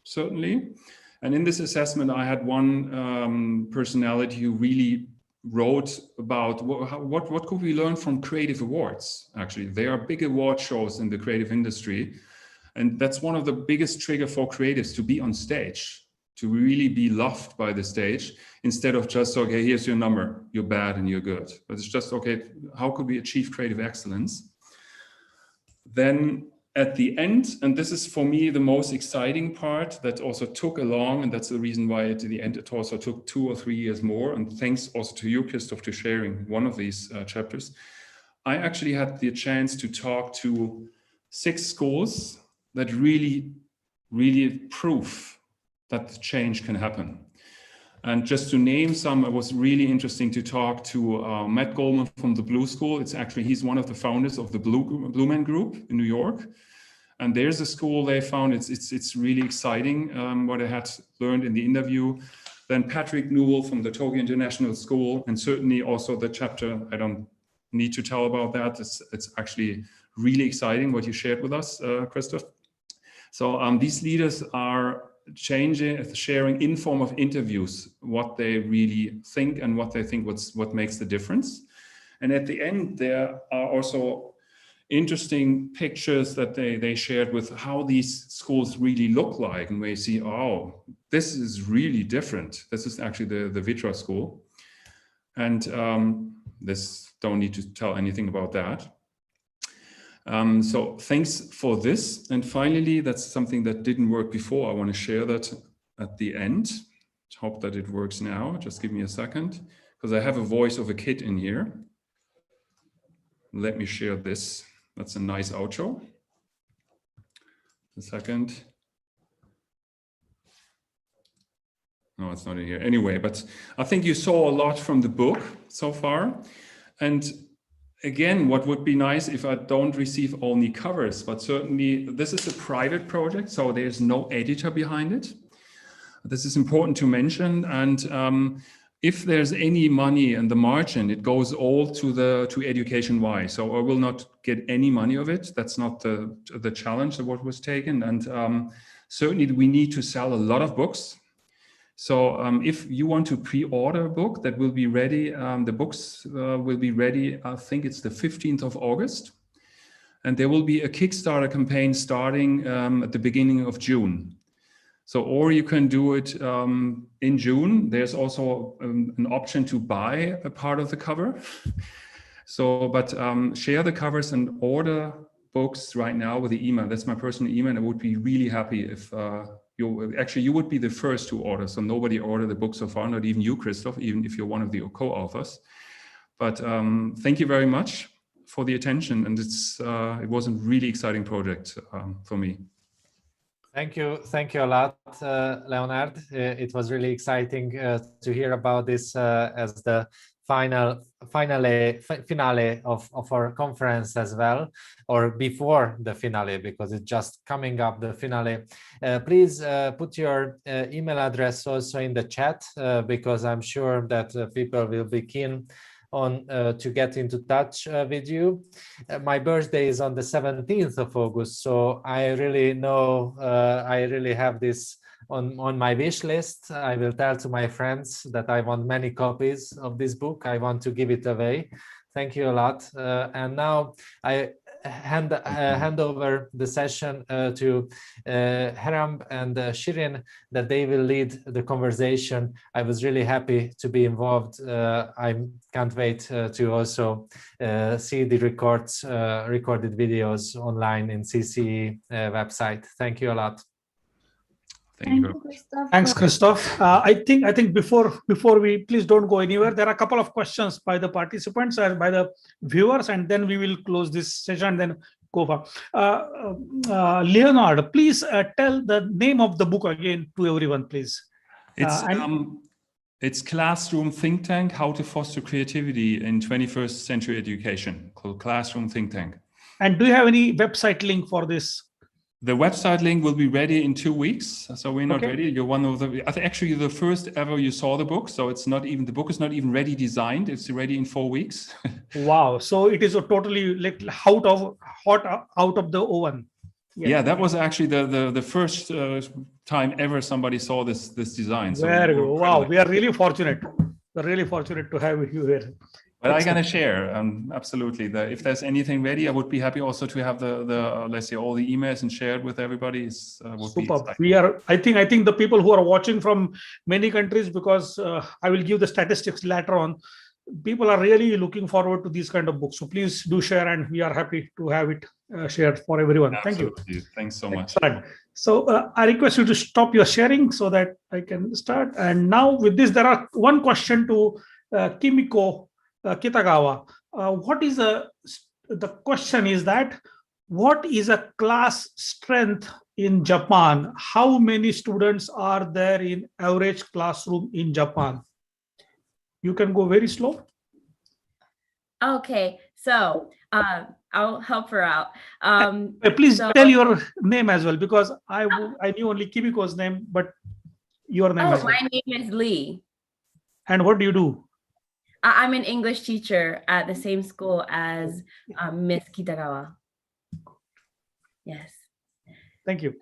certainly. And in this assessment, I had one personality who really wrote about what could we learn from creative awards. Actually, there are big award shows in the creative industry, and that's one of the biggest trigger for creatives to be on stage, to really be loved by the stage, instead of just, okay, here's your number, you're bad and you're good. But it's just, okay, how could we achieve creative excellence? Then at the end, and this is for me the most exciting part that also took along, and that's the reason why at the end it also took 2 or 3 years more, and thanks also to you, Christoph, to sharing one of these chapters. I actually had the chance to talk to 6 schools that really prove that the change can happen. And just to name some, it was really interesting to talk to Matt Goldman from the Blue School. It's actually, he's one of the founders of the Blue Man Group in New York. And there's a school they found, it's really exciting what I had learned in the interview. Then Patrick Newell from the Tokyo International School, and certainly also the chapter, I don't need to tell about that. It's actually really exciting what you shared with us, Christoph. So these leaders are sharing in form of interviews what they really think and what they think what makes the difference. And at the end, there are also interesting pictures that they shared with how these schools really look like, and we see, oh, this is really different. This is actually the Vitra school, and this don't need to tell anything about that. So thanks for this. And finally, that's something that didn't work before. I want to share that at the end. Hope that it works now. Just give me a second, because I have a voice of a kid in here. Let me share this. That's a nice outro. A second. No, it's not in here. Anyway, but I think you saw a lot from the book so far. And again, what would be nice if I don't receive only covers, but certainly this is a private project, so there's no editor behind it. This is important to mention. And if there's any money in the margin, it goes all to Education Y. So I will not get any money of it. That's not the challenge of what was taken. And certainly we need to sell a lot of books. So if you want to pre-order a book, that will be ready. The books will be ready, I think it's the 15th of August. And there will be a Kickstarter campaign starting at the beginning of June. So, or you can do it in June. There's also an option to buy a part of the cover. So, but share the covers and order books right now with the email. That's my personal email. I would be really happy if you would be the first to order. So nobody ordered the book so far, not even you, Christoph, even if you're one of the co-authors. But thank you very much for the attention. And it was a really exciting project for me. Thank you a lot, Leonard. It was really exciting to hear about this as the finale of our conference as well, or before the finale, because it's just coming up, the finale. Please put your email address also in the chat, because I'm sure that people will be keen on to get into touch with you. My birthday is on the 17th of August, so I really know I really have this on my wish list. I will tell to my friends that I want many copies of this book. I want to give it away. Thank you a lot. And now I hand over the session to Hiram and Shirin, that they will lead the conversation. I was really happy to be involved. I can't wait to also see the recorded videos online in CCE website. Thank you a lot. Thank you, Christoph. Thanks, Christoph. I think before we, please don't go anywhere. There are a couple of questions by the participants and by the viewers, and then we will close this session and then go for. Leonard, please tell the name of the book again to everyone, please. It's Classroom Think Tank: How to Foster Creativity in 21st Century Education, called Classroom Think Tank. And do you have any website link for this? The website link will be ready in 2 weeks. So we're not ready. You're one of the, actually you're the first ever you saw the book. So it's not even, the book is not even ready designed. It's ready in 4 weeks. Wow. So it is a totally like hot out of the oven. Yes. Yeah, that was actually the first time ever somebody saw this design. So wow, we are really fortunate. We're really fortunate to have you here. But I'm gonna share absolutely. If there's anything ready, I would be happy also to have the let's say all the emails and share it with everybody. Super. We are. I think the people who are watching from many countries, because I will give the statistics later on. People are really looking forward to these kind of books. So please do share, and we are happy to have it shared for everyone. Absolutely. Thank you. Thanks so much. So I request you to stop your sharing so that I can start. And now with this, there are one question to Kimiko Kitagawa. What is the question is that what is a class strength in Japan? How many students are there in average classroom in Japan? You can go very slow. Okay, so I'll help her out. Please tell your name as well, because I knew only Kimiko's name, but your name. Oh, my name is Lee. And what do you do? I'm an English teacher at the same school as Miss Kitagawa. Yes. Thank you.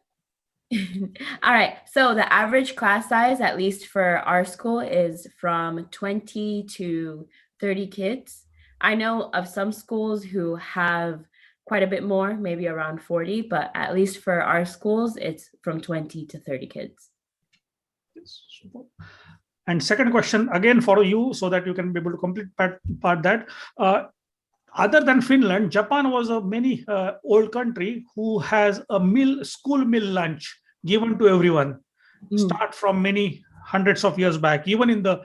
All right. So the average class size, at least for our school, is from 20 to 30 kids. I know of some schools who have quite a bit more, maybe around 40, but at least for our schools, it's from 20 to 30 kids. And second question, again for you, so that you can be able to complete part that. Other than Finland, Japan was a many old country who has a school meal lunch given to everyone. Start from many hundreds of years back. Even in the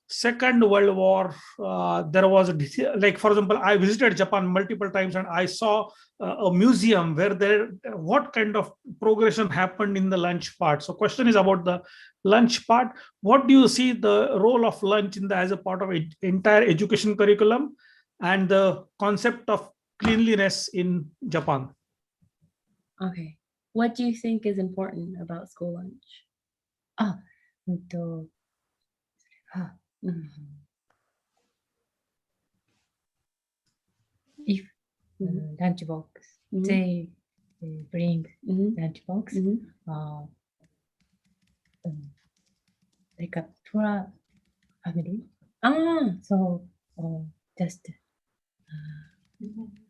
Second World War, there was like, for example, I visited Japan multiple times and I saw a museum where what kind of progression happened in the lunch part. So question is about the lunch part. What do you see the role of lunch as a part of entire education curriculum and the concept of cleanliness in Japan? Okay. What do you think is important about school lunch? If lunch box, they bring lunch box, like a tour family. So just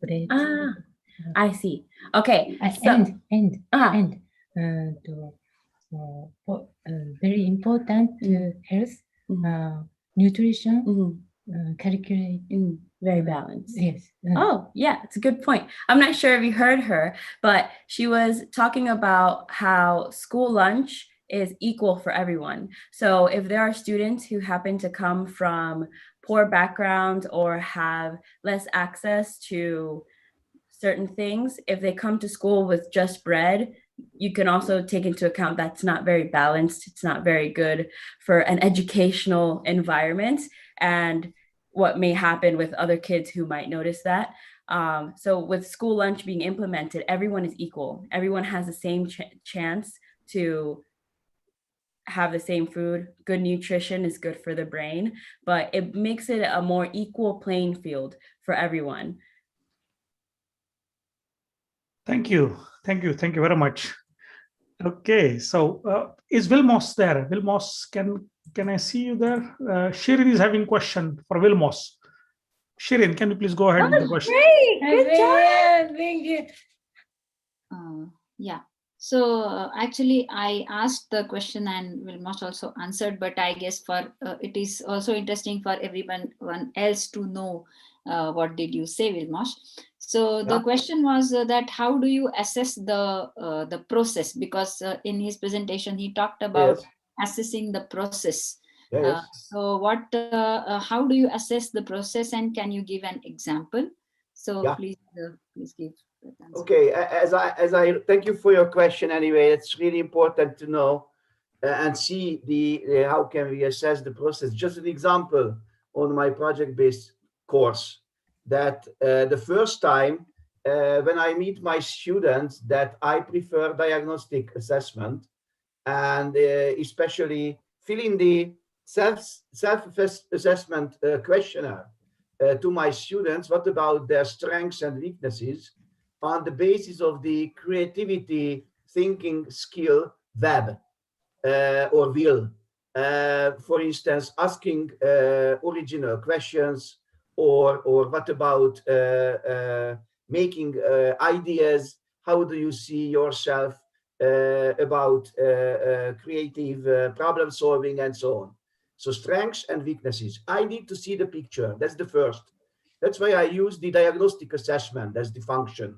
bread. I see. Okay. And very important health, nutrition, calculate. Very balanced. Yes. Oh, yeah, it's a good point. I'm not sure if you heard her, but she was talking about how school lunch is equal for everyone. So if there are students who happen to come from poor backgrounds or have less access to certain things, if they come to school with just bread, you can also take into account that's not very balanced. It's not very good for an educational environment and what may happen with other kids who might notice that. So with school lunch being implemented, everyone is equal. Everyone has the same chance to have the same food. Good nutrition is good for the brain, but it makes it a more equal playing field for everyone. Thank you. Thank you. Thank you very much. Okay, so is Vilmos there? Vilmos, can I see you there? Shirin is having question for Vilmos. Shirin, can you please go ahead with the question? Great, good job. Thank you. Yeah. So actually, I asked the question and Vilmos also answered, but I guess it is also interesting for everyone else to know what did you say, Vilmos. So the question was that how do you assess the process? Because in his presentation he talked about assessing the process. So how do you assess the process, and can you give an example? So please give that answer. Okay, as I thank you for your question. Anyway, it's really important to know and see how can we assess the process. Just an example on my project-based course, that the first time when I meet my students that I prefer diagnostic assessment, and especially filling the self-assessment questionnaire to my students, what about their strengths and weaknesses on the basis of the creativity thinking skill web or will. For instance, asking original questions, or what about making ideas? How do you see yourself about creative problem solving and so on? So strengths and weaknesses. I need to see the picture. That's the first. That's why I use the diagnostic assessment as the function.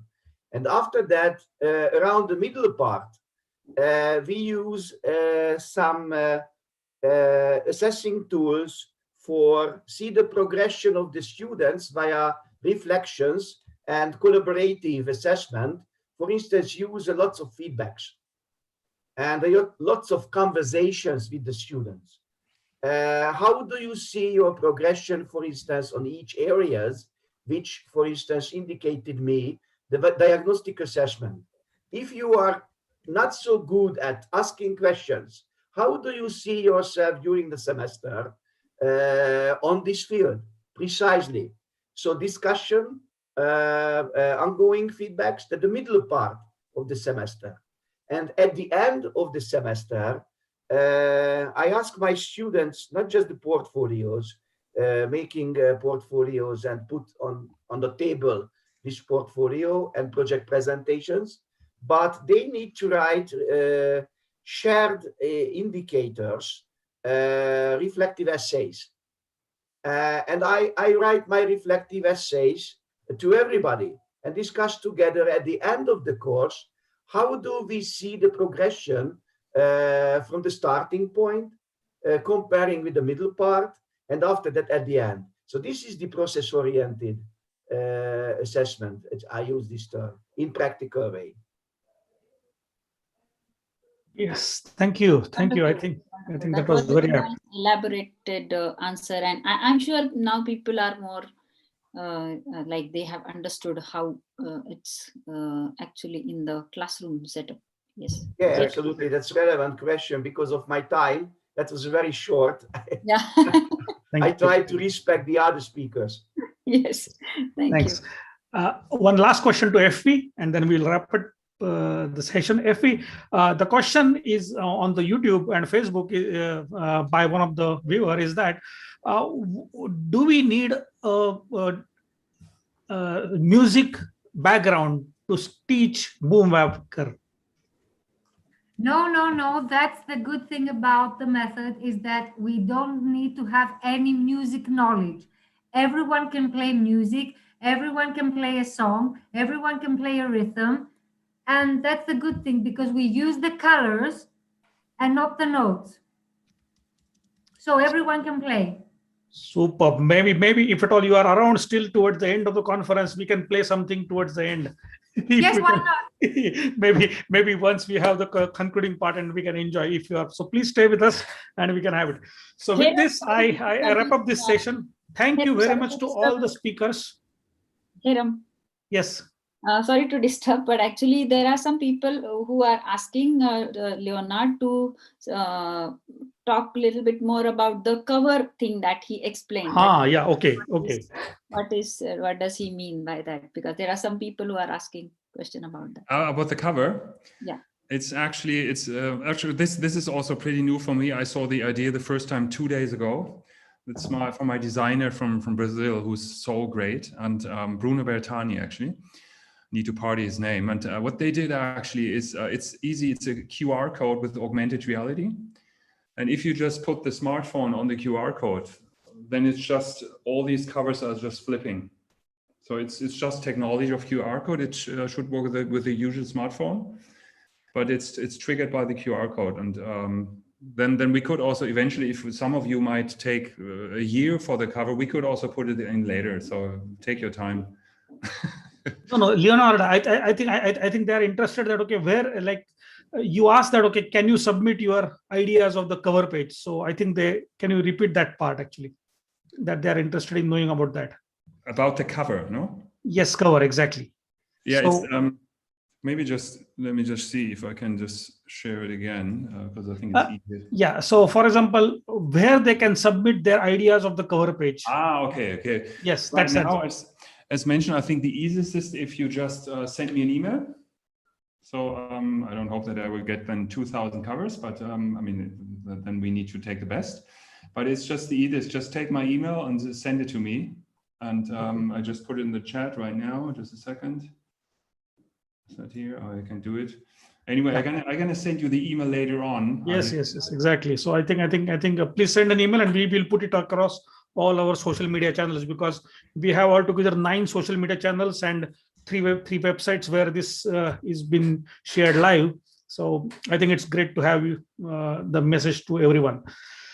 And after that, around the middle part, we use some assessing tools for see the progression of the students via reflections and collaborative assessment. For instance, use lots of feedbacks and lots of conversations with the students. How do you see your progression, for instance, on each areas, which, for instance, indicated me the diagnostic assessment? If you are not so good at asking questions, how do you see yourself during the semester on this field precisely? So discussion, ongoing feedbacks, that the middle part of the semester. And at the end of the semester, I ask my students, not just the portfolios, making portfolios and put on the table this portfolio and project presentations, but they need to write shared indicators, reflective essays. And I write my reflective essays to everybody and discuss together at the end of the course, how do we see the progression from the starting point, comparing with the middle part, and after that at the end. So this is the process-oriented assessment. I use this term in practical way. Yes, thank you. Thank you. I think that was very elaborated answer, and I'm sure now people are more like they have understood how it's actually in the classroom setup. Yes. Yeah, absolutely. That's a relevant question because of my time. That was very short. Yeah. I tried to respect the other speakers. Yes. Thanks. One last question to FP, and then we'll wrap it. The session. FP, the question is on the YouTube and Facebook by one of the viewer is that do we need a music background to teach boom webker? No. That's the good thing about the method is that we don't need to have any music knowledge. Everyone can play music. Everyone can play a song. Everyone can play a rhythm. And that's the good thing because we use the colors and not the notes. So everyone can play. Super. Maybe if at all you are around still towards the end of the conference, we can play something towards the end. Yes, why not? maybe once we have the concluding part and we can enjoy if you are. So please stay with us and we can have it. So with this, I wrap up this session. Thank you very much to all the speakers. Hiram. Yes. Sorry to disturb, but actually there are some people who are asking Leonard to talk a little bit more about the cover thing that he explained. Yeah, okay. What does he mean by that? Because there are some people who are asking question about that. About the cover? Yeah. It's actually this is also pretty new for me. I saw the idea the first time 2 days ago. It's from my designer from Brazil, who's so great, and Bruno Bertani actually. Need to party his name. And what they did actually is it's easy. It's a QR code with augmented reality. And if you just put the smartphone on the QR code, then it's just all these covers are just flipping. So it's just technology of QR code. It should work with the usual smartphone, but it's triggered by the QR code. And then we could also eventually, if some of you might take a year for the cover, we could also put it in later. So take your time. No, Leonard, I think they are interested that, okay, where, like, you asked that, okay, can you submit your ideas of the cover page? So I think can you repeat that part actually, that they are interested in knowing about that? About the cover, no? Yes, cover, exactly. Yeah, so, it's, maybe let me just see if I can just share it again, because I think it's easier. Yeah, so for example, where they can submit their ideas of the cover page. Okay. Yes, right that's now, as mentioned, I think the easiest is if you just send me an email. So I don't hope that I will get then 2,000 covers, but I mean, then we need to take the best. But it's just the easiest. Just take my email and send it to me. And I just put it in the chat right now. Just a second. It's not here. Oh, I can do it. Anyway, I'm gonna send you the email later on. Yes, exactly. So I think please send an email and we will put it across all our social media channels, because we have altogether 9 social media channels and three websites where this is been shared live. So I think it's great to have the message to everyone.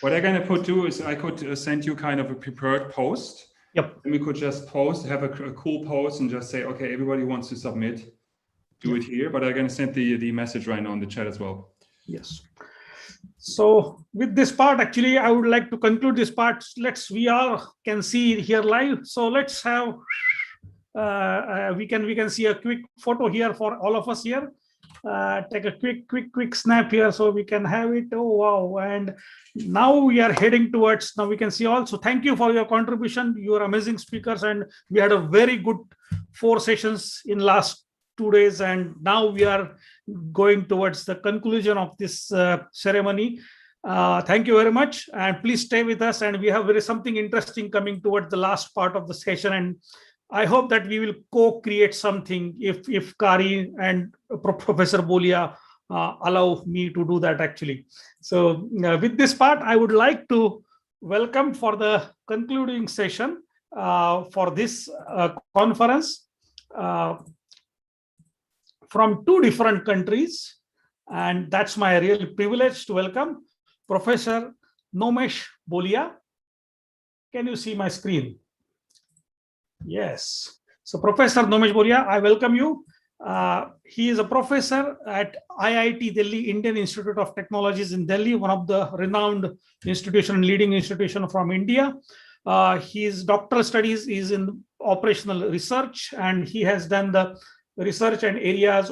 What I'm gonna put too is I could send you kind of a prepared post. Yep. And we could just have a cool post and just say, okay, everybody wants to submit, do it here. But I'm gonna send the message right now in the chat as well. Yes. So with this part, actually, I would like to conclude this part. We all can see here live. So let's have, we can see a quick photo here for all of us here. Take a quick snap here so we can have it. Oh, wow. And now we are heading towards, now we can see also, thank you for your contribution. You are amazing speakers. And we had a very good 4 sessions in last 2 days, and now we are going towards the conclusion of this ceremony. Thank you very much, and please stay with us, and we have something interesting coming towards the last part of the session, and I hope that we will co-create something if Kari and Professor Bolia allow me to do that actually. So with this part, I would like to welcome for the concluding session for this conference from 2 different countries, and that's my real privilege to welcome Professor Nomesh Bolia. Can you see my screen? Yes. So Professor Nomesh Bolia, I welcome you. He is a professor at IIT Delhi, Indian Institute of Technologies in Delhi, one of the renowned institution, leading institution from India. His doctoral studies is in operational research, and he has done the research and areas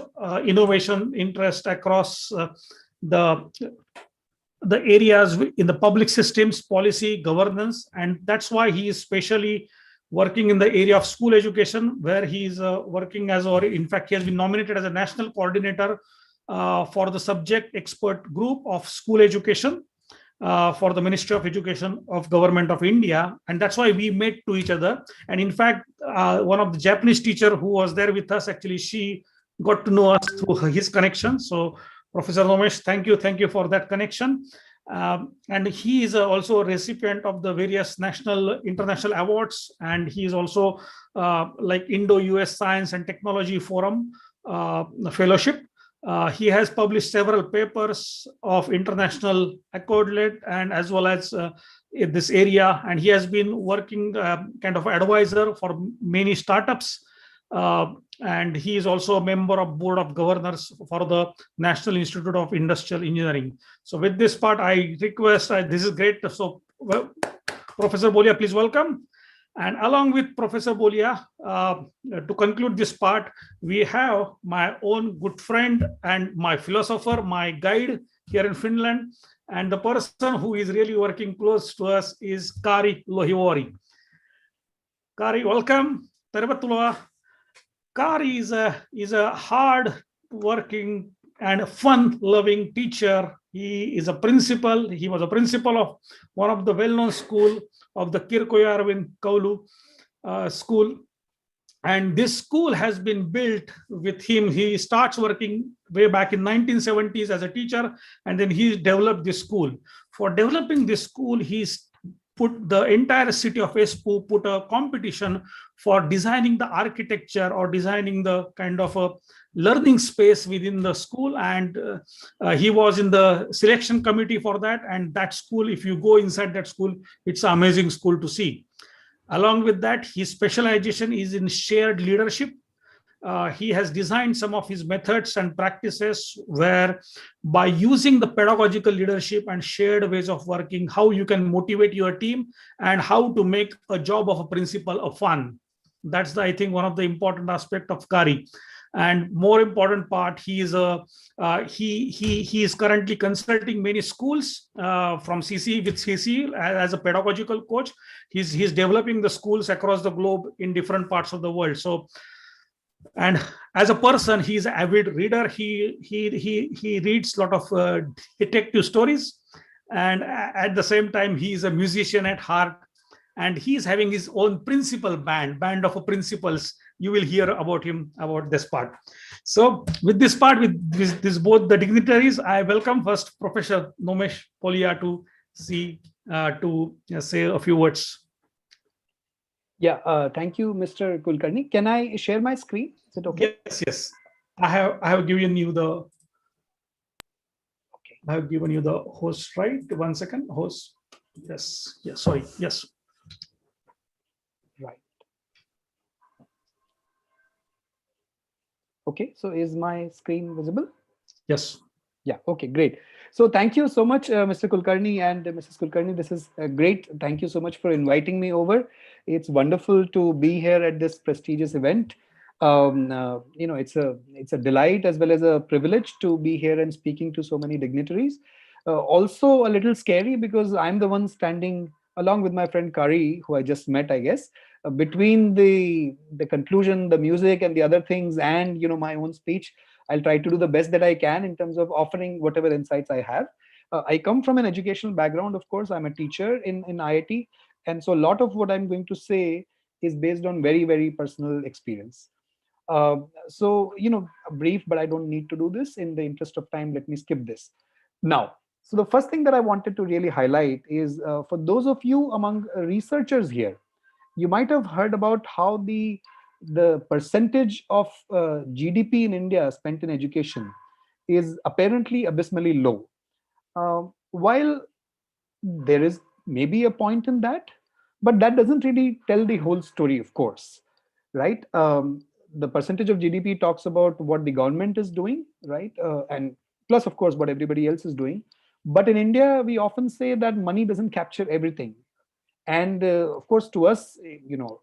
innovation interest across the areas in the public systems, policy, governance, and that's why he is specially working in the area of school education, where he is working as, or in fact, he has been nominated as a national coordinator for the subject expert group of school education for the Ministry of Education of Government of India. And that's why we met to each other. And in fact, one of the Japanese teacher who was there with us, actually, she got to know us through his connection. So Professor Nomesh, thank you for that connection. And he is also a recipient of the various national, international awards, and he is also like Indo-US Science and Technology Forum Fellowship. He has published several papers of international accolade and as well as in this area, and he has been working kind of advisor for many startups. And he is also a member of Board of Governors for the National Institute of Industrial Engineering. So with this part, I request, this is great. So Professor Bolia, please welcome. And along with Professor Bolia, to conclude this part, we have my own good friend and my philosopher, my guide here in Finland. And the person who is really working close to us is Kari Louhivuori. Kari, welcome. Tervetuloa. Kari is a hard-working and fun-loving teacher. He is a principal. He was a principal of one of the well-known school of the Kirkojärven Koulu school. And this school has been built with him. He starts working way back in 1970s as a teacher, and then he developed this school. For developing this school, he's put the entire city of Espoo, put a competition for designing the architecture or designing the kind of a learning space within the school. And he was in the selection committee for that. And that school, if you go inside that school, it's an amazing school to see. Along with that, his specialization is in shared leadership. He has designed some of his methods and practices where by using the pedagogical leadership and shared ways of working, how you can motivate your team and how to make a job of a principal a fun. That's I think one of the important aspects of Kari. And more important part, he is currently consulting many schools from CCE with CCE as a pedagogical coach. He's developing the schools across the globe in different parts of the world. So, and as a person, he's an avid reader. He reads a lot of detective stories, and at the same time, he is a musician at heart. And he's having his own principal band of principals. You will hear about him about this part. So with this part, with this both the dignitaries, I welcome first Professor Nomesh Bolia to say a few words. Yeah, thank you, Mr. Kulkarni. Can I share my screen? Is it okay? Yes. I have given you the. Okay. I have given you the host, right? 1 second, host. Yes. Sorry. Yes. Right. Okay. So is my screen visible? Yes. Yeah. Okay. Great. So thank you so much, Mr. Kulkarni and Mrs. Kulkarni. This is great. Thank you so much for inviting me over. It's wonderful to be here at this prestigious event. It's a delight as well as a privilege to be here and speaking to so many dignitaries. Also a little scary because I'm the one standing along with my friend Kari, who I just met, I guess. between the conclusion, the music and the other things, and my own speech, I'll try to do the best that I can in terms of offering whatever insights I have. I come from an educational background, of course. I'm a teacher in IIT, and so a lot of what I'm going to say is based on very, very personal experience. So brief, but I don't need to do this. In the interest of time, let me skip this now. So the first thing that I wanted to really highlight is for those of you among researchers here, you might have heard about how the percentage of GDP in India spent in education is apparently abysmally low. While there is maybe a point in that, but that doesn't really tell the whole story, of course, right? The percentage of GDP talks about what the government is doing, right? And plus, of course, what everybody else is doing. But in India, we often say that money doesn't capture everything. And of course, to us,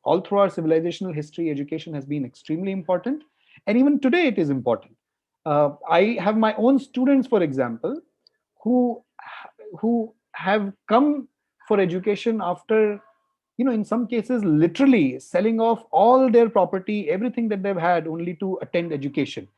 all through our civilizational history, education has been extremely important. And even today, it is important. I have my own students, for example, who have come for education after, in some cases, literally selling off all their property, everything that they've had, only to attend education.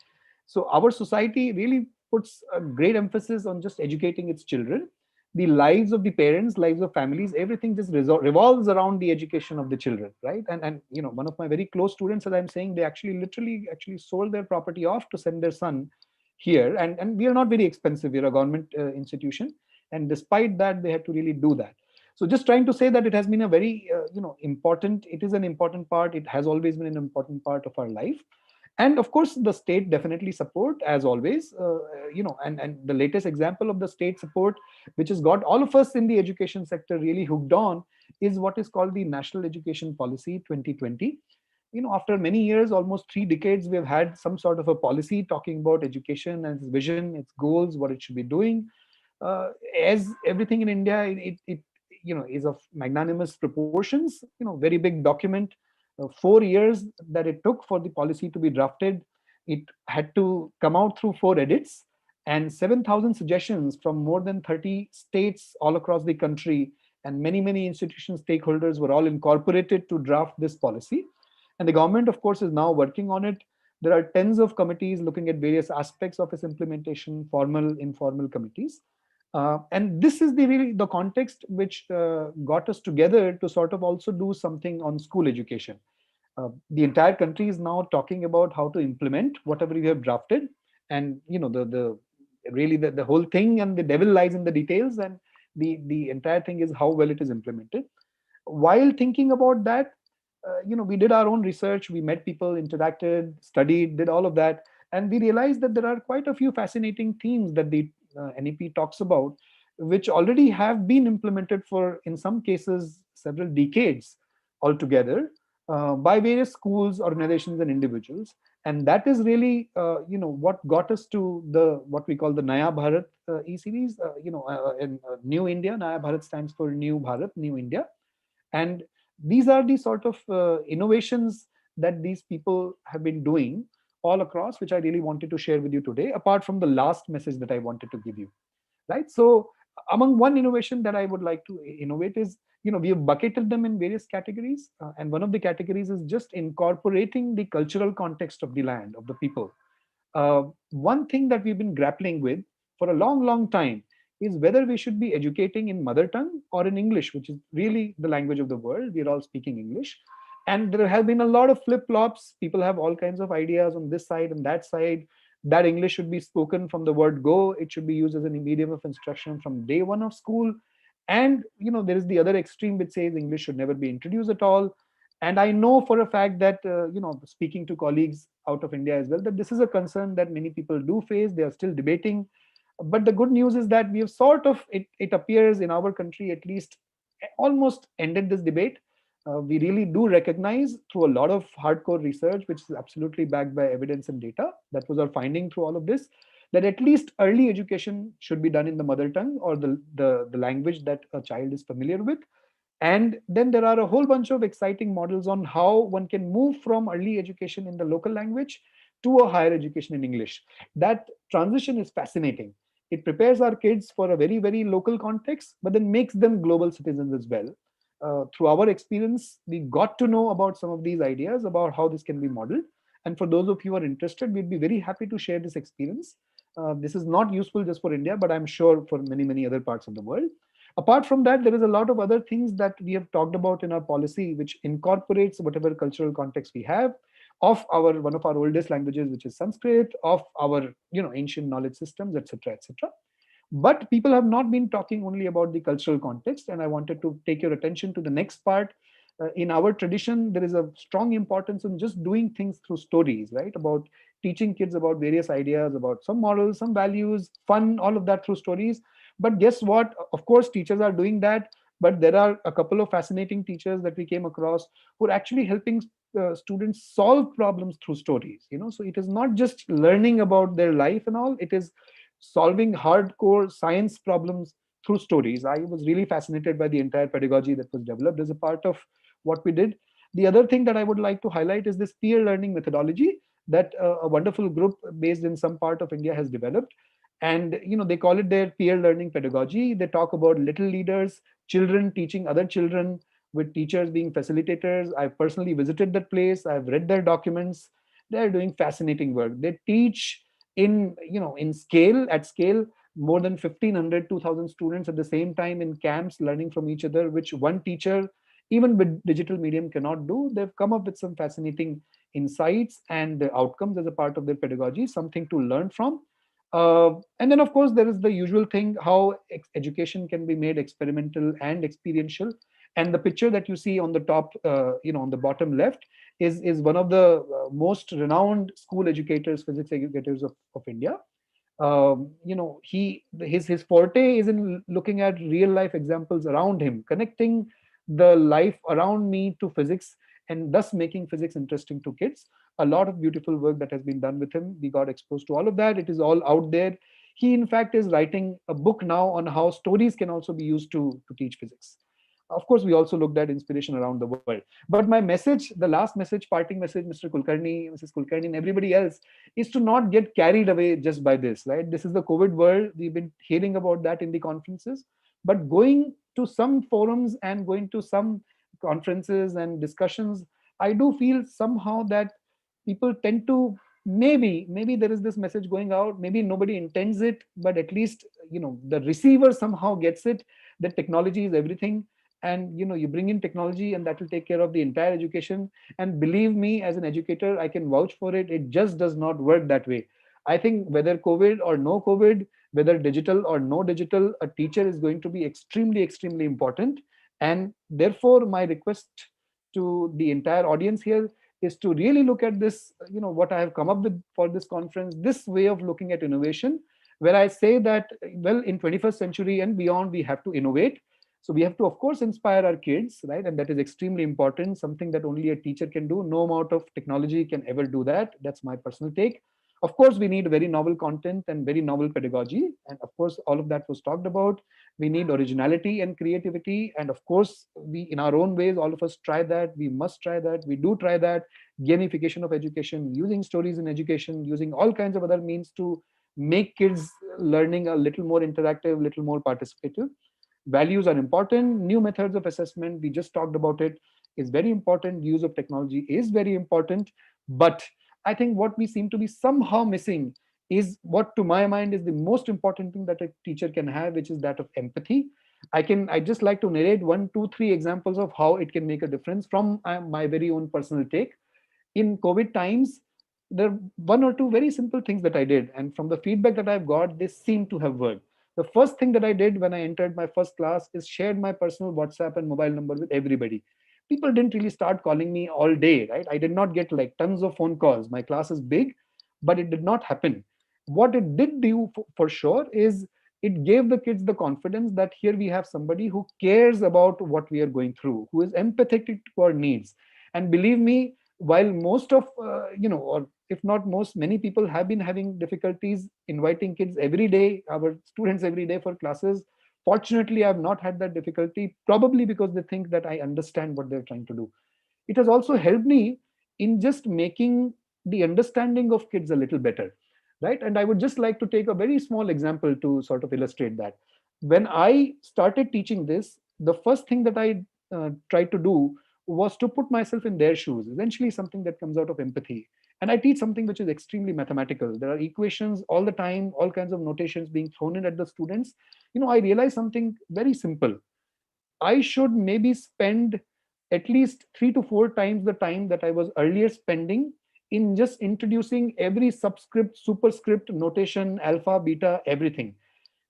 So our society really puts a great emphasis on just educating its children. The lives of the parents, lives of families, everything just revolves around the education of the children, right? And one of my very close students, as I'm saying, they literally sold their property off to send their son here. And we are not very expensive. We're a government institution. And despite that, they had to really do that. So just trying to say that it has been a very, important, it is an important part. It has always been an important part of our life. And of course, the state definitely support, as always, and the latest example of the state support, which has got all of us in the education sector really hooked on, is what is called the National Education Policy 2020. After many years, almost 3 decades, we have had some sort of a policy talking about education and its vision, its goals, what it should be doing. As everything in India, it is of magnanimous proportions, very big document. 4 years that it took for the policy to be drafted. It had to come out through 4 edits and 7,000 suggestions from more than 30 states all across the country, and many institutions, stakeholders were all incorporated to draft this policy. And the government, of course, is now working on it. There are tens of committees looking at various aspects of its implementation, formal, informal committees. And this is really the context which got us together to sort of also do something on school education. The entire country is now talking about how to implement whatever we have drafted. And the whole thing and the devil lies in the details, and the entire thing is how well it is implemented. While thinking about that, we did our own research, we met people, interacted, studied, did all of that. And we realized that there are quite a few fascinating themes that the NEP talks about, which already have been implemented for, in some cases, several decades altogether by various schools, organizations, and individuals. And that is really, what got us to what we call the Naya Bharat e-series, in New India. Naya Bharat stands for New Bharat, New India. And these are the sort of innovations that these people have been doing all across, which I really wanted to share with you today, apart from the last message that I wanted to give you, right? So among one innovation that I would like to innovate is, we have bucketed them in various categories. And one of the categories is just incorporating the cultural context of the land, of the people. One thing that we've been grappling with for a long time is whether we should be educating in mother tongue or in English, which is really the language of the world. We're all speaking English. And there have been a lot of flip-flops. People have all kinds of ideas on this side and that side, that English should be spoken from the word go. It should be used as a medium of instruction from day one of school. And, there is the other extreme which says English should never be introduced at all. And I know for a fact that, speaking to colleagues out of India as well, that this is a concern that many people do face. They are still debating. But the good news is that we have sort of, it appears in our country at least, almost ended this debate. We really do recognize through a lot of hardcore research, which is absolutely backed by evidence and data, that was our finding through all of this, that at least early education should be done in the mother tongue or the language that a child is familiar with. And then there are a whole bunch of exciting models on how one can move from early education in the local language to a higher education in English. That transition is fascinating. It prepares our kids for a very, very local context, but then makes them global citizens as well. through our experience, we got to know about some of these ideas about how this can be modeled. And for those of you who are interested, we'd be very happy to share this experience. This is not useful just for India, but I'm sure for many, many other parts of the world. Apart from that, there is a lot of other things that we have talked about in our policy, which incorporates whatever cultural context we have of one of our oldest languages, which is Sanskrit, of our ancient knowledge systems, etc., etc. But people have not been talking only about the cultural context, and I wanted to take your attention to the next part. In our tradition, there is a strong importance on just doing things through stories, right? About teaching kids about various ideas, about some morals, some values, fun, all of that through stories. But guess what? Of course, teachers are doing that, but there are a couple of fascinating teachers that we came across who are actually helping students solve problems through stories. So it is not just learning about their life and all, it is solving hardcore science problems through stories. I was really fascinated by the entire pedagogy that was developed as a part of what we did. The other thing that I would like to highlight is this peer learning methodology that a wonderful group based in some part of India has developed. And they call it their peer learning pedagogy. They talk about little leaders, children teaching other children, with teachers being facilitators. I've personally visited that place. I've read their documents. They're doing fascinating work. They teach at scale, more than 1,500, 2,000 students at the same time in camps, learning from each other, which one teacher, even with digital medium, cannot do. They've come up with some fascinating insights and outcomes as a part of their pedagogy, something to learn from. And then, of course, there is the usual thing, how education can be made experimental and experiential. And the picture that you see on the top, on the bottom left, is one of the most renowned school educators, physics educators of India. His forte is in looking at real life examples around him, connecting the life around me to physics, and thus making physics interesting to kids. A lot of beautiful work that has been done with him. We got exposed to all of that. It is all out there. He, in fact, is writing a book now on how stories can also be used to teach physics. Of course, we also looked at inspiration around the world. But my message, the last message, parting message, Mr. Kulkarni, Mrs. Kulkarni, and everybody else, is to not get carried away just by this, right? This is the COVID world. We've been hearing about that in the conferences. But going to some forums and going to some conferences and discussions, I do feel somehow that people tend to, maybe there is this message going out, maybe nobody intends it, but at least the receiver somehow gets it, that technology is everything. And you bring in technology and that will take care of the entire education. And believe me, as an educator, I can vouch for it. It just does not work that way. I think whether COVID or no COVID, whether digital or no digital, a teacher is going to be extremely, extremely important. And therefore, my request to the entire audience here is to really look at this, what I have come up with for this conference, this way of looking at innovation, where I say that, well, in 21st century and beyond, we have to innovate. So we have to, of course, inspire our kids, right? And that is extremely important, something that only a teacher can do. No amount of technology can ever do that. That's my personal take. Of course, we need very novel content and very novel pedagogy. And of course, all of that was talked about. We need originality and creativity. And of course, we, in our own ways, all of us try that. We must try that. We do try that. Gamification of education, using stories in education, using all kinds of other means to make kids learning a little more interactive, a little more participative. Values are important. New methods of assessment, we just talked about it, is very important. Use of technology is very important. But I think what we seem to be somehow missing is what, to my mind, is the most important thing that a teacher can have, which is that of empathy. I just like to narrate 1, 2, 3 examples of how it can make a difference from my very own personal take. In COVID times, there are 1 or 2 very simple things that I did. And from the feedback that I've got, they seem to have worked. The first thing that I did when I entered my first class is shared my personal WhatsApp and mobile number with everybody. People didn't really start calling me all day, right? I did not get like tons of phone calls. My class is big, but it did not happen. What it did do for sure is it gave the kids the confidence that here we have somebody who cares about what we are going through, who is empathetic to our needs. And believe me, while most of, or if not most, many people have been having difficulties inviting kids every day, our students every day for classes. Fortunately, I've not had that difficulty, probably because they think that I understand what they're trying to do. It has also helped me in just making the understanding of kids a little better, right? And I would just like to take a very small example to sort of illustrate that. When I started teaching this, the first thing that I tried to do was to put myself in their shoes, eventually something that comes out of empathy. And I teach something which is extremely mathematical. There are equations all the time, all kinds of notations being thrown in at the students. I realized something very simple. I should maybe spend at least 3 to 4 times the time that I was earlier spending in just introducing every subscript, superscript, notation, alpha, beta, everything.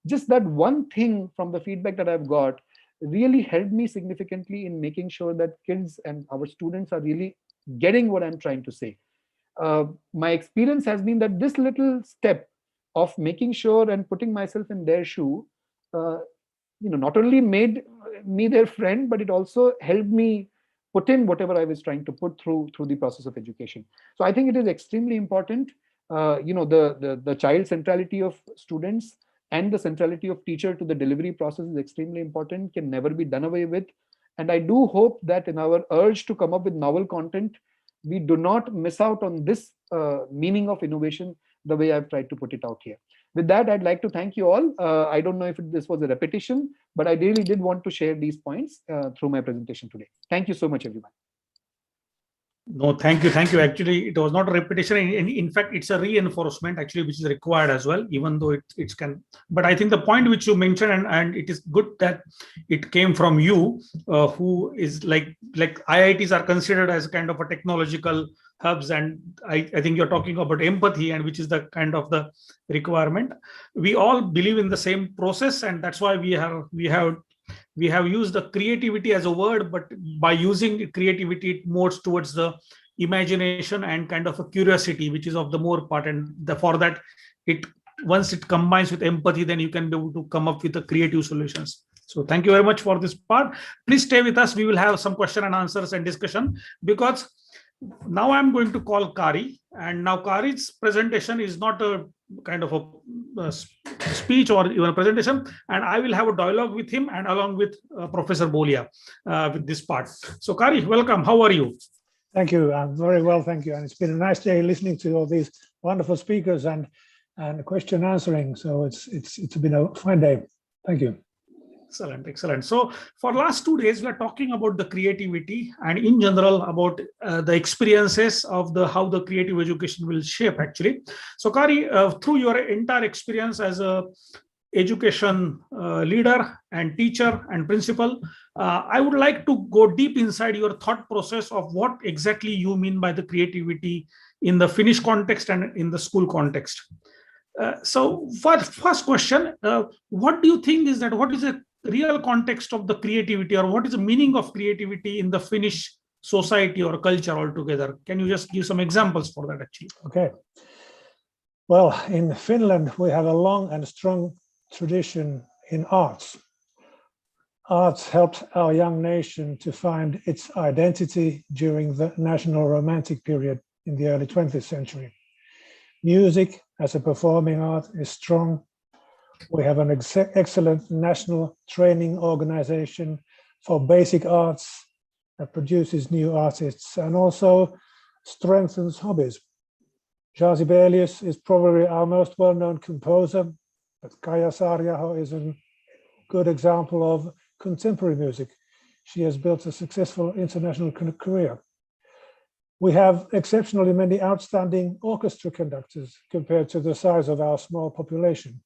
Just that one thing from the feedback that I've got really helped me significantly in making sure that kids and our students are really getting what I'm trying to say. My experience has been that this little step of making sure and putting myself in their shoe, not only made me their friend, but it also helped me put in whatever I was trying to put through the process of education. So I think it is extremely important. The child centrality of students and the centrality of teacher to the delivery process is extremely important, can never be done away with. And I do hope that in our urge to come up with novel content, we do not miss out on this meaning of innovation the way I've tried to put it out here. With that, I'd like to thank you all. I don't know if this was a repetition, but I really did want to share these points through my presentation today. Thank you so much, everyone. No, thank you. Thank you. Actually, it was not a repetition. In fact, it's a reinforcement actually, which is required as well, even though it can. But I think the point which you mentioned, and it is good that it came from you, who is like IITs are considered as kind of a technological hubs. And I think you're talking about empathy, and which is the kind of the requirement. We all believe in the same process, and that's why we have used the creativity as a word, but by using creativity, it moves towards the imagination and kind of a curiosity, which is of the more part. And for that, once it combines with empathy, then you can be able to come up with the creative solutions. So thank you very much for this part. Please stay with us. We will have some question and answers and discussion, because now I'm going to call Kari. And now Kari's presentation is not a kind of a speech or even a presentation, and I will have a dialogue with him and along with Professor Bolia with this part. So Kari, welcome. How are you? Thank you. I'm very well, thank you. And it's been a nice day listening to all these wonderful speakers and question answering. So it's been a fine day. Thank you. Excellent, excellent. So for last 2 days, we are talking about the creativity and in general about the experiences of how the creative education will shape actually. So Kari, through your entire experience as a education leader and teacher and principal, I would like to go deep inside your thought process of what exactly you mean by the creativity in the Finnish context and in the school context. So first question, what do you think is that, what is the real context of the creativity, or what is the meaning of creativity in the Finnish society or culture altogether? Can you just give some examples for that actually? Okay. Well, in Finland, we have a long and strong tradition in arts. Arts helped our young nation to find its identity during the national romantic period in the early 20th century. Music as a performing art is strong. We have an excellent national training organization for basic arts that produces new artists and also strengthens hobbies. Jean Sibelius is probably our most well-known composer, but Kaija Saariaho is a good example of contemporary music. She has built a successful international career. We have exceptionally many outstanding orchestra conductors compared to the size of our small population,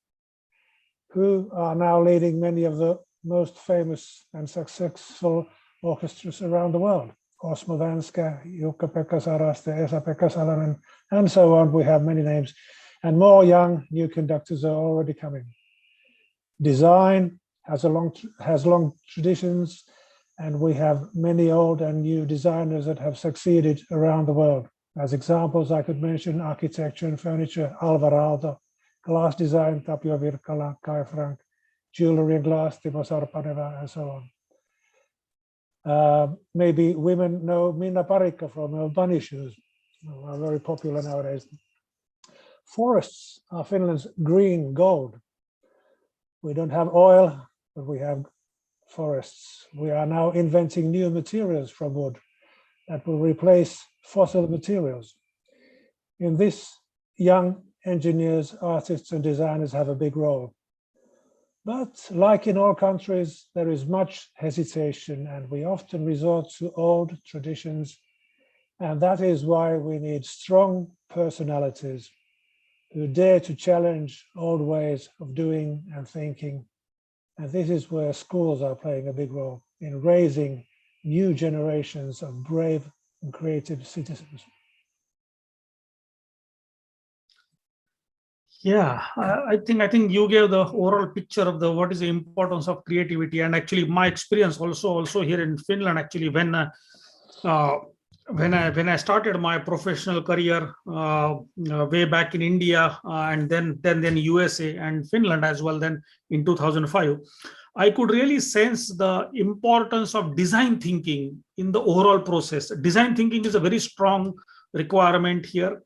who are now leading many of the most famous and successful orchestras around the world. Osmo Vänskä, Jukka-Pekka Saraste, Esa-Pekka Salonen, and so on. We have many names, and more young new conductors are already coming. Design has long traditions, and we have many old and new designers that have succeeded around the world. As examples, I could mention architecture and furniture, Alvar Aalto, glass design, Tapio Virkala, Kai Frank, jewelry and glass, Timo Sarpaneva, and so on. Maybe women know Minna Parikka from bunny shoes, are very popular nowadays. Forests are Finland's green gold. We don't have oil, but we have forests. We are now inventing new materials from wood that will replace fossil materials. In this, young engineers, artists, and designers have a big role. But like in all countries, there is much hesitation and we often resort to old traditions. And that is why we need strong personalities who dare to challenge old ways of doing and thinking. And this is where schools are playing a big role in raising new generations of brave and creative citizens. Yeah, I think you gave the overall picture of what is the importance of creativity, and actually my experience also here in Finland. Actually, when I started my professional career way back in India and then USA and Finland as well, then in 2005, I could really sense the importance of design thinking in the overall process. Design thinking is a very strong requirement here.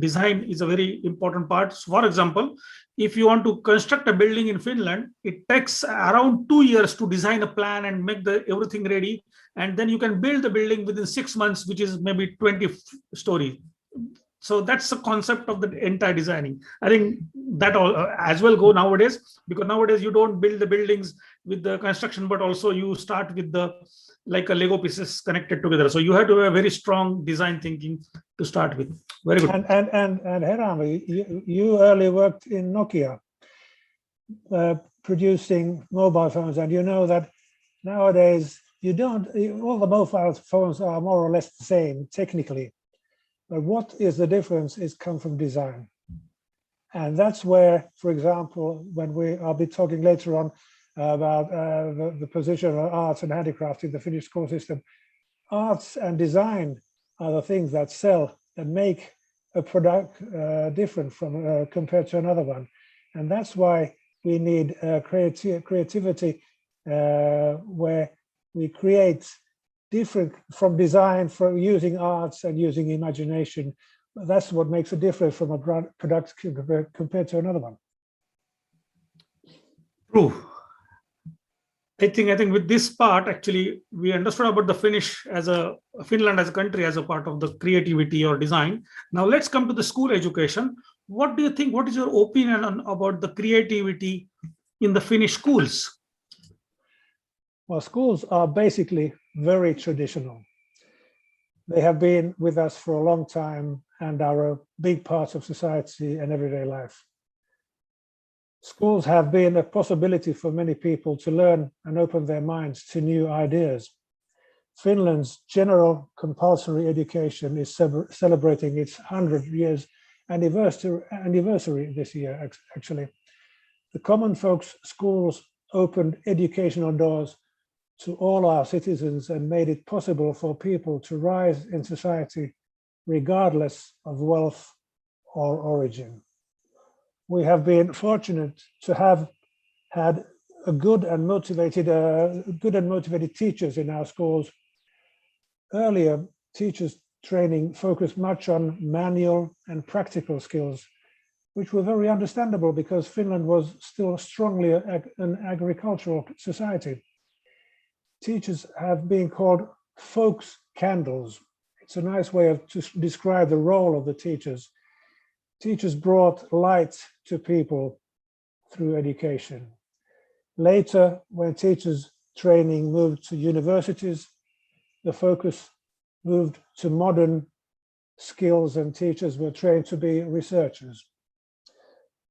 Design is a very important part. So for example, if you want to construct a building in Finland, it takes around 2 years to design a plan and make everything ready, and then you can build the building within 6 months, which is maybe 20 stories. So that's the concept of the entire designing. I think that all as well go nowadays, because nowadays you don't build the buildings with the construction, but also you start with the like a Lego pieces connected together. So you have to have a very strong design thinking to start with. Very good. And Herami, you early worked in Nokia, producing mobile phones, and you know that nowadays all the mobile phones are more or less the same technically. But what is the difference is come from design. And that's where, for example, I'll be talking later on about the position of arts and handicraft in the Finnish school system. Arts and design are the things that sell and make a product different from compared to another one. And that's why we need creativity where we create different from design, from using arts and using imagination. That's what makes a difference from a product compared to another one. True. I think with this part, actually, we understood about the Finland as a country as a part of the creativity or design. Now let's come to the school education. What do you think? What is your opinion about the creativity in the Finnish schools? Well, schools are basically very traditional. They have been with us for a long time and are a big part of society and everyday life. Schools have been a possibility for many people to learn and open their minds to new ideas. Finland's general compulsory education is celebrating its 100 years anniversary this year, actually. The common folks schools opened educational doors to all our citizens and made it possible for people to rise in society regardless of wealth or origin. We have been fortunate to have had good and motivated teachers in our schools. Earlier, teachers' training focused much on manual and practical skills, which were very understandable because Finland was still strongly an agricultural society. Teachers have been called folks' candles. It's a nice way to describe the role of the teachers. Teachers brought light to people through education. Later, when teachers' training moved to universities, the focus moved to modern skills and teachers were trained to be researchers.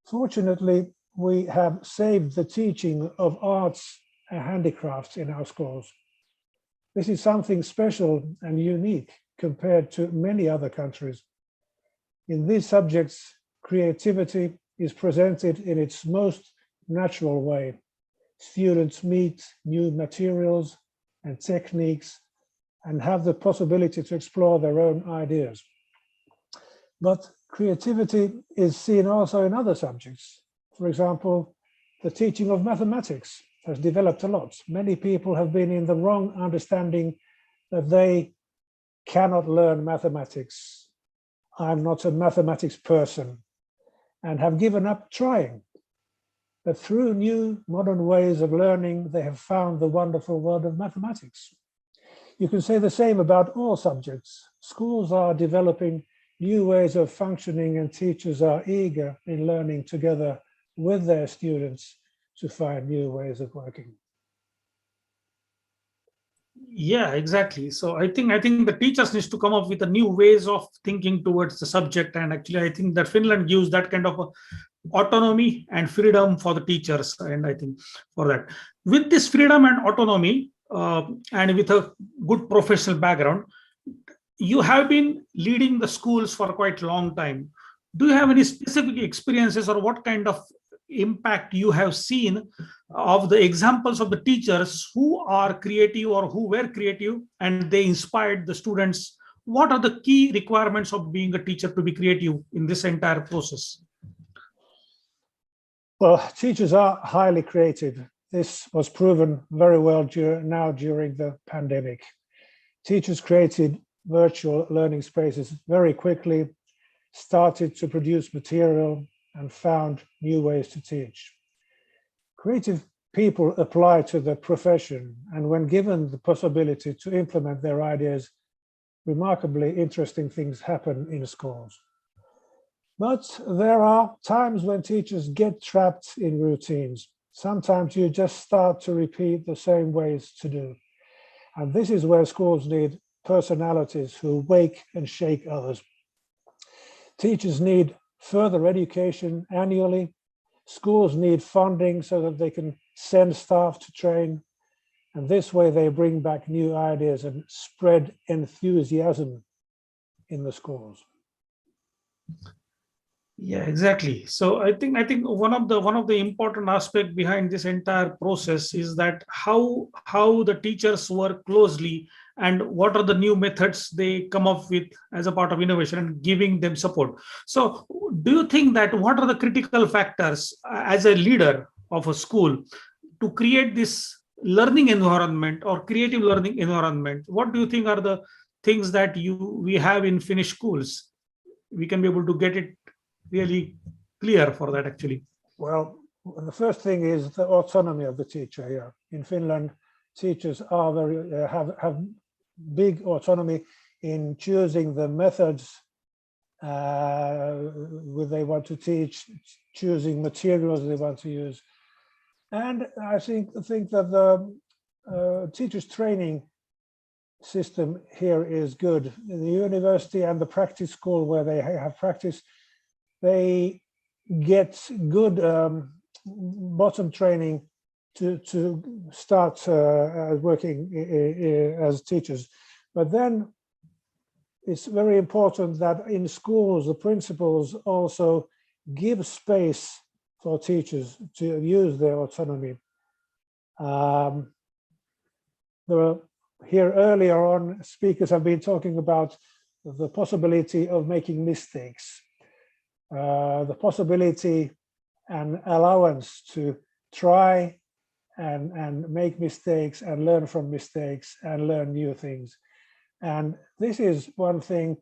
Fortunately, we have saved the teaching of arts and handicrafts in our schools. This is something special and unique compared to many other countries. In these subjects, creativity is presented in its most natural way. Students meet new materials and techniques and have the possibility to explore their own ideas. But creativity is seen also in other subjects. For example, the teaching of mathematics has developed a lot. Many people have been in the wrong understanding that they cannot learn mathematics. I'm not a mathematics person, and have given up trying. But through new modern ways of learning, they have found the wonderful world of mathematics. You can say the same about all subjects. Schools are developing new ways of functioning and teachers are eager in learning together with their students to find new ways of working. Yeah, exactly. So I think the teachers needs to come up with the new ways of thinking towards the subject, and actually I think that Finland gives that kind of autonomy and freedom for the teachers. And I think for that, with this freedom and autonomy, and with a good professional background, you have been leading the schools for quite a long time. Do you have any specific experiences, or what kind of impact you have seen of the examples of the teachers who are creative or who were creative and they inspired the students? What are the key requirements of being a teacher to be creative in this entire process? Well, teachers are highly creative. This was proven very well now during the pandemic. Teachers created virtual learning spaces very quickly, started to produce material, and found new ways to teach. Creative people apply to the profession, and when given the possibility to implement their ideas, remarkably interesting things happen in schools. But there are times when teachers get trapped in routines. Sometimes you just start to repeat the same ways to do. And this is where schools need personalities who wake and shake others. Teachers need further education annually. Schools need funding so that they can send staff to train. And this way they bring back new ideas and spread enthusiasm in the schools. Yeah, exactly. So I think one of the important aspects behind this entire process is that how the teachers work closely and what are the new methods they come up with as a part of innovation and giving them support. So do you think that what are the critical factors as a leader of a school to create this learning environment or creative learning environment? What do you think are the things that we have in Finnish schools? We can be able to get it really clear for that actually. Well, the first thing is the autonomy of the teacher here. In Finland, teachers are have big autonomy in choosing the methods they want to teach, choosing materials they want to use. And I think that the teachers training system here is good. In the university and the practice school where they have practice, they get good bottom training to start working as teachers. But then it's very important that in schools, the principals also give space for teachers to use their autonomy. Here earlier on, speakers have been talking about the possibility of making mistakes, the possibility and allowance to try and make mistakes and learn from mistakes and learn new things. And this is one thing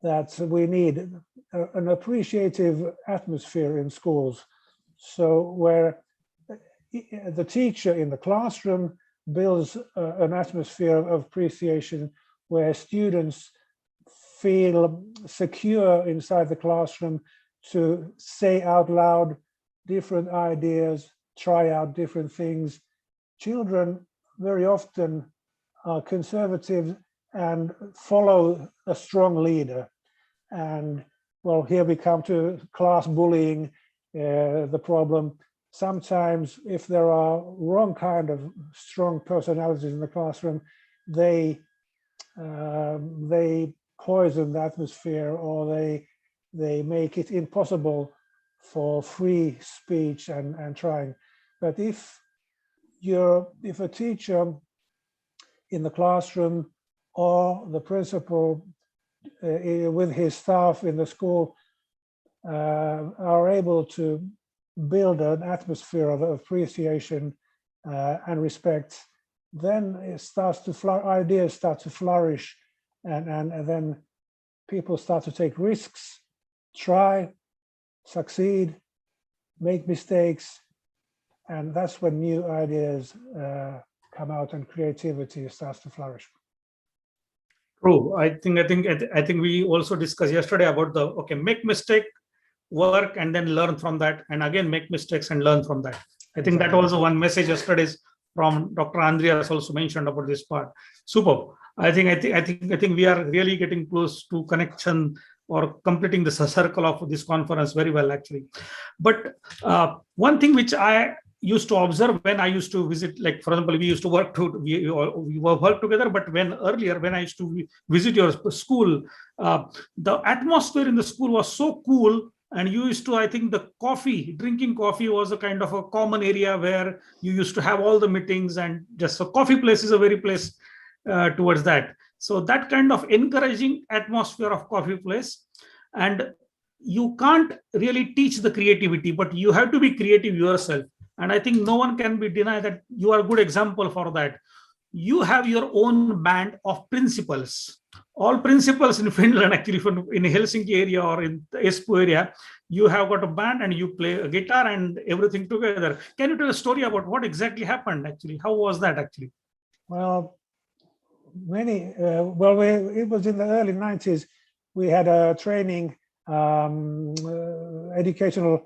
that we need, an appreciative atmosphere in schools. So where the teacher in the classroom builds an atmosphere of appreciation where students feel secure inside the classroom to say out loud different ideas, try out different things. Children very often are conservative and follow a strong leader. And well, here we come to class bullying, the problem. Sometimes if there are wrong kind of strong personalities in the classroom, they poison the atmosphere, or they make it impossible for free speech and trying. But if a teacher in the classroom or the principal with his staff in the school are able to build an atmosphere of appreciation and respect, then it starts to ideas start to flourish, and then people start to take risks, try, succeed, make mistakes, and that's when new ideas come out and creativity starts to flourish. True. I think we also discussed yesterday about make mistake, work, and then learn from that, and again make mistakes and learn from that. I think that also one message yesterday from Dr. Andreas also mentioned about this part. Superb. I think we are really getting close to connection or completing the circle of this conference very well, actually. But one thing which I used to observe when I used to visit, like for example, we used to work together, but when I used to visit your school, the atmosphere in the school was so cool. And you used to, I think the drinking coffee was a kind of a common area where you used to have all the meetings, and just a coffee place is a very place towards that. So that kind of encouraging atmosphere of coffee place. And you can't really teach the creativity, but you have to be creative yourself. And I think no one can be denied that you are a good example for that. You have your own band of principals. All principals in Finland, actually, in Helsinki area or in the Espoo area, you have got a band and you play a guitar and everything together. Can you tell a story about what exactly happened, actually? How was that, actually? Well, it was in the early 90s. We had a training, educational,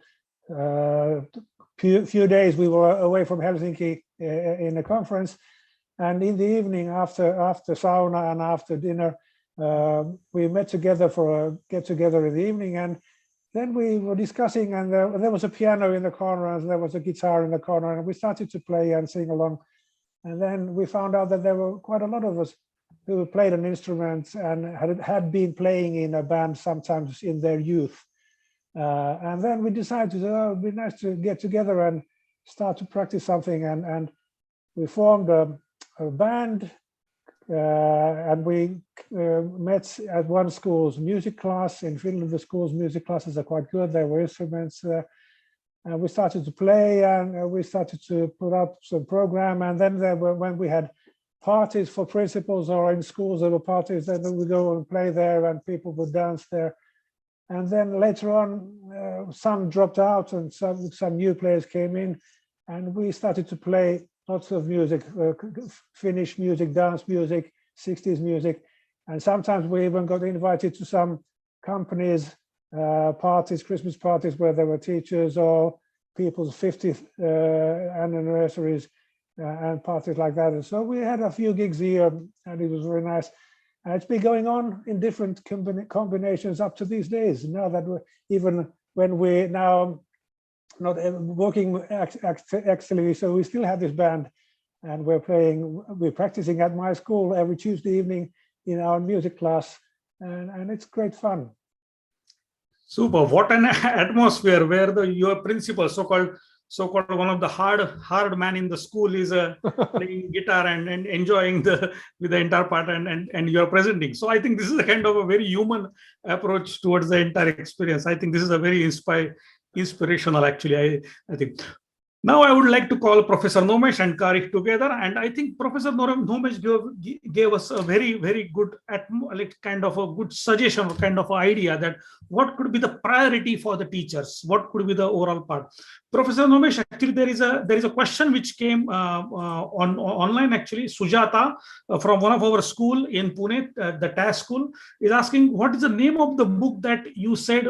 few days. We were away from Helsinki in a conference. And in the evening, after sauna and after dinner, we met together for a get-together in the evening, and then we were discussing, and there was a piano in the corner, and there was a guitar in the corner, and we started to play and sing along. And then we found out that there were quite a lot of us who played an instrument and had been playing in a band sometimes in their youth. And then we decided, oh, it'd be nice to get together and start to practice something, and we formed a band, and we met at one school's music class. In Finland, the school's music classes are quite good. There were instruments. And we started to play, and we started to put up some program. And then when we had parties for principals or in schools, there were parties, then we would go and play there and people would dance there. And then later on, some dropped out and some new players came in, and we started to play lots of music, Finnish music, dance music, 60s music. And sometimes we even got invited to some companies' parties, Christmas parties, where there were teachers or people's 50th anniversaries and parties like that. And so we had a few gigs here, and it was very nice. And it's been going on in different combinations up to these days. Now that even when we're now not working actually, so we still have this band, and we're practicing at my school every Tuesday evening in our music class, and it's great fun. Super. What an atmosphere where your principal, so-called one of the hard man in the school, is playing guitar and enjoying with the entire part, and you're presenting. So I think this is a kind of a very human approach towards the entire experience. I think this is a very inspirational, actually. I think. Now I would like to call Professor Nomesh and Kari together, and I think Professor Nomesh gave us a very, very good, kind of a good suggestion, kind of idea that what could be the priority for the teachers, what could be the overall part. Professor Nomesh, actually there is a question which came online, actually. Sujata from one of our school in Pune, the TAS school, is asking, what is the name of the book that you said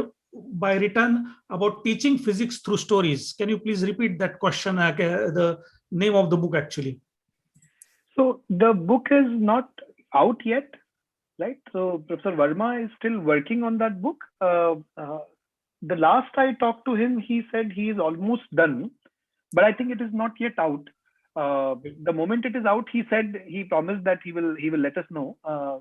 by written about teaching physics through stories? Can you please repeat that question, the name of the book, actually? So the book is not out yet, right? So Professor Verma is still working on that book. The last I talked to him, he said he is almost done, but I think it is not yet out. The moment it is out, he said he promised that he will let us know.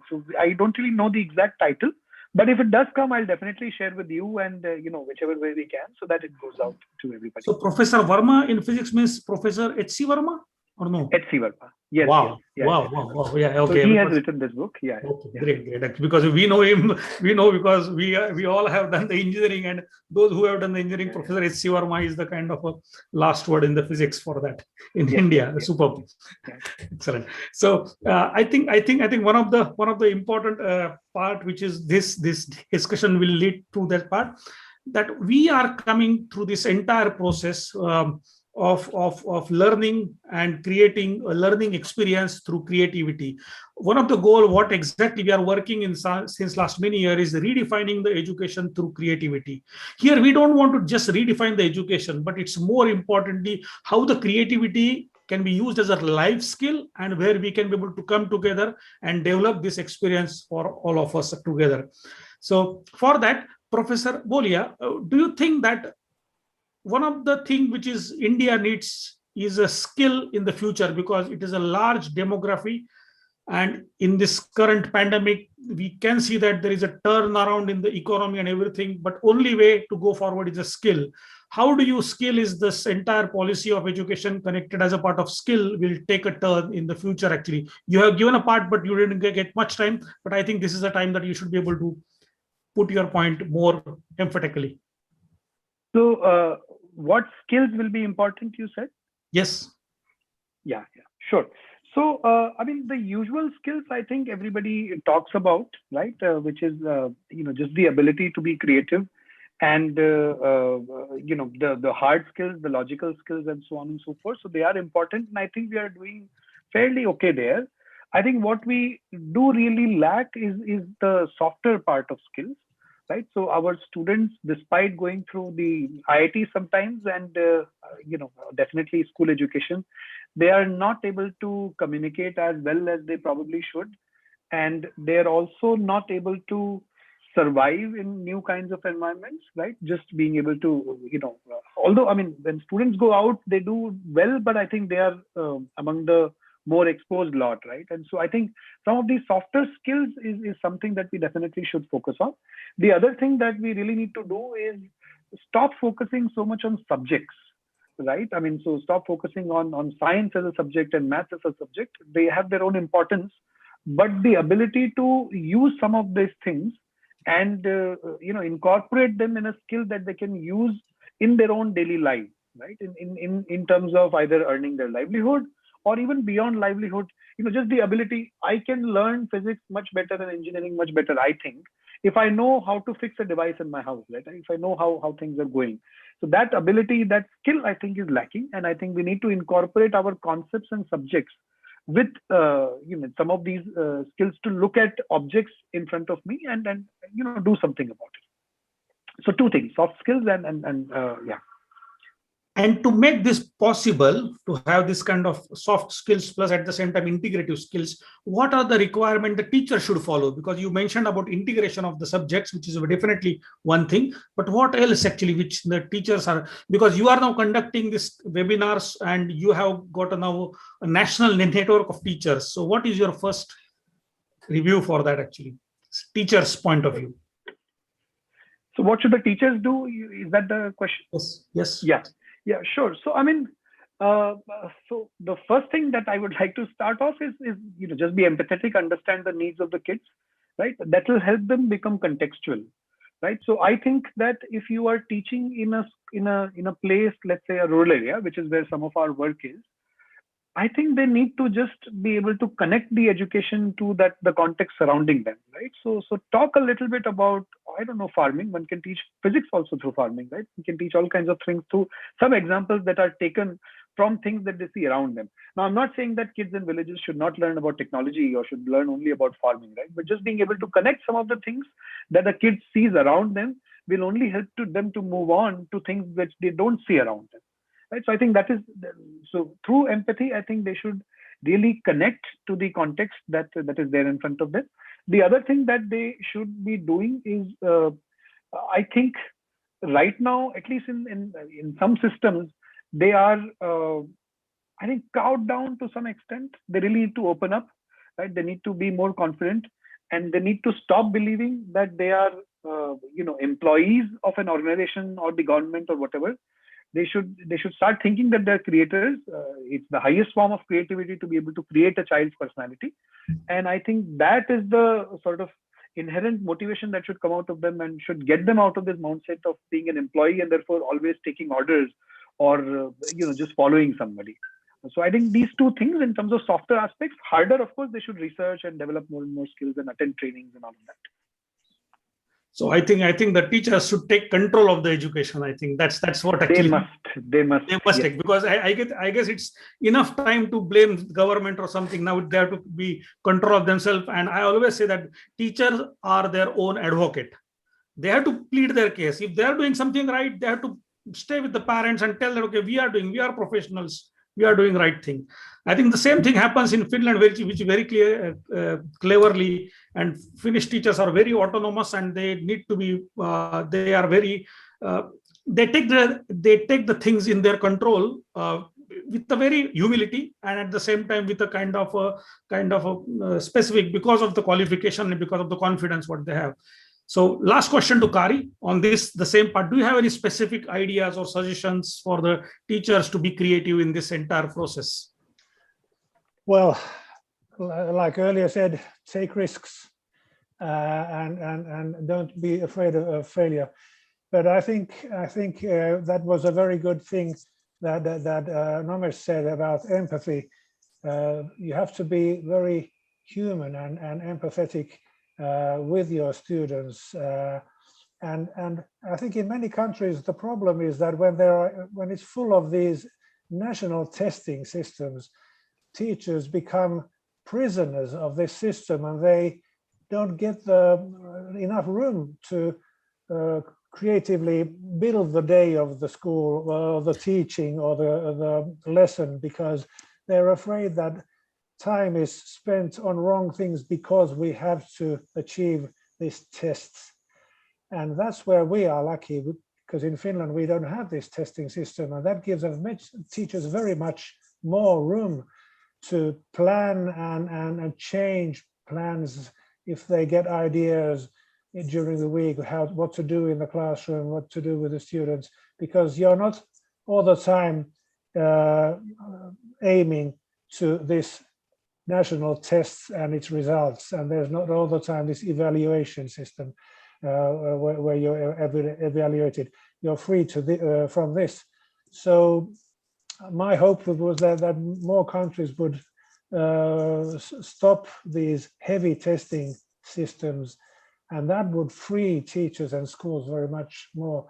So I don't really know the exact title. But if it does come, I'll definitely share with you, and whichever way we can, so that it goes out to everybody. So Professor Verma in physics means Professor H.C. Verma, or no? H.C. Verma. Yes. Wow. Yes, wow. Yeah. Okay. So he has written this book. Yeah. Okay. Yeah. Great. Because we know him. We know because we all have done the engineering, and those who have done the engineering, Professor H.C. Verma is the kind of a last word in the physics for that in India. Superb. Excellent. So I think one of the important part, which is this discussion will lead to that part, that we are coming through this entire process of learning and creating a learning experience through creativity. One of the goals, what exactly we are working in since last many years, is redefining the education through creativity. Here, we don't want to just redefine the education, but it's more importantly how the creativity can be used as a life skill and where we can be able to come together and develop this experience for all of us together. So for that, Professor Bolia, do you think that one of the things which is India needs is a skill in the future, because it is a large demography, and in this current pandemic we can see that there is a turnaround in the economy and everything, but only way to go forward is a skill. How do you skill is this entire policy of education connected as a part of skill will take a turn in the future? Actually, you have given a part but you didn't get much time, but I think this is a time that you should be able to put your point more emphatically. So what skills will be important, you said? Yes. Yeah, sure. So, I mean, the usual skills I think everybody talks about, right? Which is, just the ability to be creative and, the hard skills, the logical skills and so on and so forth. So they are important. And I think we are doing fairly okay there. I think what we do really lack is the softer part of skills. Right. So our students, despite going through the IIT sometimes and, definitely school education, they are not able to communicate as well as they probably should. And they're also not able to survive in new kinds of environments, right? Just being able to, although, I mean, when students go out, they do well, but I think they are among the more exposed lot, right? And so I think some of these softer skills is something that we definitely should focus on. The other thing that we really need to do is stop focusing so much on subjects, right? I mean, so stop focusing on science as a subject and math as a subject. They have their own importance, but the ability to use some of these things and, incorporate them in a skill that they can use in their own daily life, right? In terms of either earning their livelihood or even beyond livelihood, just the ability. I can learn physics much better and engineering much better, I think, if I know how to fix a device in my house, right? If I know how things are going. So that ability, that skill, I think is lacking. And I think we need to incorporate our concepts and subjects with some of these skills to look at objects in front of me and do something about it. So two things: soft skills and. And to make this possible, to have this kind of soft skills plus at the same time integrative skills, what are the requirements the teacher should follow? Because you mentioned about integration of the subjects, which is definitely one thing, but what else actually which the teachers are, because you are now conducting this webinars and you have got now a national network of teachers. So what is your first review for that actually, teacher's point of view? So what should the teachers do? Is that the question? Yes. Yeah, sure. So, I mean, so the first thing that I would like to start off is just be empathetic, understand the needs of the kids, right? That will help them become contextual, right? So I think that if you are teaching in a place, let's say a rural area, which is where some of our work is, I think they need to just be able to connect the education to the context surrounding them, right? So talk a little bit about, I don't know, farming. One can teach physics also through farming, right? You can teach all kinds of things through some examples that are taken from things that they see around them. Now, I'm not saying that kids in villages should not learn about technology or should learn only about farming, right? But just being able to connect some of the things that the kid sees around them will only help them to move on to things which they don't see around them. Right. So I think that is, so through empathy, I think they should really connect to the context that is there in front of them. The other thing that they should be doing is, I think right now, at least in some systems, they are, I think, cowed down to some extent. They really need to open up, right? They need to be more confident and they need to stop believing that they are, employees of an organization or the government or whatever. They should start thinking that they're creators. It's the highest form of creativity to be able to create a child's personality. And I think that is the sort of inherent motivation that should come out of them and should get them out of this mindset of being an employee and therefore always taking orders or, just following somebody. So I think these two things in terms of softer aspects, harder, of course, they should research and develop more and more skills and attend trainings and all of that. So I think the teachers should take control of the education. I think that's what actually they must take, because I guess it's enough time to blame government or something. Now they have to be control of themselves. And I always say that teachers are their own advocate. They have to plead their case. If they are doing something right, they have to stay with the parents and tell them, okay, we are professionals, we are doing right thing. I think the same thing happens in Finland, which very cleverly, and Finnish teachers are very autonomous, and they need to be. They are very. They take the things in their control with a very humility, and at the same time with a kind of a specific, because of the qualification and because of the confidence what they have. So last question to Kari on this, the same part. Do you have any specific ideas or suggestions for the teachers to be creative in this entire process? Well, like earlier said, take risks and don't be afraid of failure. But I think that was a very good thing that Nomesh said about empathy. You have to be very human and empathetic with your students, and I think in many countries the problem is that when it's full of these national testing systems, teachers become prisoners of this system, and they don't get enough room to creatively build the day of the school or the teaching or the lesson, because they're afraid that time is spent on wrong things because we have to achieve these tests. And that's where we are lucky, because in Finland we don't have this testing system, and that gives us teachers very much more room to plan and change plans if they get ideas during the week, what to do in the classroom, what to do with the students, because you're not all the time aiming to this national tests and its results, and there's not all the time this evaluation system where you're evaluated. You're free from this. So my hope was that more countries would stop these heavy testing systems, and that would free teachers and schools very much more.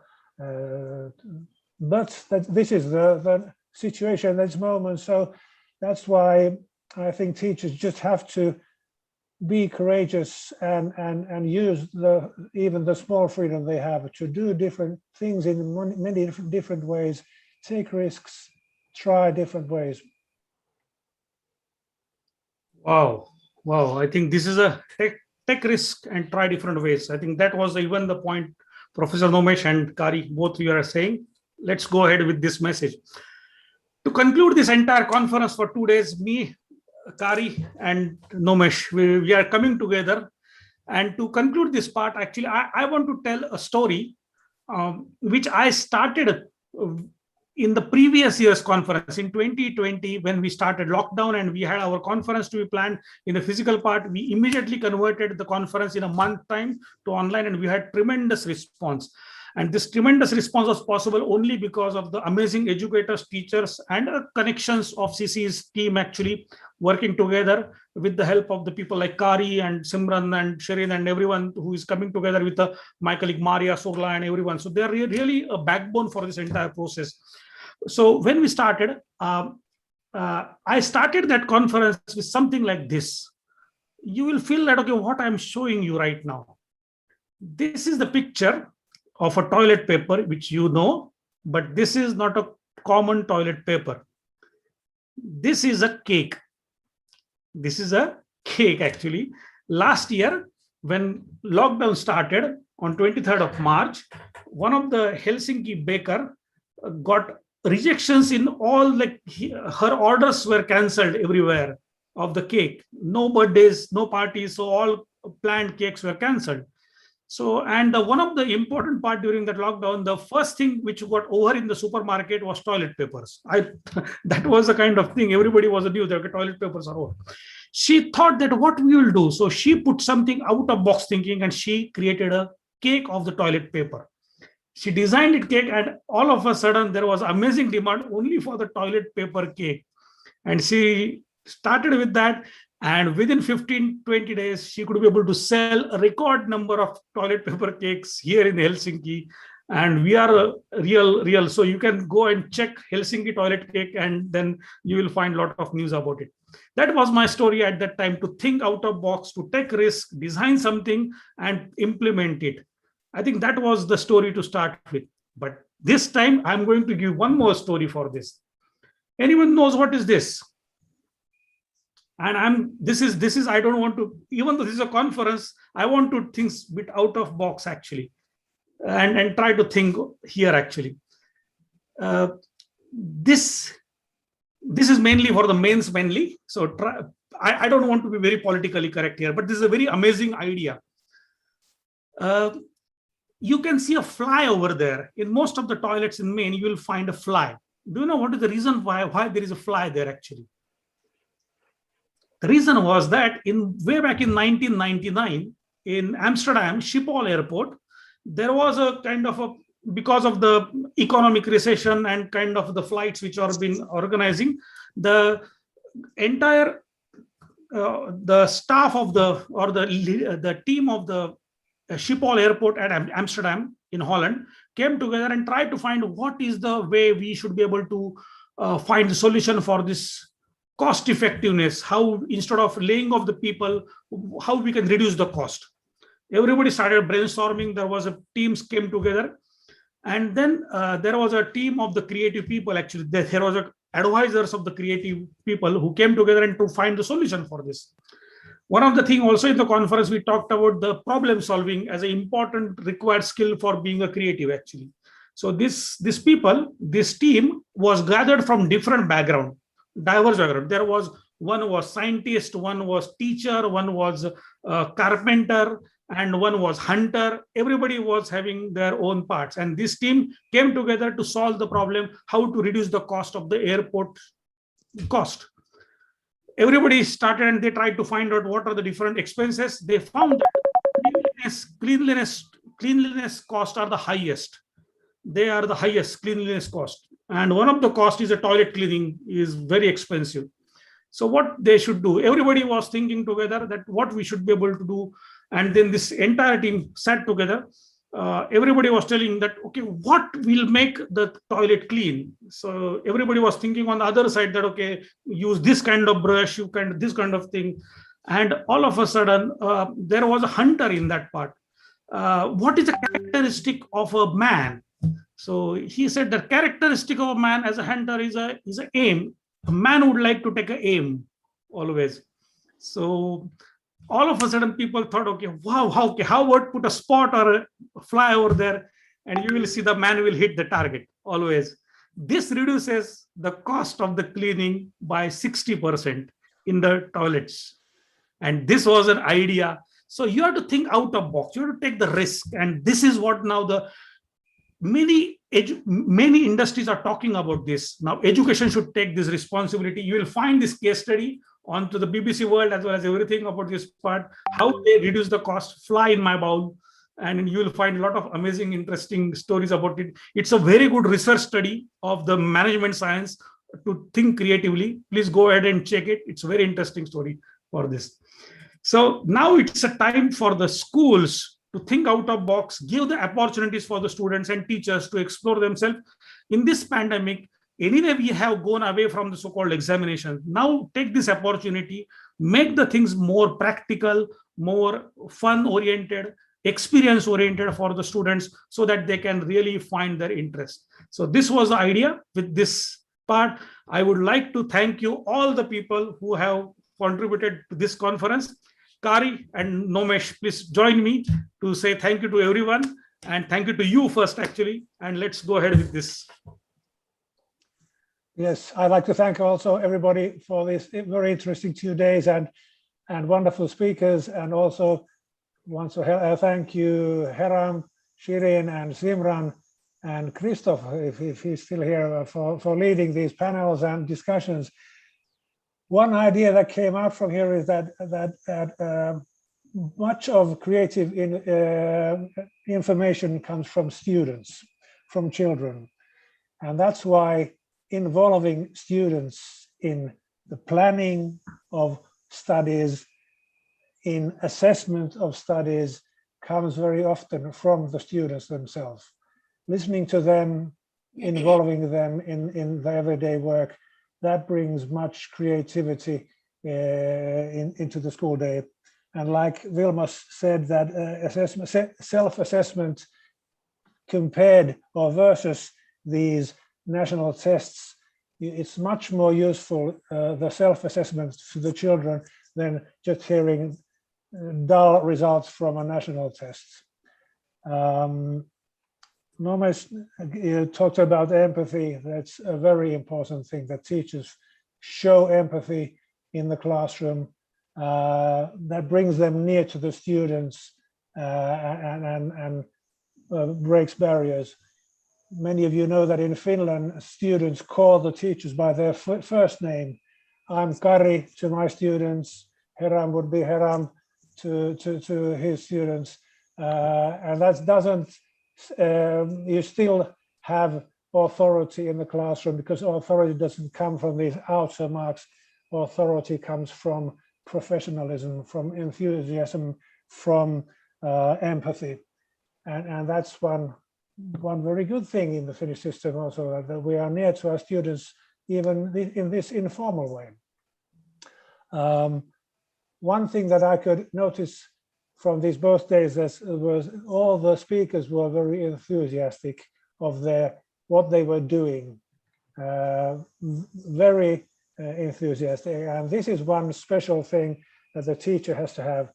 But this is the situation at this moment, so that's why I think teachers just have to be courageous and use even the small freedom they have to do different things in many different ways, take risks, try different ways. Wow. I think this is a take risk and try different ways. I think that was even the point Professor Nomesh and Kari, both you are saying. Let's go ahead with this message. To conclude this entire conference for 2 days, me, Kari and Nomesh, we are coming together. And to conclude this part, actually, I want to tell a story which I started in the previous year's conference in 2020, when we started lockdown and we had our conference to be planned in the physical part. We immediately converted the conference in a month time to online, and we had tremendous response. And this tremendous response was possible only because of the amazing educators, teachers, and connections of CCE's team actually working together with the help of the people like Kari and Simran and Shirin and everyone who is coming together with my colleague Maria, Surla, and everyone. So they're really a backbone for this entire process. So when we started, I started that conference with something like this. You will feel that, okay, what I'm showing you right now. This is the picture of a toilet paper, which you know, but this is not a common toilet paper. This is a cake. This is a cake, actually. Last year, when lockdown started on 23rd of March, one of the Helsinki baker got rejections in all, like her orders were cancelled everywhere of the cake. No birthdays, no parties, so all planned cakes were cancelled. So, and one of the important part during that lockdown, the first thing which got over in the supermarket was toilet papers. That was the kind of thing everybody was new. Their toilet papers are over. She thought that what we will do. So she put something out of box thinking, and she created a cake of the toilet paper. She designed it cake, and all of a sudden there was amazing demand only for the toilet paper cake. And she started with that. And within 15-20 days, she could be able to sell a record number of toilet paper cakes here in Helsinki. And we are real. So you can go and check Helsinki toilet cake, and then you will find a lot of news about it. That was my story at that time, to think out of box, to take risk, design something and implement it. I think that was the story to start with. But this time I'm going to give one more story for this. Anyone knows what is this? And this is I don't want to, even though this is a conference, I want to think a bit out of box actually, and try to think here actually. This is mainly for the mains mainly. So I don't want to be very politically correct here, but this is a very amazing idea. You can see a fly over there. In most of the toilets in Maine, you will find a fly. Do you know what is the reason why there is a fly there actually? The reason was that way back in 1999, in Amsterdam Schiphol Airport, there was a kind of because of the economic recession and kind of the flights which are been organizing, the entire the staff of the team of the Schiphol Airport at Amsterdam in Holland came together and tried to find what is the way we should be able to find the solution for this cost effectiveness, how instead of laying off the people, how we can reduce the cost. Everybody started brainstorming. There was a teams came together, and then there was a team of the creative people. Actually, there was advisors of the creative people who came together and to find the solution for this. One of the things also in the conference, we talked about the problem solving as an important required skill for being a creative actually. So this team was gathered from different background, diverse background. There was one was scientist, one was teacher, one was carpenter, and one was hunter. Everybody was having their own parts, and this team came together to solve the problem, how to reduce the cost of the airport cost. Everybody started and they tried to find out what are the different expenses. They found that cleanliness costs are the highest. They are the highest cleanliness cost. And one of the cost is a toilet cleaning is very expensive. So what they should do, everybody was thinking together that what we should be able to do. And then this entire team sat together. Everybody was telling that, okay, what will make the toilet clean? So everybody was thinking on the other side that, okay, use this kind of brush, this kind of thing. And all of a sudden, there was a hunter in that part. What is the characteristic of a man? So he said that characteristic of a man as a hunter is a aim. A man would like to take an aim always. So all of a sudden people thought, okay, wow, how about put a spot or a fly over there and you will see the man will hit the target always. This reduces the cost of the cleaning by 60% in the toilets. And this was an idea. So you have to think out of box, you have to take the risk. And this is what now the many industries are talking about this. Now education should take this responsibility. You will find this case study onto the BBC World as well as everything about this part, how they reduce the cost, fly in my bowl, and you will find a lot of amazing, interesting stories about it. It's a very good research study of the management science to think creatively. Please go ahead and check it. It's a very interesting story for this. So now it's a time for the schools to think out of box, give the opportunities for the students and teachers to explore themselves. In this pandemic, anyway, we have gone away from the so-called examination. Now take this opportunity, make the things more practical, more fun-oriented, experience-oriented for the students so that they can really find their interest. So this was the idea with this part. I would like to thank you, all the people who have contributed to this conference. Kari and Nomesh, please join me to say thank you to everyone. And thank you to you first, actually. And let's go ahead with this. Yes, I'd like to thank also everybody for this very interesting 2 days and wonderful speakers, and also want to thank you, Heram, Shirin, and Simran, and Christoph, if he's still here, for leading these panels and discussions. One idea that came out from here is that much of creative information comes from students, from children, and that's why involving students in the planning of studies, in assessment of studies, comes very often from the students themselves. Listening to them, involving them in the everyday work, that brings much creativity into the school day. And like Vilmos said, that self-assessment compared or versus these national tests, it's much more useful, the self-assessment to the children, than just hearing dull results from a national test. Norma talked about empathy. That's a very important thing, that teachers show empathy in the classroom. That brings them near to the students and breaks barriers. Many of you know that in Finland, students call the teachers by their first name. I'm Kari to my students. Heram would be Heram to his students. And that doesn't, you still have authority in the classroom, because authority doesn't come from these outer marks. Authority comes from professionalism, from enthusiasm, from empathy. And that's one very good thing in the Finnish system also, that we are near to our students, even in this informal way. One thing that I could notice from these both days was all the speakers were very enthusiastic of what they were doing, very enthusiastic. And this is one special thing that the teacher has to have: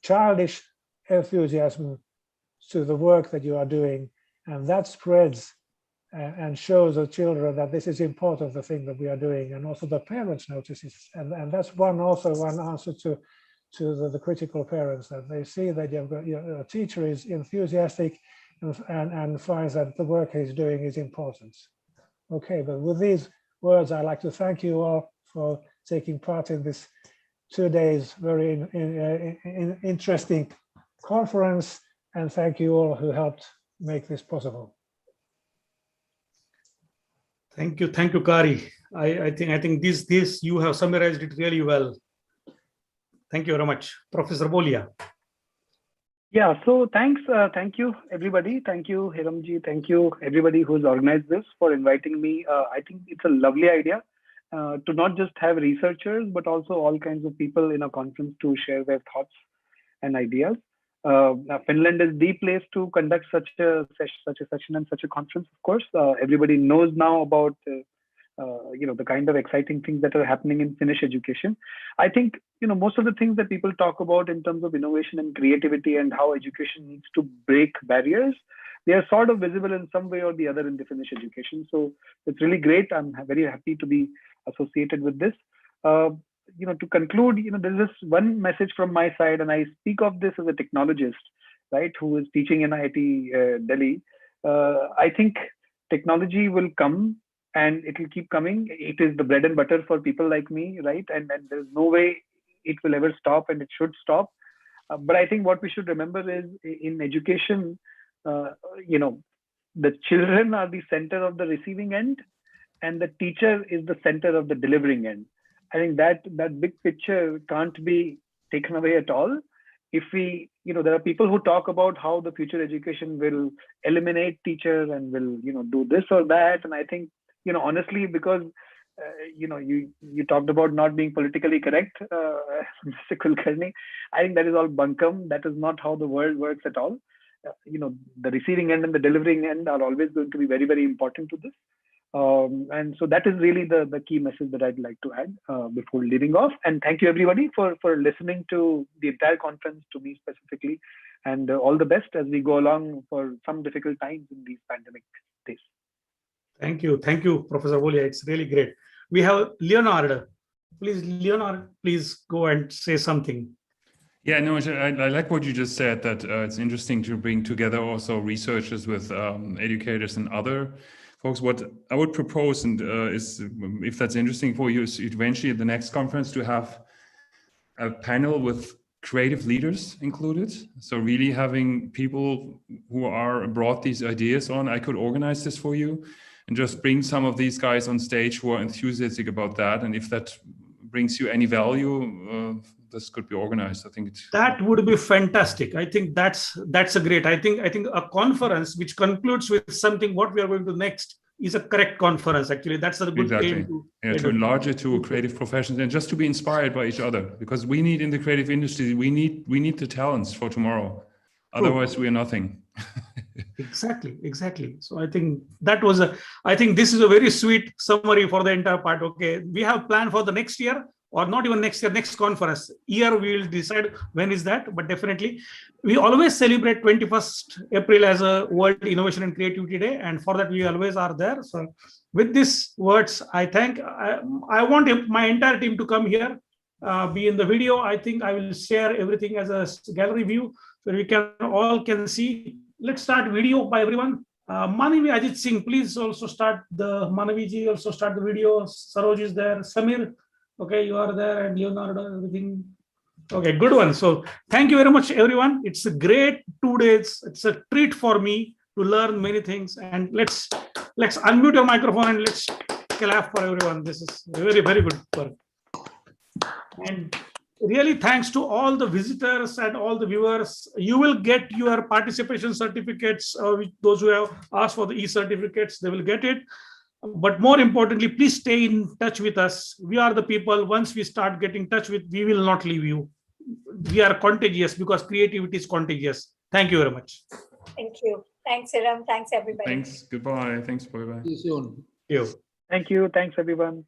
childish enthusiasm to the work that you are doing, and that spreads and shows the children that this is important, the thing that we are doing, and also the parents notice it. And that's one answer to the critical parents, that they see that your teacher is enthusiastic and finds that the work he's doing is important. Okay, but with these words, I'd like to thank you all for taking part in this 2 days very interesting conference, and thank you all who helped make this possible. Thank you, Kari. I think this you have summarized it really well. Thank you very much, Professor Bolia. Yeah, so thanks, thank you everybody. Thank you, Hiramji. Thank you everybody who's organized this for inviting me. I think it's a lovely idea to not just have researchers, but also all kinds of people in a conference to share their thoughts and ideas. Finland is the place to conduct such a session and such a conference. Of course, everybody knows now about the kind of exciting things that are happening in Finnish education. I think most of the things that people talk about in terms of innovation and creativity and how education needs to break barriers, they are sort of visible in some way or the other in the Finnish education. So it's really great. I'm very happy to be associated with this. To conclude, there's this one message from my side, and I speak of this as a technologist, right, who is teaching in IIT Delhi. I think technology will come and it will keep coming. It is the bread and butter for people like me, right? And there's no way it will ever stop, and it should stop. But I think what we should remember is in education, the children are the center of the receiving end, and the teacher is the center of the delivering end. I think that big picture can't be taken away at all. If we, there are people who talk about how the future education will eliminate teachers and will, do this or that. And I think, honestly, because, you talked about not being politically correct, Mr. Kulkarni, I think that is all bunkum. That is not how the world works at all. The receiving end and the delivering end are always going to be very, very important to this. And so that is really the key message that I'd like to add before leaving off. And thank you everybody for listening to the entire conference, to me specifically, and all the best as we go along for some difficult times in these pandemic days. Thank you, Professor Bolia. It's really great. We have Leonard. Please go and say something. Yeah, no, I like what you just said, that it's interesting to bring together also researchers with educators and other folks. What I would propose, and is, if that's interesting for you, is eventually at the next conference to have a panel with creative leaders included. So really having people who are brought these ideas on. I could organize this for you and just bring some of these guys on stage who are enthusiastic about that. And if that brings you any value, this could be organized. I think that would be fantastic. I think that's a great. I think a conference which concludes with something what we are going to next is a correct conference. Actually, that's a good aim to enlarge it to creative professions and just to be inspired by each other, because we need in the creative industry, we need the talents for tomorrow. Otherwise, we are nothing. Exactly. So I think I think this is a very sweet summary for the entire part. Okay, we have planned for the next year, or not even next year, next conference. Year we will decide when is that, but definitely we always celebrate 21st April as a World Innovation and Creativity Day, and for that we always are there. So with these words, I want my entire team to come here, be in the video. I think I will share everything as a gallery view so we all can see. Let's start video by everyone. Manavi Ajit Singh, please also start the Manaviji, also start the video. Saroj is there. Samir, okay, you are there, and Leonardo, everything. Okay, good one. So thank you very much, everyone. It's a great 2 days. It's a treat for me to learn many things. And let's unmute your microphone and let's clap for everyone. This is very, very good work. And really thanks to all the visitors and all the viewers. You will get your participation certificates. Those who have asked for the e-certificates, they will get it. But more importantly, please stay in touch with us. We are the people, once we start getting in touch with, we will not leave you. We are contagious because creativity is contagious. Thank you very much. Thank you. Thanks, Hiram. Thanks, everybody. Thanks. Goodbye. Thanks. Bye-bye. See you soon. Thank you. Thank you. Thanks, everyone.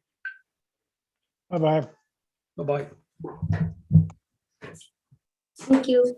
Bye-bye. Bye-bye. Thank you.